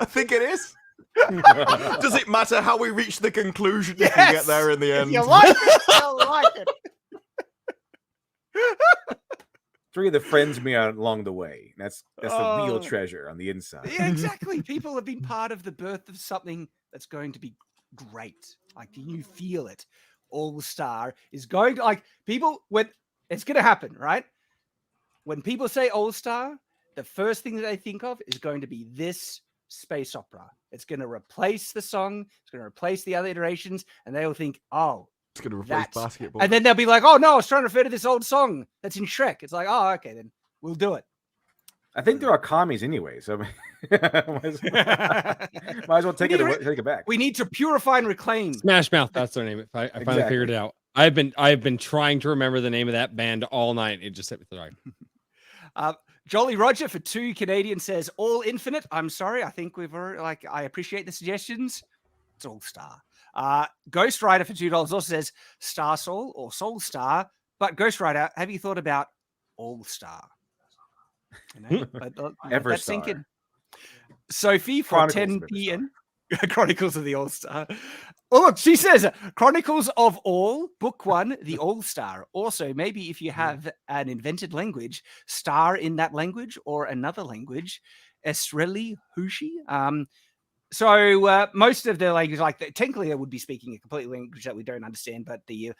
[SPEAKER 4] think it is. Does it matter how we reach the conclusion if we get there in the end?
[SPEAKER 1] You like it? I like it.
[SPEAKER 6] 3 of the friends me along the way. That's the real treasure on the inside.
[SPEAKER 1] Yeah, exactly. People have been part of the birth of something that's going to be great. Like, do you feel it? All Star is going to, like, people, when it's going to happen, right? When people say All Star, the first thing that they think of is going to be this space opera. It's going to replace the song. It's going to replace the other iterations, and they will think, oh,
[SPEAKER 4] it's going to replace basketball.
[SPEAKER 1] And then they'll be like, oh, no, I was trying to refer to this old song that's in Shrek. It's like, oh, okay, then we'll do it.
[SPEAKER 6] I think there are commies anyway, so might as well take it back.
[SPEAKER 1] We need to purify and reclaim.
[SPEAKER 2] Smash Mouth, that's their name. I finally figured it out. I've been trying to remember the name of that band all night. It just hit me the
[SPEAKER 1] Jolly Roger for 2 Canadian says All Infinite. I'm sorry, I think we've already, I appreciate the suggestions. It's All Star. Ghost Rider for $2 also says Star Soul or Soul Star. But Ghost Rider, have you thought about All Star? That's thinking. Sophie for
[SPEAKER 6] Chronicles
[SPEAKER 1] 10 p.m. Chronicles of the All Star. Oh, look, she says Chronicles of All, Book 1, the All Star. Also, maybe if you have an invented language, star in that language or another language, Esreli Hushi. So most of the language, like technically, I would be speaking a complete language that we don't understand, but the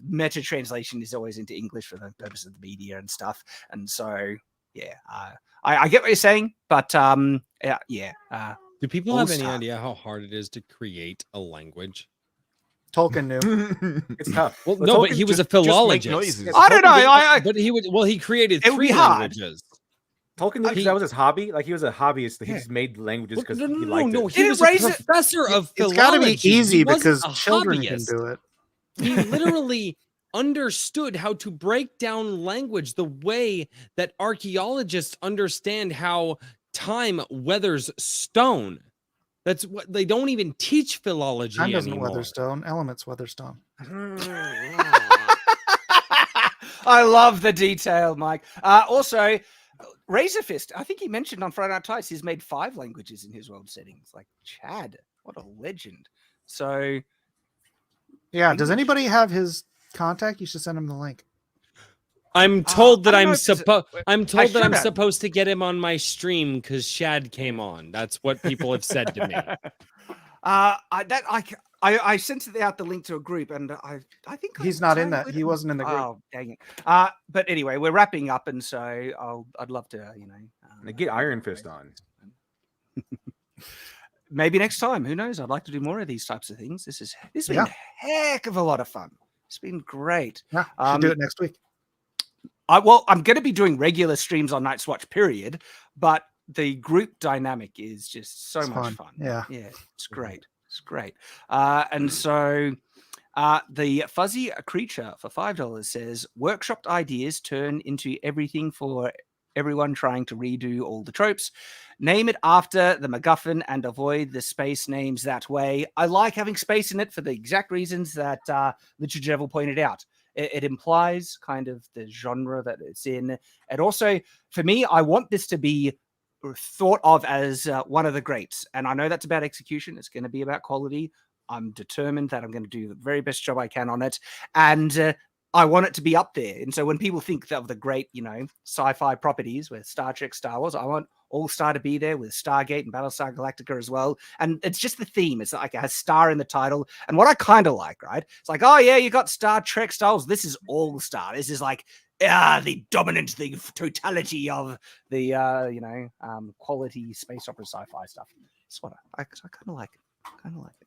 [SPEAKER 1] meta translation is always into English for the purpose of the media and stuff. And so, yeah, I get what you're saying, but yeah.
[SPEAKER 2] Do people have any idea how hard it is to create a language?
[SPEAKER 7] Tolkien knew.
[SPEAKER 6] It's tough.
[SPEAKER 2] Well, no, but he was a philologist.
[SPEAKER 1] I don't know.
[SPEAKER 2] But he created 3 languages.
[SPEAKER 6] Tolkien did because that was his hobby. Like he was a hobbyist. He just made languages because he liked it.
[SPEAKER 2] He was a professor of philology.
[SPEAKER 7] It's got to be easy
[SPEAKER 2] He wasn't
[SPEAKER 7] because
[SPEAKER 2] a
[SPEAKER 7] children
[SPEAKER 2] hobbyist.
[SPEAKER 7] can do it.
[SPEAKER 2] He literally understood how to break down language the way that archaeologists understand how time weathers stone. That's what they don't even teach philology
[SPEAKER 7] Time doesn't
[SPEAKER 2] anymore.
[SPEAKER 7] weather stone. Elements weather stone.
[SPEAKER 1] I love the detail, Mike. Also, Razorfist, I think he mentioned on Friday Night Tights, he's made 5 languages in his world settings. Like Chad, what a legend. So,
[SPEAKER 7] yeah. Does anybody have his contact? You should send him the link.
[SPEAKER 2] I'm told that I'm
[SPEAKER 1] I should have.
[SPEAKER 2] supposed to get him on my stream because Shad came on. That's what people have said to me.
[SPEAKER 1] I sent out the link to a group, and I think
[SPEAKER 7] He's not in that. He wasn't in the group.
[SPEAKER 1] Oh, dang it! But anyway, we're wrapping up, and so I'd love to,
[SPEAKER 6] get Iron Fist on.
[SPEAKER 1] Maybe next time. Who knows? I'd like to do more of these types of things. This has been a heck of a lot of fun. It's been great.
[SPEAKER 7] Yeah, should do it next week.
[SPEAKER 1] I'm going to be doing regular streams on Night's Watch, period. But the group dynamic is just so much fun.
[SPEAKER 7] Yeah,
[SPEAKER 1] it's great. It's great. And so the Fuzzy Creature for $5 says, workshopped ideas turn into everything for everyone trying to redo all the tropes. Name it after the MacGuffin and avoid the space names that way. I like having space in it for the exact reasons that Richard Jevil pointed out. It implies kind of the genre that it's in. And also, for me, I want this to be thought of as one of the greats. And I know that's about execution. It's going to be about quality. I'm determined that I'm going to do the very best job I can on it. And I want it to be up there. And so when people think of the great, sci-fi properties with Star Trek, Star Wars, I want All-Star to be there with Stargate and Battlestar Galactica as well. And it's just the theme. It's like it has Star in the title. And what I kind of like, right? It's like, oh yeah, you got Star Trek, Star Wars. This is All-Star. This is like the dominant, the totality of the, quality space opera sci-fi stuff. That's what I kind of like it.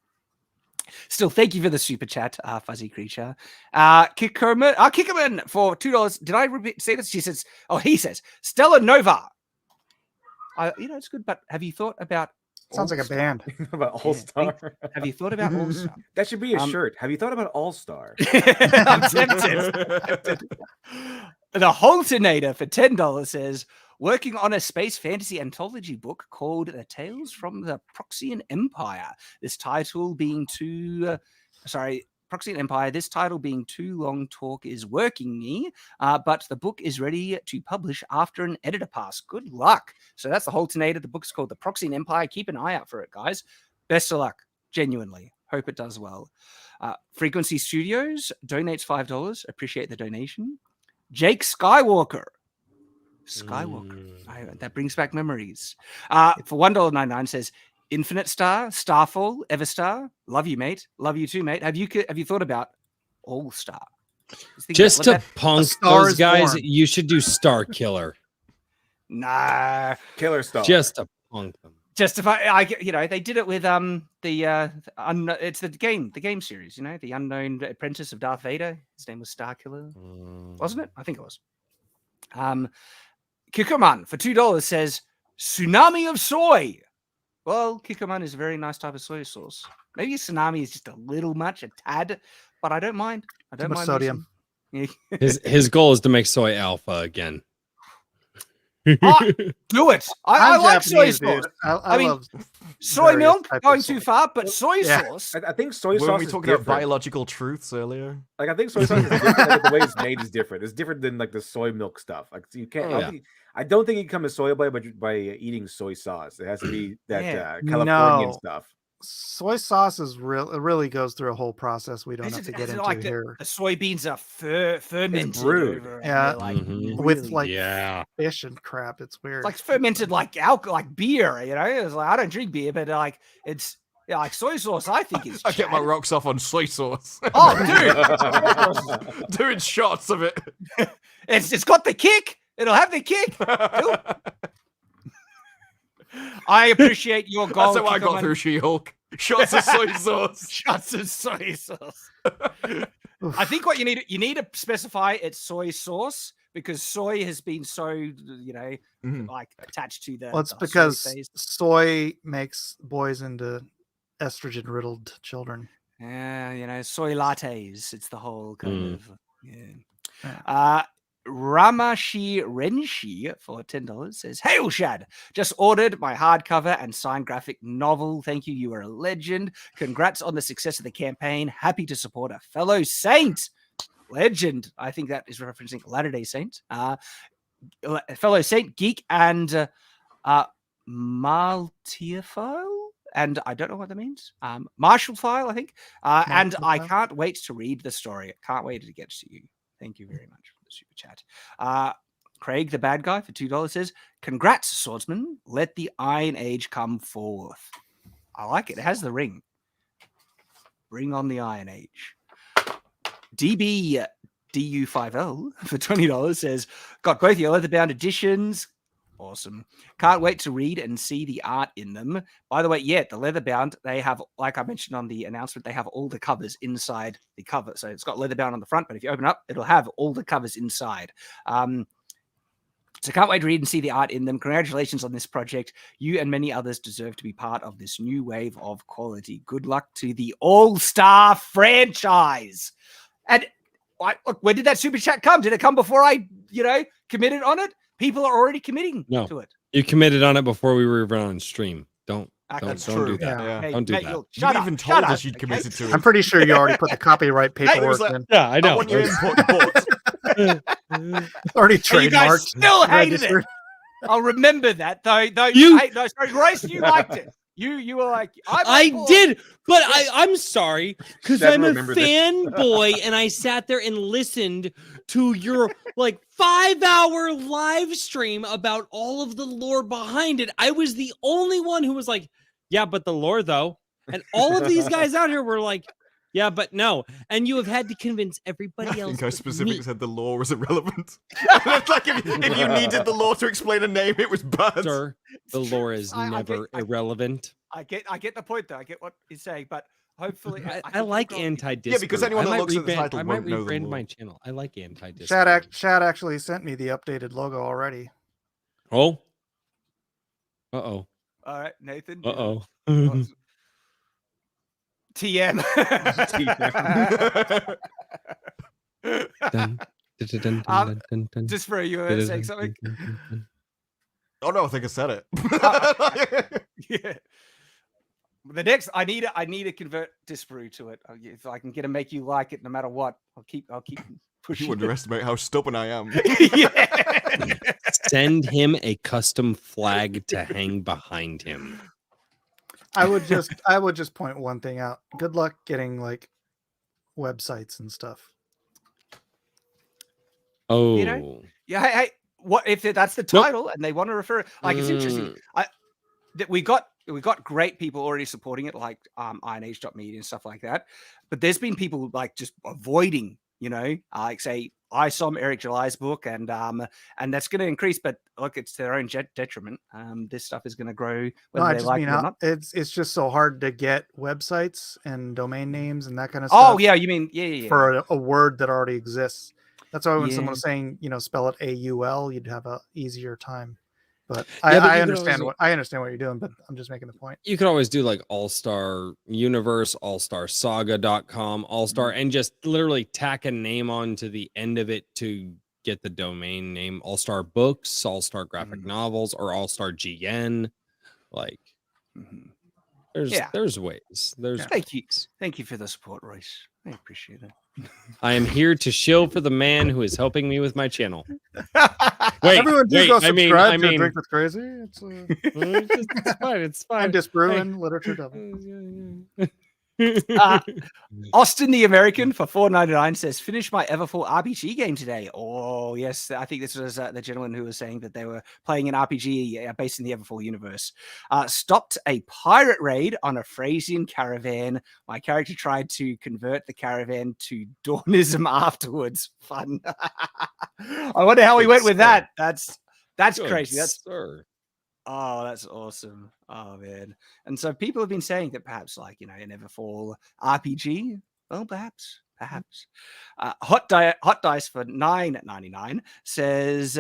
[SPEAKER 1] Still, thank you for the super chat, Fuzzy Creature. Kickerman for $2. Did I say this? He says, Stella Nova. It's good, but have you thought about
[SPEAKER 7] Sounds like a band.
[SPEAKER 6] About All-Star.
[SPEAKER 1] Have you thought about All-Star?
[SPEAKER 6] That should be a shirt. Have you thought about All-Star?
[SPEAKER 1] I'm tempted. The Holtonator for $10 says, working on a space fantasy anthology book called The Tales from the Proxian Empire. This title being too long talk is working me, but the book is ready to publish after an editor pass. Good luck. So that's the Holtonator. The book's called The Proxian Empire. Keep an eye out for it, guys. Best of luck. Genuinely. Hope it does well. Frequency Studios donates $5. Appreciate the donation. Jake Skywalker. That brings back memories. For $1.99 says, Infinite Star, Starfall, Everstar. Love you, mate. Love you too, mate. Have you thought about All Star?
[SPEAKER 2] Just to punk those guys, you should do Star Killer.
[SPEAKER 1] Nah,
[SPEAKER 6] Killer Star.
[SPEAKER 2] Just to punk them.
[SPEAKER 1] Justify. They did it with it's the game series. The Unknown Apprentice of Darth Vader. His name was Star Killer, wasn't it? I think it was. Kikuman for $2 says Tsunami of Soy. Well, Kikuman is a very nice type of soy sauce. Maybe tsunami is just a little much, a tad, but I don't mind. I don't mind
[SPEAKER 7] sodium.
[SPEAKER 2] His goal is to make soy alpha again.
[SPEAKER 1] Do it. I like soy sauce. I mean, love soy milk going too far, but soy sauce.
[SPEAKER 6] I think soy sauce.
[SPEAKER 4] Were we talking about biological truths earlier?
[SPEAKER 6] Like I think soy sauce is different. Like, the way it's made is different. It's different than like the soy milk stuff. Like you can't. I don't think you become a soy boy by eating soy sauce. It has to be that Californian stuff.
[SPEAKER 7] Soy sauce is real. It really goes through a whole process. We don't have to get into
[SPEAKER 1] like
[SPEAKER 7] here.
[SPEAKER 1] The soybeans are fermented,
[SPEAKER 7] with fish and crap. It's weird.
[SPEAKER 1] It's like fermented like alcohol, like beer. It's like I don't drink beer, but like it's like soy sauce. I think is.
[SPEAKER 4] I get my rocks off on soy sauce.
[SPEAKER 1] Oh, dude,
[SPEAKER 4] doing shots of it.
[SPEAKER 1] It's got the kick. It'll have the kick. I appreciate your goal.
[SPEAKER 4] That's how I got through She-Hulk. Shots of soy sauce.
[SPEAKER 1] Shots of soy sauce. I think what you need to specify it's soy sauce, because soy has been so,
[SPEAKER 4] Mhm.
[SPEAKER 1] like attached to the.
[SPEAKER 7] Well, it's
[SPEAKER 1] the soy
[SPEAKER 7] because
[SPEAKER 1] phase.
[SPEAKER 7] soy makes boys into estrogen-riddled children.
[SPEAKER 1] Yeah, soy lattes. It's the whole kind of
[SPEAKER 7] Yeah.
[SPEAKER 1] Ramashi Renshi for $10 says, "Hail Shad! Just ordered my hardcover and signed graphic novel. Thank you. You are a legend. Congrats on the success of the campaign. Happy to support a fellow saint." Legend. I think that is referencing Latter-day Saint. Fellow saint, geek, and Maltiophile. And I don't know what that means. Marshall file, I think. And I can't wait to read the story. I can't wait to get to you. Thank you very much for the super chat. Craig, the bad guy, for $2 says, "Congrats, swordsman. Let the Iron Age come forth." I like it. It has the ring. Bring on the Iron Age. DB DU50 for $20 says, "Got both your leather-bound editions. Awesome. Can't wait to read and see the art in them." By the way, yeah, the leather-bound, they have, like I mentioned on the announcement, they have all the covers inside the cover. So it's got leather-bound on the front, but if you open up, it'll have all the covers inside. So can't wait to read and see the art in them. Congratulations on this project. You and many others deserve to be part of this new wave of quality. Good luck to the All-Star franchise. And look, where did that super chat come? Did it come before I, committed on it? People are already committing to it.
[SPEAKER 2] You committed on it before we were on stream. Don't do that.
[SPEAKER 7] Yeah.
[SPEAKER 2] Don't do that.
[SPEAKER 4] You even told us you'd committed to it.
[SPEAKER 7] I'm pretty sure you already put the copyright paperwork in.
[SPEAKER 2] Yeah, I know.
[SPEAKER 4] I want your input reports.
[SPEAKER 7] Already
[SPEAKER 1] You guys
[SPEAKER 7] trademarked.
[SPEAKER 1] still hated
[SPEAKER 7] registered.
[SPEAKER 1] it. I'll remember that, though. No, sorry, Royce, you liked it. You were like,
[SPEAKER 2] I did, but I'm sorry because
[SPEAKER 6] Shad
[SPEAKER 2] I'm a
[SPEAKER 6] remembered this.
[SPEAKER 2] fanboy and I sat there and listened to your 5-hour live stream about all of the lore behind it. I was the only one who was like, "Yeah, but the lore though," and all of these guys out here were like, "Yeah, but no." And you have had to convince everybody
[SPEAKER 4] I
[SPEAKER 2] else.
[SPEAKER 4] think I
[SPEAKER 2] but
[SPEAKER 4] specifically
[SPEAKER 2] me.
[SPEAKER 4] said the law was irrelevant. It's like if you needed the law to explain a name, it was bad.
[SPEAKER 2] Sir, the lore is never irrelevant.
[SPEAKER 1] I get the point, though. I get what he's saying, but hopefully,
[SPEAKER 2] I like anti-disprove.
[SPEAKER 4] Yeah, because anyone that looks at the title
[SPEAKER 2] I might
[SPEAKER 4] won't know the
[SPEAKER 2] rebrand
[SPEAKER 4] lore.
[SPEAKER 2] my channel. I like anti-disprove.
[SPEAKER 7] Shad actually sent me the updated logo already.
[SPEAKER 2] Oh. Uh-oh.
[SPEAKER 1] All right, Nathan.
[SPEAKER 2] Uh-oh.
[SPEAKER 1] TM. Just for you saying something.
[SPEAKER 4] Oh no, I think I said it.
[SPEAKER 1] Yeah. The next, I need to convert disprove to it. If I can get to make you like it, no matter what, I'll keep pushing.
[SPEAKER 4] You underestimate how stubborn I am.
[SPEAKER 1] Yeah.
[SPEAKER 2] Send him a custom flag to hang behind him.
[SPEAKER 7] I would just point one thing out. Good luck getting websites and stuff.
[SPEAKER 2] Oh.
[SPEAKER 1] Yeah. Hey, what if that's the title and they want to refer? It's interesting. That we got great people already supporting it, like ironage.media and stuff like that. But there's been people just avoiding, say ISOM, Eric July's book, and that's going to increase. But look, it's their own detriment. This stuff is going to grow whether they like it or not.
[SPEAKER 7] It's just so hard to get websites and domain names and that kind of stuff.
[SPEAKER 1] Oh yeah, you mean yeah.
[SPEAKER 7] For a word that already exists. That's why when someone was saying, spell it AUL, you'd have a easier time. But I understand what you're doing, but I'm just making the point.
[SPEAKER 2] You could always do All-Star Universe, allstarsaga.com, All-Star, and just literally tack a name onto the end of it to get the domain name All-Star Books, All-Star Graphic Novels, or All-Star GN. There's ways.
[SPEAKER 1] Thank you for the support, Royce. I appreciate it.
[SPEAKER 2] I am here to shill for the man who is helping me with my channel.
[SPEAKER 7] Everyone go subscribe to Drink with Crazy. It's
[SPEAKER 2] fine. It's fine.
[SPEAKER 7] I'm disproven literature devil.
[SPEAKER 1] Austin the American for $4.99 says, "Finished my Everfall RPG game today." Oh yes, I think this was the gentleman who was saying that they were playing an RPG based in the Everfall universe. Stopped a pirate raid on a Frasian caravan. My character tried to convert the caravan to Dawnism afterwards. Fun. I wonder how he went with that. That's crazy. Oh, that's awesome. Oh, man. And so people have been saying that perhaps an Everfall RPG, well, perhaps Perhaps. Hot Dice for $9.99 says,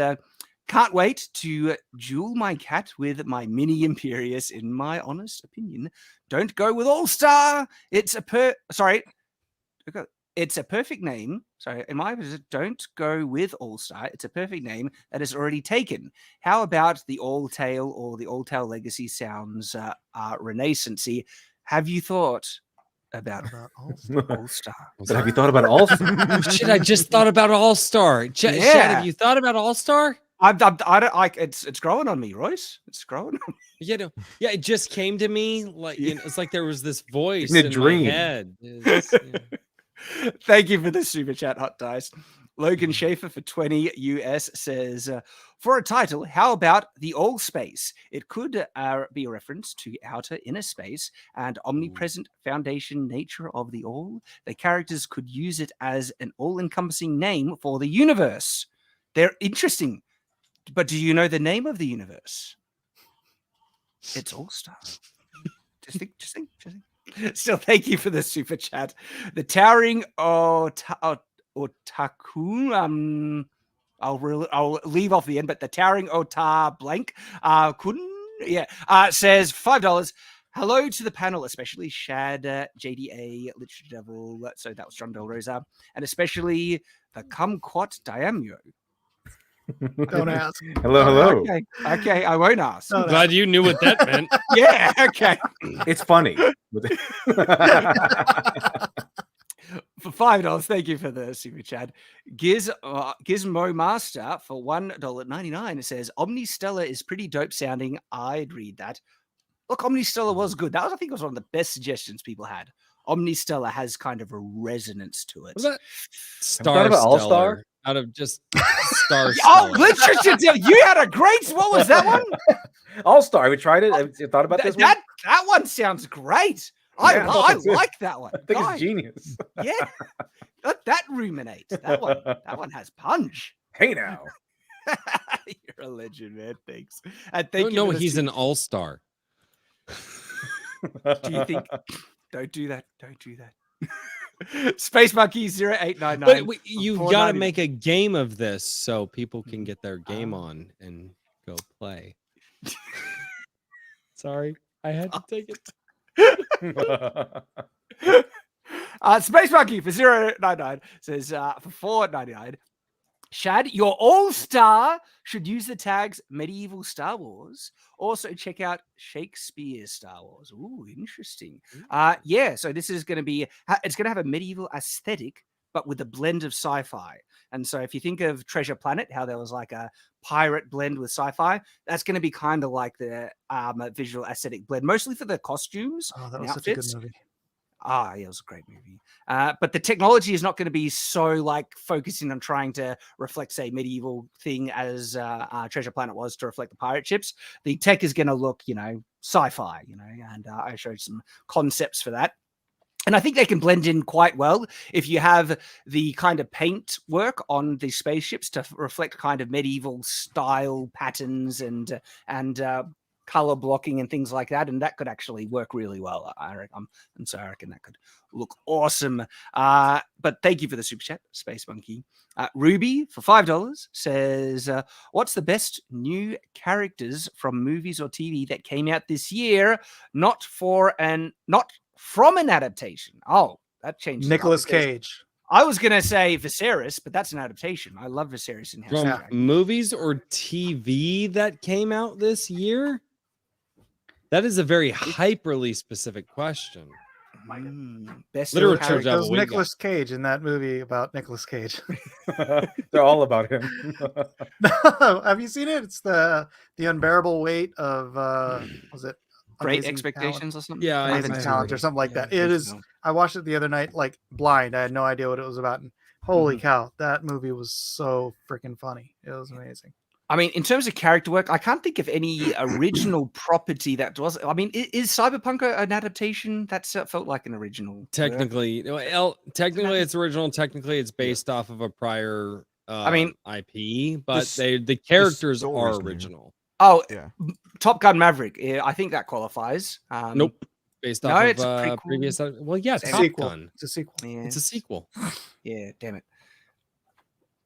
[SPEAKER 1] can't wait to duel my cat with my mini Imperius. In my honest opinion, don't go with All-Star. It's a perfect name. Sorry, in my opinion, don't go with All-Star. It's a perfect name that is already taken. How about the All-Tail or the All-Tail Legacy sounds renaissancey? Have you thought about All-Star?
[SPEAKER 6] But have you thought about All-Star?
[SPEAKER 2] Oh, shit, I just thought about All-Star. Shad, have you thought about All-Star?
[SPEAKER 1] I don't like it's growing on me, Royce. It's growing on me.
[SPEAKER 2] Yeah, it just came to me like it's like there was this voice
[SPEAKER 6] In a
[SPEAKER 2] in
[SPEAKER 6] dream.
[SPEAKER 2] my head.
[SPEAKER 1] Thank you for the super chat, Hot Dice. Logan Schaefer for 20 US says, for a title, how about the All Space? It could be a reference to outer inner space and omnipresent foundation nature of the all. The characters could use it as an all-encompassing name for the universe. They're interesting. But do you know the name of the universe? It's All-Star. Just think. Still, thank you for the super chat. The Towering Otaku. I'll leave off the end, but the Towering Ota blank says $5. Hello to the panel, especially Shad, JDA, Literature Devil. So that was John Del Rosa, and especially the Kumquat Daimyo.
[SPEAKER 7] Don't ask.
[SPEAKER 6] Hello.
[SPEAKER 1] Okay, I won't ask.
[SPEAKER 2] I'm glad you knew what that meant.
[SPEAKER 1] Yeah, okay.
[SPEAKER 6] It's funny.
[SPEAKER 1] For $5, thank you for the super chat. Gizmo Master for $1.99. It says Omnistellar is pretty dope sounding. I'd read that. Look, Omnistellar was good. I think it was one of the best suggestions people had. Omnistellar has kind of a resonance to it.
[SPEAKER 2] Was that
[SPEAKER 6] Star All-Star?
[SPEAKER 2] Out of just Star.
[SPEAKER 1] Oh, Literature Devil. You had a great. What was that one?
[SPEAKER 6] All-Star. We tried it. Have you thought about this one?
[SPEAKER 1] That one sounds great. I like that one.
[SPEAKER 6] I think it's genius.
[SPEAKER 1] Yeah. Let that ruminate. That one has punch.
[SPEAKER 6] Hey now.
[SPEAKER 1] You're a legend, man. Thanks. And thank
[SPEAKER 2] No,
[SPEAKER 1] you.
[SPEAKER 2] he's an all-star.
[SPEAKER 1] Do you think? Don't do that. Don't do that. Space Monkey 0899.
[SPEAKER 2] But you've got to make a game of this so people can get their game on and go play. Sorry, I had to take it.
[SPEAKER 1] Space Monkey for 099 says for $4.99. Shad, your all-star should use the tags medieval Star Wars. Also check out Shakespeare Star Wars. Ooh, interesting. So this is going to have a medieval aesthetic, but with a blend of sci-fi. And so if you think of Treasure Planet, how there was like a pirate blend with sci-fi, that's going to be kind of like the visual aesthetic blend, mostly for the costumes.
[SPEAKER 7] Oh, that
[SPEAKER 1] and
[SPEAKER 7] was such a good
[SPEAKER 1] outfits.
[SPEAKER 7] movie.
[SPEAKER 1] Yeah, it was a great movie. But the technology is not going to be so like focusing on trying to reflect, say, medieval thing as Treasure Planet was to reflect the pirate ships. The tech is going to look, sci-fi, and I showed some concepts for that. And I think they can blend in quite well if you have the kind of paint work on the spaceships to reflect kind of medieval style patterns and color blocking and things like that, and that could actually work really well, I reckon. And so I reckon that could look awesome. But thank you for the super chat, Space Monkey. Ruby for $5 says, what's the best new characters from movies or TV that came out this year, not from an adaptation? Oh, that changed.
[SPEAKER 7] Nicolas Cage.
[SPEAKER 1] I was going to say Viserys, but that's an adaptation. I love Viserys in House
[SPEAKER 2] From movies or TV that came out this year? That is a very hyperly specific question.
[SPEAKER 1] Best
[SPEAKER 7] literature devil. Nicolas Cage in that movie about Nicolas Cage.
[SPEAKER 6] They're all about him.
[SPEAKER 7] Have you seen it? It's the unbearable weight of was it
[SPEAKER 1] Great Expectations or something?
[SPEAKER 7] Yeah, Amazing Talent or something like that. It is. I watched it the other night, like blind. I had no idea what it was about. And holy cow, that movie was so freaking funny. It was amazing.
[SPEAKER 1] I mean, in terms of character work, I can't think of any original property that was. I mean, is Cyberpunk an adaptation? That felt like an original.
[SPEAKER 2] Technically, it's original. Technically, it's based off of a prior IP, but the characters are original.
[SPEAKER 1] Oh, yeah. Top Gun Maverick. I think that qualifies.
[SPEAKER 2] Nope. based
[SPEAKER 1] No,
[SPEAKER 2] off
[SPEAKER 1] it's a
[SPEAKER 2] of
[SPEAKER 1] prequel.
[SPEAKER 2] previous. Well, yeah,
[SPEAKER 7] It's a
[SPEAKER 2] Top
[SPEAKER 7] sequel.
[SPEAKER 2] Gun.
[SPEAKER 7] It's a sequel.
[SPEAKER 1] Yeah.
[SPEAKER 2] It's a sequel.
[SPEAKER 1] Yeah, damn it.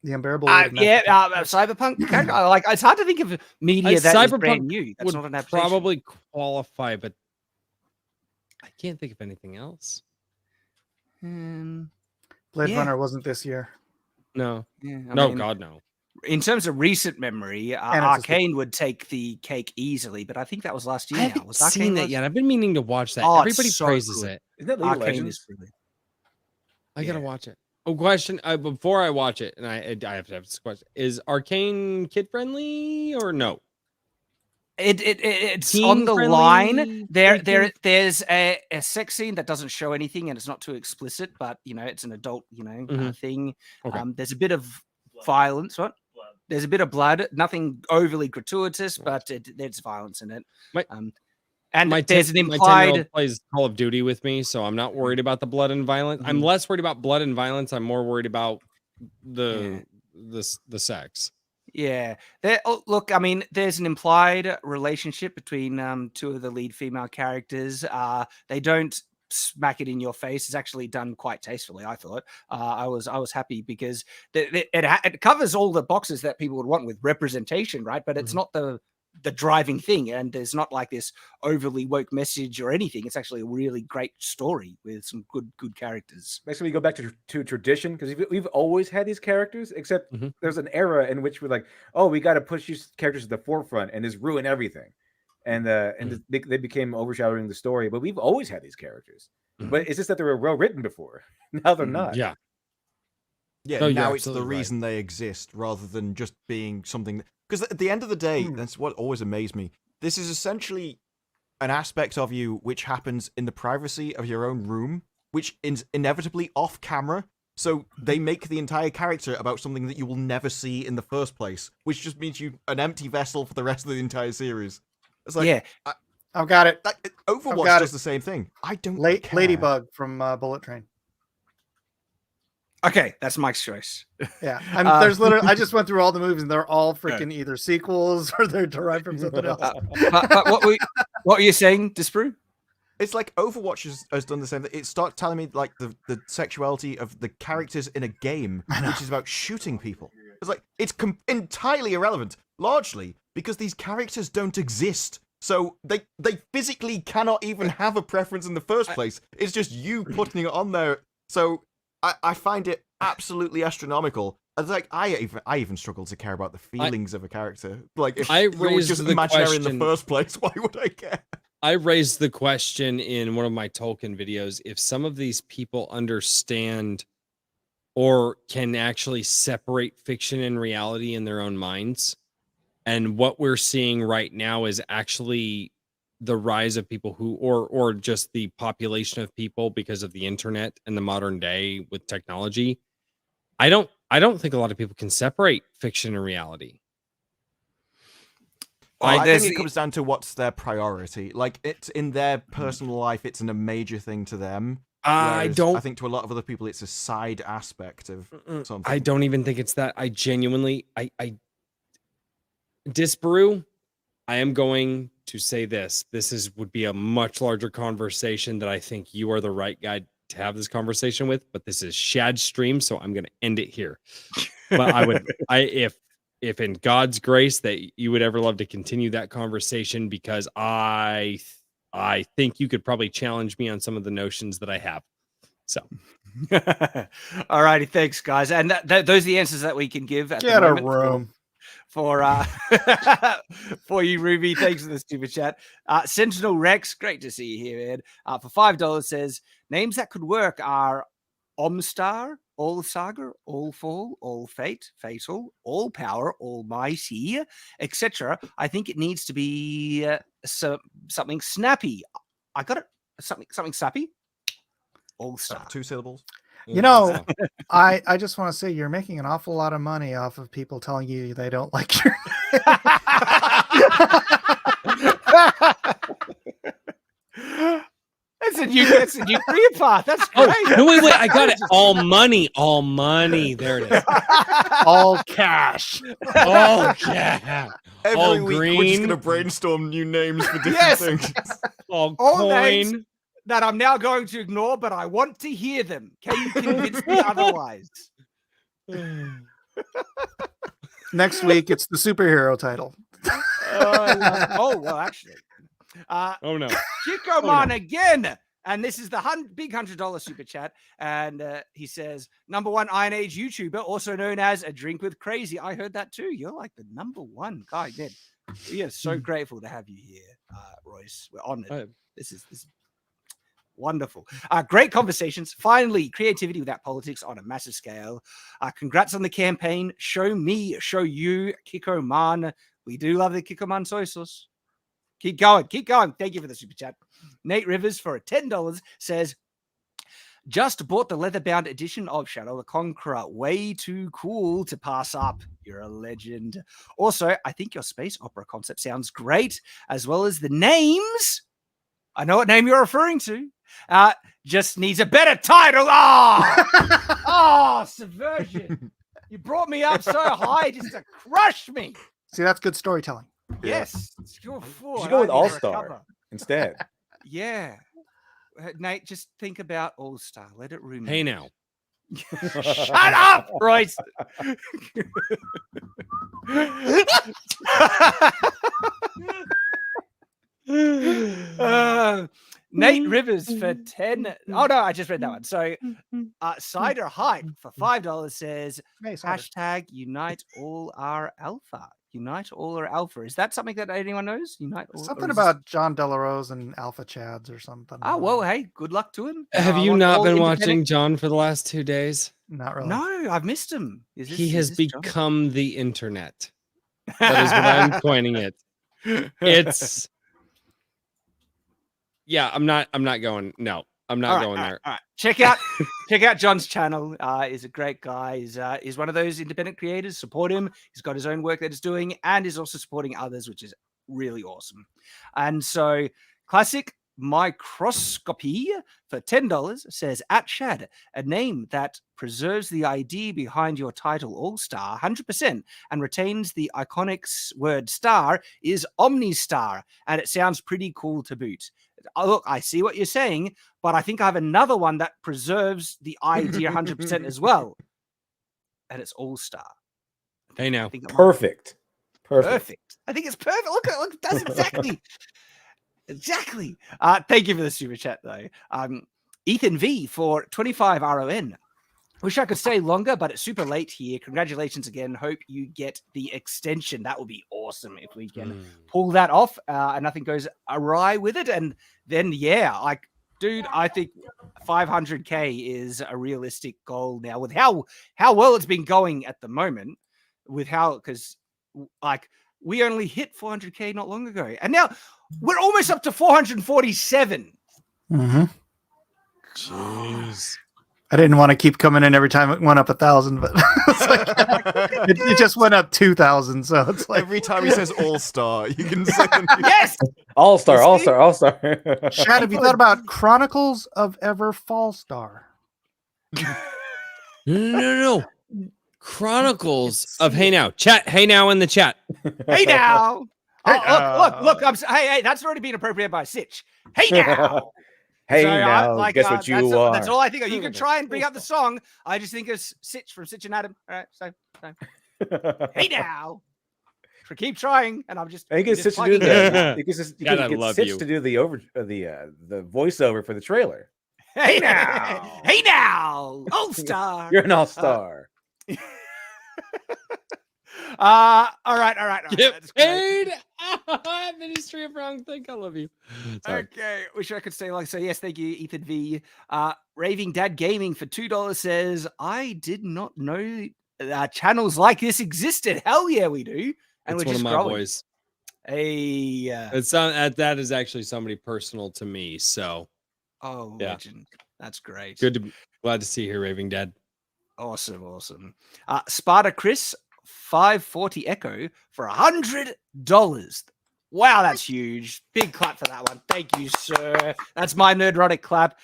[SPEAKER 7] The unbearable. Weight of
[SPEAKER 1] Yeah,
[SPEAKER 7] Massive
[SPEAKER 1] Cyberpunk. Like, it's hard to think of media that is
[SPEAKER 2] Cyberpunk
[SPEAKER 1] brand new. That's
[SPEAKER 2] would
[SPEAKER 1] not an adaptation.
[SPEAKER 2] probably qualify, but I can't think of anything else.
[SPEAKER 7] Blade
[SPEAKER 1] yeah.
[SPEAKER 7] Runner wasn't this year.
[SPEAKER 2] No,
[SPEAKER 1] Yeah,
[SPEAKER 2] no, God, no.
[SPEAKER 1] In terms of recent memory,
[SPEAKER 7] it's a
[SPEAKER 1] Arcane would take the cake easily, but I think that was last year.
[SPEAKER 2] I haven't
[SPEAKER 1] Was
[SPEAKER 2] seen
[SPEAKER 1] Arcane
[SPEAKER 2] that
[SPEAKER 1] last-
[SPEAKER 2] yet. I've been meaning to watch that.
[SPEAKER 1] Oh, it's
[SPEAKER 2] Everybody
[SPEAKER 1] so
[SPEAKER 2] praises
[SPEAKER 1] good.
[SPEAKER 2] it.
[SPEAKER 6] Isn't that League of
[SPEAKER 1] Arcane
[SPEAKER 6] Legends?
[SPEAKER 1] is brilliant.
[SPEAKER 2] I gotta
[SPEAKER 1] Yeah.
[SPEAKER 2] watch it. Oh, question before I watch it, and I have to have this question: is Arcane kid friendly or no?
[SPEAKER 1] It's
[SPEAKER 2] Teen
[SPEAKER 1] on the
[SPEAKER 2] friendly,
[SPEAKER 1] line.
[SPEAKER 2] preteen?
[SPEAKER 1] There's a sex scene that doesn't show anything, and it's not too explicit, but it's an adult thing.
[SPEAKER 2] Okay.
[SPEAKER 1] There's a bit of violence. What? There's a bit of blood. Nothing overly gratuitous, but there's violence in it.
[SPEAKER 2] My-
[SPEAKER 1] And
[SPEAKER 2] My
[SPEAKER 1] there's an
[SPEAKER 2] 10-year-old
[SPEAKER 1] implied.
[SPEAKER 2] plays Call of Duty with me, so I'm not worried about the blood and violence. I'm less worried about blood and violence. I'm more worried about the sex.
[SPEAKER 1] Yeah. Look, I mean, there's an implied relationship between two of the lead female characters. They don't smack it in your face. It's actually done quite tastefully, I thought. I was happy because it covers all the boxes that people would want with representation, right? But it's not the driving thing, and there's not like this overly woke message or anything. It's actually a really great story with some good characters.
[SPEAKER 6] Basically, we go back to tradition because we've always had these characters, except there's an era in which we're like, oh, we got to push these characters to the forefront and just ruin everything, and they became overshadowing the story. But we've always had these characters, but it's just that they were well written before. Now they're not.
[SPEAKER 2] Yeah.
[SPEAKER 4] Yeah,
[SPEAKER 2] No, you're
[SPEAKER 4] now it's the
[SPEAKER 2] absolutely right.
[SPEAKER 4] reason they exist rather than just being something. Because at the end of the day, that's what always amazed me. This is essentially an aspect of you which happens in the privacy of your own room, which is inevitably off camera. So they make the entire character about something that you will never see in the first place, which just means you an empty vessel for the rest of the entire series. It's like,
[SPEAKER 1] Yeah.
[SPEAKER 7] I've got it.
[SPEAKER 4] Overwatch
[SPEAKER 7] got
[SPEAKER 4] does
[SPEAKER 7] it.
[SPEAKER 4] the same thing. I don't care.
[SPEAKER 7] Ladybug from Bullet Train.
[SPEAKER 1] Okay, that's Mike's choice.
[SPEAKER 7] Yeah, there's literally. I just went through all the movies, and they're all freaking either sequels or they're derived from something else.
[SPEAKER 1] But what were you saying, Disprove?
[SPEAKER 4] It's like Overwatch has done the same thing. It starts telling me like the sexuality of the characters in a game, which is about shooting people. It's like it's entirely irrelevant, largely because these characters don't exist. So they physically cannot even have a preference in the first place. It's just you putting it on there. So I find it absolutely astronomical. It's like I even struggle to care about the feelings of a character. Like if it was just imaginary in the first place, why would I care?
[SPEAKER 2] I raised the question in one of my Tolkien videos if some of these people understand or can actually separate fiction and reality in their own minds. And what we're seeing right now is actually the rise of people who or just the population of people because of the internet and the modern day with technology. I don't think a lot of people can separate fiction and reality.
[SPEAKER 4] Well, I think it comes down to what's their priority. Like it's in their personal life, it's a major thing to them. I think to a lot of other people, it's a side aspect of something.
[SPEAKER 2] I don't even think it's that. I genuinely, Disbrew, I am going to say this. This would be a much larger conversation that I think you are the right guy to have this conversation with. But this is Shad's stream, so I'm going to end it here. But if in God's grace that you would ever love to continue that conversation, because I think you could probably challenge me on some of the notions that I have. So,
[SPEAKER 1] all righty, thanks, guys. And those are the answers that we can give.
[SPEAKER 7] Get a room.
[SPEAKER 1] For you, Ruby. Thanks for the stupid chat. Sentinel Rex, great to see you here, man. For $5 says names that could work are Omstar, All Saga, All Fall, All Fate, Fatal, All Power, Almighty, etc. I think it needs to be something snappy. I got it. Something snappy. All Star.
[SPEAKER 4] 2 syllables.
[SPEAKER 7] You know, I just want to say you're making an awful lot of money off of people telling you they don't like your
[SPEAKER 1] That's a new career path. That's great.
[SPEAKER 2] No, wait, I got it. All money. There it is.
[SPEAKER 7] All cash.
[SPEAKER 2] All cash.
[SPEAKER 4] Every
[SPEAKER 2] all
[SPEAKER 4] week
[SPEAKER 2] green.
[SPEAKER 4] we're just gonna brainstorm new names for different things.
[SPEAKER 2] All
[SPEAKER 1] All
[SPEAKER 2] coin.
[SPEAKER 1] names. that I'm now going to ignore, but I want to hear them. Can you convince me otherwise?
[SPEAKER 7] Next week, it's the superhero title.
[SPEAKER 1] Oh, well, actually.
[SPEAKER 2] Oh no.
[SPEAKER 1] Chico Man again. And this is the big $100 super chat. And he says, #1 Iron Age YouTuber, also known as A Drink with Crazy. I heard that too. You're like the #1 guy, man. We are so grateful to have you here, Royce. We're honored. This is wonderful. Great conversations. Finally, creativity without politics on a massive scale. Congrats on the campaign. Show me, show you, Kiko Man. We do love the Kiko Man soy sauce. Keep going. Keep going. Thank you for the super chat. Nate Rivers for $10 says, just bought the leather-bound edition of Shadow the Conqueror. Way too cool to pass up. You're a legend. Also, I think your space opera concept sounds great, as well as the names. I know what name you're referring to. Just needs a better title. Subversion. You brought me up so high just to crush me.
[SPEAKER 7] See, that's good storytelling.
[SPEAKER 1] Yes. You're
[SPEAKER 6] You should go with All-Star instead.
[SPEAKER 1] Yeah. Nate, just think about All-Star. Let it ruminate.
[SPEAKER 2] Hey now.
[SPEAKER 1] Shut up, Royce. Nate Rivers for 10. Oh no, I just read that one. So Cider Hype for $5 says hashtag unite all our alpha. Unite all our alpha. Is that something that anyone knows? Unite all,
[SPEAKER 7] something about John Delarose and Alpha Chads or something.
[SPEAKER 1] Oh well, hey, good luck to him.
[SPEAKER 2] Have you not been watching John for the last 2 days?
[SPEAKER 7] Not really.
[SPEAKER 1] No, I've missed him.
[SPEAKER 2] He has become the internet. That is what I'm coining it. It's I'm not going. No, I'm not going there.
[SPEAKER 1] All right. Check out John's channel. He's a great guy. He's one of those independent creators. Support him. He's got his own work that he's doing, and he's also supporting others, which is really awesome. And so, classic microscopy for $10 says at Shad, a name that preserves the idea behind your title All-Star 100% and retains the iconic word star is OmniStar, and it sounds pretty cool to boot. Look, I see what you're saying, but I think I have another one that preserves the idea 100% as well, and it's All-Star.
[SPEAKER 2] Hey now.
[SPEAKER 6] Perfect.
[SPEAKER 1] I think it's perfect. Look, it does exactly. Exactly. Thank you for the super chat, though. Ethan V for 25 RON. Wish I could stay longer, but it's super late here. Congratulations again. Hope you get the extension. That would be awesome if we can pull that off and nothing goes awry with it. And then, dude, I think 500K is a realistic goal now with how well it's been going at the moment. Because we only hit 400K not long ago, and now we're almost up to 447.
[SPEAKER 7] Mm-hmm.
[SPEAKER 2] Jeez.
[SPEAKER 7] I didn't want to keep coming in every time it went up 1,000, but it just went up 2,000. So it's like
[SPEAKER 4] every time he says All-Star, you can say
[SPEAKER 1] yes,
[SPEAKER 6] All-Star.
[SPEAKER 7] Shad, have you thought about Chronicles of Ever Fall Star?
[SPEAKER 2] No. Chronicles of Hey Now. Chat. Hey Now in the chat.
[SPEAKER 1] Hey now. Look. Hey, that's already been appropriated by Sitch. Hey now.
[SPEAKER 6] Hey now. Guess what you are.
[SPEAKER 1] That's all I think of. You can try and bring up the song. I just think it's Sitch from Sitch and Adam. All right, so. Hey now. Keep trying, and I'm just.
[SPEAKER 6] You can Sitch to do the. You can Sitch to do the voiceover for the trailer.
[SPEAKER 1] Hey now. Hey now. All-Star.
[SPEAKER 6] You're an all-star.
[SPEAKER 1] All right.
[SPEAKER 2] Get paid. Ministry of Wrong Think. I love you. Sorry.
[SPEAKER 1] Okay, wish I could stay long. So yes, thank you, Ethan V. Raving Dad Gaming for $2 says, I did not know channels like this existed. Hell yeah, we do. And
[SPEAKER 2] it's
[SPEAKER 1] we're
[SPEAKER 2] one
[SPEAKER 1] just
[SPEAKER 2] of my
[SPEAKER 1] growing.
[SPEAKER 2] boys.
[SPEAKER 1] Hey,
[SPEAKER 2] it's that is actually somebody personal to me. So,
[SPEAKER 1] legend. That's great.
[SPEAKER 2] Glad to see you here, Raving Dad.
[SPEAKER 1] Awesome. Sparta Chris 540 Echo for $100. Wow, that's huge. Big clap for that one. Thank you, sir. That's my nerdrotic clap.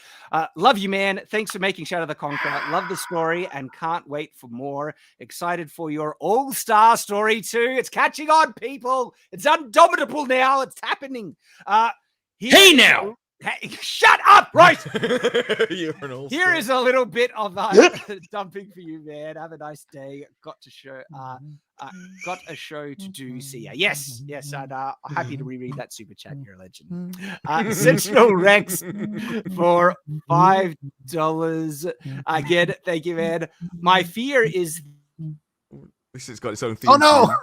[SPEAKER 1] Love you, man. Thanks for making Shadow the Conqueror. Love the story and can't wait for more. Excited for your All-Star story too. It's catching on, people. It's undomitable now. It's happening.
[SPEAKER 2] Hey now.
[SPEAKER 1] Hey, shut up, right?
[SPEAKER 4] You're an all-star.
[SPEAKER 1] Here is a little bit of dumping for you, man. Have a nice day. Got a show to do. See ya. Yes, and I'm happy to reread that super chat. You're a legend. Sentinel Rex for $5. Again, thank you, man. My fear is
[SPEAKER 4] This has got its own theme.
[SPEAKER 7] Oh no!
[SPEAKER 4] song.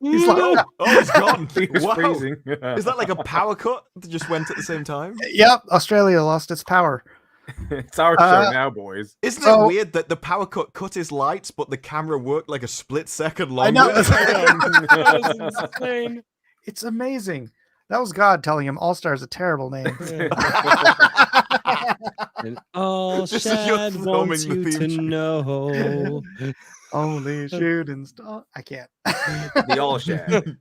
[SPEAKER 7] He's like,
[SPEAKER 4] Oh, it's gone.
[SPEAKER 6] He was
[SPEAKER 4] Wow.
[SPEAKER 6] freezing.
[SPEAKER 4] Is that like a power cut that just went at the same time?
[SPEAKER 7] yep, Australia lost its power.
[SPEAKER 6] It's our show now, boys.
[SPEAKER 4] Isn't
[SPEAKER 7] So-
[SPEAKER 4] it weird that the power cut his lights, but the camera worked like a split second
[SPEAKER 7] I
[SPEAKER 4] longer?
[SPEAKER 7] know.
[SPEAKER 2] That was insane.
[SPEAKER 7] It's amazing. That was God telling him All Star is a terrible name.
[SPEAKER 2] And all
[SPEAKER 4] This is your
[SPEAKER 2] Shad
[SPEAKER 4] filming
[SPEAKER 2] wants
[SPEAKER 4] the
[SPEAKER 2] you
[SPEAKER 4] theme
[SPEAKER 2] to
[SPEAKER 4] tune.
[SPEAKER 2] know.
[SPEAKER 7] Only shooting star. I can't.
[SPEAKER 6] The all Shad.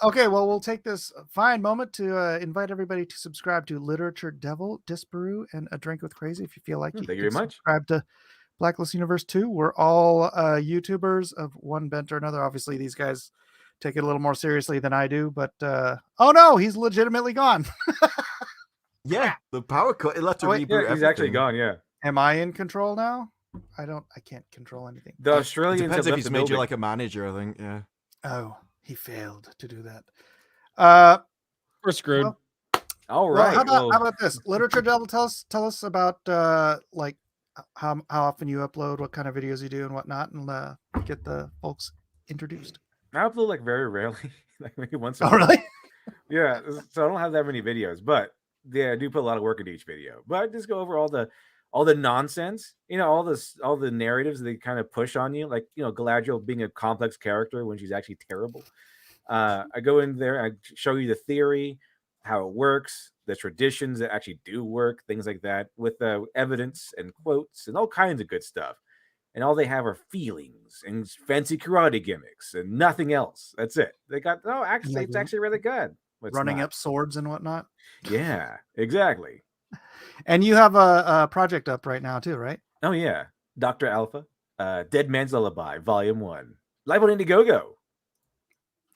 [SPEAKER 7] Okay, well, we'll take this fine moment to invite everybody to subscribe to Literature Devil, Disparu, and A Drink with Crazy. If you feel like it,
[SPEAKER 6] Thank you
[SPEAKER 7] can
[SPEAKER 6] very much.
[SPEAKER 7] subscribe to Blacklist Universe 2. We're all YouTubers of one bent or another. Obviously, these guys take it a little more seriously than I do, but oh no, he's legitimately gone.
[SPEAKER 4] Yeah, the power cut. It left to
[SPEAKER 7] Oh, wait,
[SPEAKER 4] reboot.
[SPEAKER 6] Yeah, he's actually
[SPEAKER 4] everything.
[SPEAKER 6] gone. Yeah.
[SPEAKER 7] Am I in control now? I can't control anything.
[SPEAKER 6] The Australians
[SPEAKER 4] Depends
[SPEAKER 6] have
[SPEAKER 4] if
[SPEAKER 6] left
[SPEAKER 4] he's
[SPEAKER 6] the
[SPEAKER 4] made you
[SPEAKER 6] building.
[SPEAKER 4] like a manager, I think. Yeah.
[SPEAKER 7] Oh, he failed to do that.
[SPEAKER 2] We're screwed.
[SPEAKER 7] Well,
[SPEAKER 6] All
[SPEAKER 7] Well,
[SPEAKER 6] right.
[SPEAKER 7] how about this? Literature Devil, tell us about like how often you upload, what kind of videos you do, and whatnot, and get the folks introduced.
[SPEAKER 6] I upload like very rarely, like maybe once a
[SPEAKER 7] Oh,
[SPEAKER 6] month.
[SPEAKER 7] really?
[SPEAKER 6] Yeah, so I don't have that many videos, but yeah, I do put a lot of work into each video. But I just go over all the nonsense, all the narratives they kind of push on you, like Galadriel being a complex character when she's actually terrible. I go in there, I show you the theory, how it works, the traditions that actually do work, things like that, with evidence and quotes and all kinds of good stuff. And all they have are feelings and fancy karate gimmicks and nothing else. That's it. They got actually, it's actually really good. But it's
[SPEAKER 7] Running
[SPEAKER 6] not.
[SPEAKER 7] up swords and whatnot.
[SPEAKER 6] Yeah, exactly.
[SPEAKER 7] And you have a project up right now too, right?
[SPEAKER 6] Oh yeah, Dr. Alpha, Dead Man's Lullaby, Volume 1, live on Indiegogo.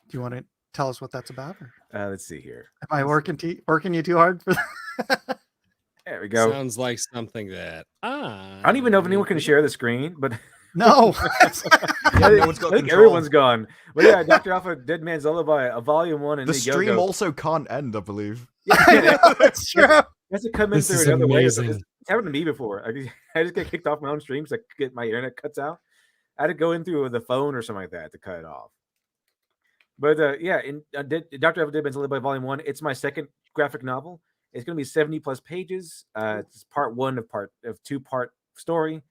[SPEAKER 7] Do you want to tell us what that's about? Or
[SPEAKER 6] Let's see here.
[SPEAKER 7] am I working you too hard for that?
[SPEAKER 6] There we go.
[SPEAKER 2] Sounds like something that
[SPEAKER 6] I don't even know if anyone can share the screen, but
[SPEAKER 7] No.
[SPEAKER 4] Yeah, no one's got
[SPEAKER 6] I think
[SPEAKER 4] control.
[SPEAKER 6] everyone's gone. But yeah, Dr. Alpha, Dead Man's Lullaby, a Volume 1 in
[SPEAKER 4] The
[SPEAKER 6] Indiegogo.
[SPEAKER 4] stream also can't end, I believe.
[SPEAKER 6] Yeah,
[SPEAKER 7] That's true.
[SPEAKER 6] it has to come in
[SPEAKER 2] This
[SPEAKER 6] through
[SPEAKER 2] is
[SPEAKER 6] another way. It's
[SPEAKER 2] amazing.
[SPEAKER 6] happened to me before. I just get kicked off my own streams. I get my internet cuts out. I had to go in through the phone or something like that to cut it off. But yeah, in Dr. Alpha, Dead Man's Lullaby Volume 1, it's my second graphic novel. It's going to be 70 plus pages. It's part 1 of 2-part story.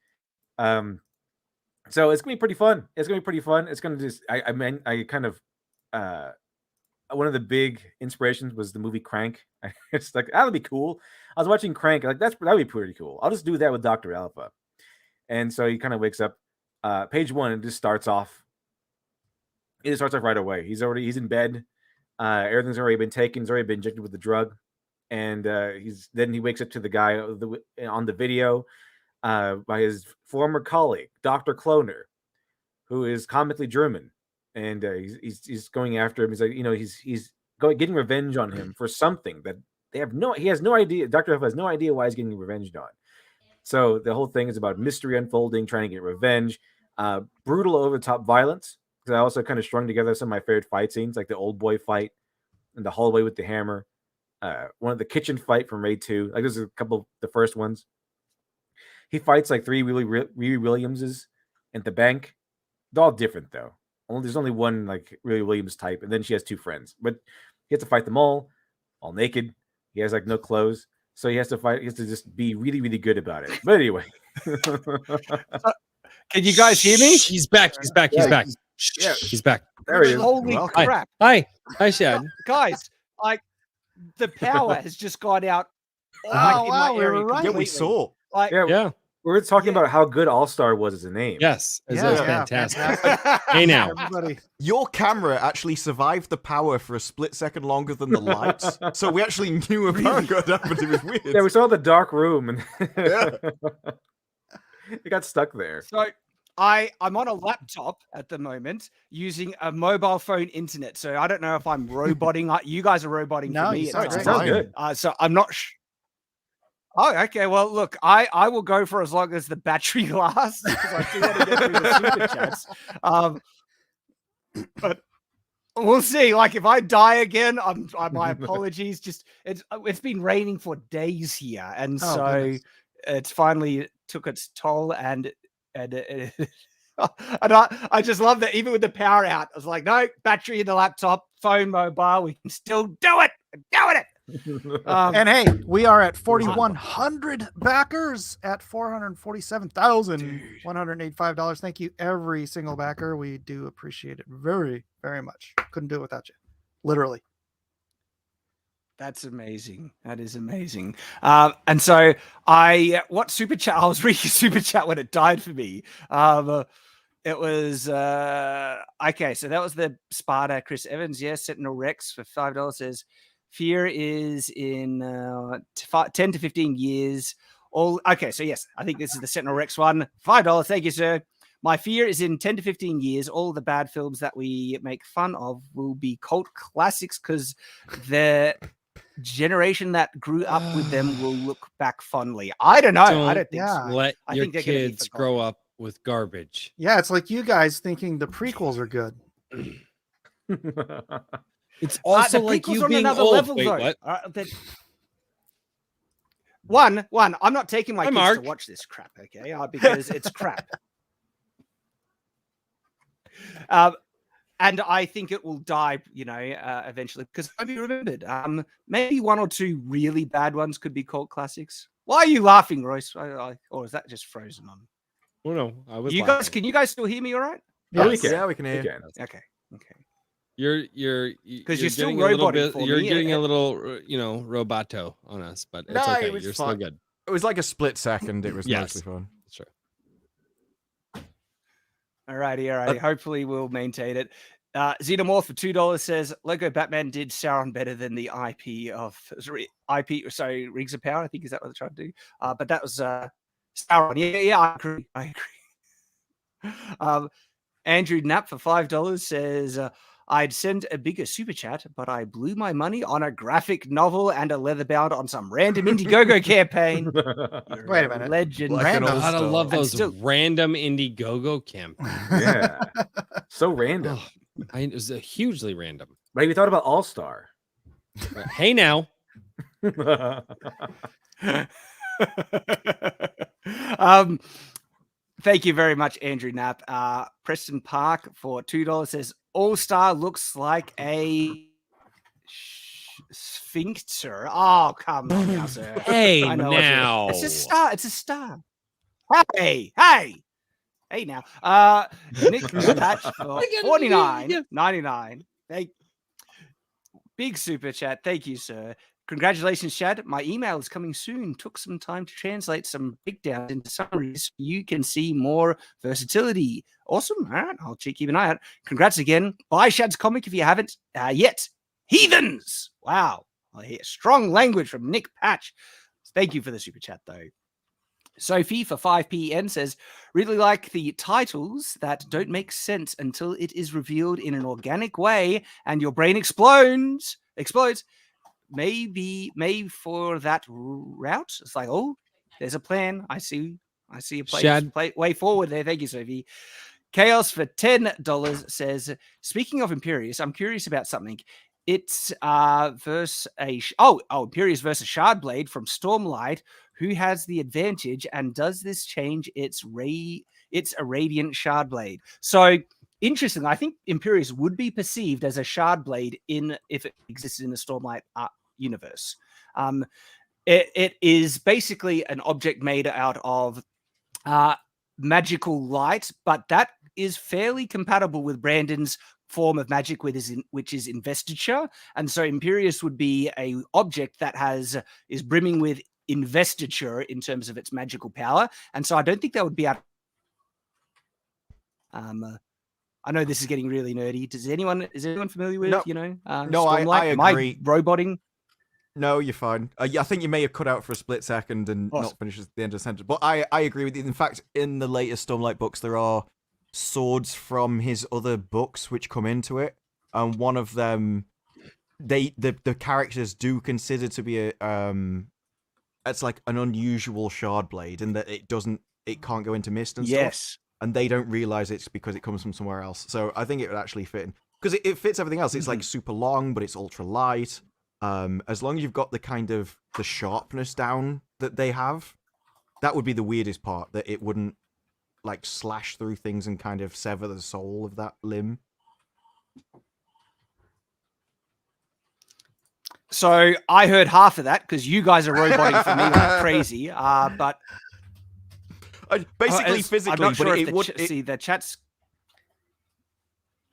[SPEAKER 6] So it's going to be pretty fun. It's going to just, I kind of, one of the big inspirations was the movie Crank. It's like, that would be cool. I was watching Crank. Like, that would be pretty cool. I'll just do that with Dr. Alpha. And so he kind of wakes up, page 1, and just starts off. It just starts off right away. He's in bed. Everything's already been taken. He's already been injected with the drug. And he wakes up to the guy on the video by his former colleague, Dr. Kloner, who is comically German. And he's going after him. He's like, he's getting revenge on him for something that he has no idea. Dr. Alpha has no idea why he's getting revenged on. So the whole thing is about mystery unfolding, trying to get revenge, brutal over the top violence. Because I also kind of strung together some of my favorite fight scenes, like the old boy fight in the hallway with the hammer. One of the kitchen fight from Raid 2. Like, there's a couple of the first ones. He fights like 3 Riri Williamses at the bank. They're all different though. There's only one like Riri Williams type, and then she has 2 friends. But he has to fight them all naked. He has like no clothes, so he has to fight. He has to just be really, really good about it. But anyway,
[SPEAKER 1] Can you guys hear me?
[SPEAKER 2] He's back. He's back. He's back.
[SPEAKER 6] Yeah.
[SPEAKER 2] He's back.
[SPEAKER 6] there he is.
[SPEAKER 1] Holy
[SPEAKER 4] Welcome.
[SPEAKER 1] crap.
[SPEAKER 2] Hi, Shad.
[SPEAKER 1] Guys, like the power has just gone out.
[SPEAKER 7] Oh,
[SPEAKER 1] like, in my
[SPEAKER 7] wow, we
[SPEAKER 1] area
[SPEAKER 7] were right.
[SPEAKER 4] Yeah, we
[SPEAKER 1] completely.
[SPEAKER 4] saw.
[SPEAKER 1] Like,
[SPEAKER 6] Yeah,
[SPEAKER 2] Yeah.
[SPEAKER 6] we were talking
[SPEAKER 1] Yeah.
[SPEAKER 6] about how good All Star was as a name.
[SPEAKER 2] Yes. This
[SPEAKER 7] Yeah,
[SPEAKER 2] is
[SPEAKER 7] yeah,
[SPEAKER 2] fantastic. Hey now.
[SPEAKER 7] Everybody.
[SPEAKER 4] Your camera actually survived the power for a split second longer than the lights. So we actually knew a power cut happened. It was weird.
[SPEAKER 6] Yeah, we saw the dark room, and
[SPEAKER 4] Yeah.
[SPEAKER 6] it got stuck there.
[SPEAKER 1] So I'm on a laptop at the moment using a mobile phone internet, so I don't know if I'm roboting. You guys are roboting
[SPEAKER 7] No,
[SPEAKER 1] for
[SPEAKER 7] you
[SPEAKER 1] me.
[SPEAKER 7] sound
[SPEAKER 1] It
[SPEAKER 7] great.
[SPEAKER 6] Sounds good.
[SPEAKER 1] So I'm not. Oh, okay. Well, look, I will go for as long as the battery lasts because I do want to get through the super chats. But we'll see. Like if I die again, my apologies. Just it's been raining for days here, and
[SPEAKER 7] Oh,
[SPEAKER 1] so
[SPEAKER 7] goodness.
[SPEAKER 1] it's finally took its toll. And and I just love that even with the power out, I was like, no, battery in the laptop, phone, mobile, we can still do it. I'm doing it.
[SPEAKER 7] And hey, we are at 4,100 backers at $447,185. Thank you, every single backer. We do appreciate it very, very much. Couldn't do it without you. Literally.
[SPEAKER 1] That's amazing. That is amazing. And so what super chat? I was reading super chat when it died for me. It was okay. So that was the Sparta Chris Evans. Yes, Sentinel Rex for $5 says fear is in 10 to 15 years. All okay. So yes, I think this is the Sentinel Rex one. $5. Thank you, sir. My fear is in 10 to 15 years, all the bad films that we make fun of will be cult classics because the generation that grew up with them will look back fondly. I don't know. I don't think so.
[SPEAKER 2] Let
[SPEAKER 1] I
[SPEAKER 2] your
[SPEAKER 1] think they're gonna be
[SPEAKER 2] kids grow up with garbage.
[SPEAKER 7] Yeah, it's like you guys thinking the prequels are good.
[SPEAKER 2] It's also
[SPEAKER 1] the
[SPEAKER 2] like
[SPEAKER 1] prequels
[SPEAKER 2] you
[SPEAKER 1] are on
[SPEAKER 2] being
[SPEAKER 1] another
[SPEAKER 2] old.
[SPEAKER 1] level,
[SPEAKER 2] Wait,
[SPEAKER 1] though.
[SPEAKER 2] what?
[SPEAKER 1] One. I'm not taking my
[SPEAKER 2] Hi,
[SPEAKER 1] kids
[SPEAKER 2] Mark.
[SPEAKER 1] to watch this crap, okay? Because it's crap. And I think it will die, eventually because it won't be remembered. Maybe one or two really bad ones could be cult classics. Why are you laughing, Royce? Or is that just frozen on?
[SPEAKER 2] Oh no, I was.
[SPEAKER 1] You guys, can you guys still hear me? All right?
[SPEAKER 6] Yeah, we
[SPEAKER 4] Yes.
[SPEAKER 6] can.
[SPEAKER 4] Yeah, we can hear.
[SPEAKER 1] Okay.
[SPEAKER 2] You're
[SPEAKER 1] because you're still
[SPEAKER 2] getting a little
[SPEAKER 1] roboting
[SPEAKER 2] bit.
[SPEAKER 1] for
[SPEAKER 2] You're
[SPEAKER 1] me.
[SPEAKER 2] getting a little, roboto on us, but it's
[SPEAKER 4] No,
[SPEAKER 2] okay.
[SPEAKER 4] it was
[SPEAKER 2] You're
[SPEAKER 4] fine.
[SPEAKER 2] still good.
[SPEAKER 4] It was like a split second. It was
[SPEAKER 2] Yes.
[SPEAKER 4] mostly fun.
[SPEAKER 2] Sure.
[SPEAKER 1] Alrighty. Hopefully we'll maintain it. Xenomorph for $2 says Lego Batman did Sauron better than the IP of Rings of Power. I think is that what they're trying to do. But that was Sauron. Yeah, I agree. Andrew Knapp for $5 says I'd send a bigger super chat, but I blew my money on a graphic novel and a leatherbound on some random Indiegogo campaign.
[SPEAKER 7] Wait a minute.
[SPEAKER 1] Legend.
[SPEAKER 4] Like an
[SPEAKER 7] Random.
[SPEAKER 4] all-star.
[SPEAKER 2] Gotta love those
[SPEAKER 1] still-
[SPEAKER 2] random Indiegogo campaigns.
[SPEAKER 6] Yeah. So random.
[SPEAKER 2] Oh, it was hugely random.
[SPEAKER 6] But have you thought about All Star?
[SPEAKER 2] Hey now.
[SPEAKER 1] Thank you very much, Andrew Knapp. Preston Park for $2 says All Star looks like a sphincter. Oh, come on now, sir.
[SPEAKER 2] Hey
[SPEAKER 1] I know
[SPEAKER 2] now.
[SPEAKER 1] it's a star. It's a star. Hey now. Nick Patch for $49.99. Big super chat. Thank you, sir. Congratulations, Shad. My email is coming soon. Took some time to translate some breakdowns into summaries so you can see more versatility. Awesome. All right. I'll keep an eye out. Congrats again. Buy Shad's comic if you haven't yet. Heathens. Wow. I hear strong language from Nick Patch. Thank you for the super chat, though. Sophie for 5pn says, really like the titles that don't make sense until it is revealed in an organic way and your brain explodes. Maybe for that route. It's like, oh, there's a plan. I see a way forward there. Thank you, Sophie. Chaos for $10 says, speaking of Imperious, I'm curious about something. It's Imperious versus Shardblade from Stormlight. Who has the advantage, and does this change its a radiant Shardblade? So interesting. I think Imperious would be perceived as a Shardblade if it existed in the Stormlight universe. It is basically an object made out of magical light, but that is fairly compatible with Brandon's form of magic, which is investiture, and so Imperious would be a object that is brimming with investiture in terms of its magical power, and so I don't think that would be out. I know this is getting really nerdy. Is anyone familiar with
[SPEAKER 4] No,
[SPEAKER 1] Stormlight?
[SPEAKER 4] I agree.
[SPEAKER 1] Am I roboting?
[SPEAKER 4] No, you're fine. Yeah, I think you may have cut out for a split second and not finished at the end of the sentence. But I agree with you. In fact, in the latest Stormlight books, there are swords from his other books which come into it, and one of them, the characters do consider to be it's like an unusual shard blade, in that it can't go into mist and stuff. And they don't realize it's because it comes from somewhere else. So I think it would actually fit in, because it fits everything else. It's like super long, but it's ultra light. As long as you've got the kind of the sharpness down that they have, that would be the weirdest part, that it wouldn't like slash through things and kind of sever the soul of that limb.
[SPEAKER 1] So I heard half of that because you guys are roboting for me like crazy. But
[SPEAKER 4] basically physically,
[SPEAKER 1] I'm not sure
[SPEAKER 4] but
[SPEAKER 1] if
[SPEAKER 4] it would
[SPEAKER 1] see the chat's.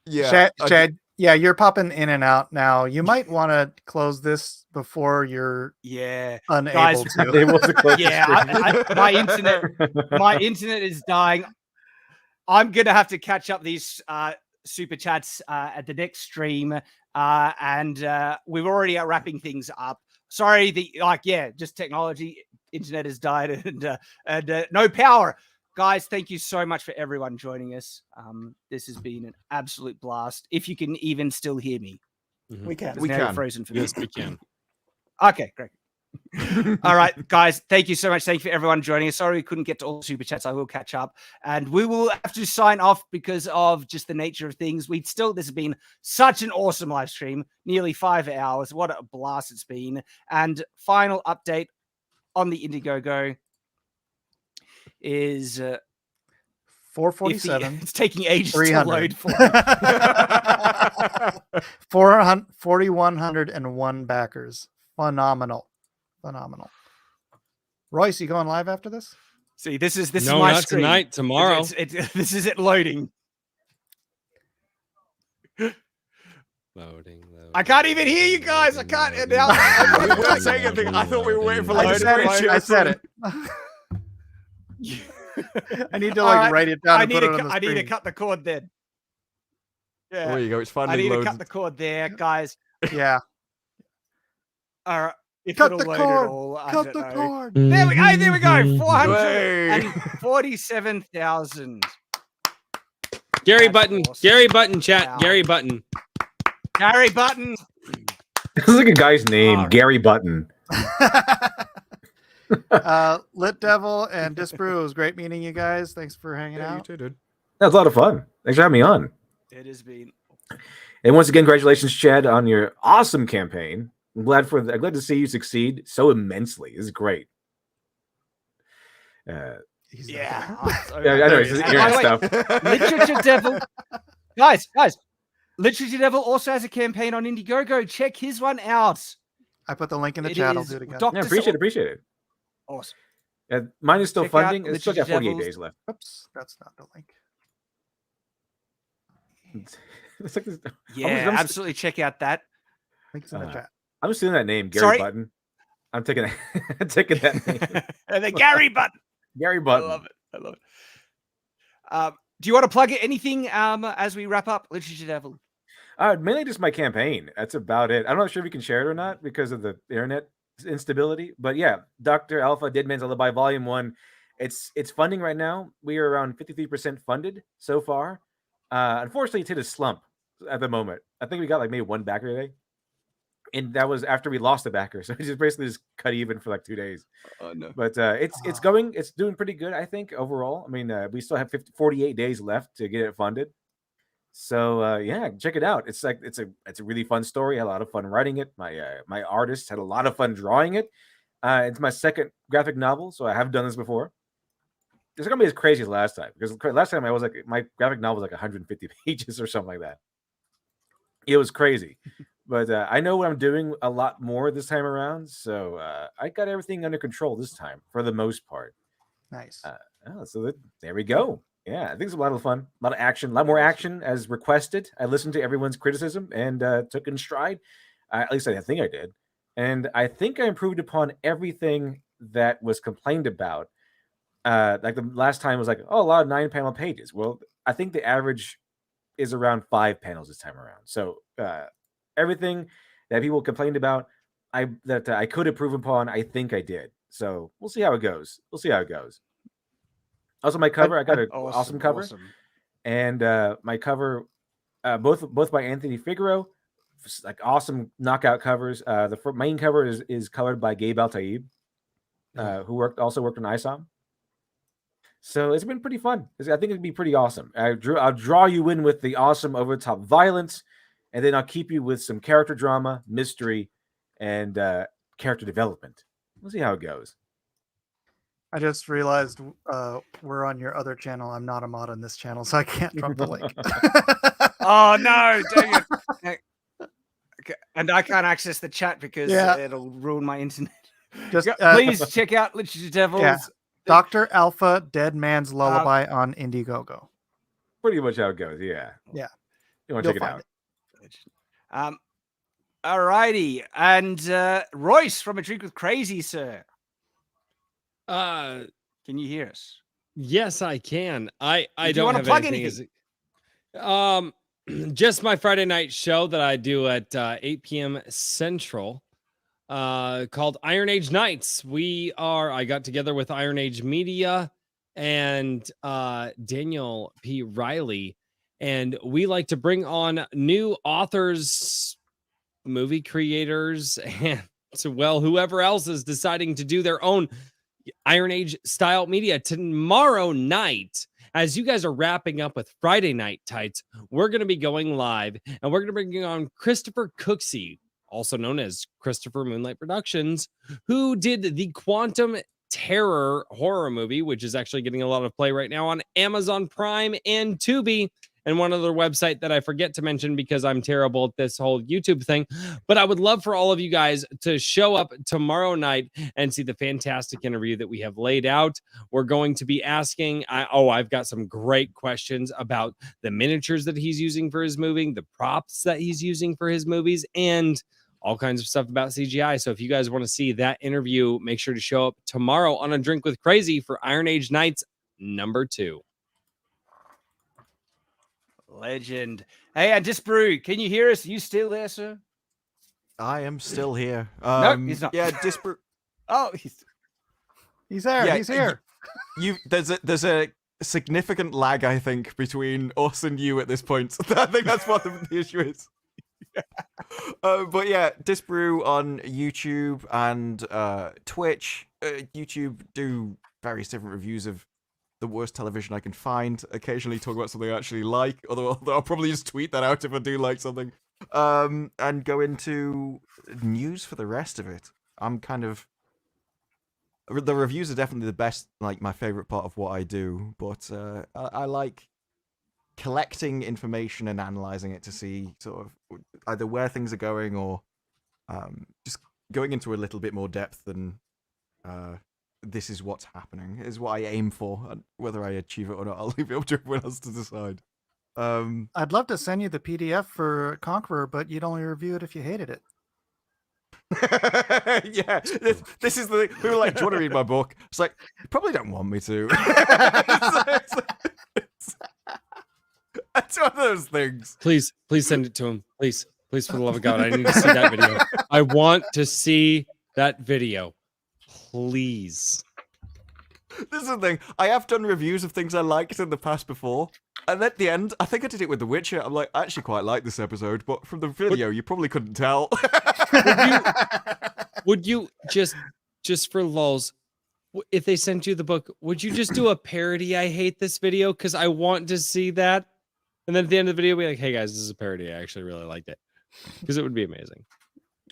[SPEAKER 7] Yeah, Shad, yeah, you're popping in and out now. You might want to close this before you're unable
[SPEAKER 1] guys,
[SPEAKER 7] to.
[SPEAKER 1] Yeah, my internet is dying. I'm gonna have to catch up these super chats at the next stream, and we're already wrapping things up. Sorry, just technology. Internet has died, and no power. Guys, thank you so much for everyone joining us. This has been an absolute blast. If you can even still hear me.
[SPEAKER 7] We can.
[SPEAKER 1] We can. Frozen for
[SPEAKER 2] yes, we can.
[SPEAKER 1] Okay, great. All right, guys, thank you so much. Thank you for everyone joining us. Sorry we couldn't get to all the super chats. I will catch up, and we will have to sign off because of just the nature of things. This has been such an awesome live stream, nearly 5 hours. What a blast it's been. And final update on the Indiegogo is
[SPEAKER 7] 447.
[SPEAKER 1] It's taking ages to load for
[SPEAKER 7] 4,101 backers. Phenomenal. Royce, you going live after this?
[SPEAKER 1] See, this is
[SPEAKER 2] no,
[SPEAKER 1] my
[SPEAKER 2] not
[SPEAKER 1] screen.
[SPEAKER 2] Tonight. Tomorrow.
[SPEAKER 1] This is it loading.
[SPEAKER 2] Loading.
[SPEAKER 1] I can't even hear you guys. I can't.
[SPEAKER 4] We weren't saying anything. I thought we were waiting for loading.
[SPEAKER 7] I said it. I need to write it down. I need
[SPEAKER 1] to cut the cord then. Yeah.
[SPEAKER 4] There you go. It's finally
[SPEAKER 1] I need
[SPEAKER 4] loaded.
[SPEAKER 1] to cut the cord there, guys.
[SPEAKER 7] Yeah.
[SPEAKER 1] All right.
[SPEAKER 7] Cut the cord. Cut the cord.
[SPEAKER 1] There we go. There we go. 447,000.
[SPEAKER 2] Gary Button. Awesome. Gary Button. Chat. Wow. Gary Button.
[SPEAKER 1] Gary Button.
[SPEAKER 6] This is like a guy's name, Gary Button.
[SPEAKER 7] Lit Devil and Disbrew, it was great meeting you guys. Thanks for hanging out.
[SPEAKER 4] You too, dude.
[SPEAKER 6] That was a lot of fun. Thanks for having me on.
[SPEAKER 1] It has been.
[SPEAKER 6] And once again, congratulations, Chad, on your awesome campaign. I'm glad to see you succeed so immensely. This is great.
[SPEAKER 1] I
[SPEAKER 6] know. It's just internet stuff.
[SPEAKER 1] Literature Devil, guys. Literature Devil also has a campaign on Indiegogo. Check his one out.
[SPEAKER 7] I put the link in the chat. I'll do it again.
[SPEAKER 6] Yeah, appreciate it.
[SPEAKER 1] Awesome.
[SPEAKER 6] Mine is still funding. It's still got 48 days left.
[SPEAKER 7] Oops, that's not the link.
[SPEAKER 6] It's like this,
[SPEAKER 1] absolutely check out that.
[SPEAKER 7] Link's in the chat.
[SPEAKER 6] I'm just doing that name, Gary Button. I'm taking that name.
[SPEAKER 1] And then Gary Button.
[SPEAKER 6] Gary Button.
[SPEAKER 1] I love it. Do you want to plug anything as we wrap up, Literature Devil?
[SPEAKER 6] Mainly just my campaign. That's about it. I'm not sure if we can share it or not because of the internet instability. But yeah, Dr. Alpha Dead Man's Alibi Volume 1. It's funding right now. We are around 53% funded so far. Unfortunately, it's hit a slump at the moment. I think we got like maybe one backer today. And that was after we lost the backer. So we just basically cut even for like 2 days. Oh, no. But it's doing pretty good, I think, overall. I mean, we still have 48 days left to get it funded. So yeah, check it out. It's a really fun story. I had a lot of fun writing it. My artist had a lot of fun drawing it. It's my second graphic novel, so I have done this before. It's not gonna be as crazy as last time, because last time I was like, my graphic novel was like 150 pages or something like that. It was crazy. But I know what I'm doing a lot more this time around, so I got everything under control this time for the most part.
[SPEAKER 7] Nice.
[SPEAKER 6] There we go. Yeah, I think it's a lot of fun, a lot of action, a lot more action as requested. I listened to everyone's criticism and took it in stride. At least I think I did. And I think I improved upon everything that was complained about. Like the last time was like, a lot of 9-panel pages. Well, I think the average is around 5 panels this time around. So everything that people complained about, I could improve upon. I think I did. So we'll see how it goes. We'll see how it goes. Also, my cover, I got an awesome cover, and my cover, both by Anthony Figueroa, like awesome knockout covers. The main cover is colored by Gabe Al-Taib, who also worked on ISOM. So it's been pretty fun. I think it'd be pretty awesome. I'll draw you in with the awesome over-the-top violence, and then I'll keep you with some character drama, mystery, and character development. We'll see how it goes.
[SPEAKER 7] I just realized we're on your other channel. I'm not a mod on this channel, so I can't drop the link.
[SPEAKER 1] Oh no, dang it. And I can't access the chat because it'll ruin my internet.
[SPEAKER 7] Just
[SPEAKER 1] please check out Literature Devils.
[SPEAKER 7] Yeah. Dr. Alpha, Dead Man's Lullaby on Indiegogo.
[SPEAKER 6] Pretty much how it goes, yeah.
[SPEAKER 7] Yeah.
[SPEAKER 6] You want to check it out.
[SPEAKER 1] All righty. And Royce from A Drink with Crazy, sir. Can you hear us?
[SPEAKER 2] Yes, I can. I
[SPEAKER 1] do
[SPEAKER 2] don't
[SPEAKER 1] want to
[SPEAKER 2] have
[SPEAKER 1] plug
[SPEAKER 2] anything.
[SPEAKER 1] anything?
[SPEAKER 2] Just my Friday night show that I do at 8 p.m. Central, called Iron Age Nights. I got together with Iron Age Media and Daniel P. Riley, and we like to bring on new authors, movie creators, and whoever else is deciding to do their own Iron Age style media. Tomorrow night, as you guys are wrapping up with Friday Night Tights, we're going to be going live, and we're going to bring on Christopher Cooksey, also known as Christopher Moonlight Productions, who did the Quantum Terror horror movie, which is actually getting a lot of play right now on Amazon Prime and Tubi, and one other website that I forget to mention because I'm terrible at this whole YouTube thing. But I would love for all of you guys to show up tomorrow night and see the fantastic interview that we have laid out. We're going to be asking, I've got some great questions about the miniatures that he's using for his movie, the props that he's using for his movies, and all kinds of stuff about CGI. So if you guys want to see that interview, make sure to show up tomorrow on A Drink with Crazy for Iron Age Nights #2.
[SPEAKER 1] Legend. Hey, and Disbrew, can you hear us? You still there, sir?
[SPEAKER 4] I am still here.
[SPEAKER 1] No, he's not.
[SPEAKER 4] Yeah, Disbrew.
[SPEAKER 1] Oh, he's
[SPEAKER 7] there.
[SPEAKER 4] Yeah,
[SPEAKER 7] he's here.
[SPEAKER 4] There's a significant lag, I think, between us and you at this point. I think that's what the issue is. But yeah, Disbrew on YouTube and Twitch. YouTube do various different reviews of the worst television I can find. Occasionally talk about something I actually like, although I'll probably just tweet that out if I do like something. And go into news for the rest of it. I'm kind of... The reviews are definitely the best, like, my favorite part of what I do, but I like collecting information and analyzing it to see sort of either where things are going or just going into a little bit more depth than this is what's happening, is what I aim for. And whether I achieve it or not, I'll leave it up to everyone else to decide.
[SPEAKER 7] I'd love to send you the PDF for Conqueror, but you'd only review it if you hated it.
[SPEAKER 4] Yeah, this is the thing. People are like, do you want to read my book? It's like, you probably don't want me to. It's one of those things.
[SPEAKER 2] Please send it to him. Please, for the love of God, I need to see that video. I want to see that video. Please.
[SPEAKER 4] This is the thing. I have done reviews of things I liked in the past before, and at the end, I think I did it with The Witcher. I'm like, I actually quite like this episode, but from the video, you probably couldn't tell.
[SPEAKER 2] Would you just for lulz, if they sent you the book, would you just do a parody? I hate this video because I want to see that, and then at the end of the video, be like, hey guys, this is a parody. I actually really liked it, because it would be amazing.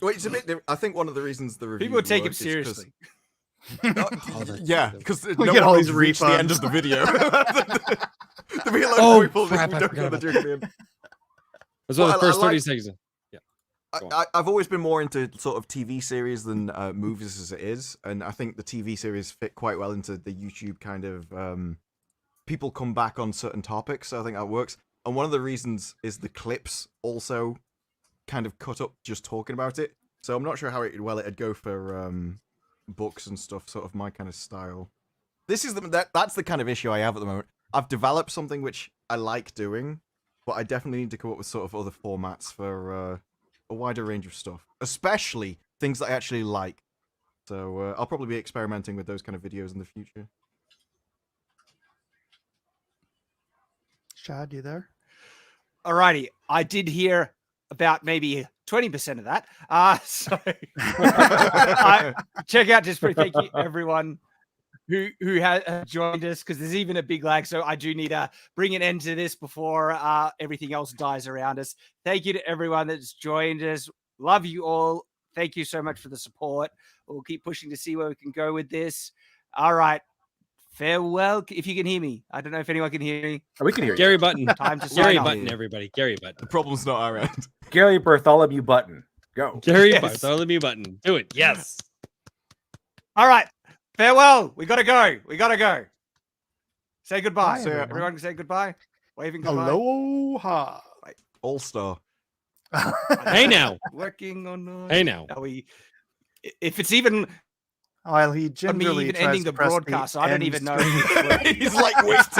[SPEAKER 4] Wait, it's a bit. I think one of the reasons the review
[SPEAKER 1] people take him seriously.
[SPEAKER 4] Yeah, because
[SPEAKER 7] we get all these
[SPEAKER 4] reach the end
[SPEAKER 7] refunds.
[SPEAKER 4] of the video. There'll be a lot of people
[SPEAKER 2] crap,
[SPEAKER 4] who
[SPEAKER 2] I
[SPEAKER 4] don't
[SPEAKER 2] forgot
[SPEAKER 4] get the
[SPEAKER 2] about
[SPEAKER 4] joke at the end.
[SPEAKER 2] That's what
[SPEAKER 4] Well,
[SPEAKER 2] the first
[SPEAKER 4] I
[SPEAKER 2] 30
[SPEAKER 4] like-
[SPEAKER 2] seconds.
[SPEAKER 4] I've always been more into sort of TV series than movies as it is, and I think the TV series fit quite well into the YouTube kind of people come back on certain topics, so I think that works. And one of the reasons is the clips also kind of cut up just talking about it, so I'm not sure how it'd go for books and stuff, sort of my kind of style. This is that's the kind of issue I have at the moment. I've developed something which I like doing, but I definitely need to come up with sort of other formats for a wider range of stuff, especially things that I actually like. So I'll probably be experimenting with those kind of videos in the future.
[SPEAKER 7] Shad, you there?
[SPEAKER 1] Alrighty, I did hear about maybe 20% of that. So check out just thank you everyone who has joined us, because there's even a big lag. So I do need to bring an end to this before everything else dies around us. Thank you to everyone that's joined us. Love you all. Thank you so much for the support. We'll keep pushing to see where we can go with this. All right. Farewell. If you can hear me, I don't know if anyone can hear me.
[SPEAKER 6] Oh, we can hear you.
[SPEAKER 2] Gary Button.
[SPEAKER 1] Time to
[SPEAKER 2] Gary
[SPEAKER 1] sign off.
[SPEAKER 2] Button, everybody. Gary Button.
[SPEAKER 4] The problem's not our end.
[SPEAKER 6] Gary Bartholomew Button. Go.
[SPEAKER 2] Gary
[SPEAKER 1] Yes.
[SPEAKER 2] Bartholomew Button. Do it. Yes.
[SPEAKER 1] All right. Farewell. We gotta go. We gotta go. Say goodbye.
[SPEAKER 7] Bye, everyone.
[SPEAKER 1] Everyone say goodbye. Waving goodbye.
[SPEAKER 7] Aloha.
[SPEAKER 4] All-star.
[SPEAKER 2] Hey now.
[SPEAKER 1] Working on.
[SPEAKER 2] Hey now.
[SPEAKER 1] Are we? If it's even
[SPEAKER 7] While he
[SPEAKER 1] on me
[SPEAKER 7] gingerly
[SPEAKER 1] even
[SPEAKER 7] tries
[SPEAKER 1] ending
[SPEAKER 7] to
[SPEAKER 1] the
[SPEAKER 7] press
[SPEAKER 1] broadcast, I don't
[SPEAKER 7] end
[SPEAKER 1] even know.
[SPEAKER 7] screen.
[SPEAKER 4] He's like, wait.